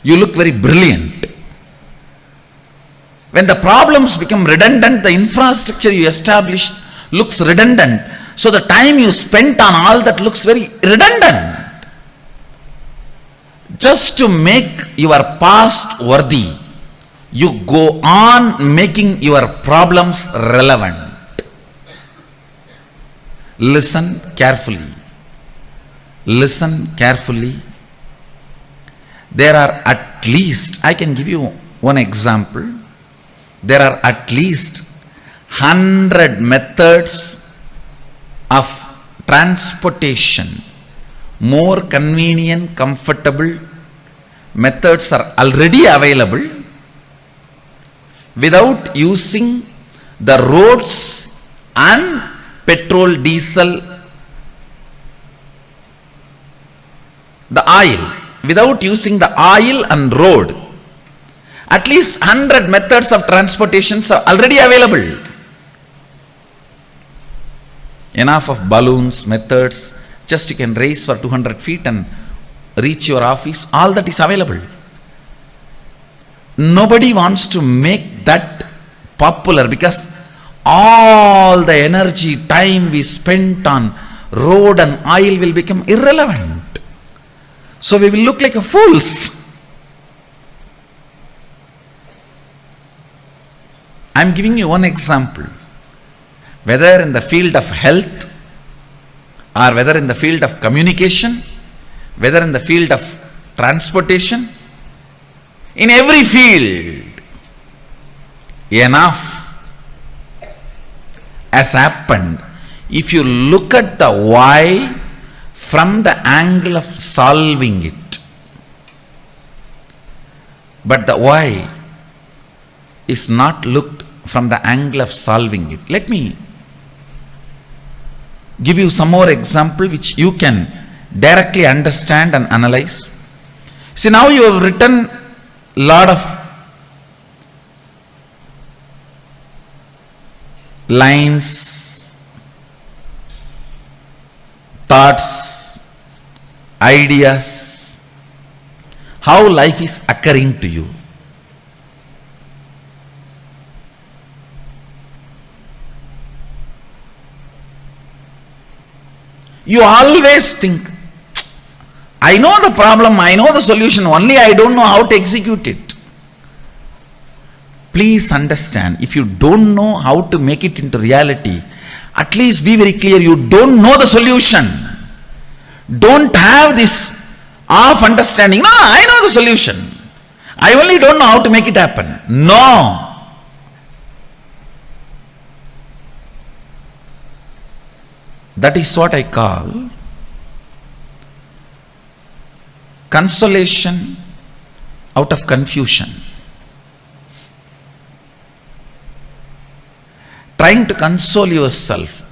You look very brilliant. When the problems become redundant, the infrastructure you established looks redundant. So the time you spent on all that looks very redundant. Just to make your past worthy, you go on making your problems relevant. Listen carefully. Listen carefully. There are at least, I can give you one example. There are at least 100 methods of transportation. More convenient, comfortable methods are already available without using the roads and petrol, diesel, the oil. Without using the oil and road. At least 100 methods of transportations are already available. Enough of balloons, methods, just you can race for 200 feet and reach your office, all that is available. Nobody wants to make that popular because all the energy, time we spent on road and oil will become irrelevant. So we will look like a fools. I am giving you one example. Whether in the field of health, or whether in the field of communication, whether in the field of transportation, in every field, enough has happened. If you look at the why from the angle of solving it, but the why is not looked from the angle of solving it. Let me give you some more example which you can directly understand and analyze. See, now you have written lot of lines, thoughts, ideas, how life is occurring to you. You always think, I know the problem, I know the solution, only I don't know how to execute it. Please understand, if you don't know how to make it into reality, at least be very clear, you don't know the solution. Don't have this half understanding. No, I know the solution. I only don't know how to make it happen. No. That is what I call consolation out of confusion. Trying to console yourself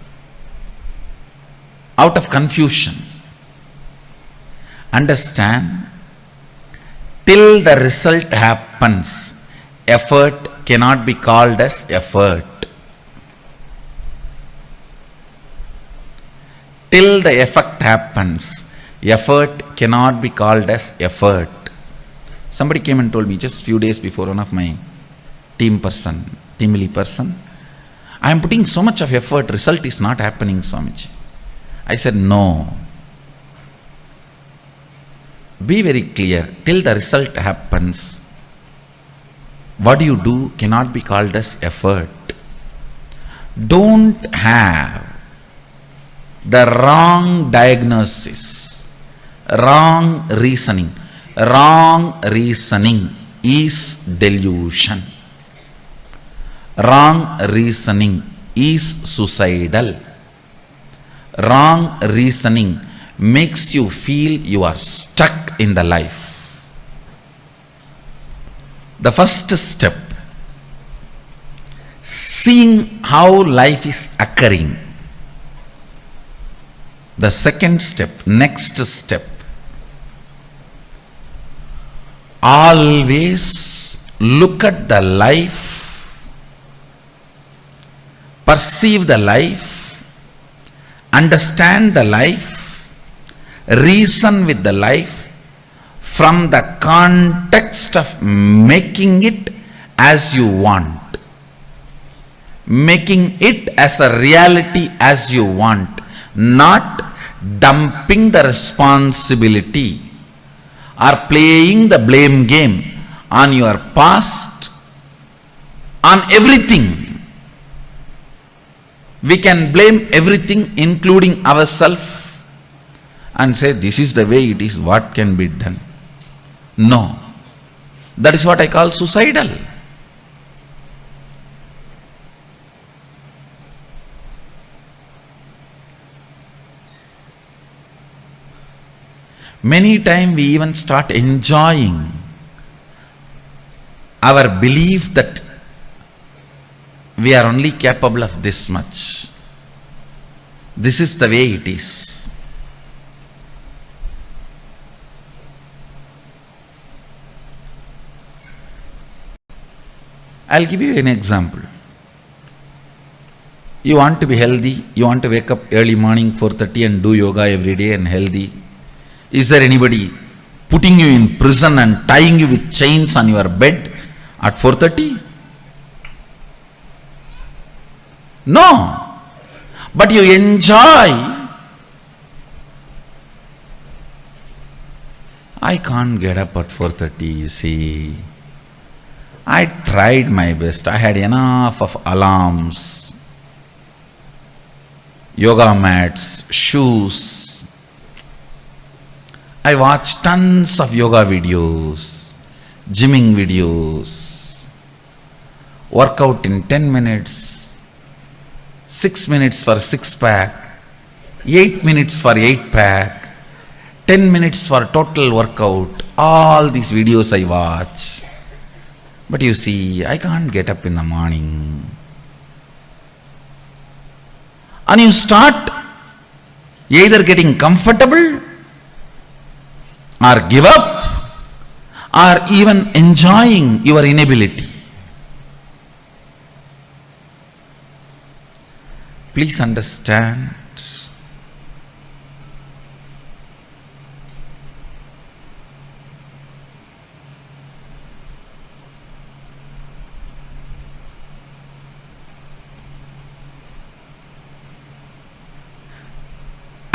out of confusion. Understand, till the result happens, effort cannot be called as effort. Till the effect happens, effort cannot be called as effort. Somebody came and told me just few days before, one of my team lead person, I am putting so much of effort, result is not happening, Swamiji. I said, no. Be very clear, till the result happens, what you do cannot be called as effort. Don't have the wrong diagnosis, wrong reasoning. Wrong reasoning is delusion. Wrong reasoning is suicidal. Wrong reasoning makes you feel you are stuck in the life. The first step, seeing how life is occurring. The second step, next step, always look at the life, perceive the life, understand the life, reason with the life from the context of making it as you want, making it as a reality as you want, not dumping the responsibility or playing the blame game on your past, on everything. We can blame everything including ourselves and say this is the way it is, what can be done. No, that is what I call suicidal. Many times we even start enjoying our belief that we are only capable of this much. This is the way it is. I'll give you an example. You want to be healthy, you want to wake up early morning 4:30 and do yoga every day and healthy. Is there anybody putting you in prison and tying you with chains on your bed at 4:30? No. But you enjoy. I can't get up at 4:30, you see. I tried my best. I had enough of alarms, yoga mats, shoes. I watched tons of yoga videos, gymming videos, workout in 10 minutes, 6 minutes for 6-pack, 8 minutes for 8-pack, 10 minutes for total workout. All these videos I watch. But you see, I can't get up in the morning. And you start either getting comfortable or give up or even enjoying your inability. Please understand.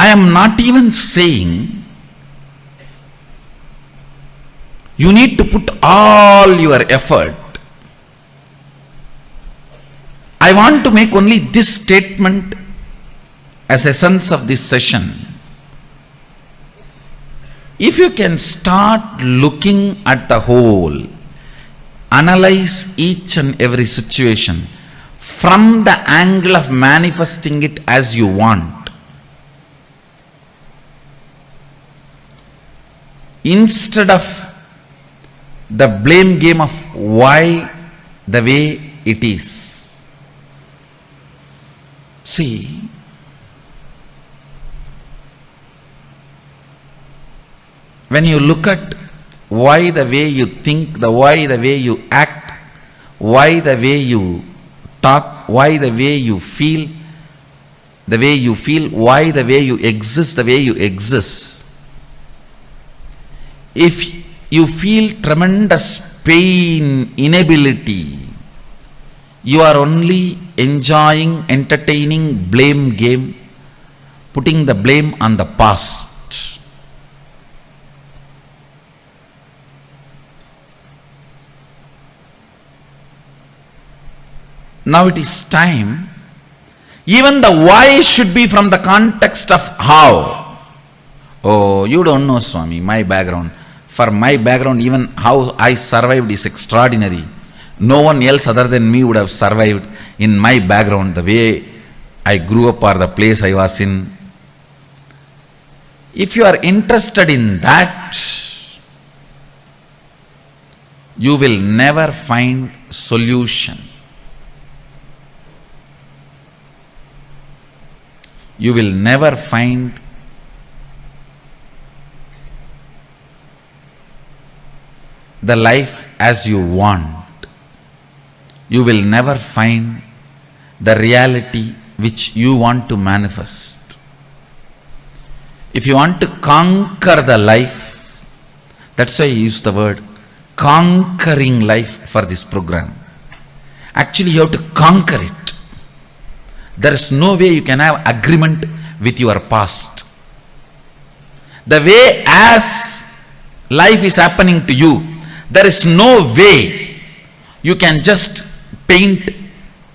I am not even saying you need to put all your effort. I want to make only this statement as essence of this session. If you can start looking at the whole, analyze each and every situation from the angle of manifesting it as you want, instead of the blame game of why the way it is. See, when you look at why the way you think, why the way you act, why the way you talk, why the way you feel, why the way you exist, the way you exist. If you feel tremendous pain, inability, you are only enjoying, entertaining blame game, putting the blame on the past. Now it is time. Even the why should be from the context of how. Oh, you don't know, Swami, my background. For my background, even how I survived is extraordinary. No one else other than me would have survived in my background, the way I grew up or the place I was in. If you are interested in that, you will never find solution. You will never find the life as you want. You will never find the reality which you want to manifest. If you want to conquer the life, that's why I use the word conquering life for this program. Actually, you have to conquer it. There is no way you can have agreement with your past. The way as life is happening to you, there is no way you can just paint,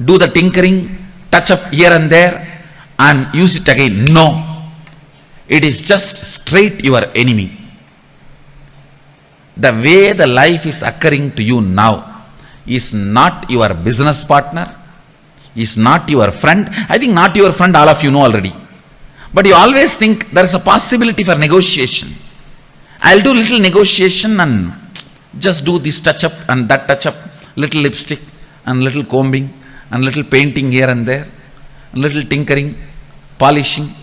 do the tinkering, touch up here and there and use it again. No. It is just straight your enemy. The way the life is occurring to you now is not your business partner, is not your friend. I think not your friend, all of you know already. But you always think there is a possibility for negotiation. I'll do little negotiation and just do this touch up and that touch up, little lipstick and little combing and little painting here and there, little tinkering, polishing.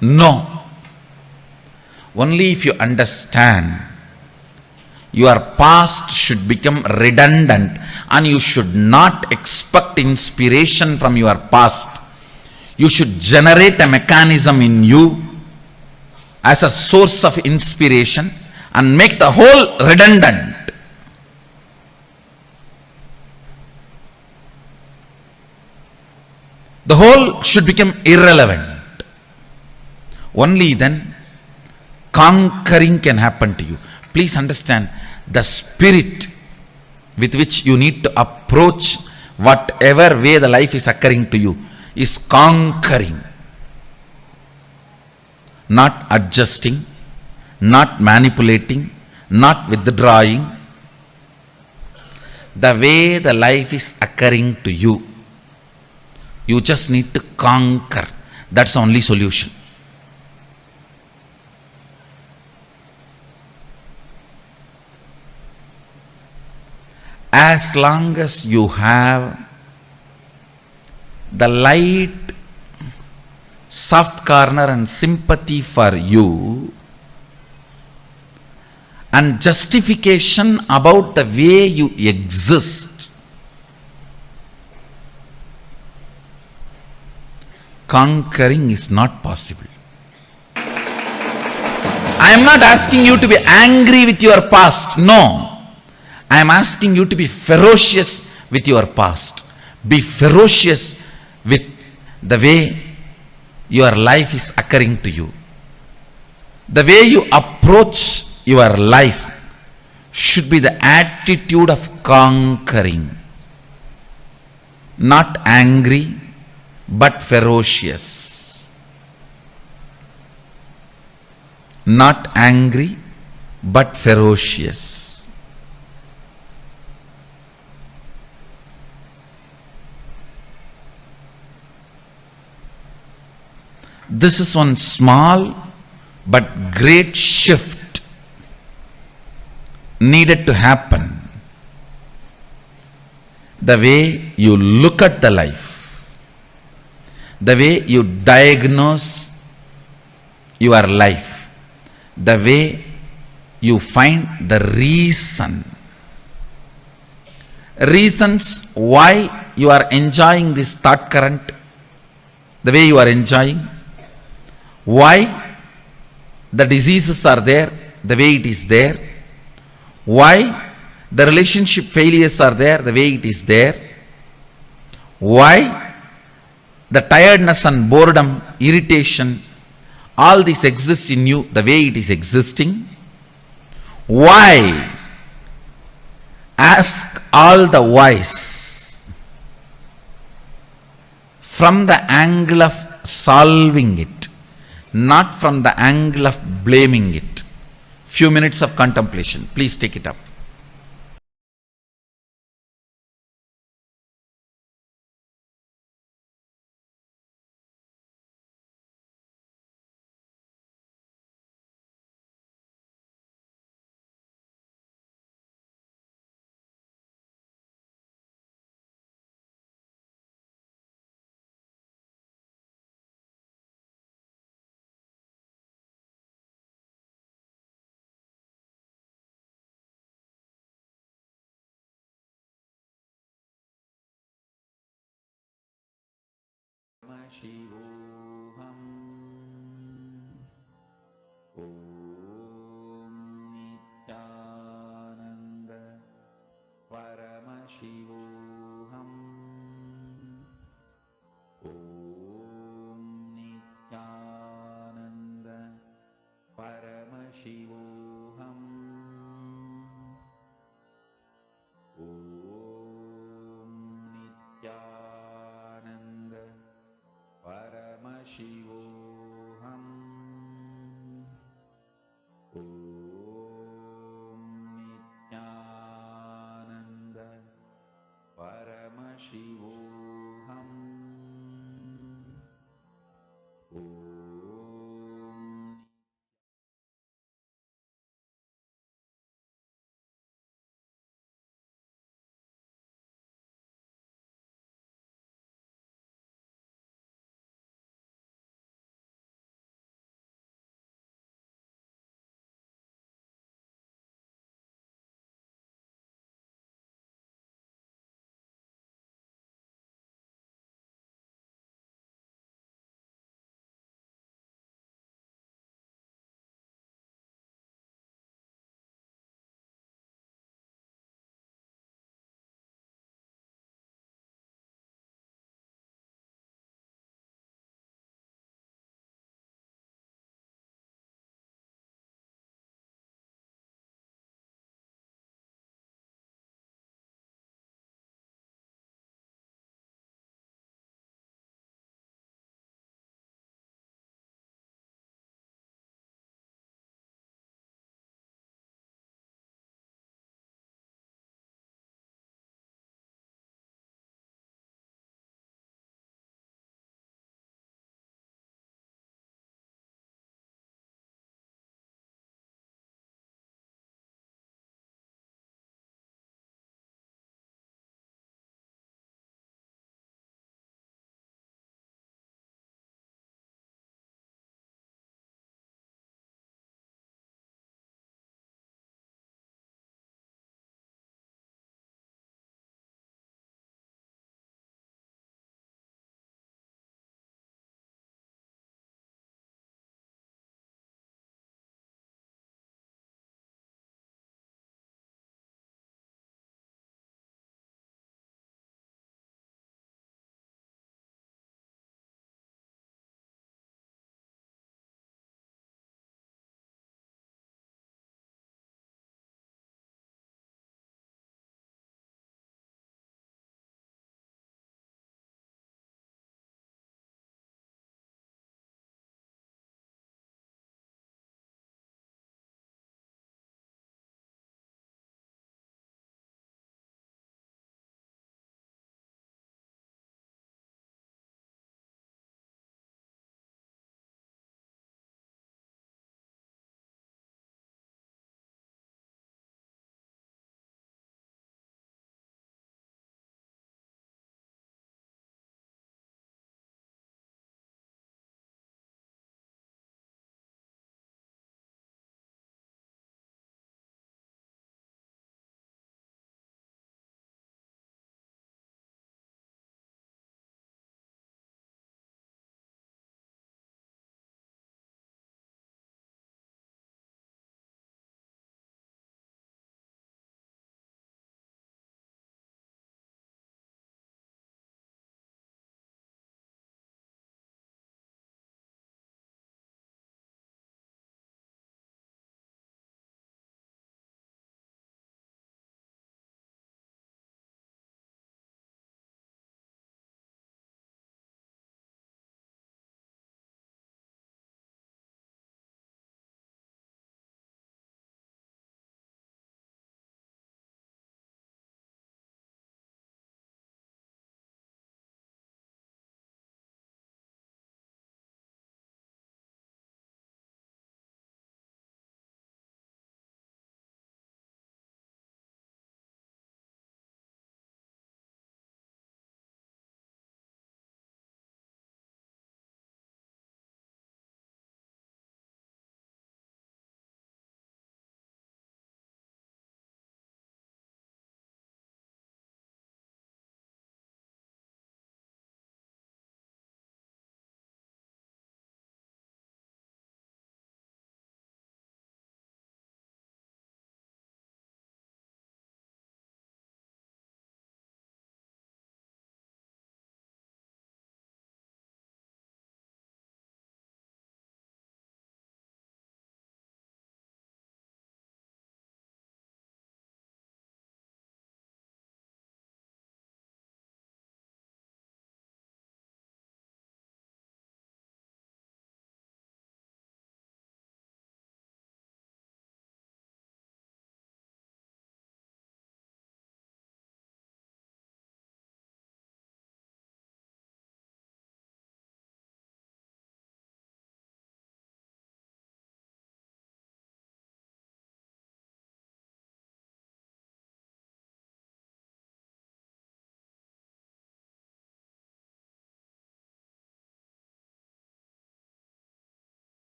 No. Only if you understand Your past should become redundant, and you should not expect inspiration from your past. You should generate a mechanism in you as a source of inspiration and make the whole redundant. The whole should become irrelevant. Only then conquering can happen to you. Please understand, the spirit with which you need to approach whatever way the life is occurring to you is conquering, not adjusting, not manipulating, not withdrawing. The way the life is occurring to you, you just need to conquer. That's the only solution. As long as you have the light, soft corner and sympathy for you, and justification about the way you exist, conquering is not possible. I am not asking you to be angry with your past. No. I am asking you to be ferocious with your past. Be ferocious with the way your life is occurring to you. The way you approach your life should be the attitude of conquering. Not angry, but ferocious. Not angry, but ferocious. This is one small but great shift needed to happen. The way you look at the life, the way you diagnose your life, the way you find the reasons why you are enjoying this thought current, the way you are enjoying, why the diseases are there the way it is there, why the relationship failures are there the way it is there, why the tiredness and boredom, irritation, all this exists in you the way it is existing. Why? Ask all the whys from the angle of solving it, not from the angle of blaming it. Few minutes of contemplation. Please take it up. Paramashivoham. Om Nithyananda Paramashivoham. Om Nithyananda Paramashivoham. Om Nithyananda Paramashivoham. Om Nithyananda Paramashivoham. Om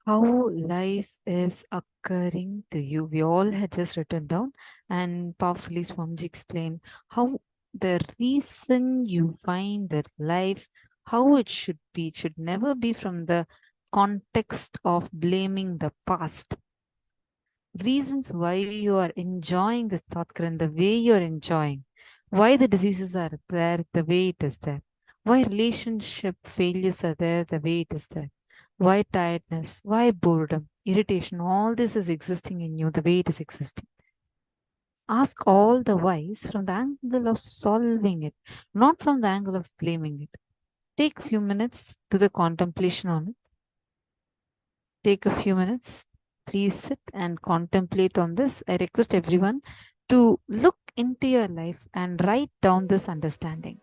how life is occurring to you. We all had just written down, and powerfully Swamiji explained how the reason you find that life, how it should be, it should never be from the context of blaming the past. Reasons why you are enjoying this thought current the way you are enjoying, why the diseases are there the way it is there, why relationship failures are there the way it is there, why tiredness, why boredom, irritation, all this is existing in you the way it is existing. Ask all the whys from the angle of solving it, not from the angle of blaming it. Take few minutes to the contemplation on it. Take a few minutes. Please sit and contemplate on this. I request everyone to look into your life and write down this understanding.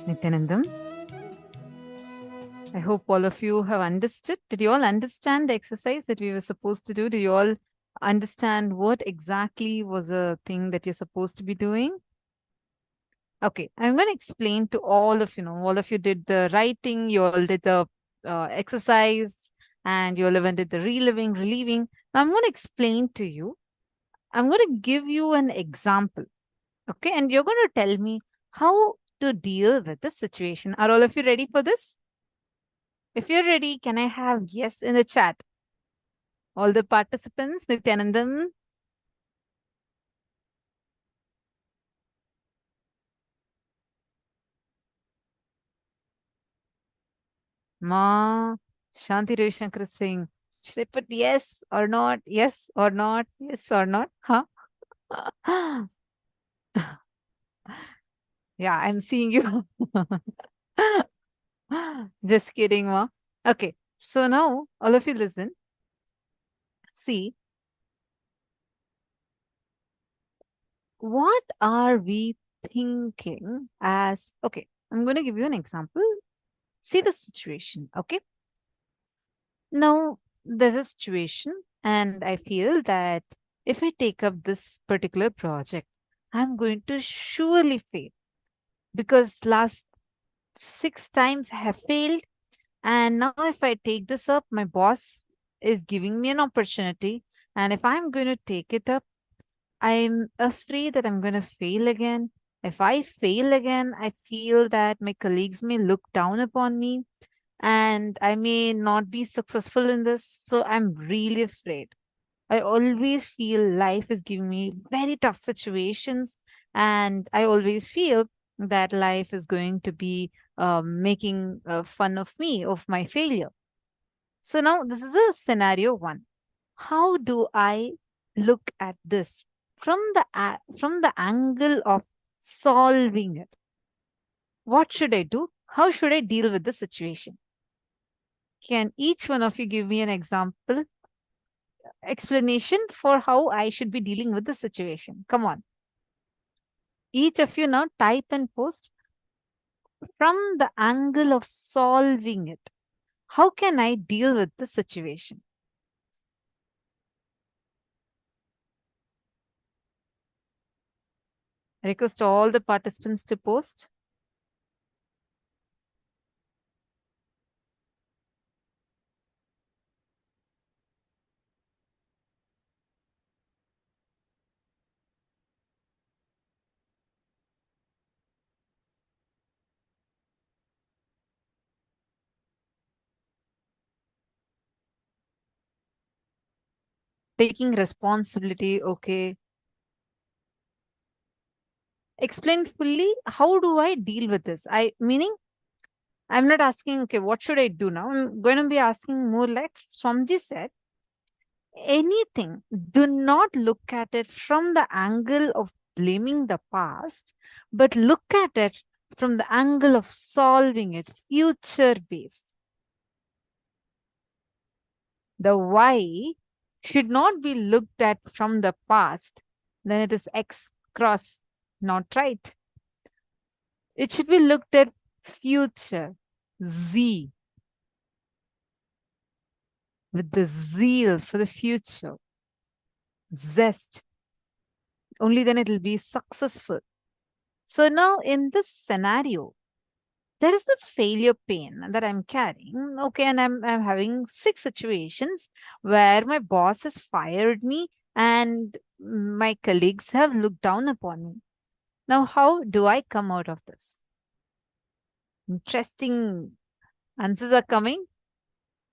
Nityanandam, I hope all of you have understood. Did you all understand the exercise that we were supposed to do? Did you all understand what exactly was the thing that you're supposed to be doing? Okay, I'm going to explain to all of you. All of you did the writing, you all did the exercise, and you all even did the reliving, relieving. Now I'm going to explain to you. I'm going to give you an example. Okay, and you're going to tell me how to deal with the situation. Are all of you ready for this? If you're ready, can I have yes in the chat? All the participants, Nityanandam. Ma, Shanti Ravishankar Singh. Should I put yes or not? Yes or not? Yes or not? Huh? Yeah, I'm seeing you. Just kidding, Ma. Okay, so now all of you listen. See, what are we thinking as, okay, I'm going to give you an example. See the situation, okay? Now, there's a situation, and I feel that if I take up this particular project, I'm going to surely fail because last 6 times I have failed. And now, if I take this up, my boss is giving me an opportunity. And if I'm going to take it up, I'm afraid that I'm going to fail again. If I fail again, I feel that my colleagues may look down upon me and I may not be successful in this. So I'm really afraid. I always feel life is giving me very tough situations, and I always feel that life is going to be making fun of me, of my failure. So now this is a scenario one. How do I look at this from the angle of solving it? What should I do? How should I deal with the situation? Can each one of you give me an example, explanation for how I should be dealing with the situation? Come on. Each of you now type and post from the angle of solving it. How can I deal with the situation? I request all the participants to post. Taking responsibility, okay. Explain fully, how do I deal with this? Meaning, I'm not asking, okay, what should I do now? I'm going to be asking more like Swamiji said, anything. Do not look at it from the angle of blaming the past, but look at it from the angle of solving it, future based. The why should not be looked at from the past, then it is X cross, not right. It should be looked at future, Z, with the zeal for the future, zest. Only then it will be successful. So now in this scenario, there is the failure pain that I'm carrying. Okay, and I'm having 6 situations where my boss has fired me and my colleagues have looked down upon me. Now, how do I come out of this? Interesting answers are coming.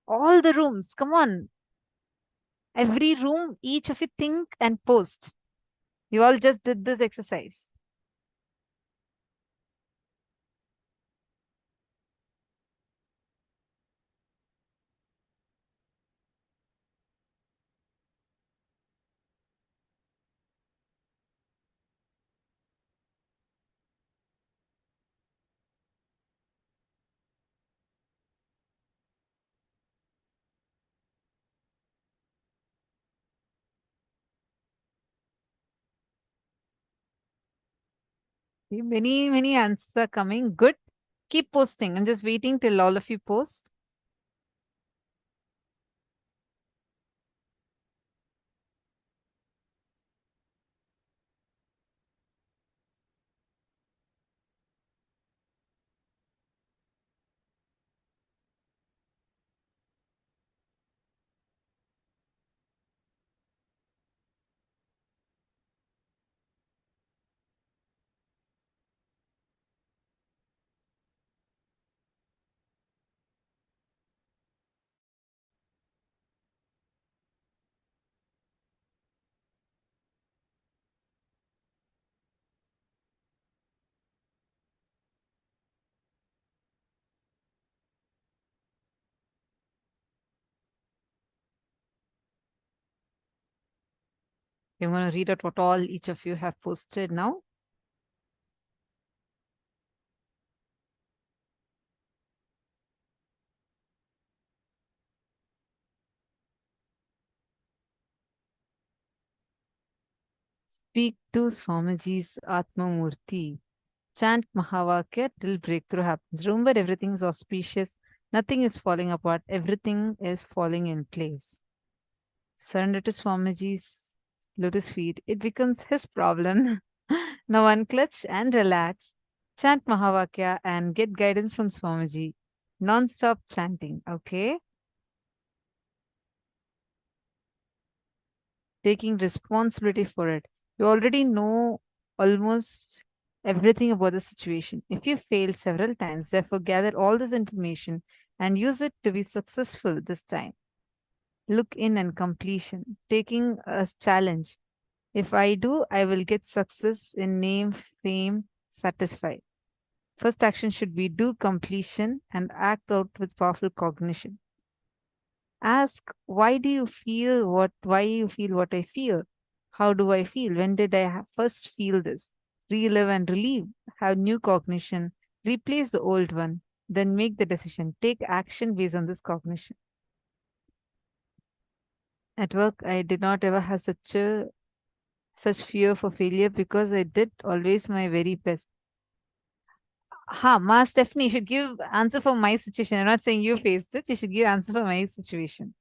All the rooms, come on. Every room, each of you think and post. You all just did this exercise. Many, many answers are coming. Good. Keep posting. I'm just waiting till all of you post. I'm going to read out what all each of you have posted now. Speak to Swamiji's Atma Murti. Chant Mahavakya till breakthrough happens. Remember, everything is auspicious. Nothing is falling apart. Everything is falling in place. Surrender to Swamiji's lotus feet. It becomes his problem. Now unclutch and relax. Chant Mahavakya and get guidance from Swamiji. Non-stop chanting, okay? Taking responsibility for it. You already know almost everything about the situation. If you failed several times, therefore gather all this information and use it to be successful this time. Look in and completion, taking a challenge. If I do, I will get success in name, fame, satisfied. First action should be do completion and act out with powerful cognition. Ask, why you feel what I feel? How do I feel? When did I first feel this? Relive and relieve, have new cognition, replace the old one, then make the decision. Take action based on this cognition. At work, I did not ever have such fear for failure because I did always my very best. Ma Stephanie, you should give answer for my situation. I'm not saying you faced it. You should give answer for my situation.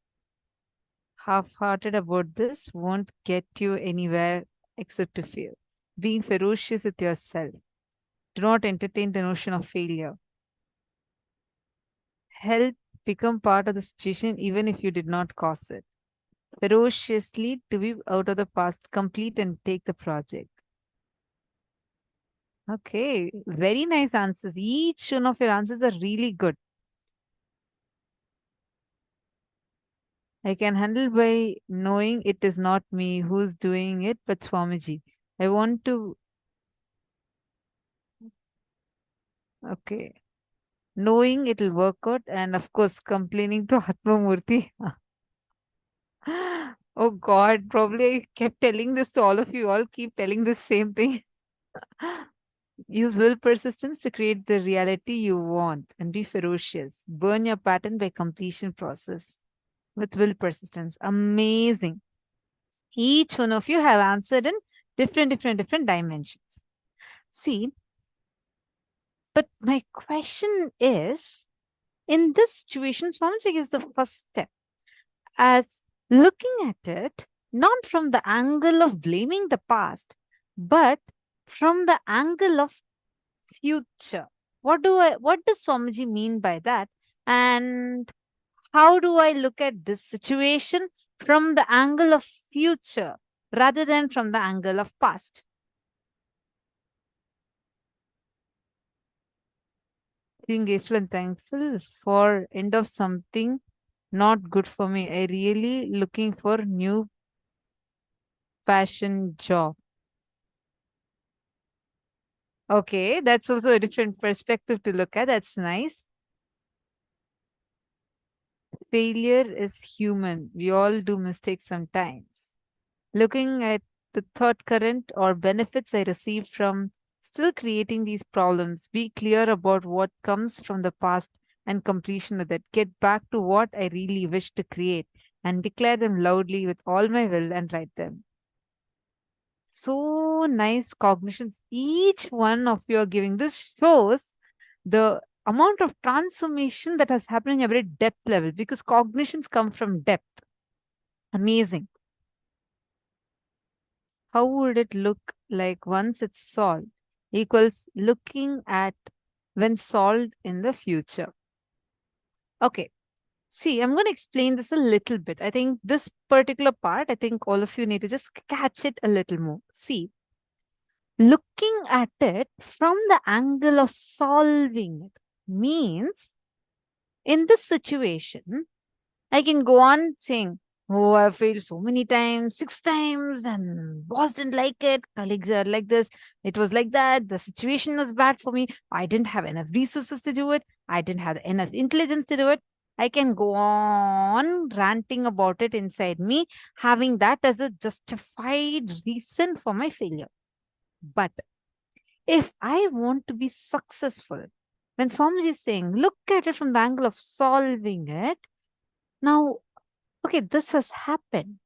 Half-hearted about this won't get you anywhere except to fail. Being ferocious with yourself. Do not entertain the notion of failure. Help become part of the situation even if you did not cause it. Ferociously to be out of the past, complete and take the project. Okay, very nice answers. Each one of your answers are really good. I can handle by knowing it is not me who's doing it, but Swamiji. I want to. Okay. Knowing it will work out, and of course, complaining to Atma Murti. Oh God, probably I kept telling this to all of you. All keep telling the same thing. Use will persistence to create the reality you want and be ferocious. Burn your pattern by completion process with will persistence. Amazing. Each one of you have answered in different dimensions. See, but my question is, in this situation, Swamiji gives the first step as looking at it not from the angle of blaming the past, but from the angle of future. What does Swamiji mean by that? And how do I look at this situation from the angle of future rather than from the angle of past? Being grateful and thankful for end of something not good for me. I really looking for new passion job. Okay, that's also a different perspective to look at. That's nice. Failure is human. We all do mistakes sometimes. Looking at the thought current or benefits I receive from still creating these problems, be clear about what comes from the past and completion of that. Get back to what I really wish to create and declare them loudly with all my will and write them. So nice cognitions. Each one of you are giving. This shows the amount of transformation that has happened in your very depth level, because cognitions come from depth. Amazing. How would it look like once it's solved? Equals looking at when solved in the future. Okay. See, I'm going to explain this a little bit. I think this particular part, I think all of you need to just catch it a little more. See, looking at it from the angle of solving it means in this situation, I can go on saying, oh, I failed so many times, 6 times, and boss didn't like it, colleagues are like this, it was like that, the situation was bad for me, I didn't have enough resources to do it, I didn't have enough intelligence to do it. I can go on ranting about it inside me, having that as a justified reason for my failure. But if I want to be successful, when Swamiji is saying, look at it from the angle of solving it, now, okay, this has happened.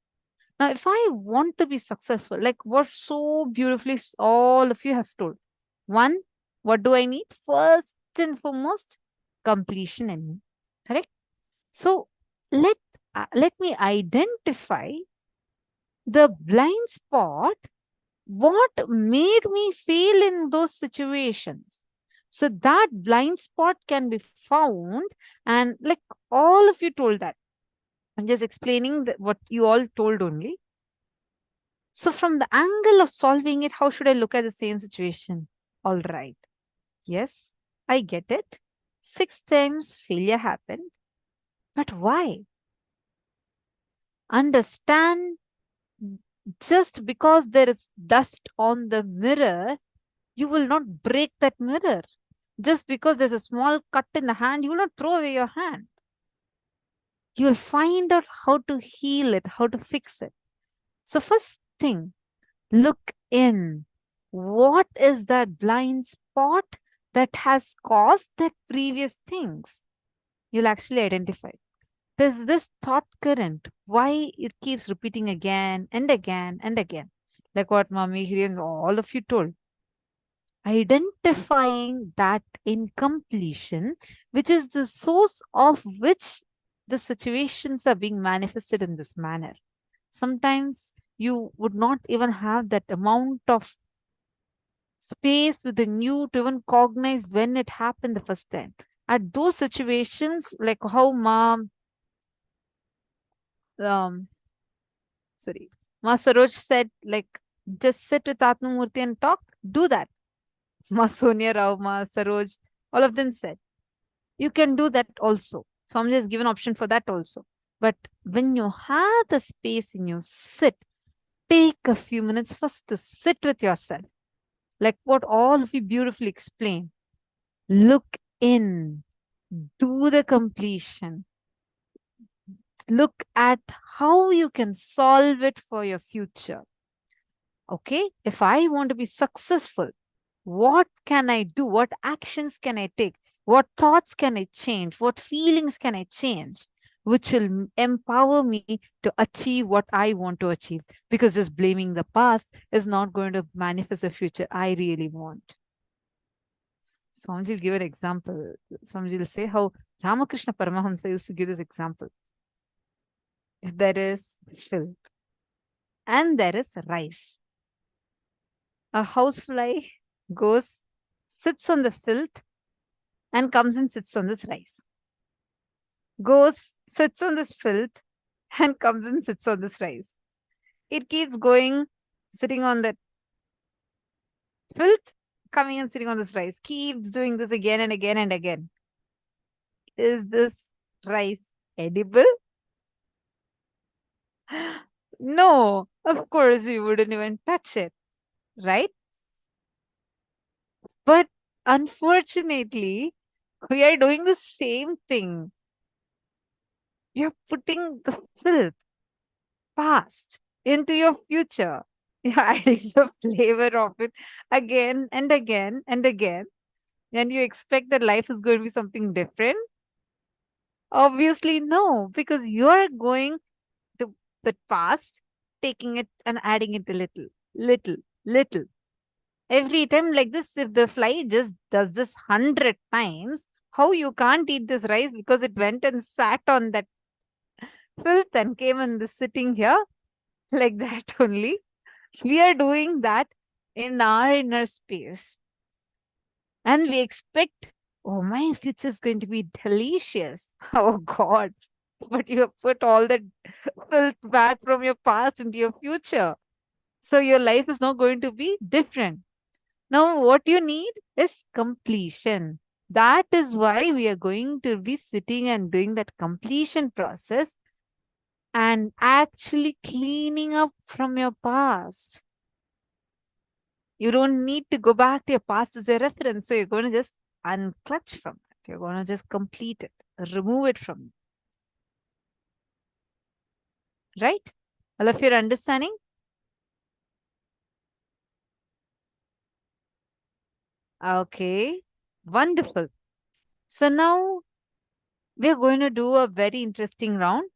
Now, if I want to be successful, like what so beautifully all of you have told. One, what do I need? First and foremost, completion in me. Correct? So let me identify the blind spot, what made me fail in those situations. So that blind spot can be found, and like all of you told that. I'm just explaining what you all told only. So from the angle of solving it, how should I look at the same situation? All right. Yes, I get it. 6 times failure happened. But why? Understand, just because there is dust on the mirror, you will not break that mirror. Just because there's a small cut in the hand, you will not throw away your hand. You will find out how to heal it, how to fix it. So first thing, look in. What is that blind spot that has caused that previous things? You'll actually identify. There's this thought current, why it keeps repeating again and again and again. Like what Mami, Hiri, all of you told. Identifying that incompletion, which is the source of which the situations are being manifested in this manner. Sometimes you would not even have that amount of space within you to even cognize when it happened the first time. At those situations, like how Ma Saroj said, like, just sit with Atmamurti and talk, do that. Ma Sonia Rao, Ma Saroj, all of them said, you can do that also. Swamiji has given option for that also. But when you have the space in you, sit. Take a few minutes first to sit with yourself. Like what all of you beautifully explained. Look in. Do the completion. Look at how you can solve it for your future. Okay, if I want to be successful, what can I do? What actions can I take? What thoughts can I change? What feelings can I change? Which will empower me to achieve what I want to achieve. Because just blaming the past is not going to manifest a future I really want. Swamiji will give an example. Swamiji will say how Ramakrishna Paramahamsa used to give this example. If there is filth and there is rice, a housefly goes, sits on the filth and comes and sits on this rice. Goes, sits on this filth and comes and sits on this rice. It keeps going, sitting on that filth, coming and sitting on this rice. Keeps doing this again and again and again. Is this rice edible? No, of course we wouldn't even touch it, right? But unfortunately, we are doing the same thing. You're putting the filth past into your future. You're adding the flavor of it again and again and again. And you expect that life is going to be something different? Obviously, no, because you're going to the past, taking it and adding it a little. Every time like this, if the fly just does this 100 times, how you can't eat this rice because it went and sat on that filth and came and is sitting here like that only. We are doing that in our inner space. And we expect, oh, my future is going to be delicious. Oh, God. But you have put all that filth back from your past into your future. So your life is not going to be different. Now, what you need is completion. That is why we are going to be sitting and doing that completion process and actually cleaning up from your past. You don't need to go back to your past as a reference. So you're going to just unclutch from it. You're going to just complete it, remove it from you. Right? All of you are understanding? Okay. Wonderful. So now we are going to do a very interesting round.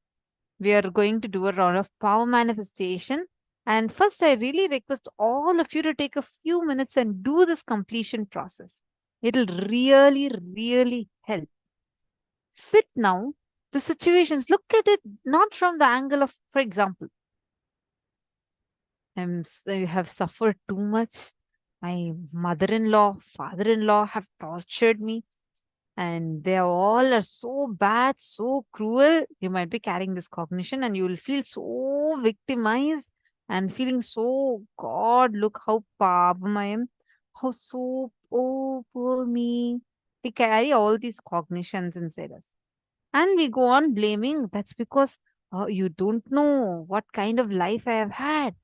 We are going to do a round of power manifestation. And first, I really request all of you to take a few minutes and do this completion process. It'll really, really help. Sit now. The situations, look at it not from the angle of, for example, I have suffered too much. My mother-in-law, father-in-law have tortured me. And they all are so bad, so cruel. You might be carrying this cognition and you will feel so victimized and feeling so, God, look how pavam I am. How so, oh, poor me. We carry all these cognitions inside us. And we go on blaming. That's because you don't know what kind of life I have had.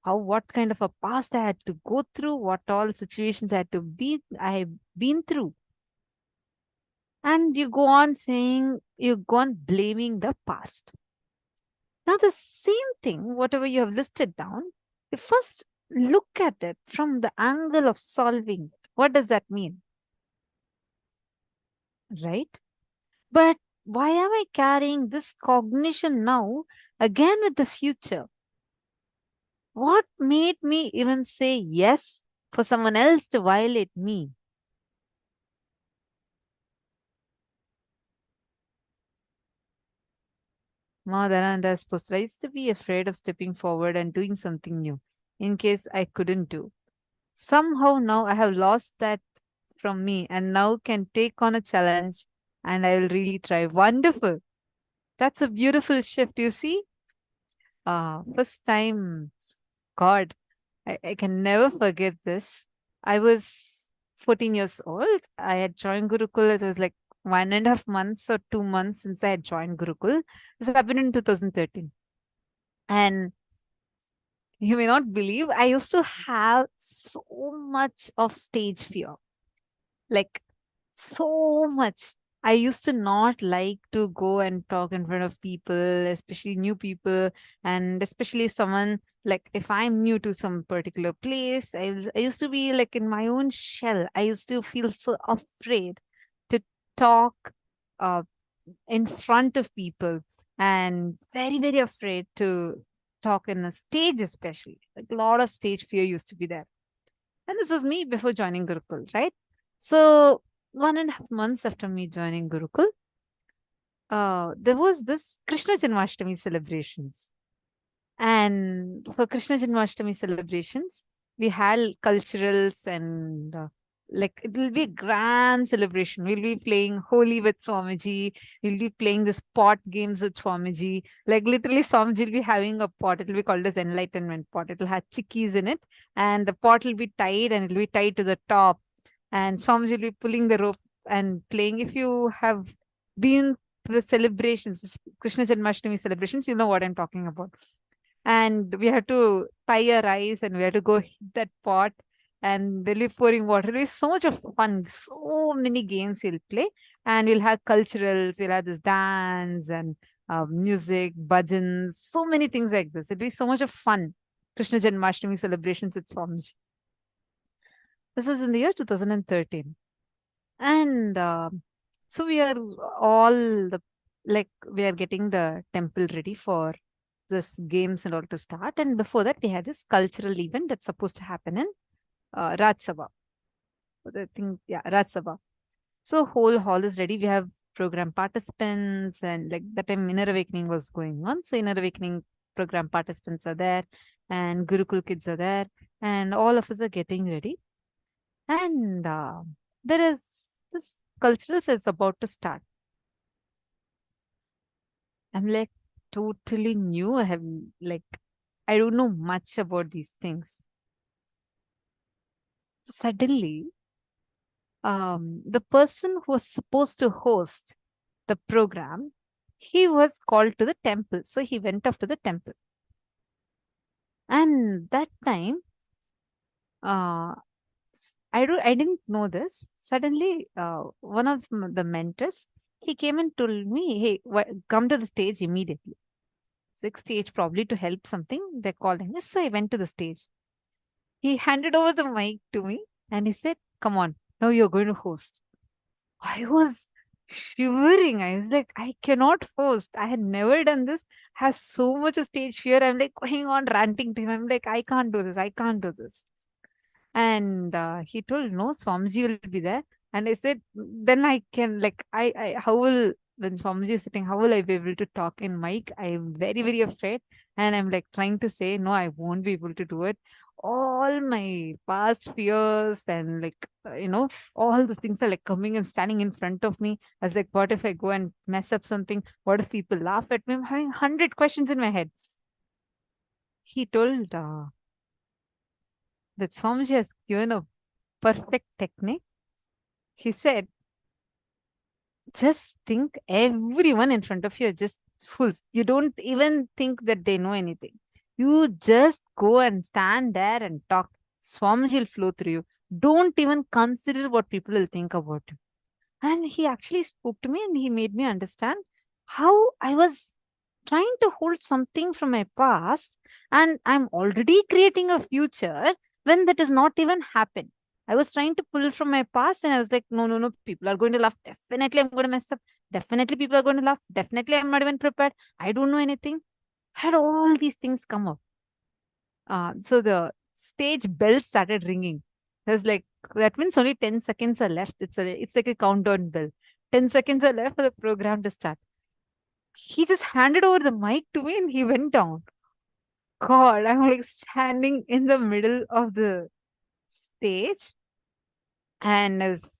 What kind of a past I had to go through, what all situations I have been through. And you go on blaming the past. Now, the same thing, whatever you have listed down, you first look at it from the angle of solving it. What does that mean? Right? But why am I carrying this cognition now again with the future? What made me even say yes for someone else to violate me? Madhananda is supposed, I used to be afraid of stepping forward and doing something new in case I couldn't do. Somehow now I have lost that from me and now can take on a challenge and I will really try. Wonderful. That's a beautiful shift, you see. First time, God, I can never forget this. I was 14 years old. I had joined Gurukul. It was like 1.5 months or 2 months since I had joined Gurukul. This happened in 2013. And you may not believe, I used to have so much of stage fear. Like, so much. I used to not like to go and talk in front of people, especially new people, and especially someone, like if I'm new to some particular place, I used to be like in my own shell. I used to feel so afraid to talk uh, in front of people and very, very afraid to talk in a stage, especially. Like a lot of stage fear used to be there. And this was me before joining Gurukul, right? So 1.5 months after me joining Gurukul, there was this Krishna Janmashtami celebrations. And for Krishna Janmashtami celebrations, we had culturals and like it will be a grand celebration. We'll be playing Holi with Swamiji. We'll be playing this pot games with Swamiji. Like literally Swamiji will be having a pot. It will be called as enlightenment pot. It will have chickies in it and the pot will be tied and it will be tied to the top. And Swamiji will be pulling the rope and playing. If you have been to the celebrations, Krishna Janmashtami celebrations, you know what I'm talking about. And we had to tie a rice and we had to go hit that pot and they'll be pouring water. It'll be so much of fun. So many games we'll play and we'll have culturals. We'll have this dance and music, bhajans, so many things like this. It'll be so much of fun. Krishna Janmashtami celebrations at Swamiji. This is in the year 2013. And so we are we are getting the temple ready for this games and all to start. And before that, we had this cultural event that's supposed to happen in Raj Sabha. I think, yeah, Raj Sabha. So whole hall is ready. We have program participants, and like that time Inner Awakening was going on. So Inner Awakening program participants are there, and Gurukul kids are there, and all of us are getting ready. And there is this cultural is about to start. I'm like totally new. I don't know much about these things. Suddenly, the person who was supposed to host the program, he was called to the temple. So he went off to the temple. And that time, uh, I didn't know this. Suddenly, one of the mentors, he came and told me, "Hey, come to the stage immediately." Stage probably to help something. They're calling me. So I went to the stage. He handed over the mic to me and he said, "Come on, now you're going to host." I was shivering. I was like, I cannot host. I had never done this. Has so much of stage fear. I'm like going on ranting to him. I'm like, I can't do this. I can't do this. And he told, no, Swamiji will be there. And I said, then I can, like, how will, when Swamiji is sitting, how will I be able to talk in mic? I'm very, very afraid. And I'm like trying to say, no, I won't be able to do it. All my past fears and all these things are like coming and standing in front of me. I was like, what if I go and mess up something? What if people laugh at me? I'm having 100 questions in my head. He told that Swamiji has given a perfect technique. He said, just think everyone in front of you are just fools. You don't even think that they know anything. You just go and stand there and talk. Swamiji will flow through you. Don't even consider what people will think about you. And he actually spoke to me and he made me understand how I was trying to hold something from my past and I'm already creating a future when that has not even happened. I was trying to pull from my past and I was like, no, no, no, people are going to laugh. Definitely I'm going to mess up. Definitely people are going to laugh. Definitely I'm not even prepared. I don't know anything. Had all these things come up. So the stage bell started ringing. There's like, that means only 10 seconds are left. It's like a countdown bell. 10 seconds are left for the program to start. He just handed over the mic to me and he went down. God, I'm like standing in the middle of the stage and I was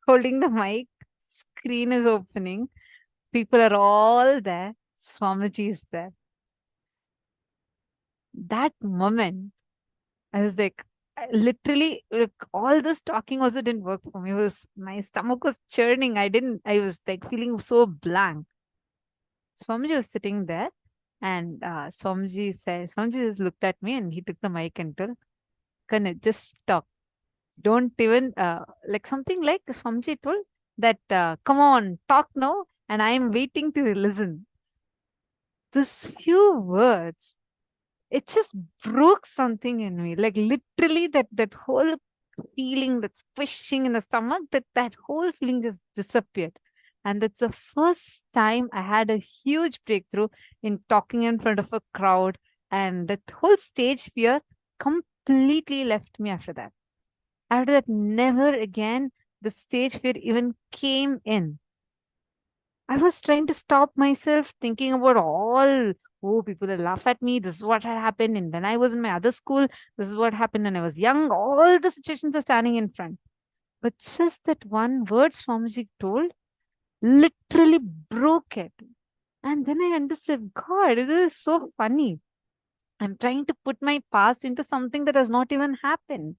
holding the mic. Screen is opening. People are all there. Swamiji is there. That moment, I was like, literally, like, all this talking also didn't work for me. My stomach was churning. I was like feeling so blank. Swamiji was sitting there and Swamiji just looked at me and he took the mic and told, Kanit, just talk. Don't even, like something like Swamiji told that, come on, talk now and I am waiting to listen. These few words, it just broke something in me. Like literally that whole feeling, that squishing in the stomach, that whole feeling just disappeared. And that's the first time I had a huge breakthrough in talking in front of a crowd. And that whole stage fear completely left me after that. After that, never again the stage fear even came in. I was trying to stop myself thinking about all, oh, people will laugh at me. This is what had happened. And when I was in my other school, this is what happened when I was young. All the situations are standing in front. But just that one word Swamiji told literally broke it. And then I understood, God, this is so funny. I'm trying to put my past into something that has not even happened.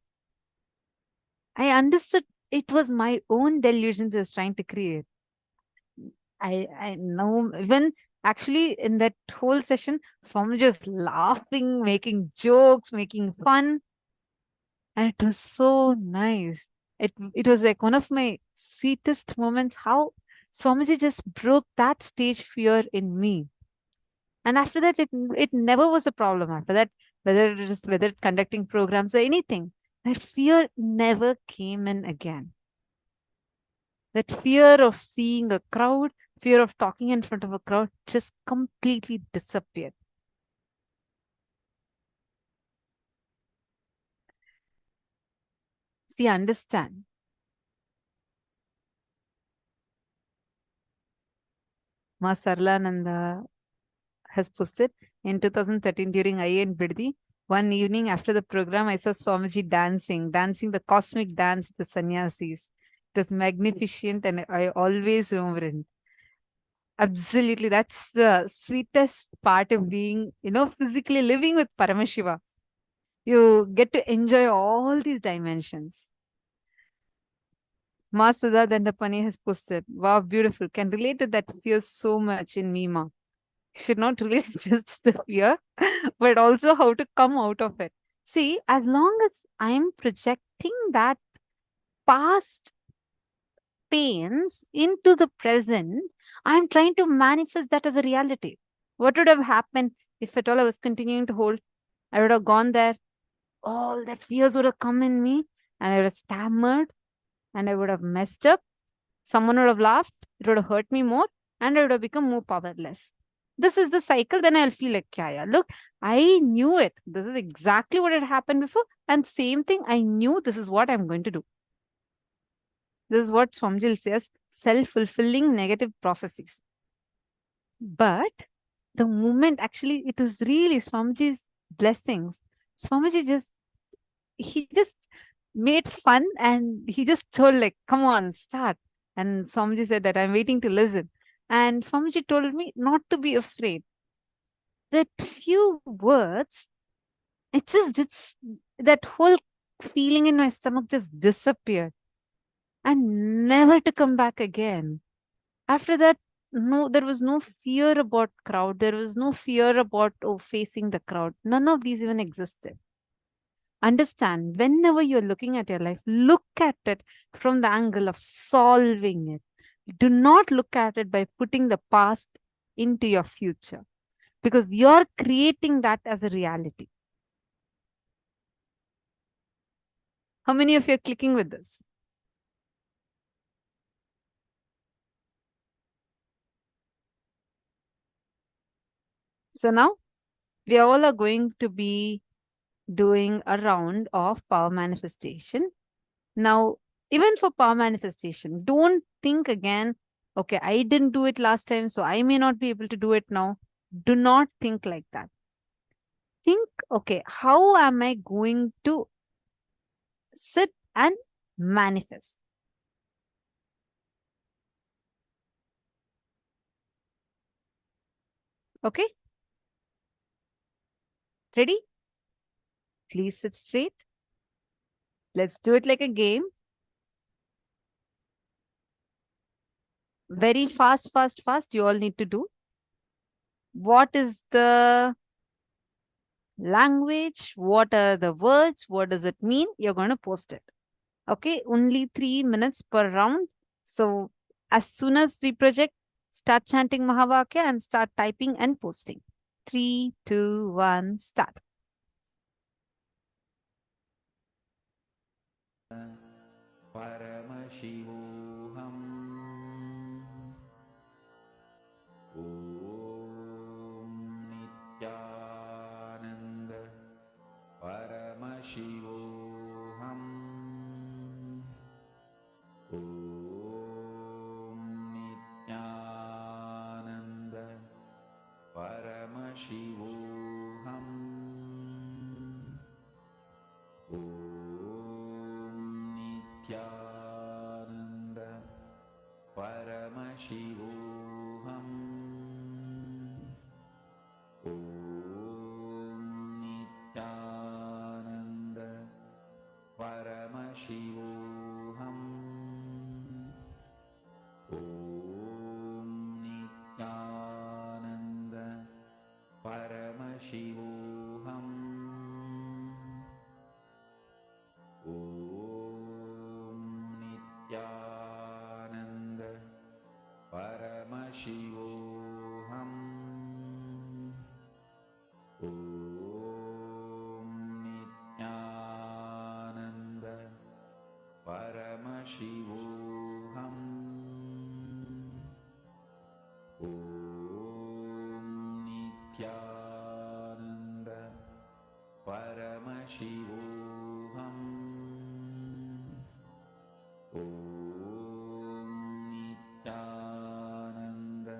I understood it was my own delusions I was trying to create. I know even actually in that whole session, Swami just laughing, making jokes, making fun. And it was so nice. It was like one of my sweetest moments, how Swamiji just broke that stage fear in me. And after that, it never was a problem after that, whether conducting programs or anything. That fear never came in again. That fear of seeing a crowd, fear of talking in front of a crowd just completely disappeared. See, understand. Ma Sarlananda has posted in 2013 during IN Biddi. One evening after the program, I saw Swamiji dancing the cosmic dance with the sannyasis. It was magnificent and I always remember it. Absolutely. That's the sweetest part of being, physically living with Paramashiva. You get to enjoy all these dimensions. Ma Sudha Dandapani has posted, wow, beautiful. Can relate to that fear so much in me, Ma. Should not relate just to the fear, but also how to come out of it. See, as long as I'm projecting that past pains into the present, I'm trying to manifest that as a reality. What would have happened if at all I was continuing to hold? I would have gone there, all that fears would have come in me, and I would have stammered, and I would have messed up. Someone would have laughed, it would have hurt me more, and I would have become more powerless. This is the cycle. Then I'll feel like, yeah, look, I knew it. This is exactly what had happened before. And same thing, I knew this is what I'm going to do. This is what Swamjil says, self-fulfilling negative prophecies. But the moment, actually, it is really Swamiji's blessings. Swamiji he just made fun and he just told like, come on, start. And Swamiji said that I'm waiting to listen. And Swamiji told me not to be afraid. That few words, it's that whole feeling in my stomach just disappeared and never to come back again. After that, no, there was no fear about crowd. There was no fear about facing the crowd. None of these even existed. Understand, whenever you're looking at your life, look at it from the angle of solving it. Do not look at it by putting the past into your future, because you're creating that as a reality. How many of you are clicking with this? So now we all are going to be doing a round of power manifestation. Now, even for power manifestation, don't think again, okay, I didn't do it last time, so I may not be able to do it now. Do not think like that. Think, okay, how am I going to sit and manifest? Okay? Ready? Please sit straight. Let's do it like a game. Very fast, fast, fast. You all need to do. What is the language? What are the words? What does it mean? You're going to post it. Okay, only 3 minutes per round. So as soon as we project, start chanting Mahavakya and start typing and posting. 3, 2, 1, start. Paramashivoham. Om Nithyananda Paramashivoham. Om Nithyananda Paramashivoham. Om Nithyananda Paramashivoham. Om Nithyananda Paramashivoham. Om Nithyananda Paramashivoham. Om Nithyananda Paramashivoham. Om Nithyananda Paramashivoham. Om Nithyananda Paramashivoham. Om Nithyananda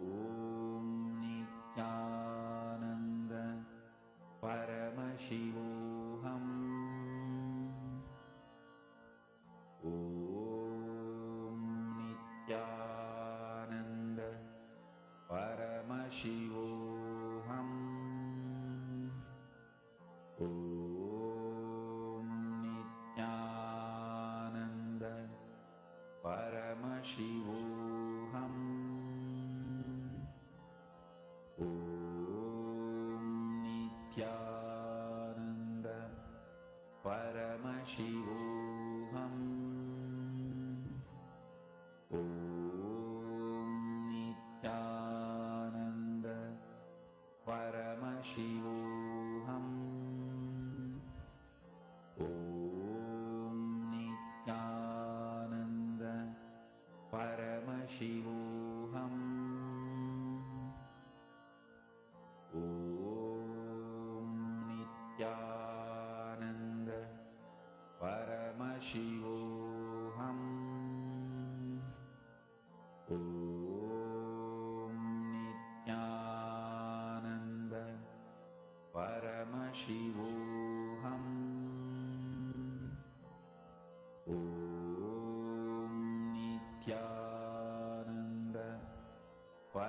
Om Nithyananda Paramashivoham. Om Nithyananda Paramashivoham. Om Nithyananda Paramashivoham. Om Nithyananda Paramashivoham. Om Nithyananda Paramashivoham. Om Nithyananda Paramashivoham. Om Nithyananda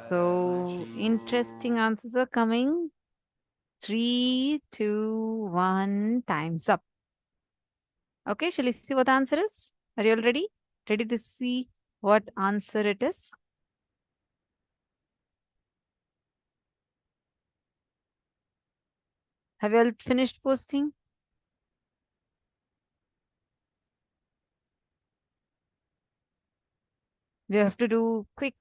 So interesting answers are coming. 3, 2, 1, time's up. Okay, shall we see what the answer is? Are you all ready? Ready to see what answer it is? Have you all finished posting? We have to do quick.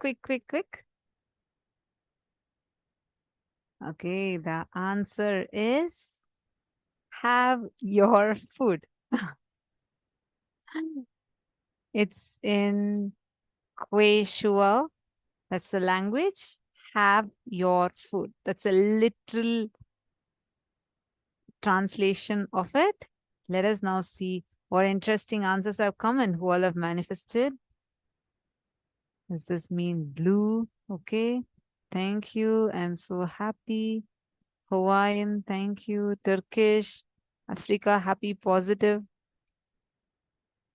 Okay, the answer is have your food. It's in Quechua. That's the language. Have your food. That's a literal translation of it. Let us now see what interesting answers have come and who all have manifested. Does this mean blue? Okay. Thank you. I'm so happy. Hawaiian, thank you. Turkish, Africa, happy, positive.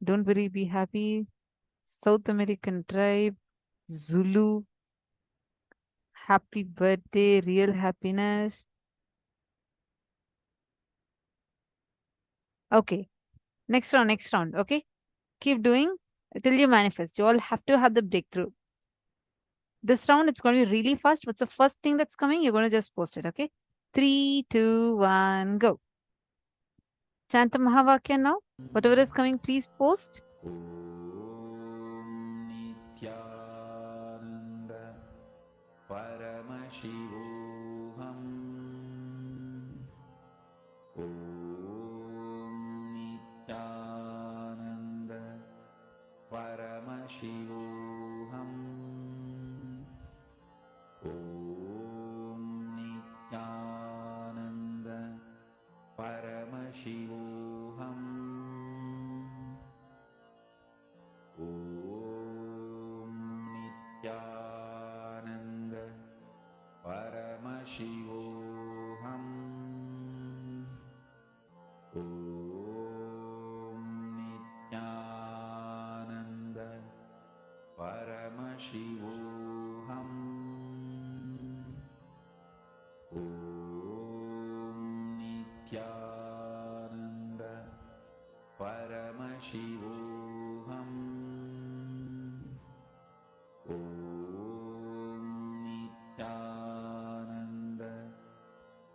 Don't worry, be happy. South American tribe, Zulu, happy birthday, real happiness. Okay, next round, okay? Keep doing till you manifest. You all have to have the breakthrough. This round, it's going to be really fast. What's the first thing that's coming? You're going to just post it, okay? 3, 2, 1, go. Chant the Mahavakya now. Whatever is coming, please post. Om Nithyananda Paramashivoham. Om Nithyananda Paramashivoham. Om Nithyananda Paramashivoham. Om Nithyananda Paramashivoham. Om Nithyananda Paramashivoham. Om Nithyananda Paramashivoham. Om Nithyananda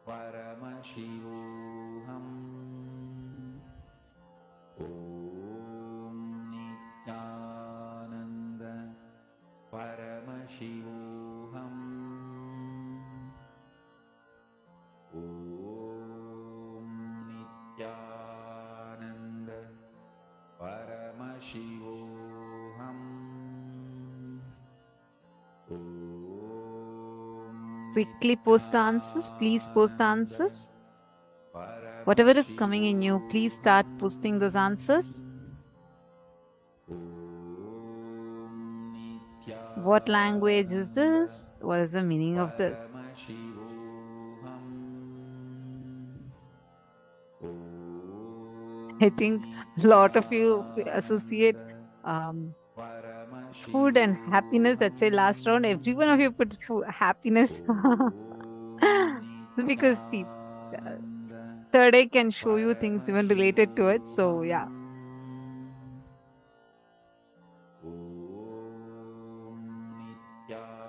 Paramashivoham. Om Nithyananda Paramashivoham. Om Nithyananda Paramashivoham. Quickly post the answers. Please post the answers. Whatever is coming in you, please start posting those answers. What language is this? What is the meaning of this? I think a lot of you associate food and happiness. That's a last round. Every one of you put happiness. Because see, third eye can show you things even related to it. So yeah.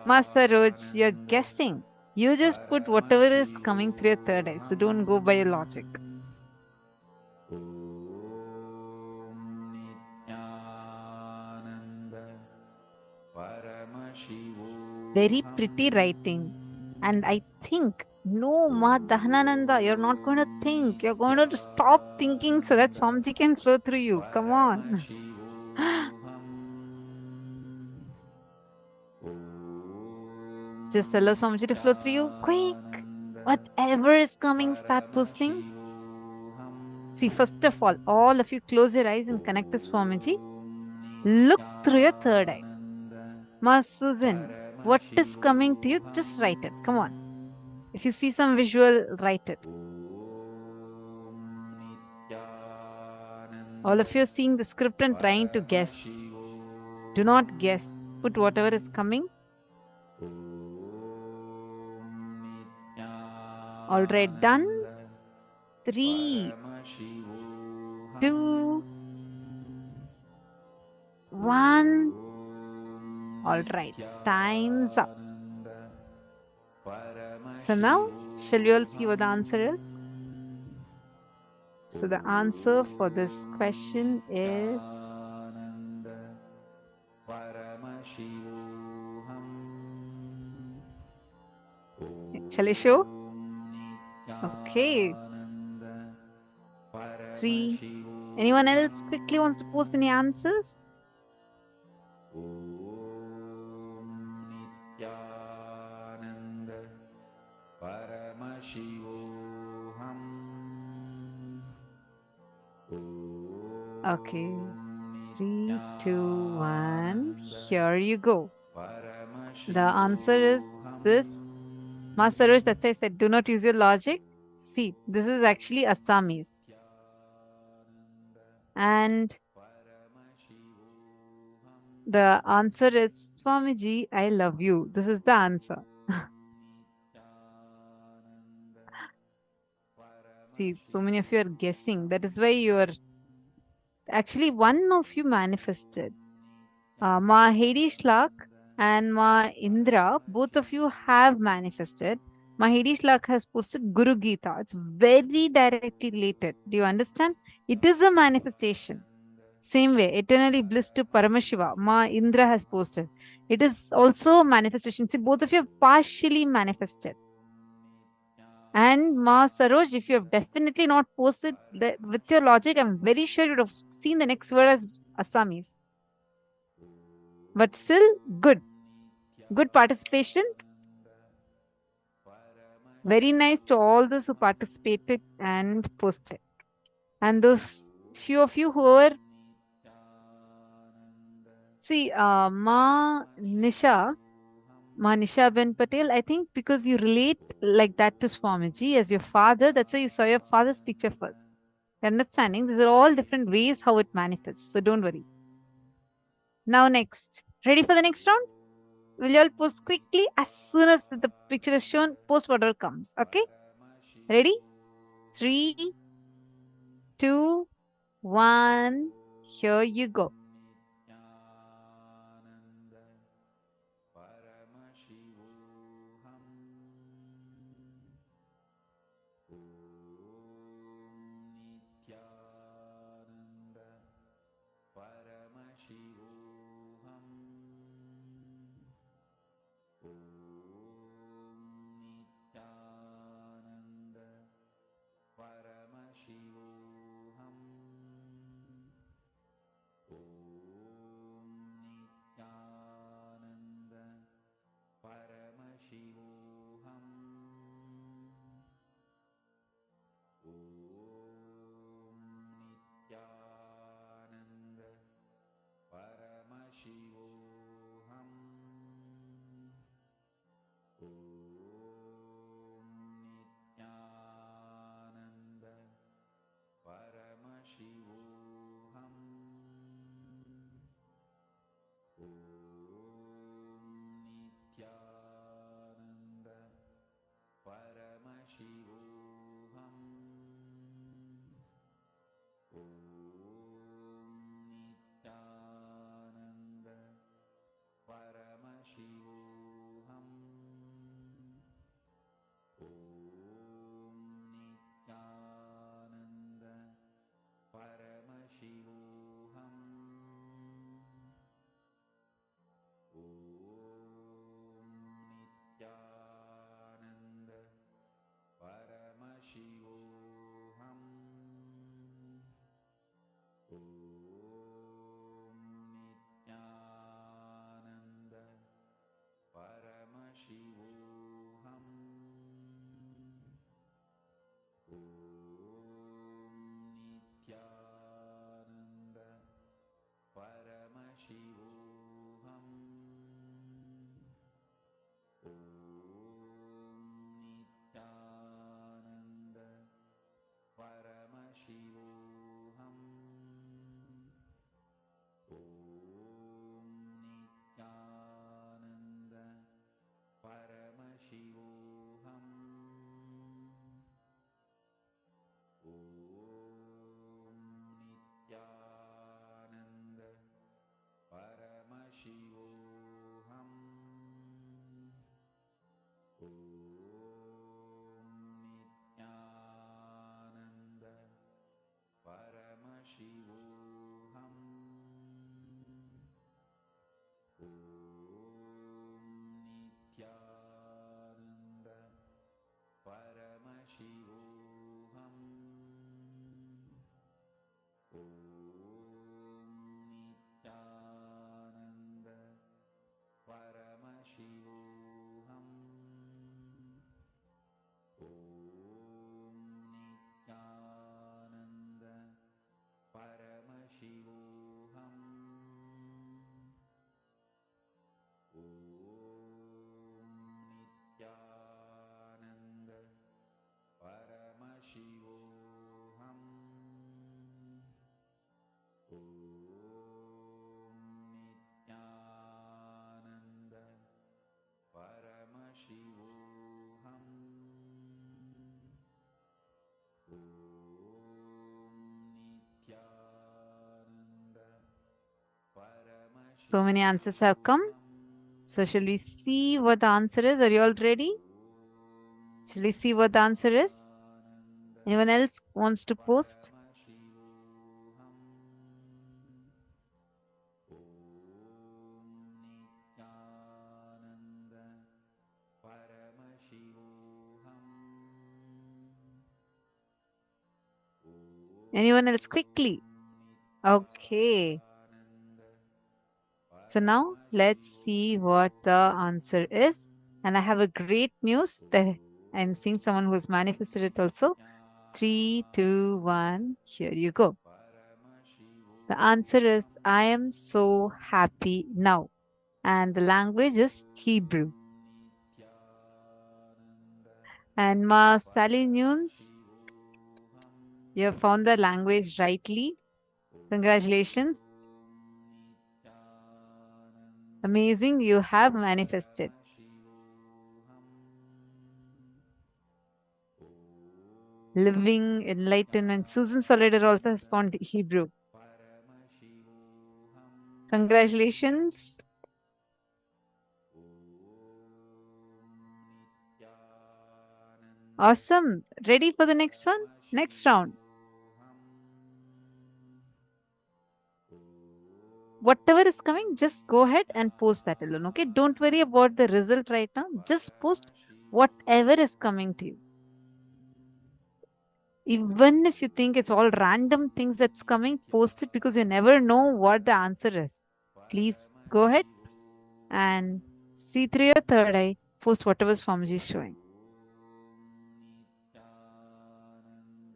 Masaroj, you're guessing. You just put whatever is coming through your third eye. So don't go by your logic. Very pretty writing. And I think, no, Ma Dahanananda, you're not going to think. You're going to stop thinking so that Swamiji can flow through you. Come on. Just allow Swamiji to flow through you. Quick. Whatever is coming, start posting. See, first of all of you close your eyes and connect to Swamiji. Look through your third eye. Ma Susan, what is coming to you? Just write it. Come on. If you see some visual, write it. All of you are seeing the script and trying to guess. Do not guess. Put whatever is coming. All right, done. 3, 2, 1. All right, time's up. So now, shall we all see what the answer is? So the answer for this question is shall I show? Okay. 3. Anyone else quickly wants to post any answers? Okay. 3, 2, 1. Here you go. The answer is this. Masarush, that's why I said do not use your logic. See, this is actually Assamese. And the answer is Swamiji, I love you. This is the answer. See, so many of you are guessing. That is why you are actually one of you manifested. Ma Hedi and Ma Indra, both of you have manifested. Ma Hedi has posted Guru Gita. It's very directly related. Do you understand? It is a manifestation. Same way, eternally bliss to Paramashiva, Ma Indra has posted. It is also a manifestation. See, both of you have partially manifested. And Ma Saroj, if you have definitely not posted with your logic, I'm very sure you would have seen the next word as Assamese. But still, good. Good participation. Very nice to all those who participated and posted. And those few of you who were... See, Ma Nisha Ben Patel, I think because you relate like that to Swamiji as your father, that's why you saw your father's picture first. You're understanding? These are all different ways how it manifests. So don't worry. Now next. Ready for the next round? Will you all post quickly as soon as the picture is shown? Post whatever comes. Okay? Ready? 3, 2, 1. Here you go. Paramashivoham. Nithyananda Paramashivoham. Nithyananda Paramashivoham. Nithyananda Paramashivoham. Nithyananda Paramashivoham. Nithyananda Paramashivoham. Nithyananda Paramashivoham. Nithyananda Paramashivoham. Nithyananda Paramashivoham. Nithyananda Paramashivoham. Nithyananda Paramashivoham. Nithyananda Paramashivoham. Nithyananda Paramashivoham. So many answers have come. So shall we see what the answer is? Are you all ready? Shall we see what the answer is? Anyone else wants to post? Nithyananda Paramashivoham. Anyone else quickly? Okay. So now let's see what the answer is. And I have a great news that I'm seeing someone who's manifested it also. 3, 2, 1. Here you go. The answer is I am so happy now. And the language is Hebrew. And Ma Sally Nunes, you have found the language rightly. Congratulations. Amazing, you have manifested. Living enlightenment. Susan Solider also has found Hebrew. Congratulations. Awesome. Ready for the next one? Next round. Whatever is coming, just go ahead and post that alone. Okay? Don't worry about the result right now. Just post whatever is coming to you. Even if you think it's all random things that's coming, post it because you never know what the answer is. Please go ahead and see through your third eye. Post whatever Swamiji is showing. Nithyananda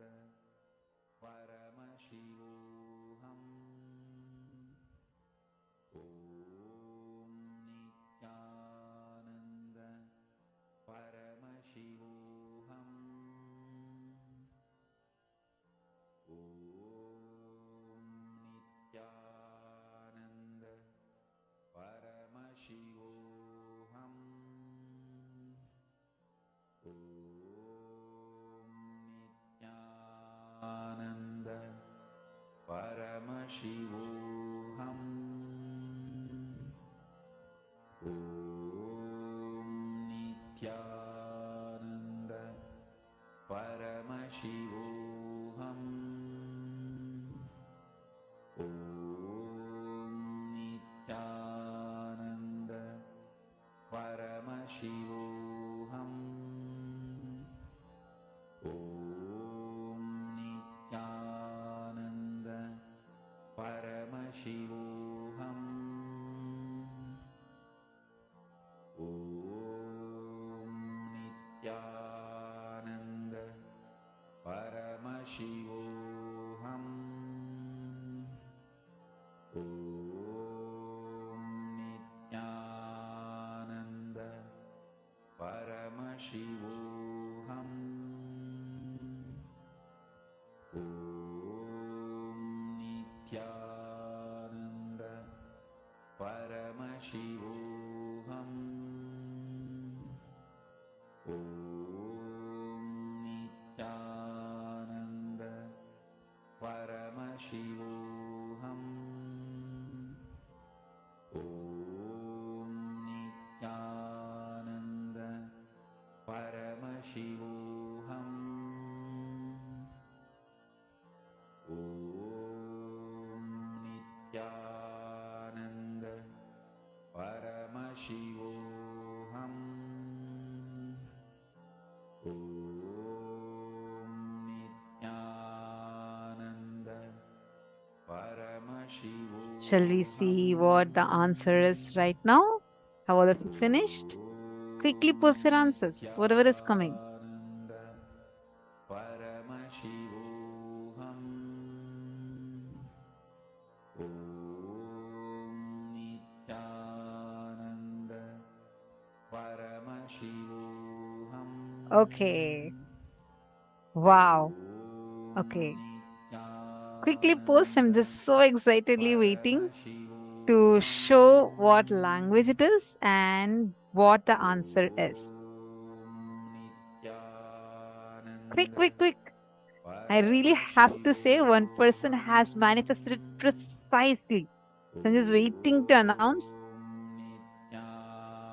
Paramashivoham. Nithyananda Paramashivoham. Nithyananda Paramashivoham. Nithyananda Paramashivoham. Nithyananda Paramashivoham. Nithyananda Paramashivoham. Nithyananda Paramashivoham. Om Nithyananda Paramashivoham. Om Nithyananda Paramashivoham. Om Nithyananda Paramashivoham. Om Nithyananda Paramashivoham. Om Nithyananda Paramashivoham. Om Nithyananda Paramashivoham. Shall we see what the answer is right now? Have all of you finished? Quickly post your answers, whatever is coming. Paramashivoham. Om Nithyananda Paramashivoham. Okay. Wow. Okay. Quickly post. I'm just so excitedly waiting to show what language it is and what the answer is. Quick, quick, quick. I really have to say one person has manifested it precisely. So I'm just waiting to announce.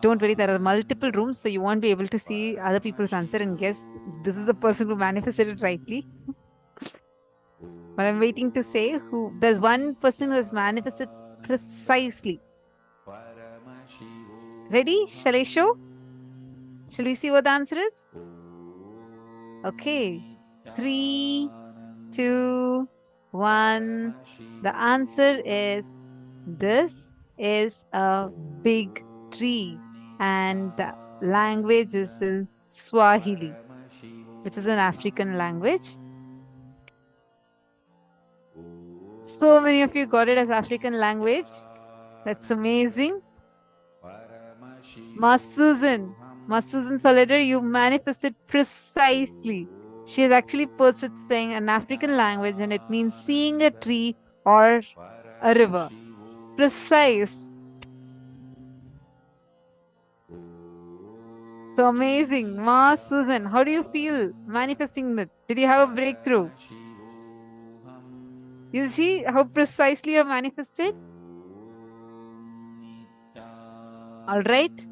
Don't worry, there are multiple rooms, so you won't be able to see other people's answer and guess this is the person who manifested it rightly. But I'm waiting to say who. There's one person who has manifested precisely. Ready? Shall I show? Shall we see what the answer is? Okay. 3, 2, 1. The answer is this is a big tree, and the language is in Swahili, which is an African language. So many of you got it as African language. That's amazing. Ma Susan Solider, you manifested precisely. She has actually posted saying an African language and it means seeing a tree or a river. Precise. So amazing. Ma Susan, how do you feel manifesting that? Did you have a breakthrough? You see how precisely you manifested? All right.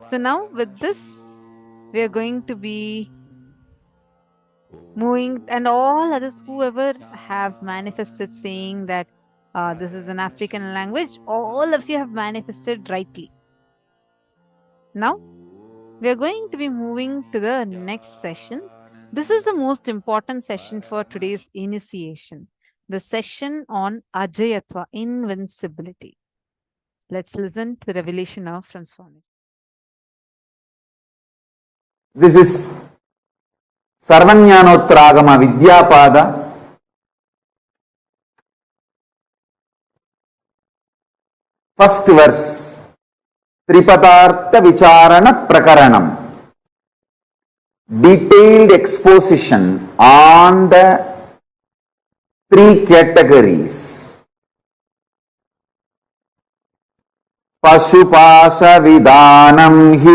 So now with this, we are going to be moving, and all others whoever have manifested saying that this is an African language, all of you have manifested rightly. Now, we are going to be moving to the next session. This is the most important session for today's initiation, the session on Ajayatva, invincibility. Let's listen to the revelation of transformation. This is Sarvanyanotragama Vidyapada, first verse, Tripadartha Vicharana Prakaranam, detailed exposition on the three categories. Pashupasa Vidanam Hi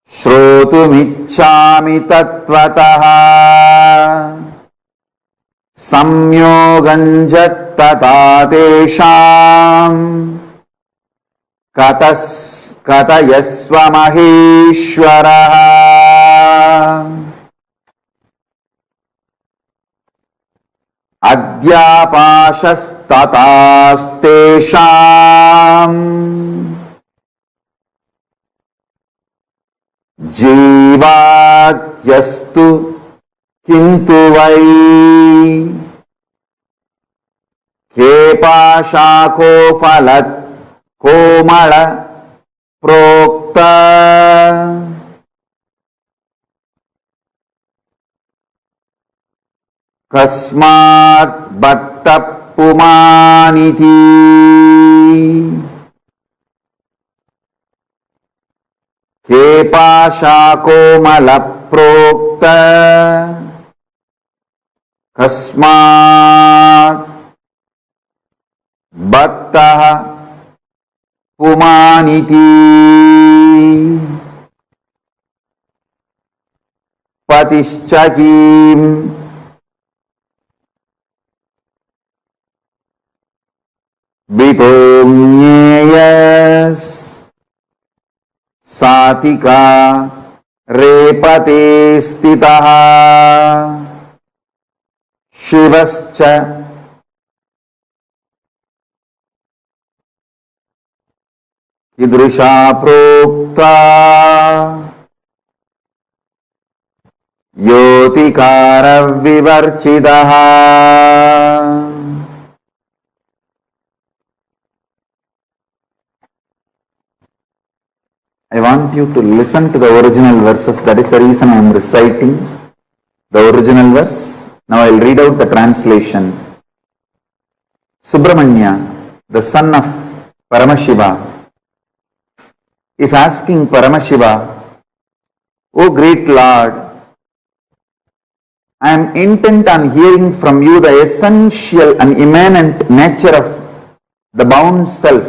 Shrotumichchami Tattvataha Samyoganjat Tesham Katayasva Maheshwaraha Adhyapashastataastesham Jivatyastu kintu vai Kepashako phalat komala प्रोक्ता कस्मात् बत्तः पुमानिति केपाशाकोमलप्रोक्त कस्मात् बत्तः पुमानिति पतिश्च किम् वितोऽन्येयस् सातिका रेपते स्थितः शिवश्च कीदृशा प्रोक्ता योतिकारविवर्चितः. I want you to listen to the original verses. That is the reason I am reciting the original verse. Now I will read out the translation. Subramanya, the son of Paramashiva, is asking Paramashiva, O great Lord, I am intent on hearing from you the essential and immanent nature of the bound self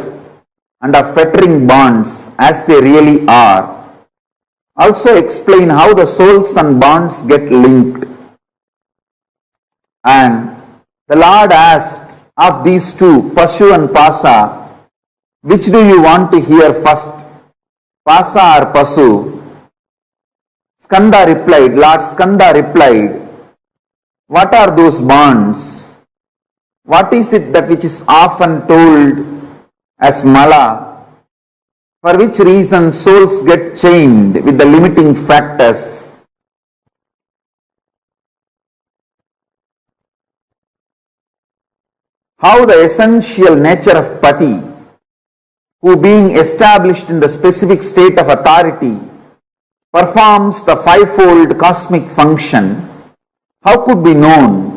and of fettering bonds as they really are. Also explain how the souls and bonds get linked. And the Lord asked of these two, Pashu and Pasa, which do you want to hear first, Pasa or Pasu? Skanda replied, Lord Skanda replied, what are those bonds? What is it that which is often told as mala, for which reason souls get chained with the limiting factors? How the essential nature of Pati, who being established in the specific state of authority, performs the fivefold cosmic function, how could be known?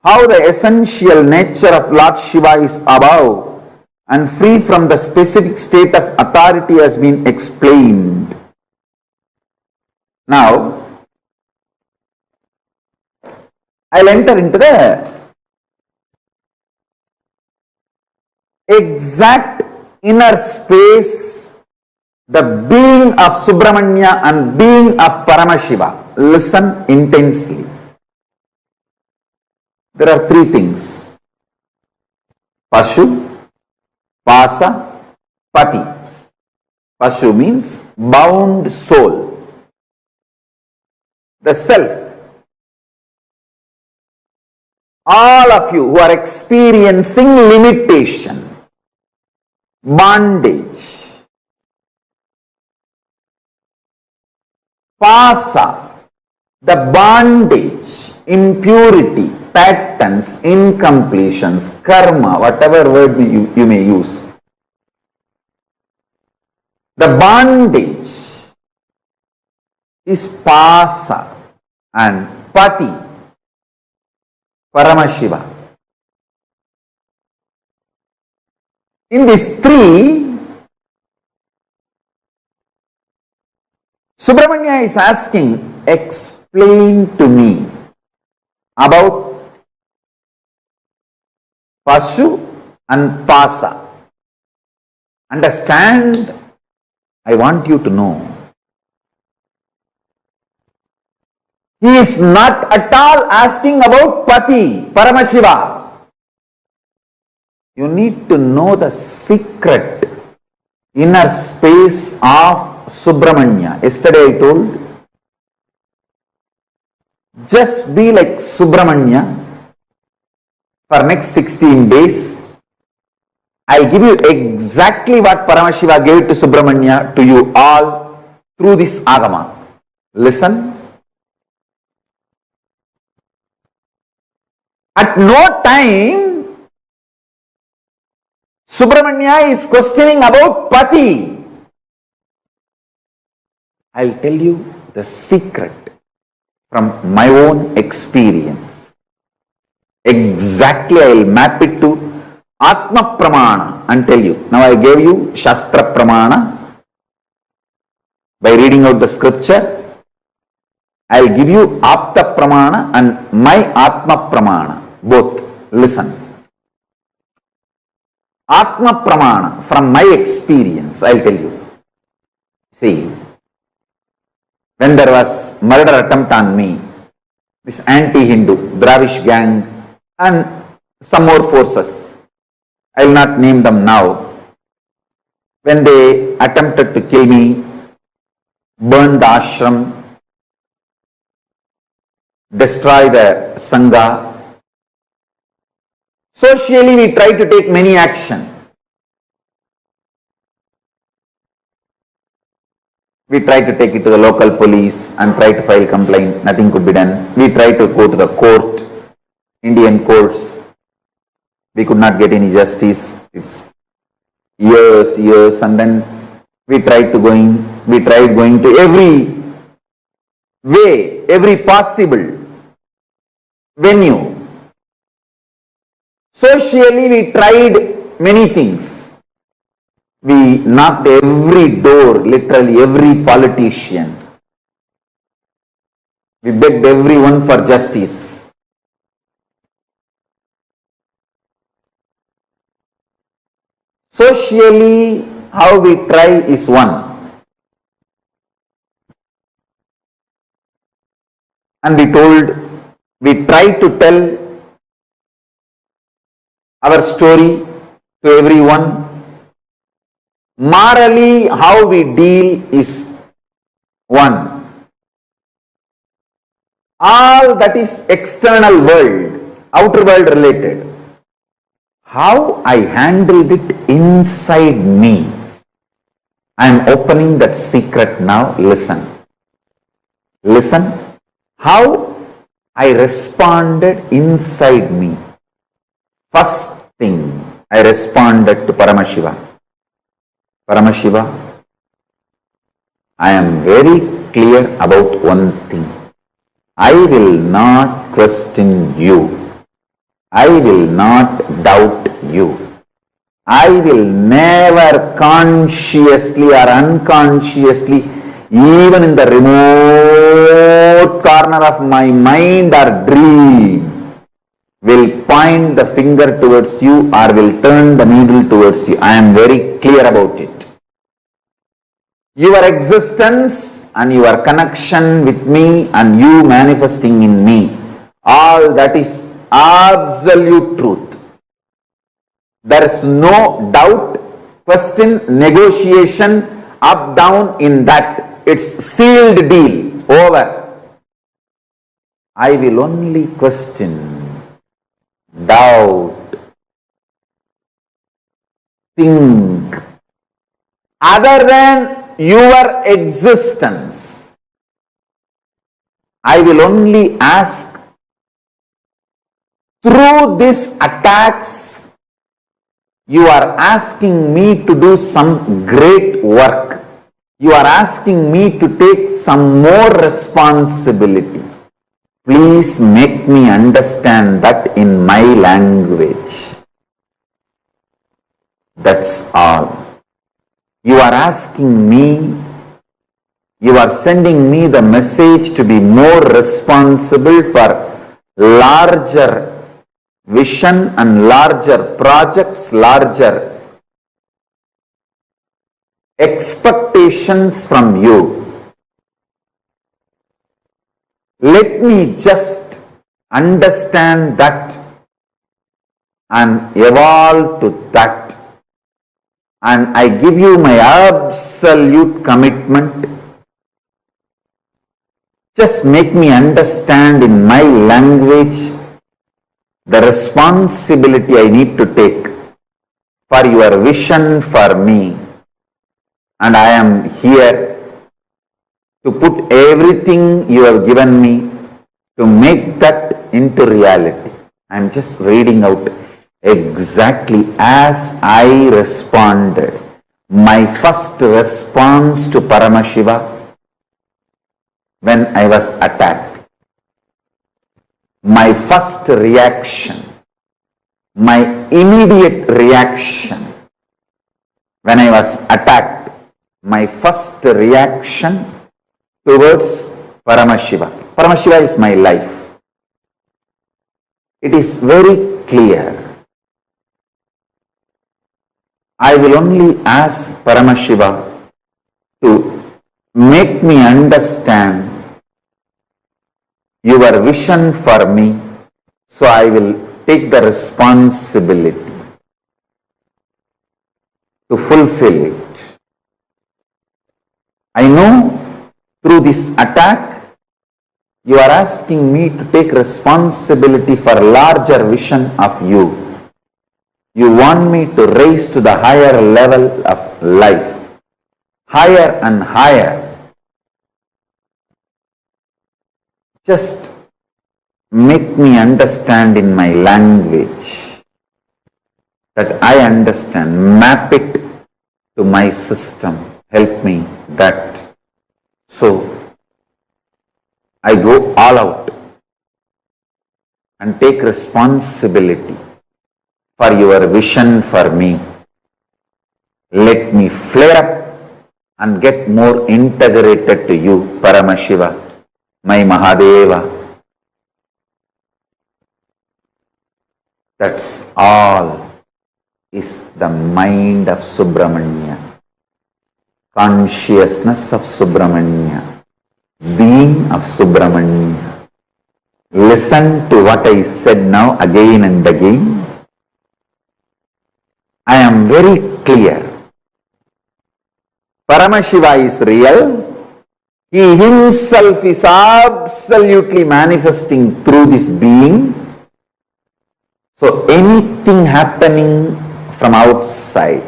How the essential nature of Lord Shiva is above and free from the specific state of authority has been explained. Now, I'll enter into the exact inner space, the being of Subramanya and being of Paramashiva. Listen intensely. There are three things: Pashu, Pasa, Pati. Pashu means bound soul, the self. All of you who are experiencing limitation, bondage. Pasa, the bondage, impurity, patterns, incompletions, karma, whatever word you may use. The bondage is Pasa and Pati, Paramashiva. In these three, Subramanya is asking, explain to me about Pashu and Pasa. Understand, I want you to know. He is not at all asking about Pati, Paramashiva. You need to know the secret inner space of Subramanya. Yesterday I told, just be like Subramanya for next 16 days. I give you exactly what Paramashiva gave to Subramanya to you all through this Agama. Listen. At no time Subramanya is questioning about Pati. I'll tell you the secret from my own experience. Exactly, I will map it to Atma Pramana and tell you. Now I gave you Shastra Pramana by reading out the scripture. I'll give you Apta Pramana and my Atma Pramana. Both. Listen. Atma Pramana, from my experience, I'll tell you. See, when there was murder attempt on me, this anti-Hindu, Dravish gang and some more forces, I will not name them now, when they attempted to kill me, burn the ashram, destroy the Sangha. Socially, we try to take many action. We try to take it to the local police and try to file complaint. Nothing could be done. We try to go to the court, Indian courts. We could not get any justice. It's years, and then we tried going to every way, every possible venue. Socially, we tried many things. We knocked every door, literally every politician. We begged everyone for justice. Socially, how we try is one. And we tried to tell our story to everyone. Morally, how we deal is one. All that is external world, outer world related. How I handled it inside me. I am opening that secret now. Listen. Listen. How I responded inside me. First thing, I responded to Paramashiva. Paramashiva, I am very clear about one thing. I will not question you. I will not doubt you. I will never consciously or unconsciously, even in the remote corner of my mind or dream, will point the finger towards you or will turn the needle towards you. I am very clear about it. Your existence and your connection with me and you manifesting in me, all that is absolute truth. There is no doubt, question, negotiation, up, down in that. It's sealed deal. Over. I will only question, doubt, think, other than your existence. I will only ask, through these attacks, you are asking me to do some great work. You are asking me to take some more responsibility. Please make me understand that in my language. That's all. You are asking me, you are sending me the message to be more responsible for larger vision and larger projects, larger expectations from you. Let me just understand that and evolve to that. And I give you my absolute commitment. Just make me understand in my language the responsibility I need to take for your vision for me. And I am here to put everything you have given me to make that into reality. I am just reading out exactly as I responded. My first response to Paramashiva when I was attacked. My first reaction, my immediate reaction when I was attacked, my first reaction towards Paramashiva. Paramashiva is my life. It is very clear. I will only ask Paramashiva to make me understand your vision for me, so I will take the responsibility to fulfill it. I know through this attack, you are asking me to take responsibility for a larger vision of you. You want me to raise to the higher level of life, higher and higher. Just make me understand in my language that I understand. Map it to my system. Help me that. So I go all out and take responsibility for your vision for me. Let me flare up and get more integrated to you, Paramashiva, my Mahadeva. That's all is the mind of Subramanya, consciousness of Subramanya, being of Subramanya. Listen to what I said now again and again. I am very clear. Paramashiva is real. He himself is absolutely manifesting through this being. So anything happening from outside,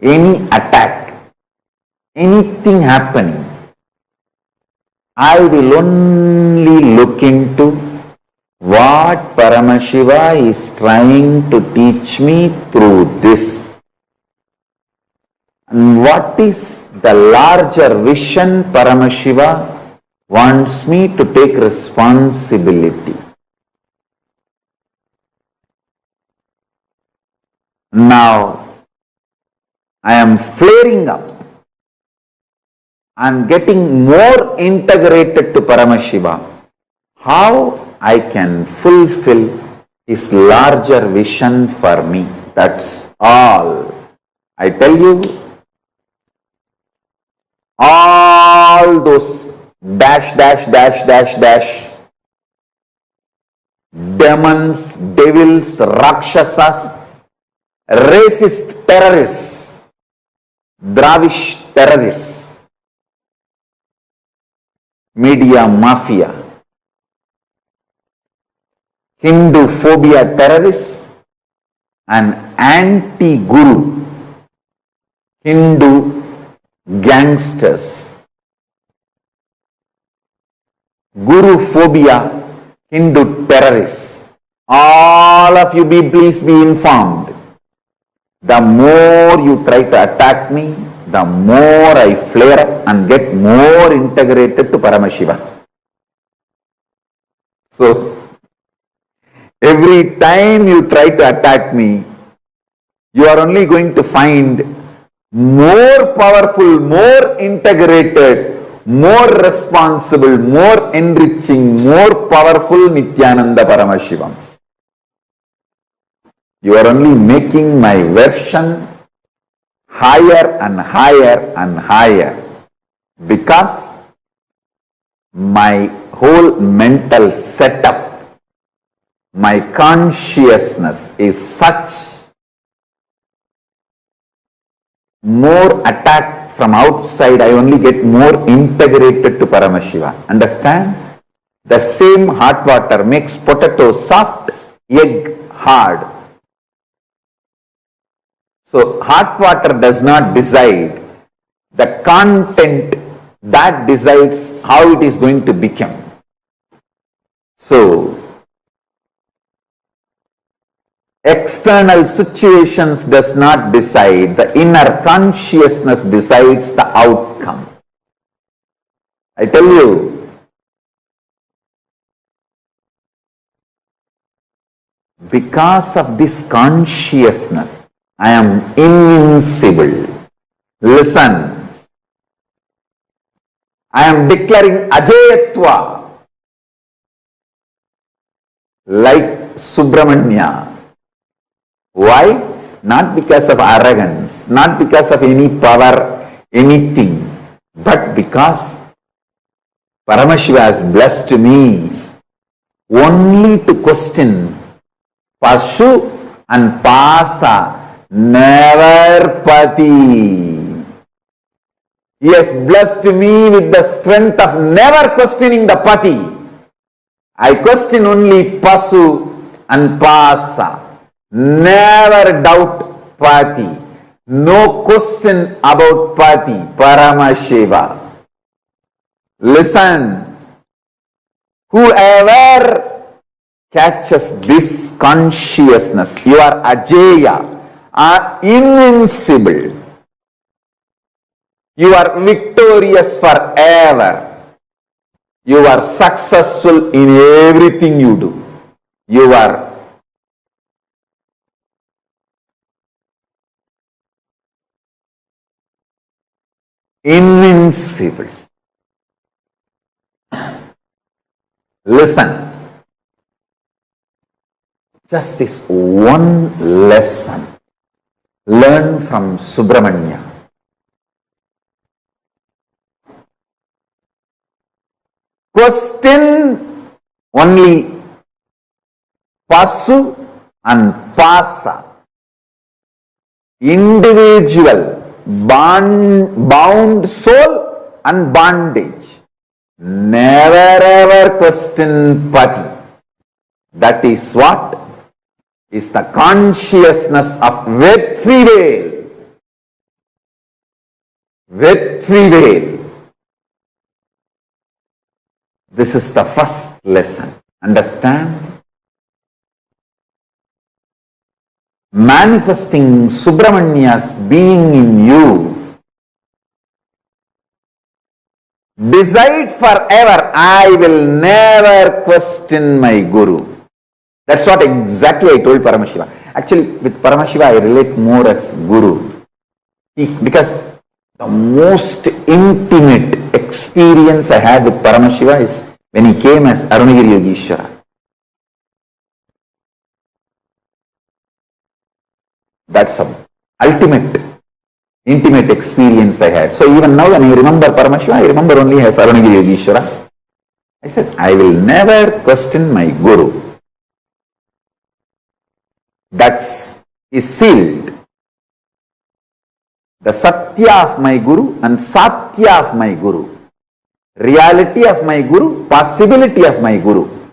any attack, anything happening, I will only look into what Paramashiva is trying to teach me through this. And what is the larger vision Paramashiva wants me to take responsibility. Now, I am flaring up and getting more integrated to Paramashiva. How I can fulfill his larger vision for me. That's all. I tell you, all those dash, demons, devils, rakshasas, racist terrorists, Dravish terrorists, media mafia, Hindu phobia terrorists, and anti-guru Hindu gangsters. Guru phobia Hindu terrorists. All of you please be informed. The more you try to attack me, the more I flare up and get more integrated to Paramashiva. So, every time you try to attack me, you are only going to find more powerful, more integrated, more responsible, more enriching, more powerful Nithyananda Paramashivam. You are only making my version higher and higher and higher, because my whole mental setup, my consciousness is such. More attack from outside, I only get more integrated to Paramashiva. Understand? The same hot water makes potato soft, egg hard. So hot water does not decide the content, that decides how it is going to become. So External situations does not decide. The inner consciousness decides the outcome. I tell you, because of this consciousness, I am invincible. Listen, I am declaring Ajayatva like Subramanya. Why? Not because of arrogance, not because of any power, anything, but because Paramashiva has blessed me only to question Pashu and Pasa, never Pati. He has blessed me with the strength of never questioning the Pati. I question only Pasu and Pasa. Never doubt Pati. No question about Pati. Paramashiva. Listen. Whoever catches this consciousness, you are Ajeya, are invincible. You are victorious forever. You are successful in everything you do. You are invincible. Listen. Just this one lesson. Learn from Subramanya. Question only Pasu and Pasa. Individual, bound soul and bondage. Never ever question Pati. That is what is the consciousness of Vetrivel. Vetrivel. This is the first lesson. Understand? Manifesting Subramanya's being in you. Decide forever, I will never question my Guru. That's what exactly I told Paramashiva. Actually, with Paramashiva, I relate more as Guru. Because the most intimate experience I had with Paramashiva is when he came as Arunagiri Yogeshwara. That's the ultimate, intimate experience I had. So even now when I remember Paramashiva, I remember only as Arunagiri Yogeshwara. I said, I will never question my Guru. That is sealed. The Satya of my Guru and Satya of my Guru. Reality of my Guru, possibility of my Guru.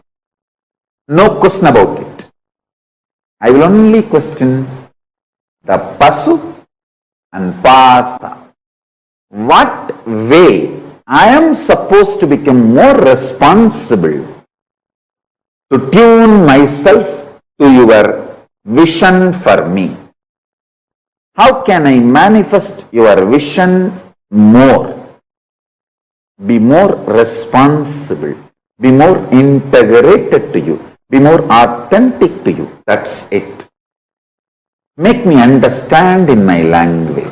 No question about it. I will only question the Pasu and Pasa. What way I am supposed to become more responsible to tune myself to your vision for me? How can I manifest your vision more? Be more responsible. Be more integrated to you. Be more authentic to you. That's it. Make me understand in my language.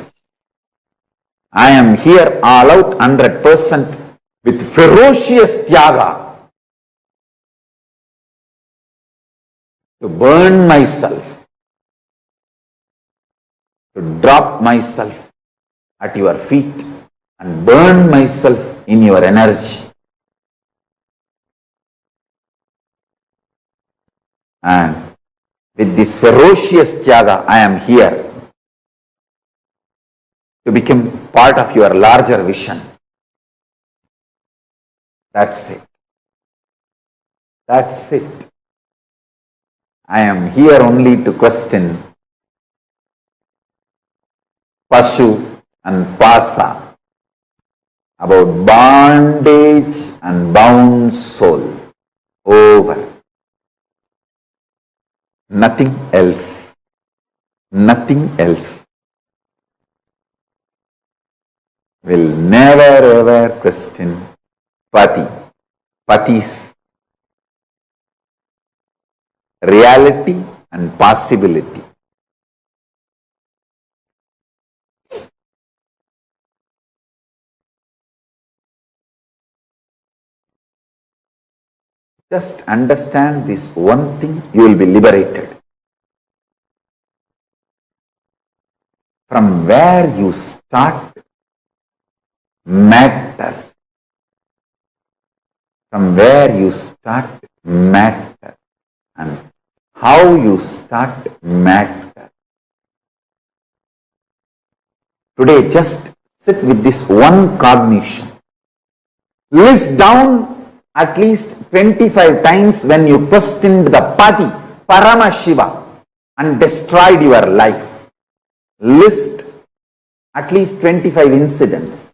I am here all out 100% with ferocious tyaga to burn myself, to drop myself at your feet and burn myself in your energy. And with this ferocious tyaga, I am here to become part of your larger vision. That's it. That's it. I am here only to question Pashu and Pasa about bondage and bound soul. Over. nothing else. Nothing else. Will never ever question Pati's reality and possibility. Just understand this one thing, you will be liberated. From where you start matters. From where you start matters. And how you start matters. Today just sit with this one cognition. List down at least 25 times when you questioned the Pati, Paramashiva, and destroyed your life. List at least 25 incidents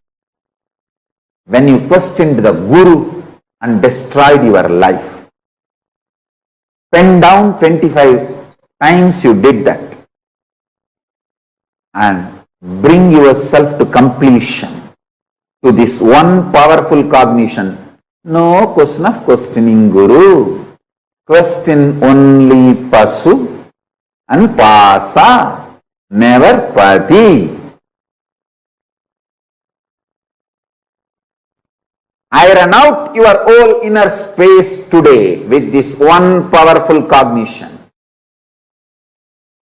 when you questioned the Guru and destroyed your life. Pen down 25 times you did that and bring yourself to completion, to this one powerful cognition. No question of questioning Guru. Question only Pasu and Pasa, never Pati. Iron out your whole inner space today with this one powerful cognition.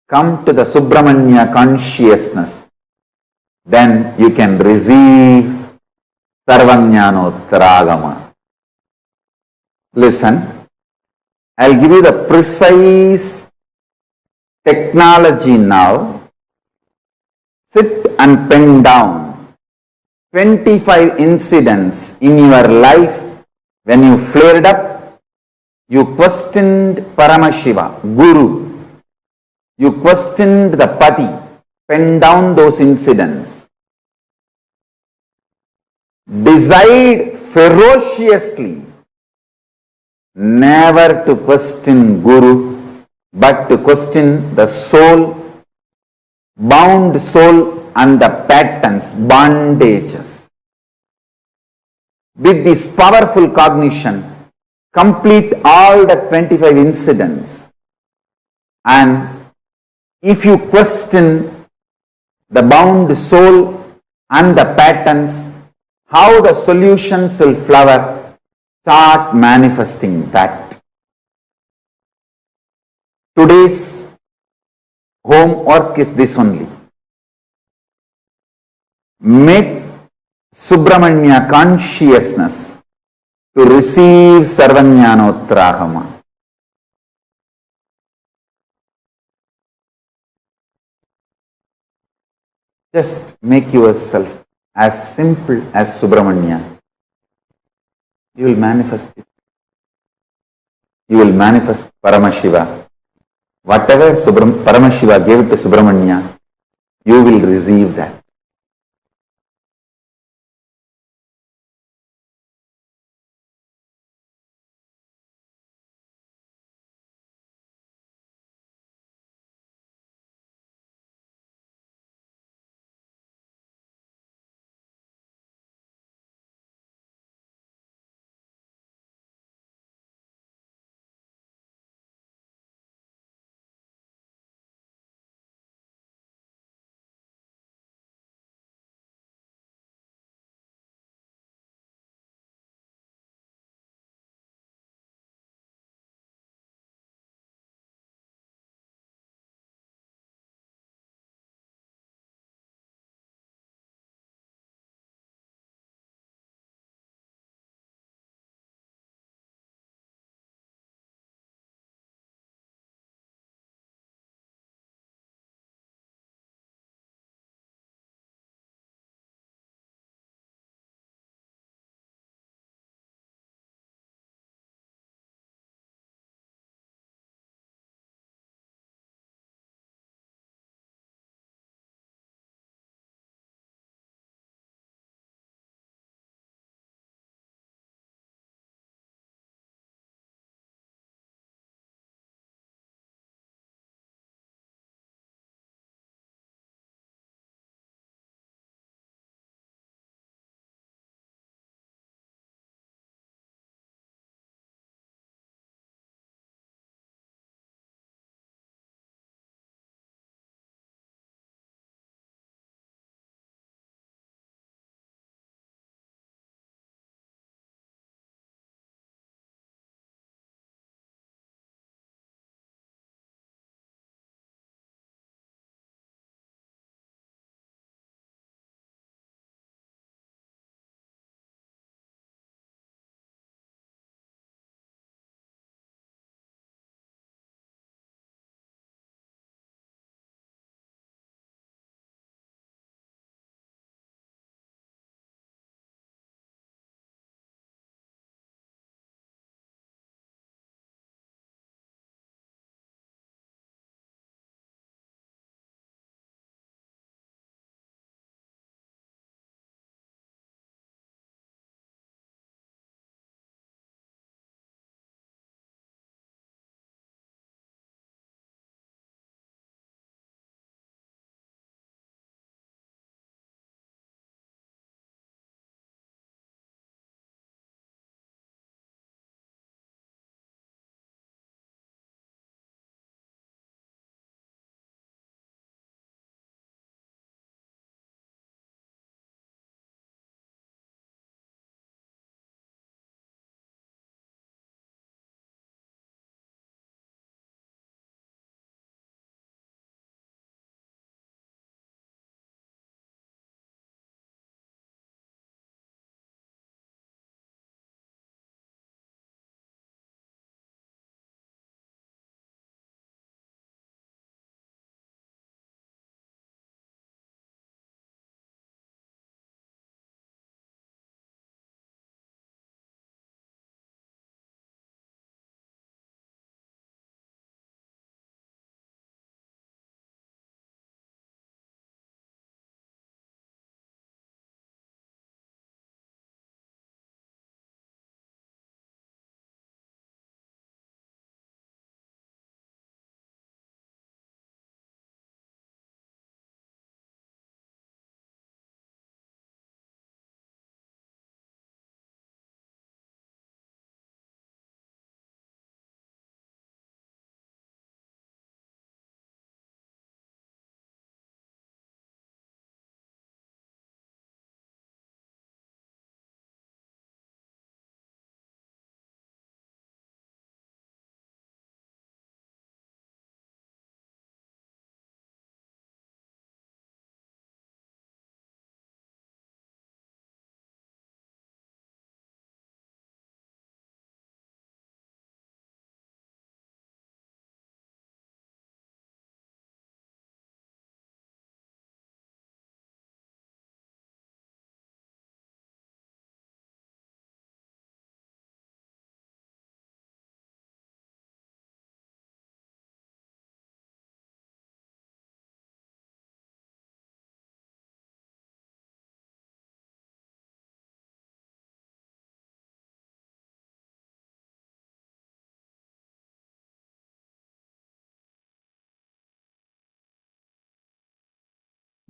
Come to the Subramanya consciousness. Then you can receive Sarvajnanottaragama. Listen, I'll give you the precise technology now. Sit and pen down 25 incidents in your life when you flared up, you questioned Paramashiva, Guru, you questioned the Pati. Pen down those incidents. Decide ferociously never to question Guru, but to question the soul, bound soul and the patterns, bondages. With this powerful cognition, complete all the 25 incidents. And if you question the bound soul and the patterns, how the solutions will flower, start manifesting that. Today's homework is this only. Make Subramanya consciousness to receive Sarvajnanottaragama. Just make yourself as simple as Subramanya. You will manifest it. You will manifest Paramashiva. Whatever Paramashiva gave to Subramanya, you will receive that.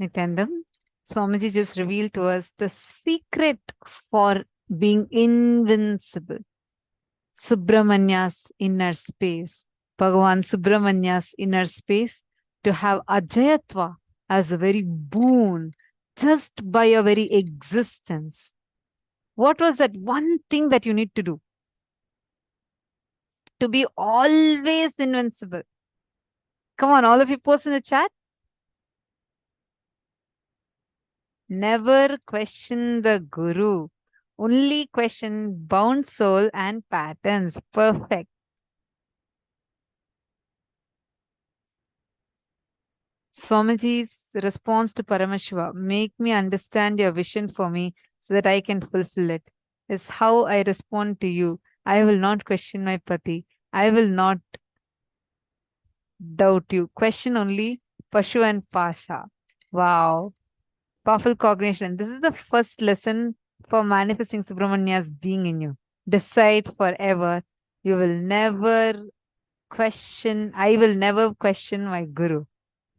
Nityanandam, Swamiji just revealed to us the secret for being invincible. Subramania's inner space, Bhagavan Subramania's inner space, to have Ajayatva as a very boon just by your very existence. What was that one thing that you need to do? To be always invincible. Come on, all of you post in the chat. Never question the Guru. Only question bound soul and patterns. Perfect. Swamiji's response to Paramashiva, make me understand your vision for me so that I can fulfill it, is how I respond to you. I will not question my Pati. I will not doubt you. Question only Pashu and Pasha. Wow. Powerful cognition. This is the first lesson for manifesting Subramania's being in you. Decide forever. You will never question. I will never question my Guru.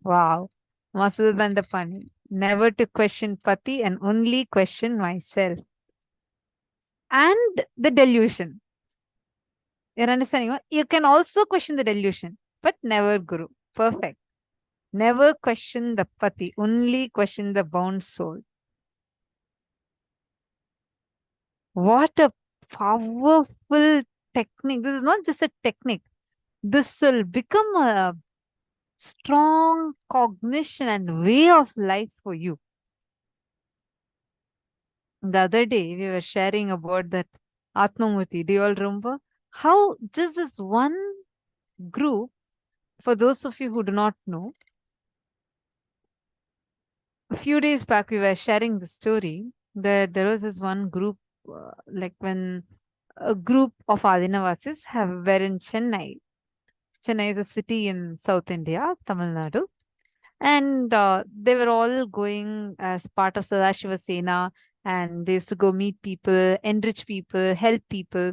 Wow. Masudhan the Pani. Never to question Pati and only question myself. And the delusion. You're understanding? You can also question the delusion, but never Guru. Perfect. Never question the Pati, only question the bound soul. What a powerful technique. This is not just a technique. This will become a strong cognition and way of life for you. The other day, we were sharing about that Atmamurti. Do you all remember? How just this one group, for those of you who do not know, a few days back, we were sharing the story that there was this one group, like when a group of Adinavasis were in Chennai. Chennai is a city in South India, Tamil Nadu. And they were all going as part of Sadashiva Sena, and they used to go meet people, enrich people, help people.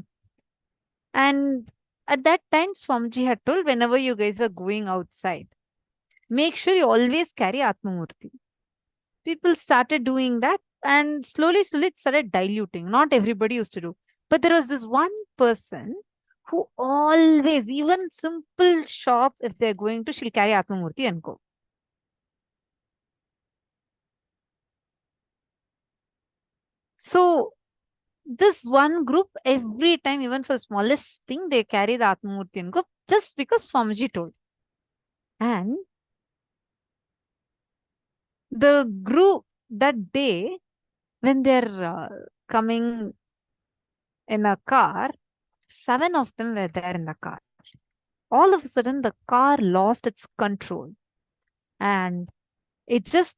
And at that time, Swamiji had told, whenever you guys are going outside, make sure you always carry Atmamurti. People started doing that, and slowly it started diluting. Not everybody used to do. But there was this one person who always, even simple shop, if they're going to, she'll carry Atmamurti and go. So this one group, every time, even for smallest thing, they carry the Atmamurti and go, just because Swamiji told. And the group that day, when they're coming in a car, 7 of them were there in the car. All of a sudden, the car lost its control. And it just,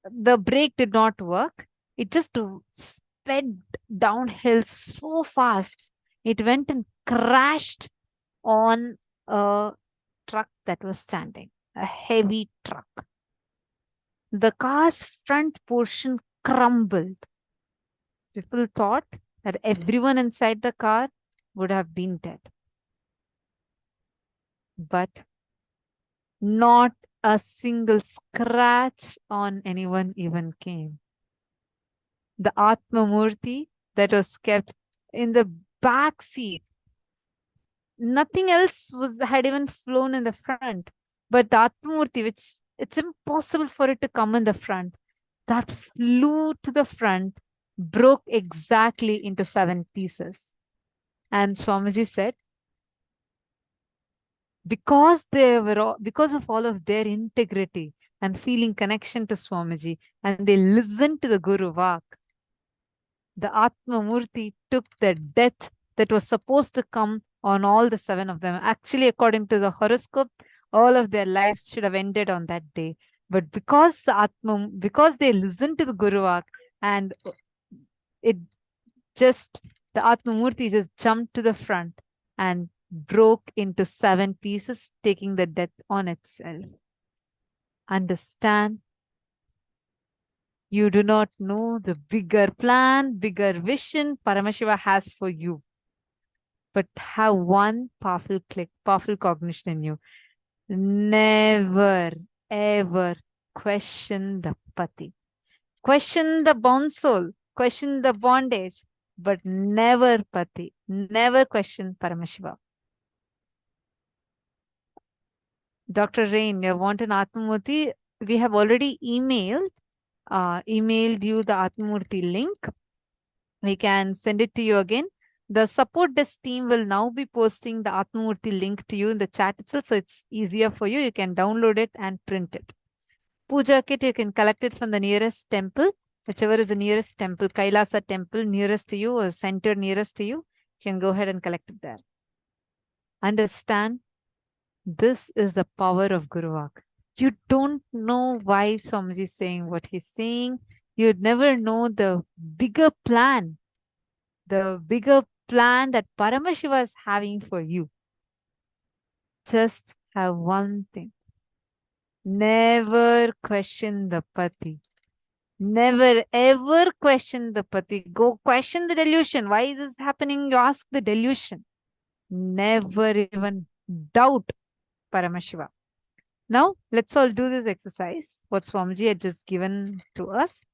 the brake did not work. It just sped downhill so fast. It went and crashed on a truck that was standing, a heavy truck. The car's front portion crumbled. People thought that everyone inside the car would have been dead. But not a single scratch on anyone even came. The Atmamurti that was kept in the back seat, nothing else had even flown in the front. But the Atmamurti, which it's impossible for it to come in the front, that flew to the front, broke exactly into 7 pieces. And Swamiji said, because of all of their integrity and feeling connection to Swamiji, and they listened to the Guru Vak, the Atmamurti took the death that was supposed to come on all the 7 of them. Actually, according to the horoscope, all of their lives should have ended on that day. But because they listened to the Guru Vak, and the Atmamurti just jumped to the front and broke into 7 pieces, taking the death on itself. Understand? You do not know the bigger plan, bigger vision Paramashiva has for you. But have one powerful click, powerful cognition in you. Never, ever question the pati. Question the bound soul. Question the bondage. But never pati. Never question Paramashiva. Dr. Rain, you want an Atmamurti? We have already emailed you the Atmamurti link. We can send it to you again. The support desk team will now be posting the Atmamurti link to you in the chat itself, so it's easier for you. You can download it and print it. Puja kit, you can collect it from the nearest temple, whichever is the nearest temple, Kailasa temple nearest to you or center nearest to you. You can go ahead and collect it there. Understand, this is the power of Guru Vak. You don't know why Swamiji is saying what he's saying. You'd never know the bigger plan that Paramashiva is having for you. Just have one thing. Never question the pati. Never ever question the pati. Go question the delusion. Why is this happening? You ask the delusion. Never even doubt Paramashiva. Now, let's all do this exercise. What Swamiji had just given to us.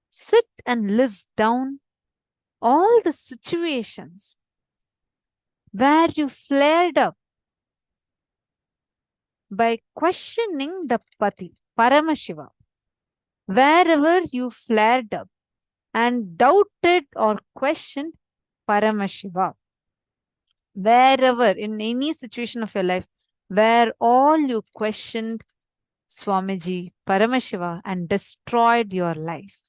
Sit and list down all the situations where you flared up by questioning the pati, Paramashiva. Wherever you flared up and doubted or questioned Paramashiva. Wherever, in any situation of your life, where all you questioned Swamiji, Paramashiva, and destroyed your life.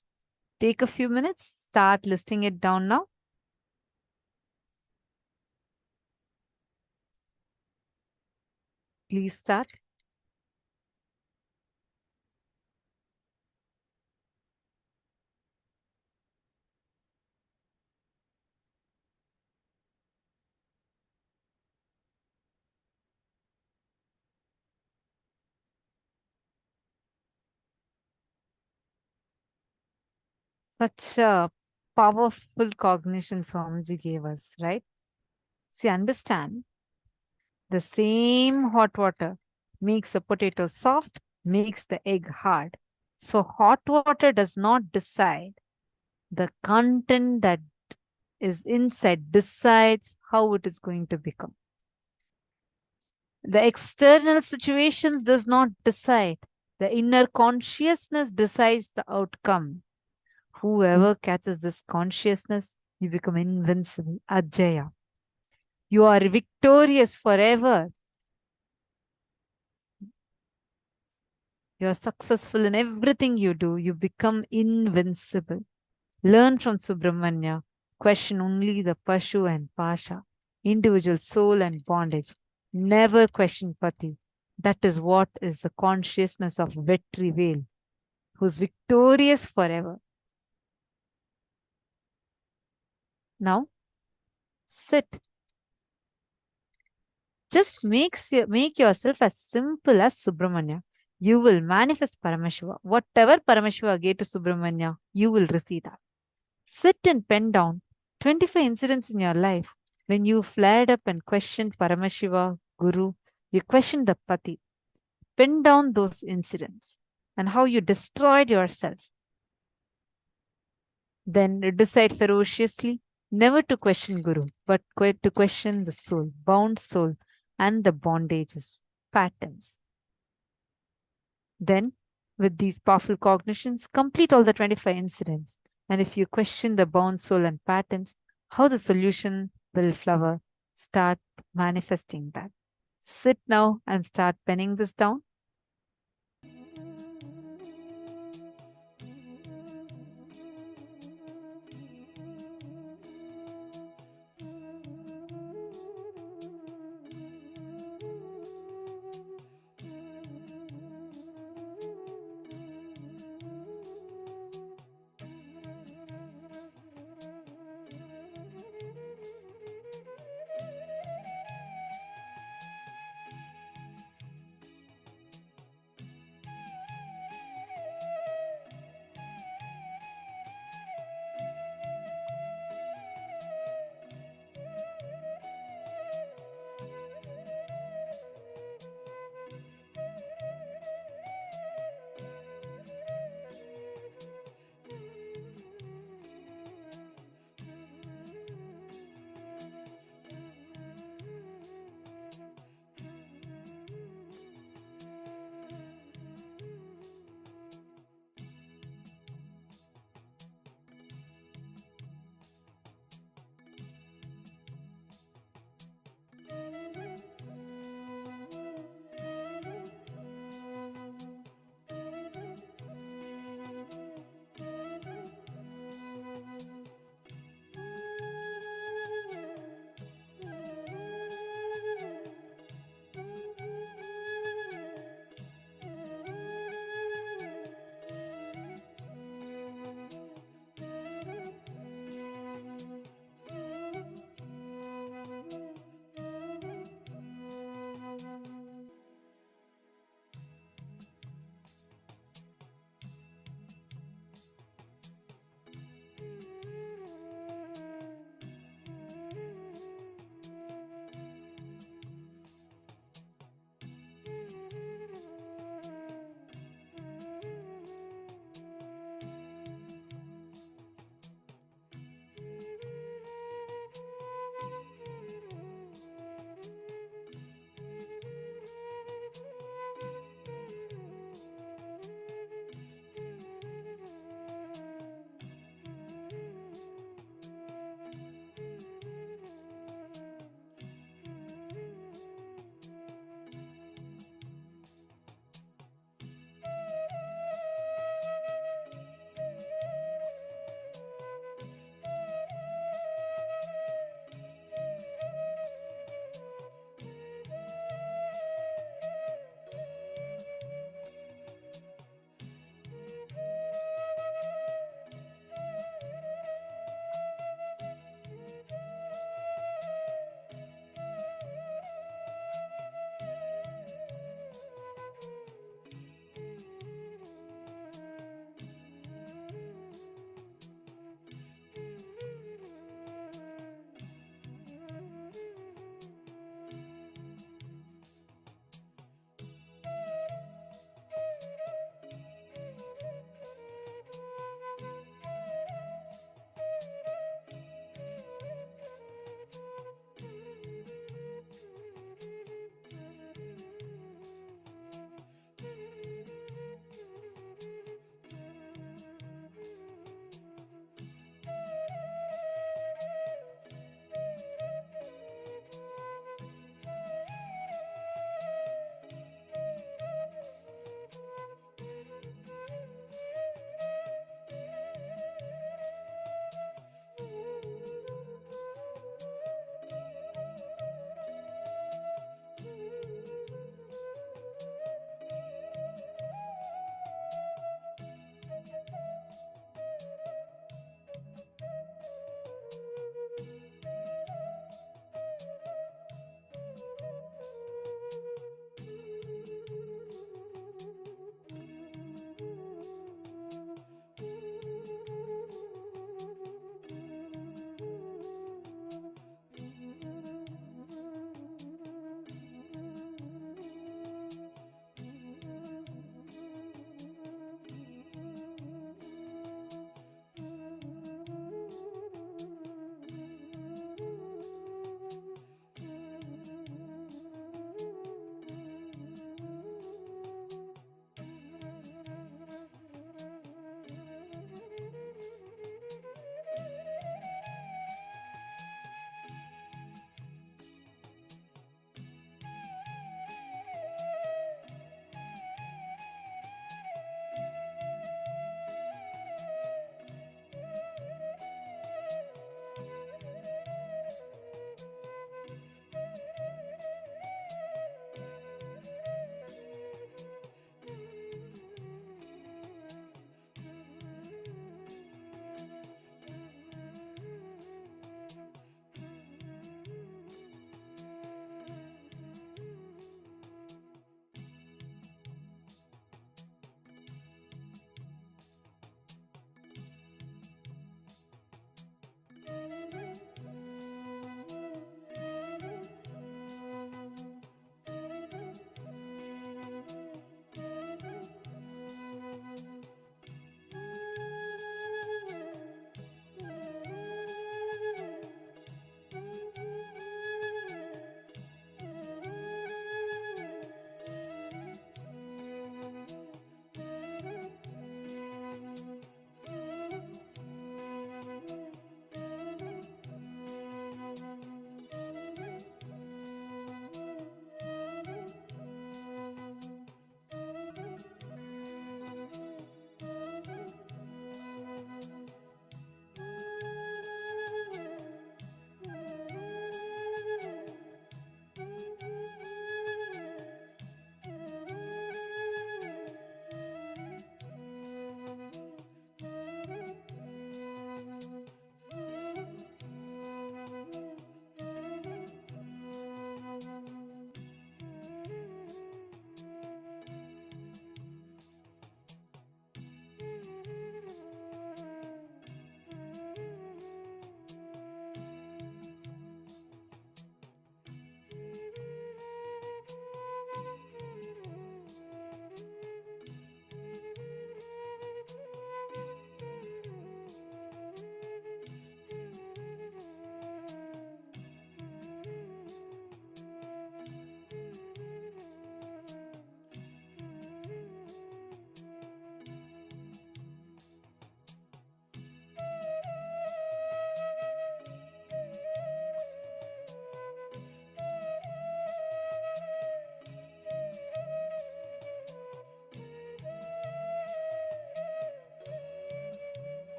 Take a few minutes, start listing it down now. Please start. Such a powerful cognition Swamiji gave us, right? See, understand, the same hot water makes a potato soft, makes the egg hard. So hot water does not decide. The content that is inside decides how it is going to become. The external situations does not decide. The inner consciousness decides the outcome. Whoever catches this consciousness, you become invincible, Ajaya. You are victorious forever. You are successful in everything you do. You become invincible. Learn from Subramanya. Question only the Pashu and Pasha, individual soul and bondage. Never question Pati. That is what is the consciousness of Vetrivel, who is victorious forever. Now, sit. Just make yourself as simple as Subramanya. You will manifest Paramashiva. Whatever Paramashiva gave to Subramanya, you will receive that. Sit and pen down 25 incidents in your life when you flared up and questioned Paramashiva, Guru. You questioned the Pati. Pen down those incidents and how you destroyed yourself. Then decide ferociously never to question Guru, but to question the soul, bound soul, and the bondages, patterns. Then, with these powerful cognitions, complete all the 25 incidents. And if you question the bound soul and patterns, how the solution will flower, start manifesting that. Sit now and start penning this down.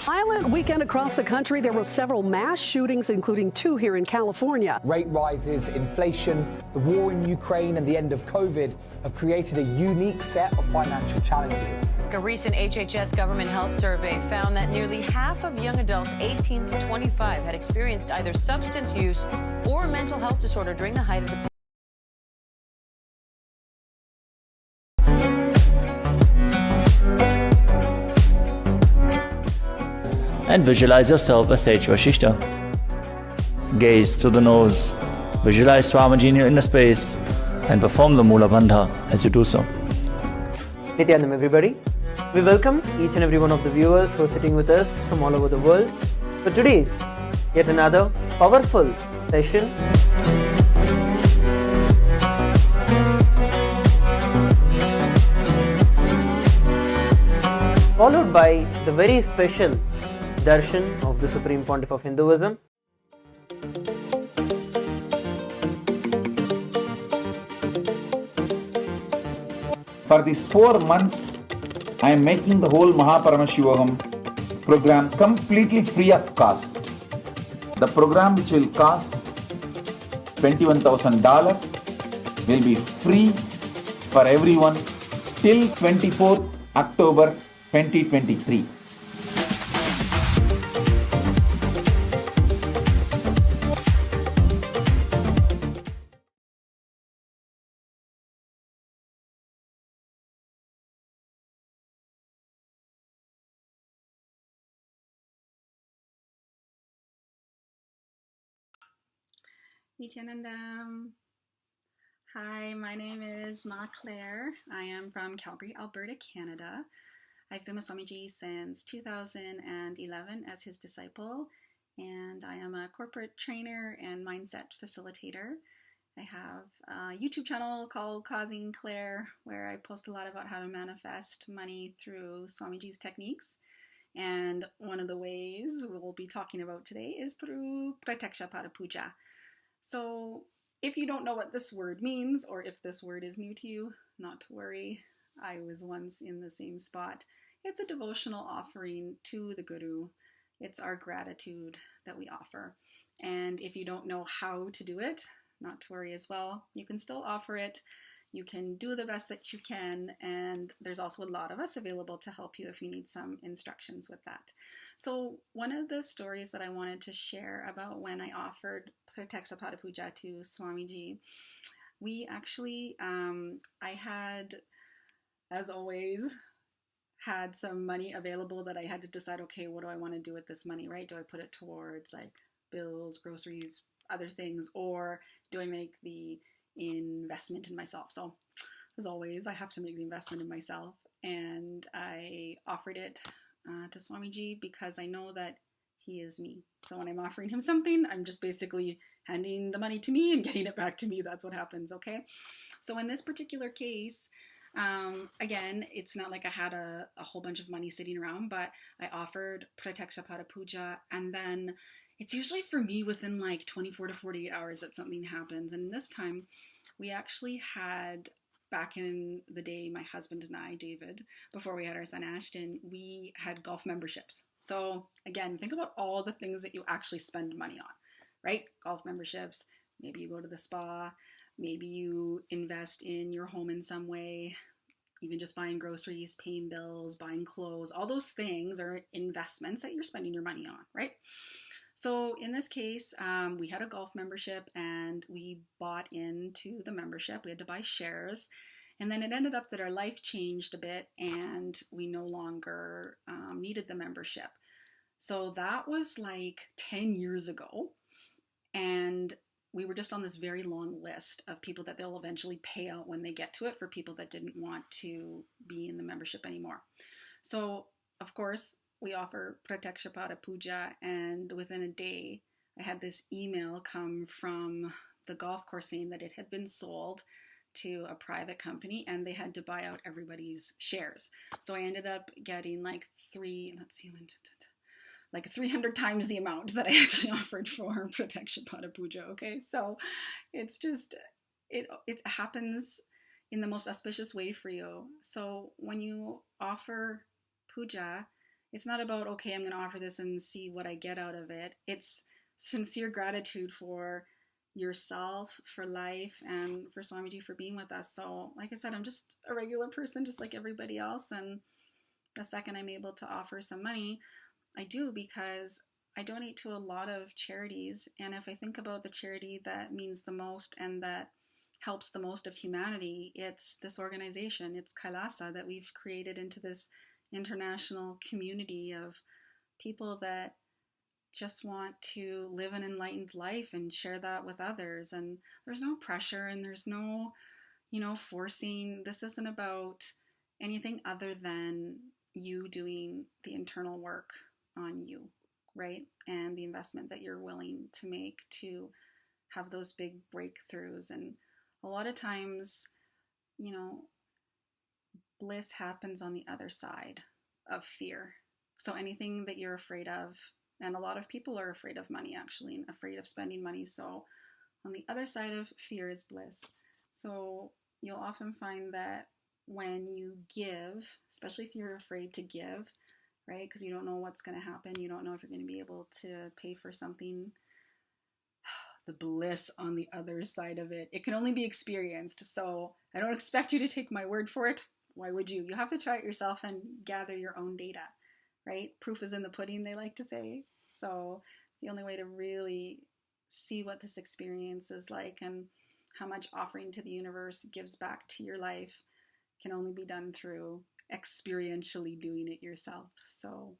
Violent weekend across the country. There were several mass shootings, including 2 here in California. Rate rises, inflation, the war in Ukraine, and the end of COVID have created a unique set of financial challenges. A recent HHS government health survey found that nearly half of young adults 18 to 25 had experienced either substance use or mental health disorder during the height of the And visualize yourself as Sage Vasishta. Gaze to the nose, visualize Swamiji in your inner space, and perform the Mula Bandha as you do so. Nithyanandam, everybody. We welcome each and every one of the viewers who are sitting with us from all over the world for today's yet another powerful session. Followed by the very special darshan of the Supreme Pontiff of Hinduism. For these 4 months, I am making the whole Paramashivoham program completely free of cost. The program, which will cost $21,000, will be free for everyone till 24th October 2023. Nithyanandam. Hi, my name is Ma Claire. I am from Calgary, Alberta, Canada. I've been with Swamiji since 2011 as his disciple, and I am a corporate trainer and mindset facilitator. I have a YouTube channel called Causing Claire, where I post a lot about how to manifest money through Swamiji's techniques. And one of the ways we'll be talking about today is through Pratyaksha Puja. So if you don't know what this word means, or if this word is new to you, not to worry. I was once in the same spot. It's a devotional offering to the Guru. It's our gratitude that we offer. And if you don't know how to do it, not to worry as well. You can still offer it. You can do the best that you can, and there's also a lot of us available to help you if you need some instructions with that. So one of the stories that I wanted to share about when I offered Pratyaksha Puja to Swamiji, we actually, I had, as always, had some money available that I had to decide, okay, what do I want to do with this money, right? Do I put it towards like bills, groceries, other things, or do I make the investment in myself? So as always, I have to make the investment in myself, and I offered it to Swamiji because I know that he is me. So when I'm offering him something, I'm just basically handing the money to me and getting it back to me. That's what happens, okay? So in this particular case, again, it's not like I had a whole bunch of money sitting around, but I offered Pratyaksha Puja, and then it's usually for me within like 24 to 48 hours that something happens. And this time we actually had, back in the day, my husband and I, David, before we had our son Ashton, we had golf memberships. So again, think about all the things that you actually spend money on, right? Golf memberships, maybe you go to the spa, maybe you invest in your home in some way, even just buying groceries, paying bills, buying clothes, all those things are investments that you're spending your money on, right? So in this case, we had a golf membership and we bought into the membership. We had to buy shares. And then it ended up that our life changed a bit and we no longer needed the membership. So that was like 10 years ago. And we were just on this very long list of people that they'll eventually pay out when they get to it for people that didn't want to be in the membership anymore. So, of course, we offer Pratyaksha Puja, and within a day, I had this email come from the golf course saying that it had been sold to a private company and they had to buy out everybody's shares. So I ended up getting like 300 times the amount that I actually offered for Pratyaksha Puja, okay? So it's just, it happens in the most auspicious way for you. So when you offer puja, it's not about, okay, I'm going to offer this and see what I get out of it. It's sincere gratitude for yourself, for life, and for Swamiji for being with us. So like I said, I'm just a regular person, just like everybody else. And the second I'm able to offer some money, I do, because I donate to a lot of charities. And if I think about the charity that means the most and that helps the most of humanity, it's this organization, it's Kailasa, that we've created into this international community of people that just want to live an enlightened life and share that with others. And there's no pressure and there's no, forcing. This isn't about anything other than you doing the internal work on you, right? And the investment that you're willing to make to have those big breakthroughs. And a lot of times, bliss happens on the other side of fear. So anything that you're afraid of, and a lot of people are afraid of money, actually, and afraid of spending money. So on the other side of fear is bliss. So you'll often find that when you give, especially if you're afraid to give, right? Because you don't know what's going to happen. You don't know if you're going to be able to pay for something. The bliss on the other side of it, it can only be experienced. So I don't expect you to take my word for it. Why would you? You have to try it yourself and gather your own data, right? Proof is in the pudding, they like to say. So the only way to really see what this experience is like and how much offering to the universe gives back to your life can only be done through experientially doing it yourself. So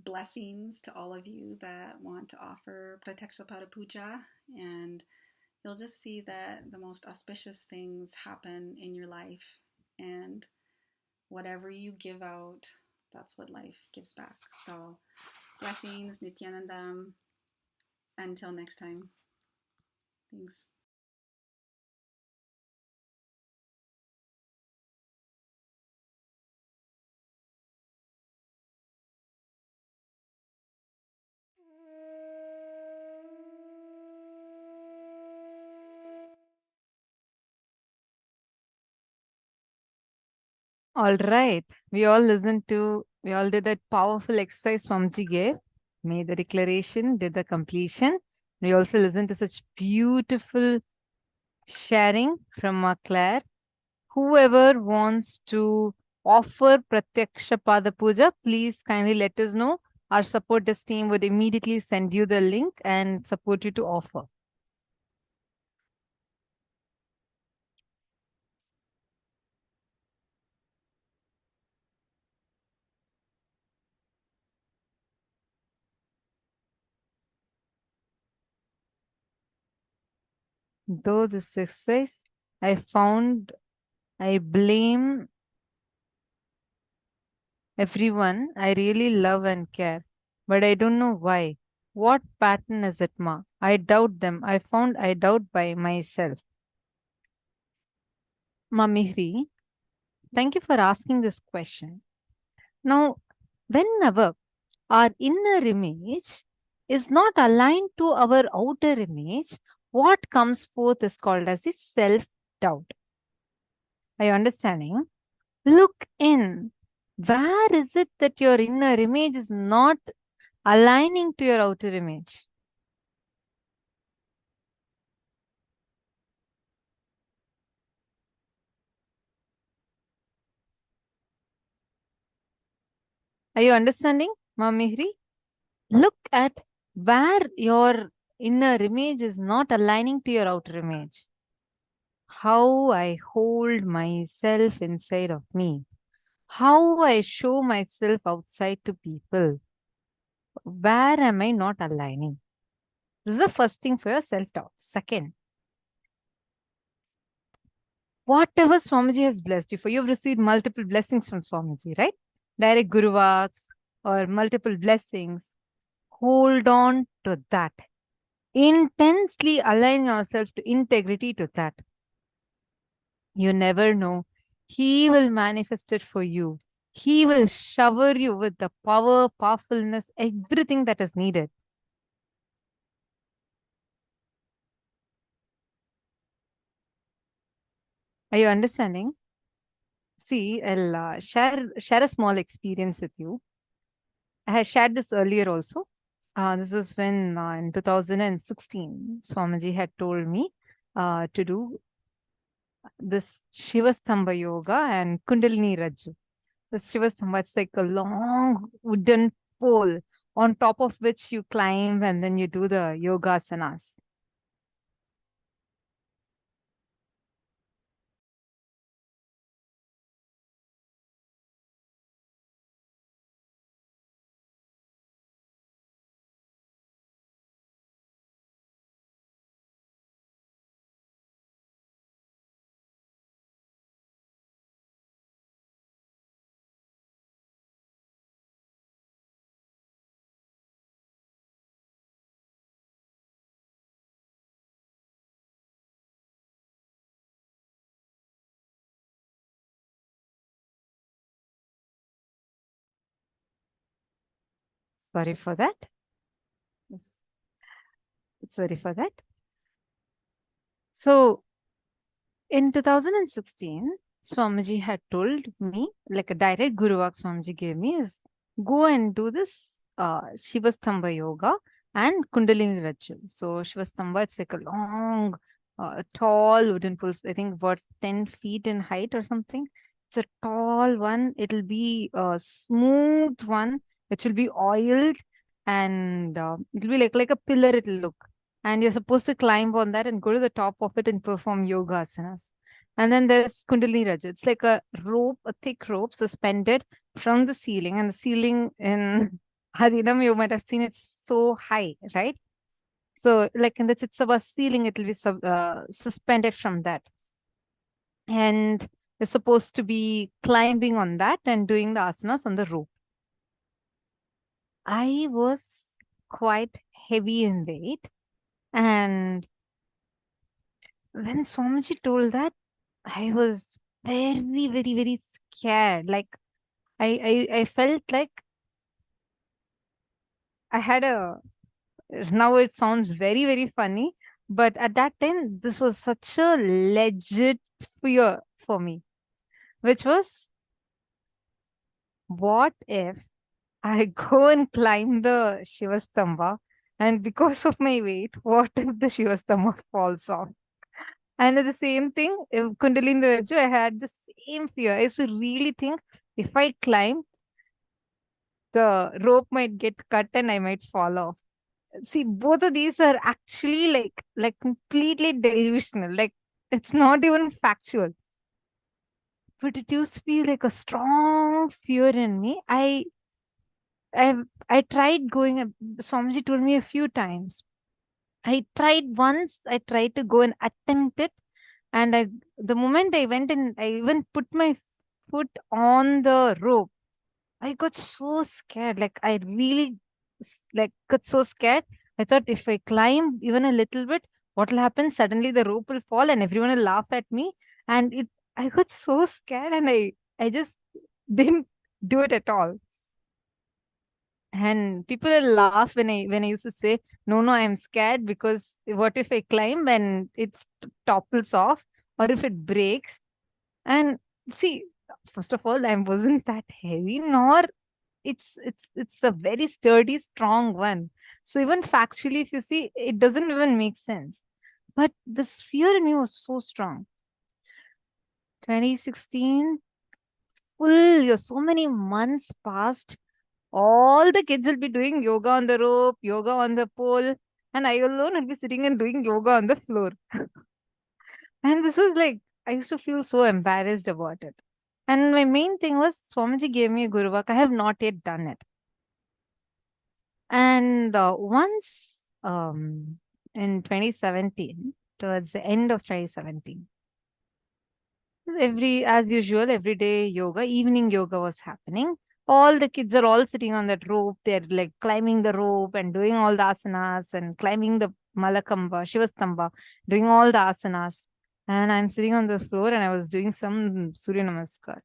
blessings to all of you that want to offer Pratyaksha Pada Puja, and you'll just see that the most auspicious things happen in your life, and whatever you give out, that's what life gives back. So blessings, Nithyanandam. Until next time. Thanks. All right. We all did that powerful exercise Swamiji gave, made the declaration, did the completion. We also listened to such beautiful sharing from our Claire. Whoever wants to offer Pratyaksha Pada Puja, please kindly let us know. Our support desk team would immediately send you the link and support you to offer. Though the success I found, I blame everyone I really love and care, but I don't know why. What pattern is it, Ma? I doubt them. I doubt by myself. Mamihri, thank you for asking this question. Now, whenever our inner image is not aligned to our outer image, what comes forth is called as the self-doubt. Are you understanding? Look in. Where is it that your inner image is not aligning to your outer image? Are you understanding, Mamihri? Look at where your inner image is not aligning to your outer image. How I hold myself inside of me. How I show myself outside to people. Where am I not aligning? This is the first thing for your self-doubt. Second, whatever Swamiji has blessed you for, you've received multiple blessings from Swamiji, right? Direct Guru Vaks or multiple blessings. Hold on to that. Intensely align yourself to integrity to that. You never know. He will manifest it for you. He will shower you with the power, powerfulness, everything that is needed. Are you understanding? See, I'll share a small experience with you. I had shared this earlier also. This was when in 2016, Swamiji had told me to do this Shivastamba Yoga and Kundalini Rajju. The Shivastamba, it's like a long wooden pole on top of which you climb and then you do the yoga asanas. Sorry for that. Yes. Sorry for that. So in 2016, Swamiji had told me, like a direct Guru Vak Swamiji gave me, is go and do this Shivastamba Yoga and Kundalini Rajju. So Shivastamba, it's like a long, tall wooden pole, I think what 10 feet in height or something. It's a tall one. It'll be a smooth one, which will be oiled, and it'll be like a pillar it'll look. And you're supposed to climb on that and go to the top of it and perform yoga asanas. And then there's Kundalini Rajju. It's like a rope, a thick rope suspended from the ceiling. And the ceiling in Harinam, you might have seen it's so high, right? So like in the Chitsava ceiling, it will be suspended from that. And you're supposed to be climbing on that and doing the asanas on the rope. I was quite heavy in weight. And when Swamiji told that, I was very, very, very scared. Like I felt like I had now it sounds very, very funny, but at that time, this was such a legit fear for me, which was, what if I go and climb the Shivastamba, and because of my weight, what if the Shivastamba falls off? And the same thing, Kundalini Rajju, I had the same fear. I used to really think, if I climb, the rope might get cut and I might fall off. See, both of these are actually like completely delusional. Like, it's not even factual. But it used to be like a strong fear in me. I tried going. Swamiji told me a few times. I tried once. I tried to go and attempt it, and the moment I went and I even put my foot on the rope, I got so scared. Like, I really got so scared. I thought, if I climb even a little bit, what will happen? Suddenly the rope will fall and everyone will laugh at me. And I got so scared, and I just didn't do it at all. And people will laugh when I used to say, no, I'm scared, because what if I climb and it topples off, or if it breaks? And see, first of all, I wasn't that heavy, nor it's a very sturdy, strong one. So even factually, if you see, it doesn't even make sense. But this fear in me was so strong. 2016, full year, so many months passed. All the kids will be doing yoga on the rope, yoga on the pole, and I alone will be sitting and doing yoga on the floor. And this was like, I used to feel so embarrassed about it. And my main thing was, Swamiji gave me a Guru Vak. I have not yet done it. And once in 2017, towards the end of 2017, as usual, every day yoga, evening yoga was happening. All the kids are all sitting on that rope. They're like climbing the rope and doing all the asanas and climbing the Malakamba, Shivastamba, doing all the asanas. And I'm sitting on the floor and I was doing some Surya Namaskar.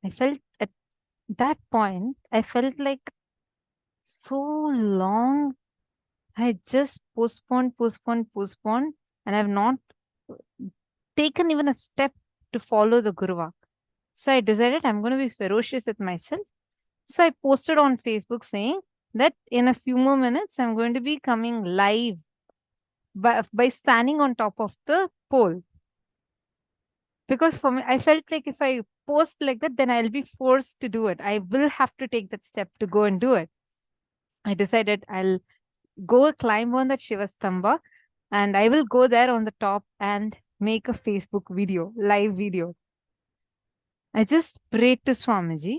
I felt at that point, I felt like so long I just postponed, and I've not taken even a step to follow the Guru Vak. So I decided I'm going to be ferocious with myself. So I posted on Facebook saying that in a few more minutes, I'm going to be coming live by standing on top of the pole. Because for me, I felt like if I post like that, then I'll be forced to do it. I will have to take that step to go and do it. I decided I'll go climb on that Shiva Stamba and I will go there on the top and make a Facebook video, live video. I just prayed to Swamiji,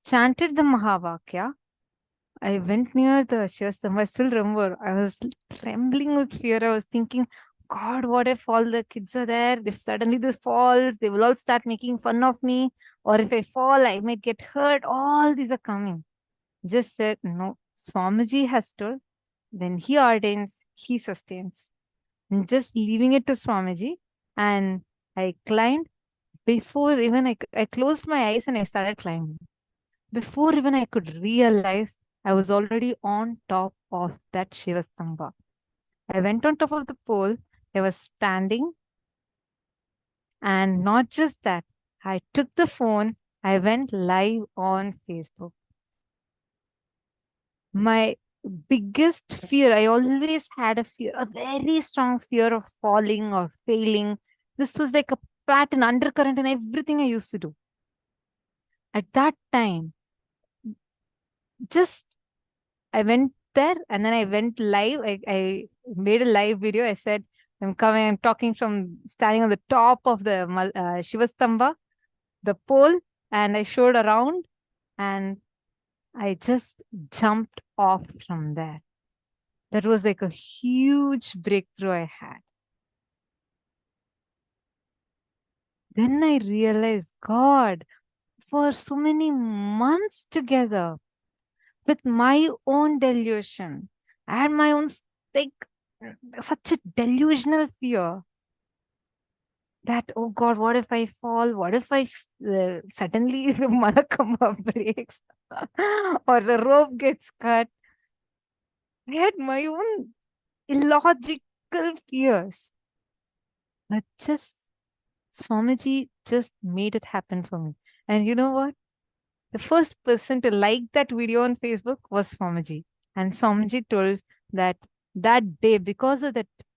chanted the Mahavakya. I went near the Shiva Stamba. I still remember, I was trembling with fear. I was thinking, God, what if all the kids are there? If suddenly this falls, they will all start making fun of me. Or if I fall, I might get hurt. All these are coming. Just said, no, Swamiji has told, when he ordains, he sustains. And just leaving it to Swamiji. And I climbed. Before even I closed my eyes and I started climbing. Before even I could realize, I was already on top of that Shiva Stamba. I went on top of the pole. I was standing. And not just that, I took the phone. I went live on Facebook. My biggest fear, I always had a fear, a very strong fear of falling or failing. This was like a pattern, undercurrent in everything I used to do. At that time, just I went there and then I went live. I made a live video. I said, I'm talking from standing on the top of the Shiva Stamba, the pole, and I showed around and I just jumped off from there. That was like a huge breakthrough I had. Then I realized, God, for so many months together, with my own delusion, I had my own such a delusional fear that, oh God, what if I fall? What if I suddenly the Malakamba breaks or the rope gets cut? I had my own illogical fears. But just Swamiji just made it happen for me. And you know what? The first person to like that video on Facebook was Swamiji. And Swamiji told that day, because of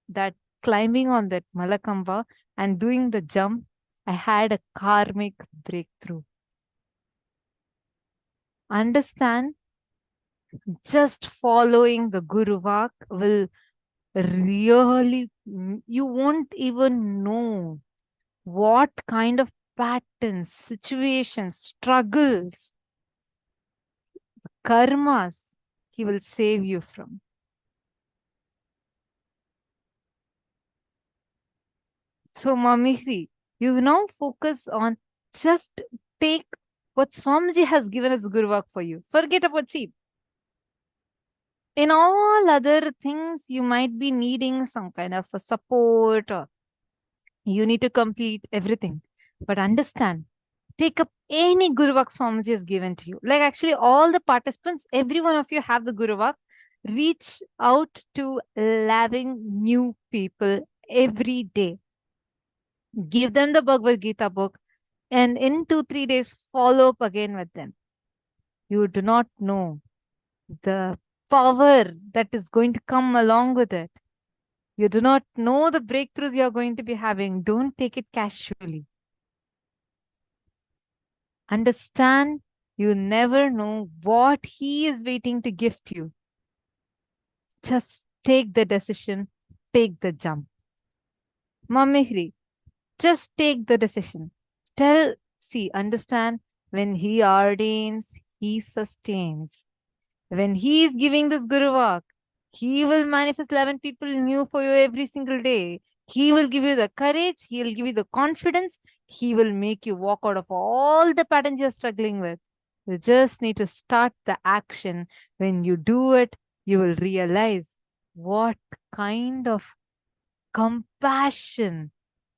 that climbing on that Malakamba and doing the jump, I had a karmic breakthrough. Understand, just following the Guru Vak will really, you won't even know what kind of patterns, situations, struggles, karmas he will save you from. So, Mamihri, you now focus on just take what Swamiji has given as Guru Vak for you. Forget about, see, in all other things, you might be needing some kind of a support or you need to complete everything. But understand, take up any Guru Vak Swamiji has given to you. Like actually all the participants, every one of you have the Guru Vak. Reach out to loving new people every day. Give them the Bhagavad Gita book and in 2-3 days, follow up again with them. You do not know the power that is going to come along with it. You do not know the breakthroughs you're going to be having. Don't take it casually. Understand, you never know what he is waiting to gift you. Just take the decision, take the jump. Mamihri, just take the decision. Understand, when he ordains, he sustains. When he is giving this Guru Vak, he will manifest 11 people new for you every single day. He will give you the courage. He will give you the confidence. He will make you walk out of all the patterns you're struggling with. You just need to start the action. When you do it, you will realize what kind of compassion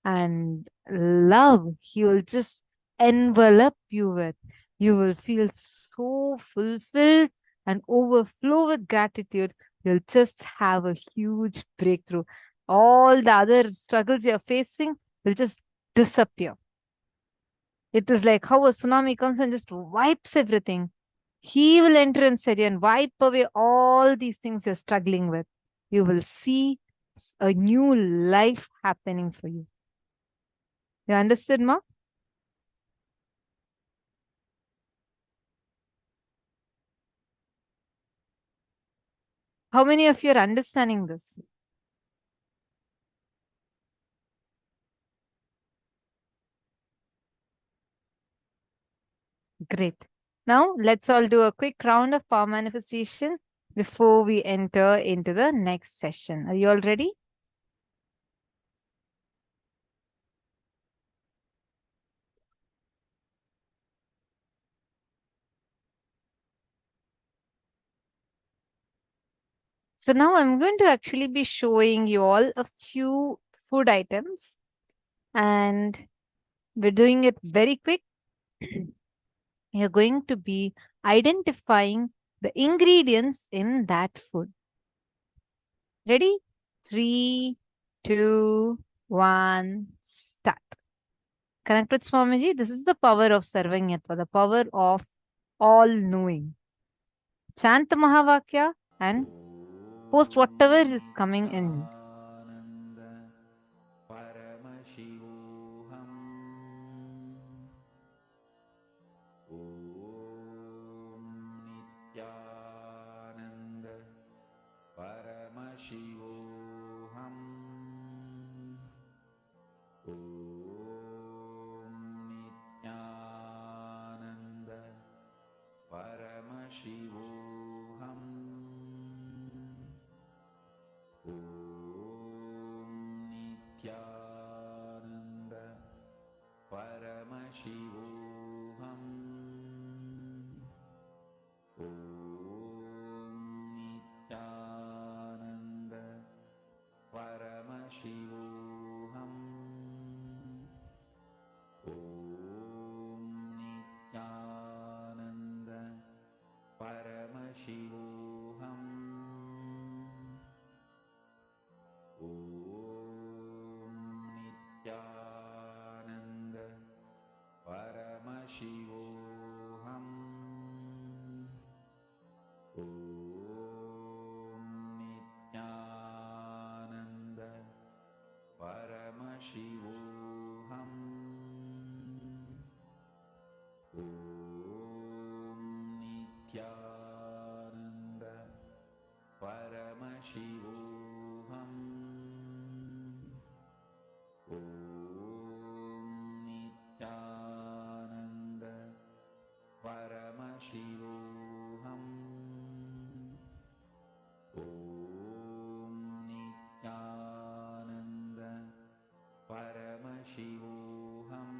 and love he will just envelop you with. You will feel so fulfilled and overflow with gratitude. You'll just have a huge breakthrough. All the other struggles you're facing will just disappear. It is like how a tsunami comes and just wipes everything. He will enter inside you and wipe away all these things you're struggling with. You will see a new life happening for you. You understood, Ma? How many of you are understanding this? Great. Now, let's all do a quick round of power manifestation before we enter into the next session. Are you all ready? So now I'm going to actually be showing you all a few food items, and we're doing it very quick. You're going to be identifying the ingredients in that food. Ready? 3, 2, 1, start. Connect with Swamiji. This is the power of Sarvanyatva, the power of all knowing. Chant the Mahavakya and post whatever is coming in you. Paramashivoham. Om Nithyananda Paramashivoham. Om Nithyananda Paramashivoham. Om Nithyananda Paramashivoham. Om Nithyananda Paramashivoham. Om Nithyananda Paramashivoham. Om Nithyananda Paramashivoham. Om Nithyananda Paramashivoham. Om Nithyananda Paramashivoham. Om Nithyananda Paramashivoham. Om Nithyananda Paramashivoham. Om Nithyananda Paramashivoham.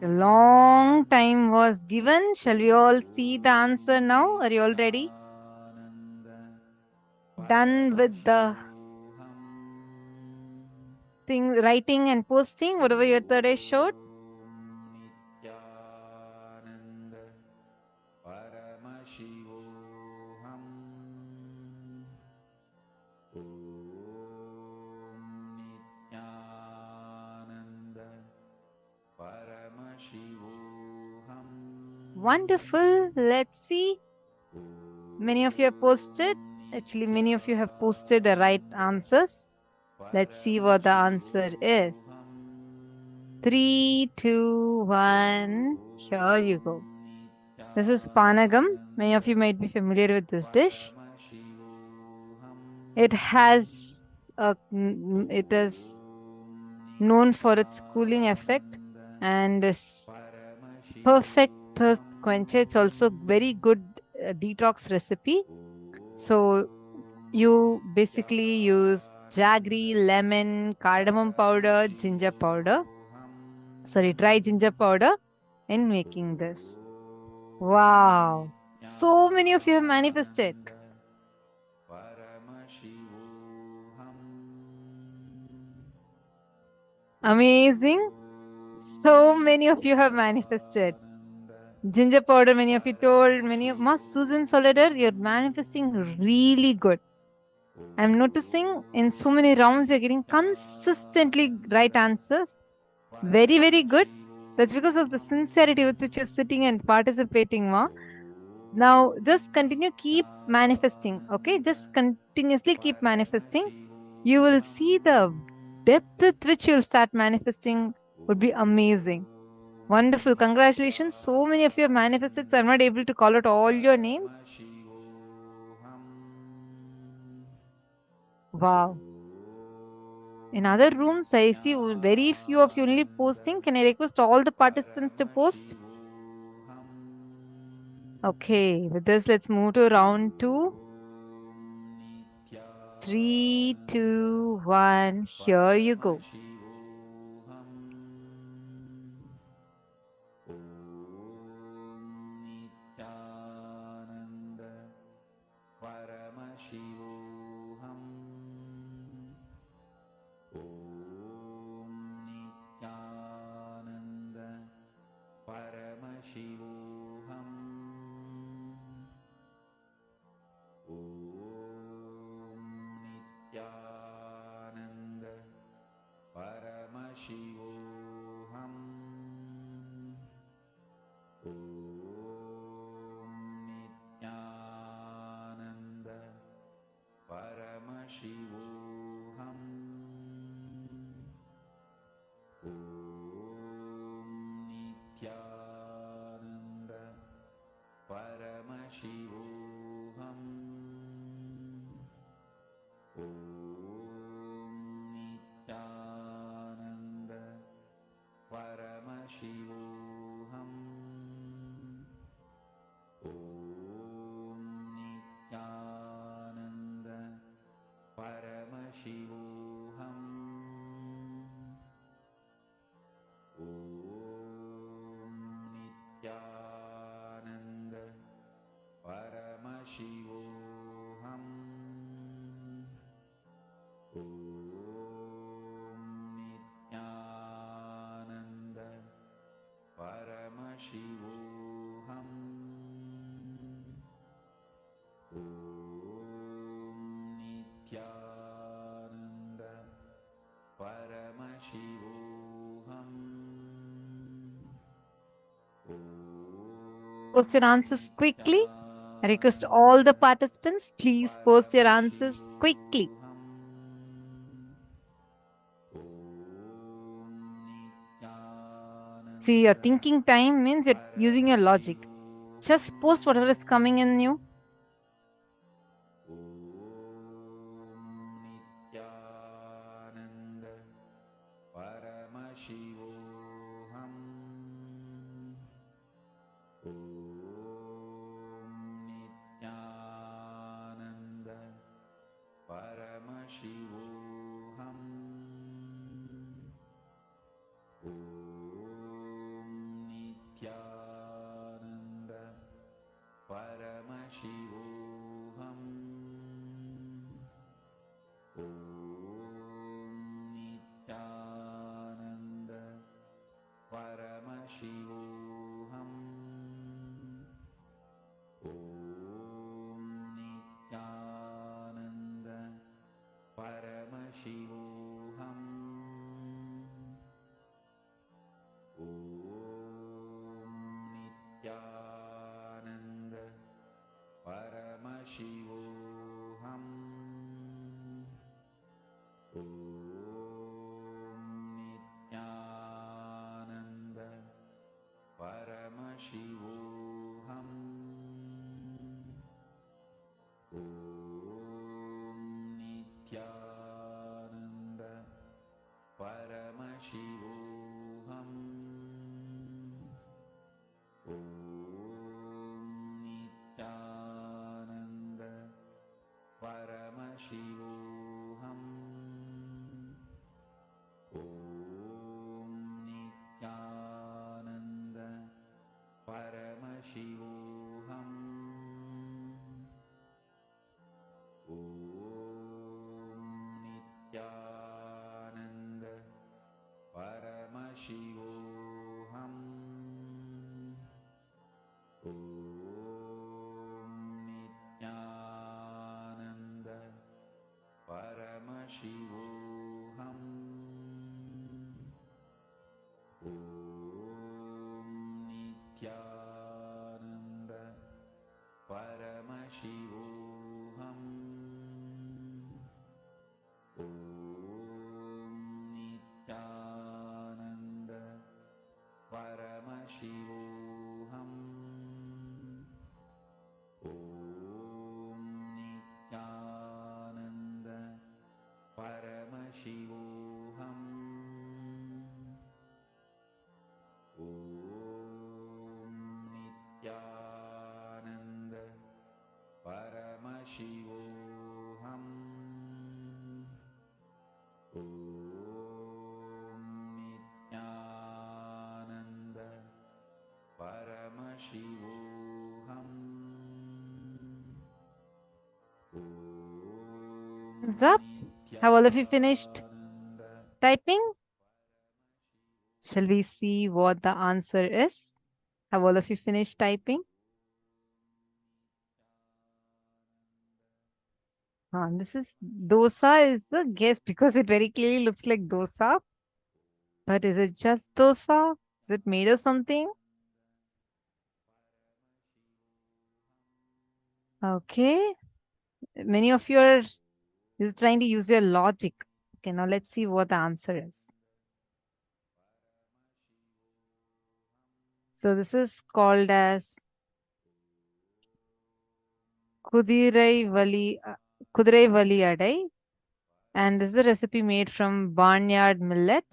A long time was given. Shall we all see the answer now? Are you all ready? Done with the things, writing and posting, whatever your third eye showed? Wonderful. Let's see. Many of you have posted. Actually, many of you have posted the right answers. Let's see what the answer is. 3, 2, 1. Here you go. This is Panagam. Many of you might be familiar with this dish. It is known for its cooling effect and is perfect thirst quencher. It's also very good detox recipe. So you basically use jaggery, lemon, cardamom powder, ginger powder. Sorry, dry ginger powder in making this. Wow. So many of you have manifested. Amazing. So many of you have manifested. Ginger powder, many of you told, many of Mas Susan Soledad, you're manifesting really good. I'm noticing in so many rounds you're getting consistently right answers. Very, very good. That's because of the sincerity with which you're sitting and participating, Ma. Now, just continue, keep manifesting, okay? Just continuously keep manifesting. You will see the depth with which you'll start manifesting would be amazing. Wonderful. Congratulations. So many of you have manifested, so I'm not able to call out all your names. Wow. In other rooms, I see very few of you only posting. Can I request all the participants to post? Okay, with this, let's move to round 2. 3, 2, 1. Here you go. Post your answers quickly. I request all the participants, please post your answers quickly. See, your thinking time means you're using your logic. Just post whatever is coming in you. Paramashivoham. Om Nithyananda Paramashivoham. Om Nithyananda Paramashivoham. Om Nithyananda Paramashivoham. Om Nithyananda Paramashivoham. Om Nithyananda Paramashivoham. Om Nithyananda Paramashivoham. Om Nithyananda Paramashivoham. Om Nithyananda Paramashivoham. Om Nithyananda Paramashivoham. Om Nithyananda Paramashivoham. Thumbs up. Have all of you finished typing? Shall we see what the answer is? Have all of you finished typing? This is dosa is a guess because it very clearly looks like dosa. But is it just dosa? Is it made of something? Okay. Many of you are just trying to use your logic. Okay, now let's see what the answer is. So this is called as Kudirai Vali Adai. And this is a recipe made from barnyard millet,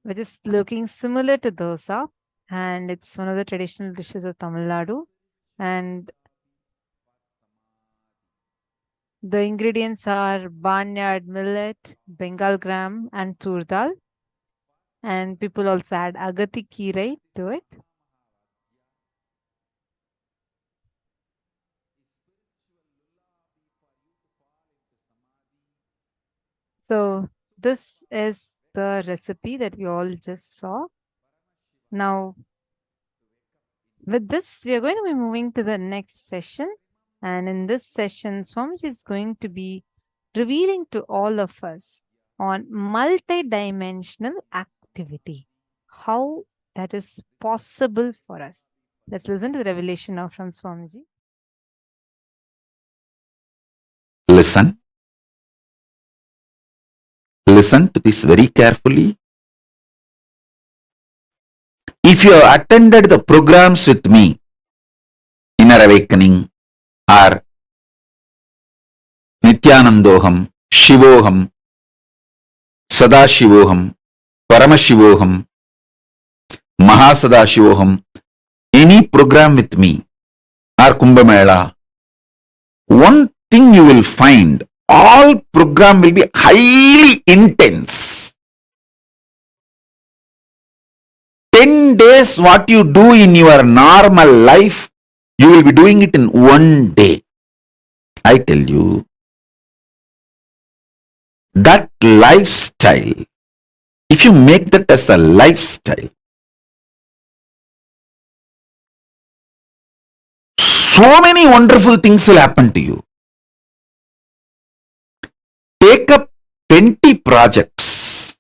which is looking similar to dosa. And it's one of the traditional dishes of Tamil Nadu. And the ingredients are barnyard millet, Bengal gram, and tur dal. And people also add agati kirai to it. So this is the recipe that we all just saw. Now, with this, we are going to be moving to the next session. And in this session, Swamiji is going to be revealing to all of us on multi-dimensional activity, how that is possible for us. Let's listen to the revelation now from Swamiji. Listen. Listen to this very carefully. If you have attended the programs with me, Inner Awakening or Nithyanandoham, Shivoham, Sadashivoham, Paramashivoham, Mahasadashivoham, any program with me or Kumbh Mela, one thing you will find, all program will be highly intense. 10 days what you do in your normal life, you will be doing it in one day. I tell you, that lifestyle, if you make that as a lifestyle, so many wonderful things will happen to you. Take up 20 projects.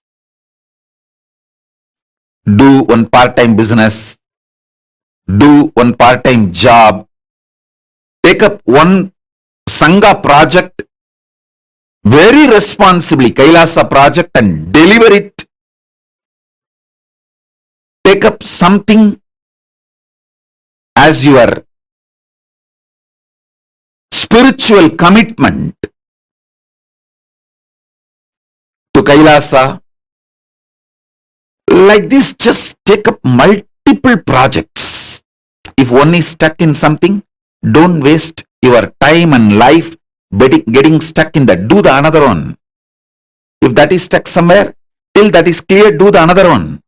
Do one part-time business. Do one part-time job. Take up one Sangha project very responsibly, Kailasa project, and deliver it. Take up something as your spiritual commitment to Kailasa. Like this, just take up multiple projects. If one is stuck in something, don't waste your time and life getting stuck in that. Do the another one. If that is stuck somewhere, till that is clear, do the another one.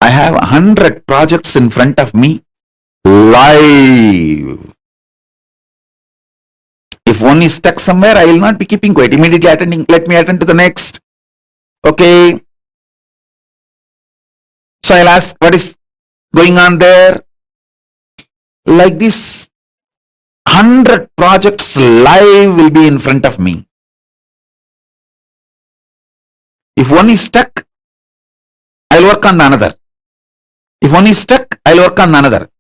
I have 100 projects in front of me, live. If one is stuck somewhere, I will not be keeping quiet. Immediately attending, let me attend to the next. Okay. So I'll ask, what is going on there? Like this, 100 projects live will be in front of me. If one is stuck, I'll work on another. If one is stuck, I'll work on another.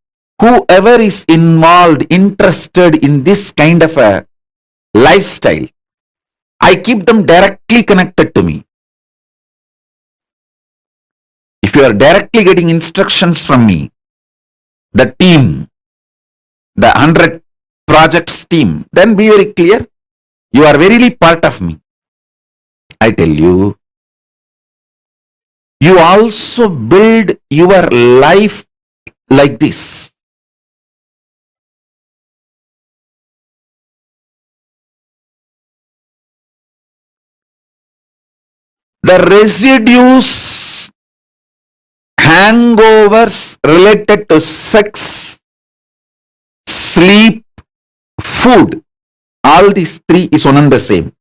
Whoever is involved, interested in this kind of a lifestyle, I keep them directly connected to me. If you are directly getting instructions from me, the team, the 100 projects team, then be very clear. You are verily part of me. I tell you, you also build your life like this. The residues, hangovers related to sex, sleep, food, all these three is one and the same.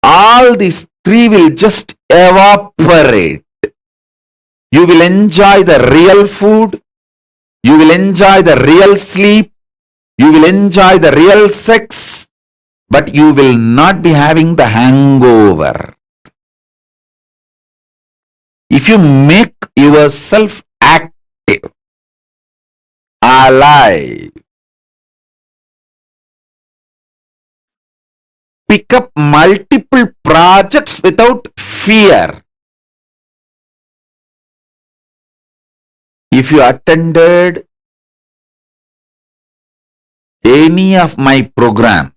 All these three will just evaporate. You will enjoy the real food, you will enjoy the real sleep, you will enjoy the real sex, but you will not be having the hangover. If you make yourself active, alive, pick up multiple projects without fear. If you attended any of my program,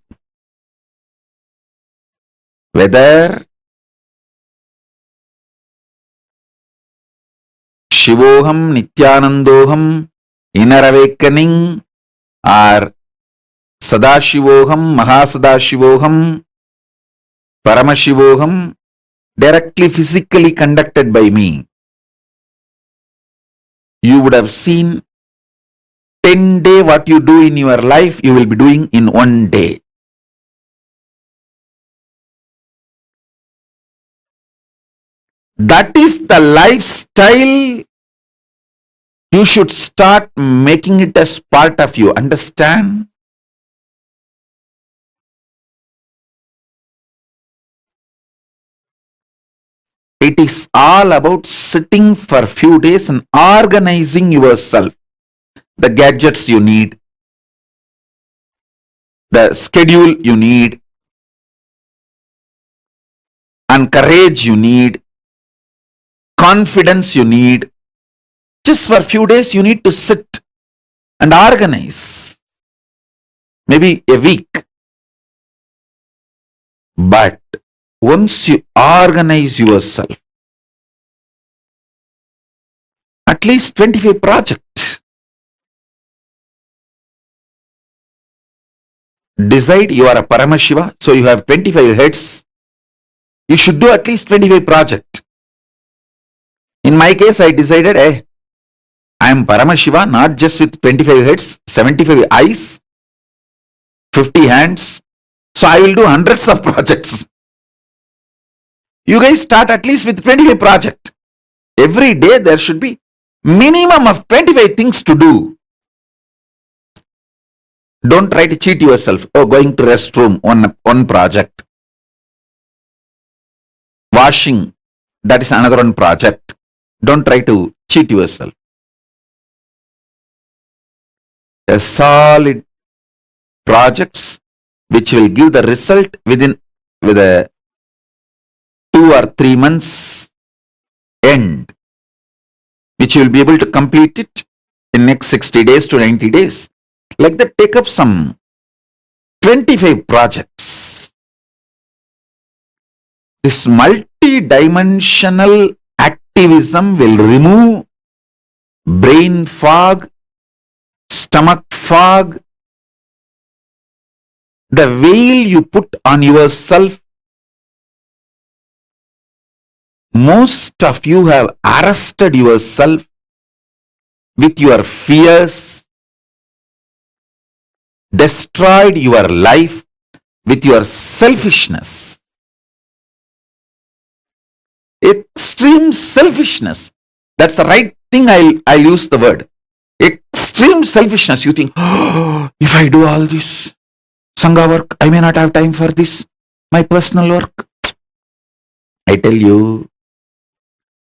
whether Shivoham, Nithyanandoham, Inner Awakening, or Sadashivoham, Mahasadashivoham, Paramashivoham, directly physically conducted by me, you would have seen 10 days what you do in your life, you will be doing in 1 day. That is the lifestyle. You should start making it as part of you. Understand? It is all about sitting for a few days and organizing yourself. The gadgets you need, the schedule you need, and courage you need, confidence you need. Just for a few days you need to sit and organize. Maybe a week. But once you organize yourself, at least 25 projects. Decide you are a Paramashiva, so you have 25 heads. You should do at least 25 projects. In my case, I decided, I am Paramashiva, not just with 25 heads, 75 eyes, 50 hands. So I will do hundreds of projects. You guys start at least with 25 projects. Every day there should be minimum of 25 things to do. Don't try to cheat yourself. Oh, going to restroom, one project. Washing, that is another one project. Don't try to cheat yourself. A solid projects which will give the result with a 2 or 3 months end. which you will be able to complete it in next 60 days to 90 days. Like that, take up some 25 projects. This multi-dimensional activism will remove brain fog, stomach fog, the veil you put on yourself. Most of you have arrested yourself with your fears, destroyed your life with your selfishness. Extreme selfishness. That's the right thing. I'll use the word. Extreme selfishness. You think, oh, if I do all this Sangha work, I may not have time for this, my personal work. I tell you,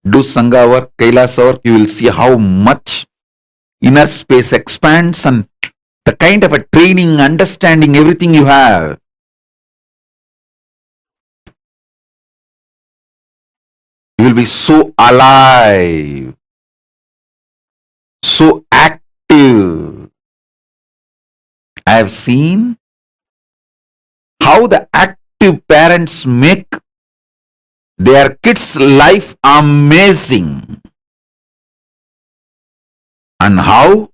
do Sangha work, Kailasa work, you will see how much inner space expands and the kind of a training, understanding, everything you have. You will be so alive, so active. I have seen how the active parents make their kids' life amazing, and how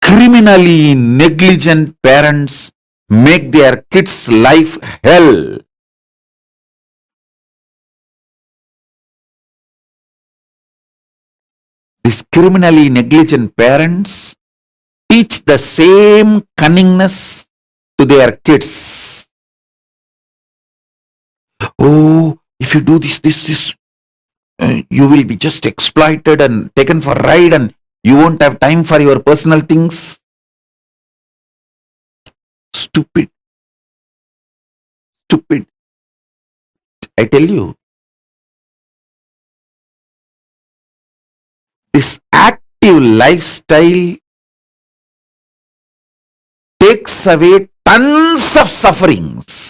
criminally negligent parents make their kids' life hell. These criminally negligent parents teach the same cunningness to their kids. Oh, if you do this, you will be just exploited and taken for a ride and you won't have time for your personal things. Stupid. Stupid. I tell you, this active lifestyle takes away tons of sufferings.